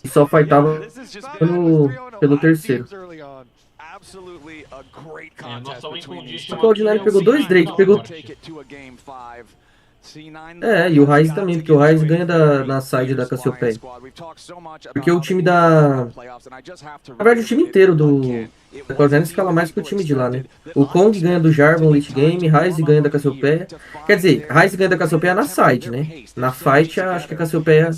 e só fightava pelo terceiro. A Cloud9 pegou 2 Drake, pegou... E o Ryze também, porque o Ryze ganha na side da Cassiopeia. Porque o time da... Na verdade, o time inteiro da Cloud9 escala mais que o time de lá, né? O Kong ganha do Jarvan late game, Ryze ganha da Cassiopeia. Quer dizer, Ryze ganha da Cassiopeia na side, né? Na fight, acho que a Cassiopeia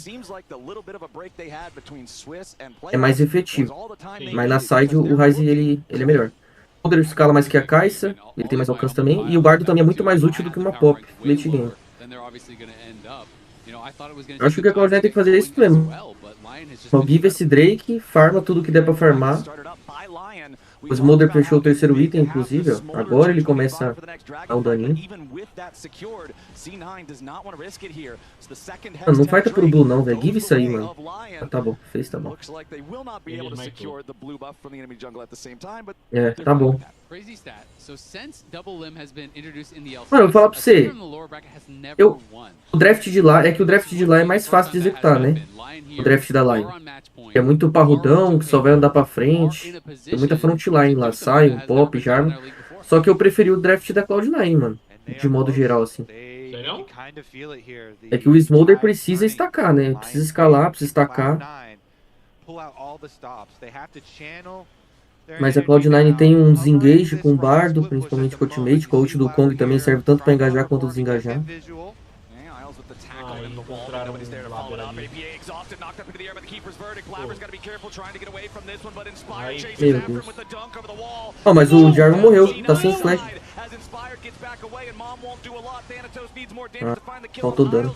é mais efetivo. Mas na side, o Ryze ele é melhor. O Poder escala mais que a Kai'Sa, ele tem mais alcance também. E o Bardo também é muito mais útil do que uma Pop late game. Eu acho que a Cloud9 tem que fazer isso mesmo. Só give esse Drake, farma tudo que der pra farmar. O Smolder fechou o terceiro item, inclusive, ó. Agora ele começa a dar um daninho. Mano, não fighta pro Blue não, velho. Give isso aí, mano. Ah, tá bom, fez, tá bom. Tá bom. Mano, eu vou falar pra você. O draft de lá, é que o draft de lá é mais fácil de executar, né? O draft da Lion. É muito parrudão, que só vai andar pra frente. Tem muita frontline lá, sai, um pop, Jarvan. Só que eu preferi o draft da Cloud9, mano. De modo geral, assim. É que o Smolder precisa estacar, né? Precisa escalar, precisa estacar. Mas a Cloud9 tem um desengage com o Bardo, principalmente com o ultimate. Com a ult do Kong também serve tanto pra engajar quanto desengajar. Encontraram Meu Deus. Oh, mas o Jarvan morreu, tá sem flash. Faltou dano.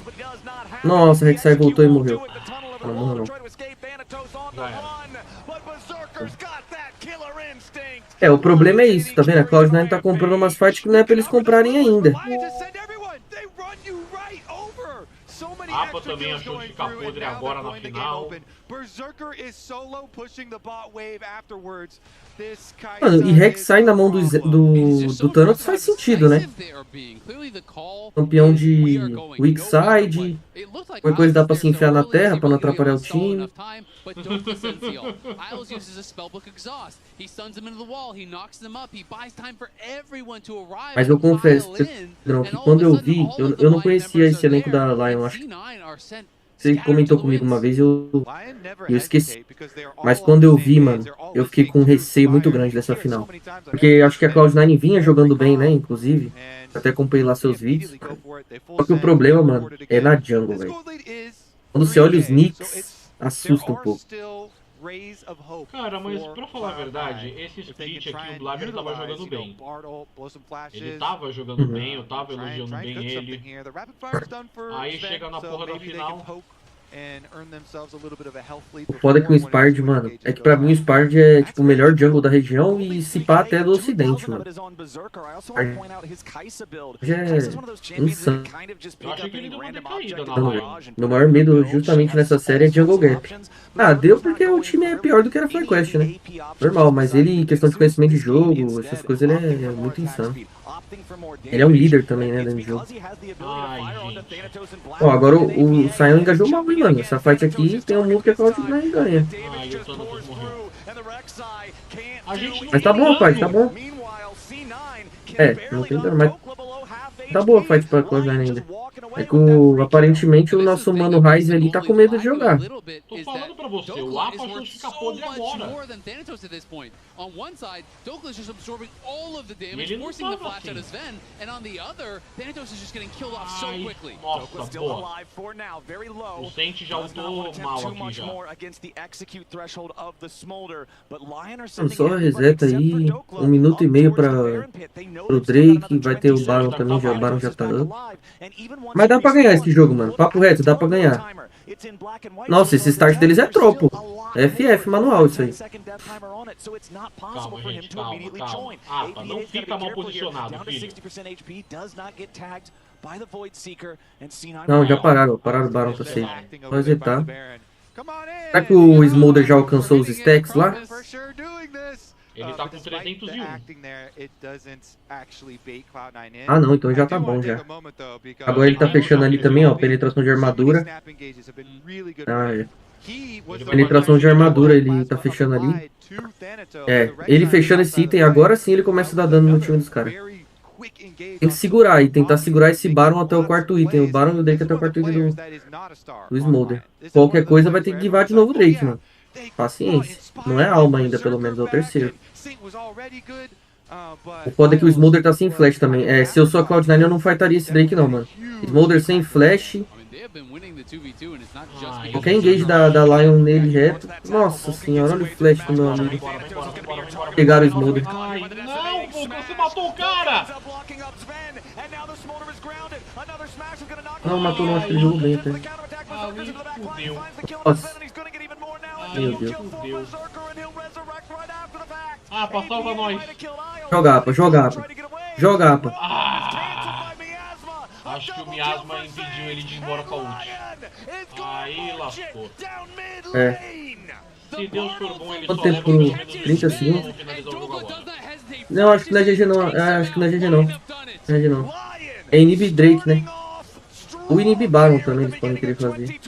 Nossa, Rek'Sai voltou e morreu. Não morreu não. O problema é isso, tá vendo? A Cloud9 tá comprando umas fights que não é pra eles comprarem ainda. APA também achou de ficar podre agora na final. Berserker is solo pushing the bot wave afterwards. Mano, e Rex sai na mão do Thanatos faz sentido, né? Campeão de weak side, qualquer coisa dá pra se enfiar na terra pra não atrapalhar o time. Mas eu confesso, Pedrão, que quando eu vi, eu não conhecia esse elenco da Lion, acho que você comentou comigo uma vez e eu esqueci. Mas quando eu vi, mano, eu fiquei com um receio muito grande dessa final. Porque acho que a Cloud9 vinha jogando bem, né, inclusive. Até acompanhei lá seus vídeos. Só que o problema, mano, é na jungle, velho. Quando você olha os nicks, assusta um pouco. Cara, mas pra falar a verdade, esse split aqui, o Blabber tava jogando bem. Ele tava jogando bem, eu tava elogiando bem ele. Aí chega na porra da final. O foda é que o Inspired, mano, é que pra mim o Inspired é tipo o melhor jungle da região e se pá até do ocidente, mano. Já é insano. Eu achei que ele deu uma decaída na Não, live. meu maior medo justamente nessa série é Jungle Gap. Ah, deu porque o time é pior do que era FlyQuest, né? Normal, mas ele, questão de conhecimento de jogo, essas coisas, ele é muito insano. Ele é um líder também, né, dentro do jogo. Ó, agora o Sion engajou mal, hein, mano. Essa fight aqui tem um mundo que a Cloud9 ganha. Mas tá bom a fight, tá bom. É, não tem dano, mas tá boa a fight pra Cloud9 ainda. É que aparentemente o nosso mano Ryze ali tá com medo de jogar. Tô falando pra você, o APA achou de ficar podre agora. E ele não tava assim. Ai, nossa, boa. O Sente já ultou mal aqui já. Só reseta aí, 1 minuto e meio pro Drake, vai ter o Baron também, o Baron já tá up. Mas dá pra ganhar esse jogo, mano. Papo reto, dá pra ganhar. Nossa, esse start deles é tropo. É FF manual isso aí. Calma, gente, calma. APA, não fica mal posicionado, filho. Não, já pararam o Baron tá safe. Só resetar. Será que o Smolder já alcançou os stacks lá? Ele tá com 301. Ah não, então já tá bom já. Agora ele tá fechando ali também, ó, penetração de armadura. Ah, é. Penetração de armadura ele tá fechando ali. É, ele fechando esse item, agora sim ele começa a dar dano no time dos caras. Tem que segurar e tentar segurar esse Baron até o quarto item. O Baron e o Drake até o quarto item do Smolder. Qualquer coisa vai ter que givar de novo o Drake, mano. Paciência. Não é alma ainda, pelo menos, é o terceiro. O foda é que o Smolder tá sem flash também. É, se eu sou a Cloud9 eu não fightaria esse Drake não, mano. Smolder sem flash. Qualquer engage da Lion nele reto. Nossa senhora, olha o flash do meu amigo. Pegaram o Smolder. Ai, não, você matou o cara! Não, matou não, acho que ele jogou bem até. Nossa. Meu Deus. APA, salva nós. Joga APA, joga APA. Joga APA. Acho que o Miasma impediu ele de ir embora com a ult. Aí lascou. É. Se Deus for bom, ele Quanto só tempo? leva 30 segundos? Vamos finalizar o jogo agora. Não, acho que não é GG não. Acho que não é GG não. Não é GG não. É inib Drake, né? O inib Baron também eles podem querer fazer.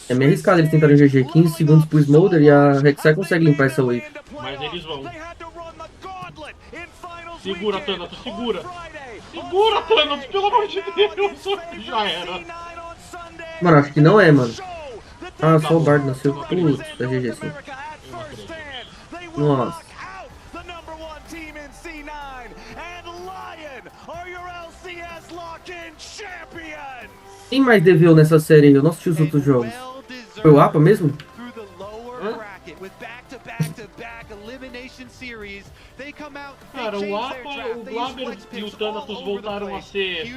É meio arriscado eles tentarem GG. 15 segundos pro Smolder e a Rek'Sai consegue limpar essa wave. Mas eles vão. Segura, Thanatos, segura. Segura, Thanatos, pelo amor de Deus. Já era. Mano, acho que não é, mano. Ah, só o Bard nasceu. Putz, é GG sim. Nossa. Quem mais deveu nessa série aí? Eu não assisti os outros jogos. Foi o APA mesmo? Cara, o APA, o Blabber e o Thanatos voltaram a ser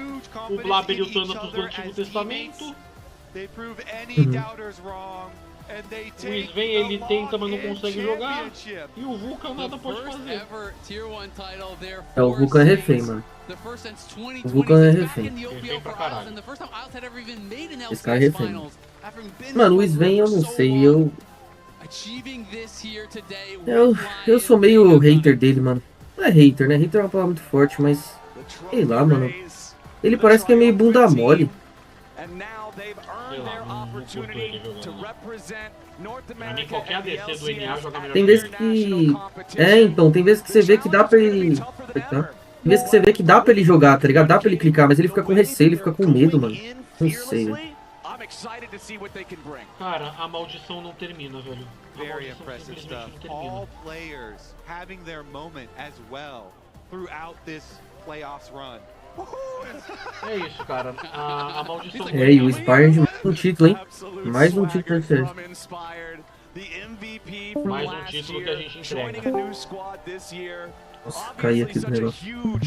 o Blabber e o Thanatos do Antigo Testamento. O Sven ele tenta, mas não consegue jogar. E o Vulcan nada pode fazer. O Vulcan é refém, mano. O Vulcan é refém. Refém pra caralho. Esse cara é refém. Mano, o Sven eu não sei, eu sou meio hater dele, mano. Não é hater, né? Hater é uma palavra muito forte, mas... Sei lá, mano. Ele parece que é meio bunda mole. Pra mim, qualquer ADC do NA joga melhor. Tem vezes que... então, tem vezes que você vê que dá pra ele... Tem vezes que você vê que dá pra ele jogar, tá ligado? Dá pra ele clicar, mas ele fica com receio, ele fica com medo, mano. Não sei, velho. Cara, a maldição não termina, velho. Very impressive stuff. All players having their moment as well throughout this playoffs run. É isso, cara. A maldição. E o Spire de mais um título, hein? Mais um título de CS. Mais um título que a gente entrega. Nossa, caí aqui do negócio.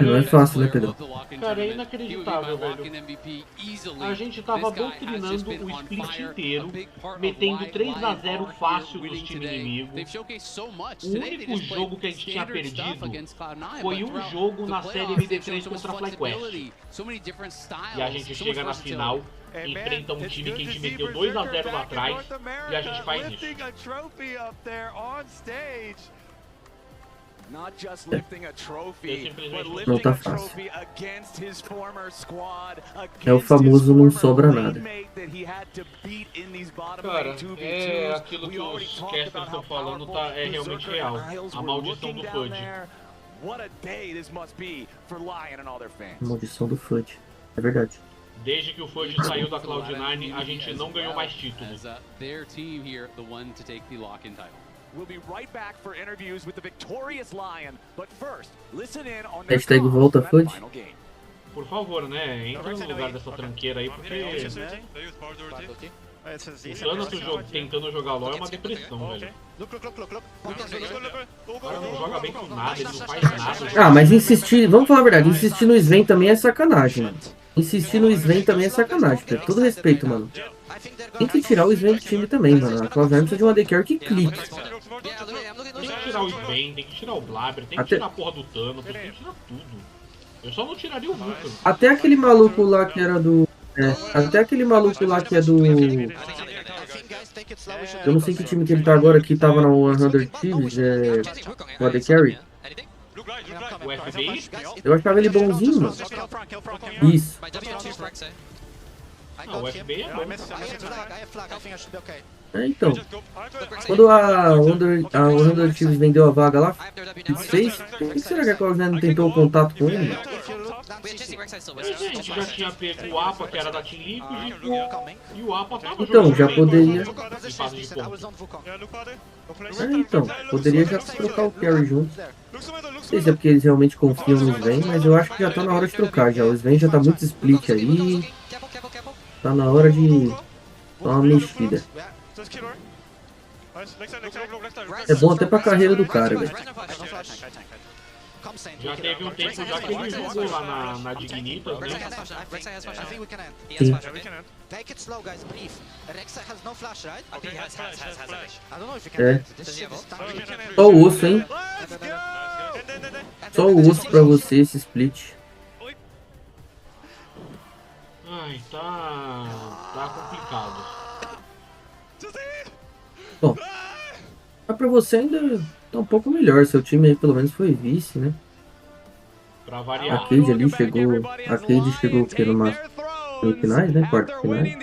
Não é fácil, né, Pedro? Cara, é inacreditável, velho. A gente tava doutrinando o split inteiro, metendo 3-0 fácil dos times inimigos. O único jogo que a gente tinha perdido foi um jogo na série MD3 contra a FlyQuest. E a gente chega na final, enfrenta um time que a gente meteu 2-0 lá atrás e a gente faz isso. Not just lifting a trophy, but Não lifting tá a fácil. trophy against his former squad, É o famoso não sobra nada. Cara, é aquilo que os casters estão falando, é realmente real. A maldição do FUD. A maldição do FUD. É verdade. Desde que o FUD saiu da Cloud9, a gente não ganhou mais títulos. We'll be right back for interviews with the victorious Lion, but first, listen in on their Hashtag volta FUD. Por favor, né? Entra no lugar dessa tranqueira aí, porque... O tentando jogar LoL é uma depressão, velho. O cara não joga bem com nada, ele não faz nada. Ah, mas insistir... Vamos falar a verdade, insistir no Sven também é sacanagem, mano. Insistir no Sven também é sacanagem, com todo respeito, mano. Tem que tirar o Sven do time também, mano. A Cloud9 precisa de uma AD Carry que clique. Tem que tirar o Sven, tem que tirar o Blabber, tem que tirar a porra do Thanos, tem que tirar tudo. Eu só não tiraria o Vulcan. Até aquele maluco lá que era do... até aquele maluco lá que é do... Eu não sei que time que ele tá agora, que tava na 100 Thieves, o AD Carry. O FBI? Eu achava ele bonzinho, mano. Isso. Ah, o FBI é bom. Então, quando a 100 Thieves vendeu a vaga lá, fez, por que será que a Cloud9 não tentou o contato com ele? A gente já tinha pego o APA, que era da Team Liquid, e o APA tava então, já poderia... Então, poderia já trocar o carry junto. Não sei se é porque eles realmente confiam no Sven, mas eu acho que já tá na hora de trocar já. O Sven já tá muito split aí. Tá na hora de dar uma mexida. É bom até pra carreira do cara, velho. Já teve um tempo já que ele jogou lá na Dignitas, né? Sim. É. Só o osso, hein? Só o osso pra você, esse split. Ai, tá complicado. Bom, mas pra você ainda tá um pouco melhor. Seu time aí pelo menos foi vice, né? Pra variar. Arcade ali chegou. Arcade chegou o que numa semifinais, né? Quarta finais.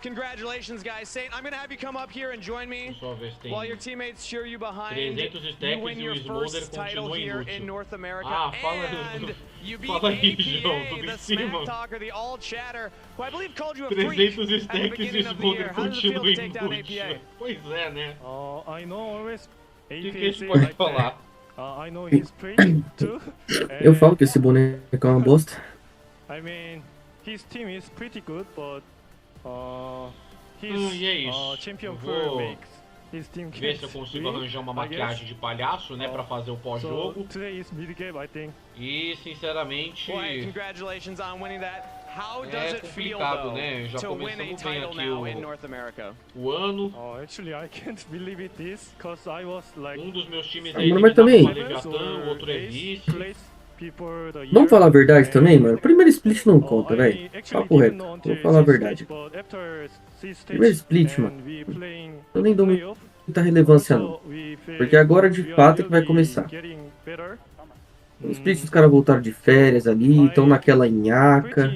Congratulations, guys. Saint, I'm gonna have you come up here and join me while your teammates cheer you behind. You win your first title here in North America, and you beat APA, the Smack Talker, the All Chatter, who I believe called you a freak at the beginning of the year. How does it feel to take down APA? Pois é, né? I know always APA pode falar. I know he's pretty too. Eu falo que esse boneco é uma bosta. I mean, his team is pretty good, but he's champion for weeks. ver se eu consigo arranjar uma maquiagem de palhaço, né, pra fazer o pós-jogo. E, sinceramente, é complicado, né? Já começamos bem aqui o ano. Um dos meus times é eliminado com a Leviatã, o outro é vice. Vamos falar a verdade também, mano? Primeiro split não conta, velho. Papo reto. Vou falar a verdade. Primeiro split, mano. Eu nem dou muita relevância, não. Porque agora, de fato, é que vai começar. No split, os caras voltaram de férias ali, estão naquela nhaca.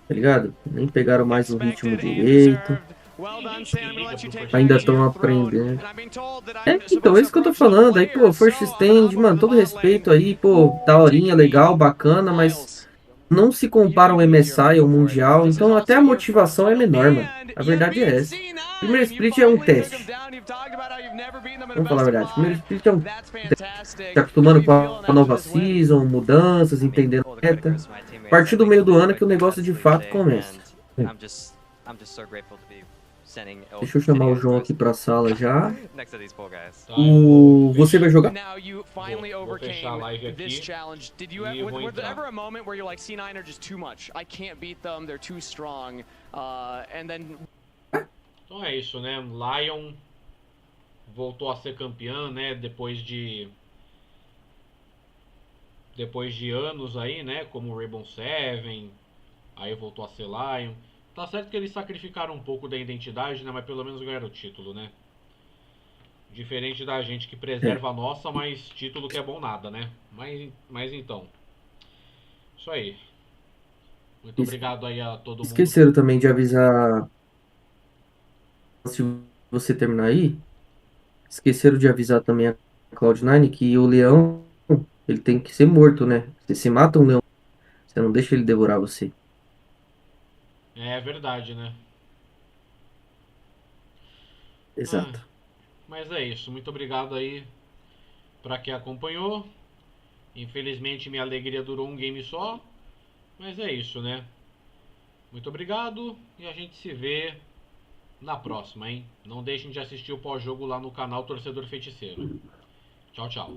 Tá ligado? Nem pegaram mais o ritmo direito. Ainda estão aprendendo. Então, é isso que eu tô falando. Aí, pô, First Stand, mano, todo respeito aí, pô, daorinha, legal, bacana, mas não se compara ao MSI, ao Mundial, então até a motivação é menor, mano. A verdade é essa. Primeiro split é um teste. Vamos falar a verdade. Primeiro split é um teste. Se acostumando com a nova season, mudanças, entendendo a meta. A partir do meio do ano é que o negócio de fato começa. Deixa eu chamar o João aqui pra sala já. Você vai jogar? Vou fechar a live aqui e vou entrar. Então é isso, né? Lion voltou a ser campeã, né? Depois de anos aí, né? Como Rainbow Seven, aí voltou a ser Lion. Tá certo que eles sacrificaram um pouco da identidade, né? Mas pelo menos ganharam o título, né? Diferente da gente que preserva a nossa, mas título que é bom nada, né? Mas então. Isso aí. Muito obrigado aí a todo mundo. Esqueceram também de avisar. Se você terminar aí, esqueceram de avisar também a Cloud9 que o leão, ele tem que ser morto, né? Você mata um leão, você não deixa ele devorar você. É verdade, né? Exato. Mas é isso. Muito obrigado aí pra quem acompanhou. Infelizmente minha alegria durou um game só. Mas é isso, né? Muito obrigado e a gente se vê na próxima, hein? Não deixem de assistir o pós-jogo lá no canal Torcedor Feiticeiro. Tchau, tchau.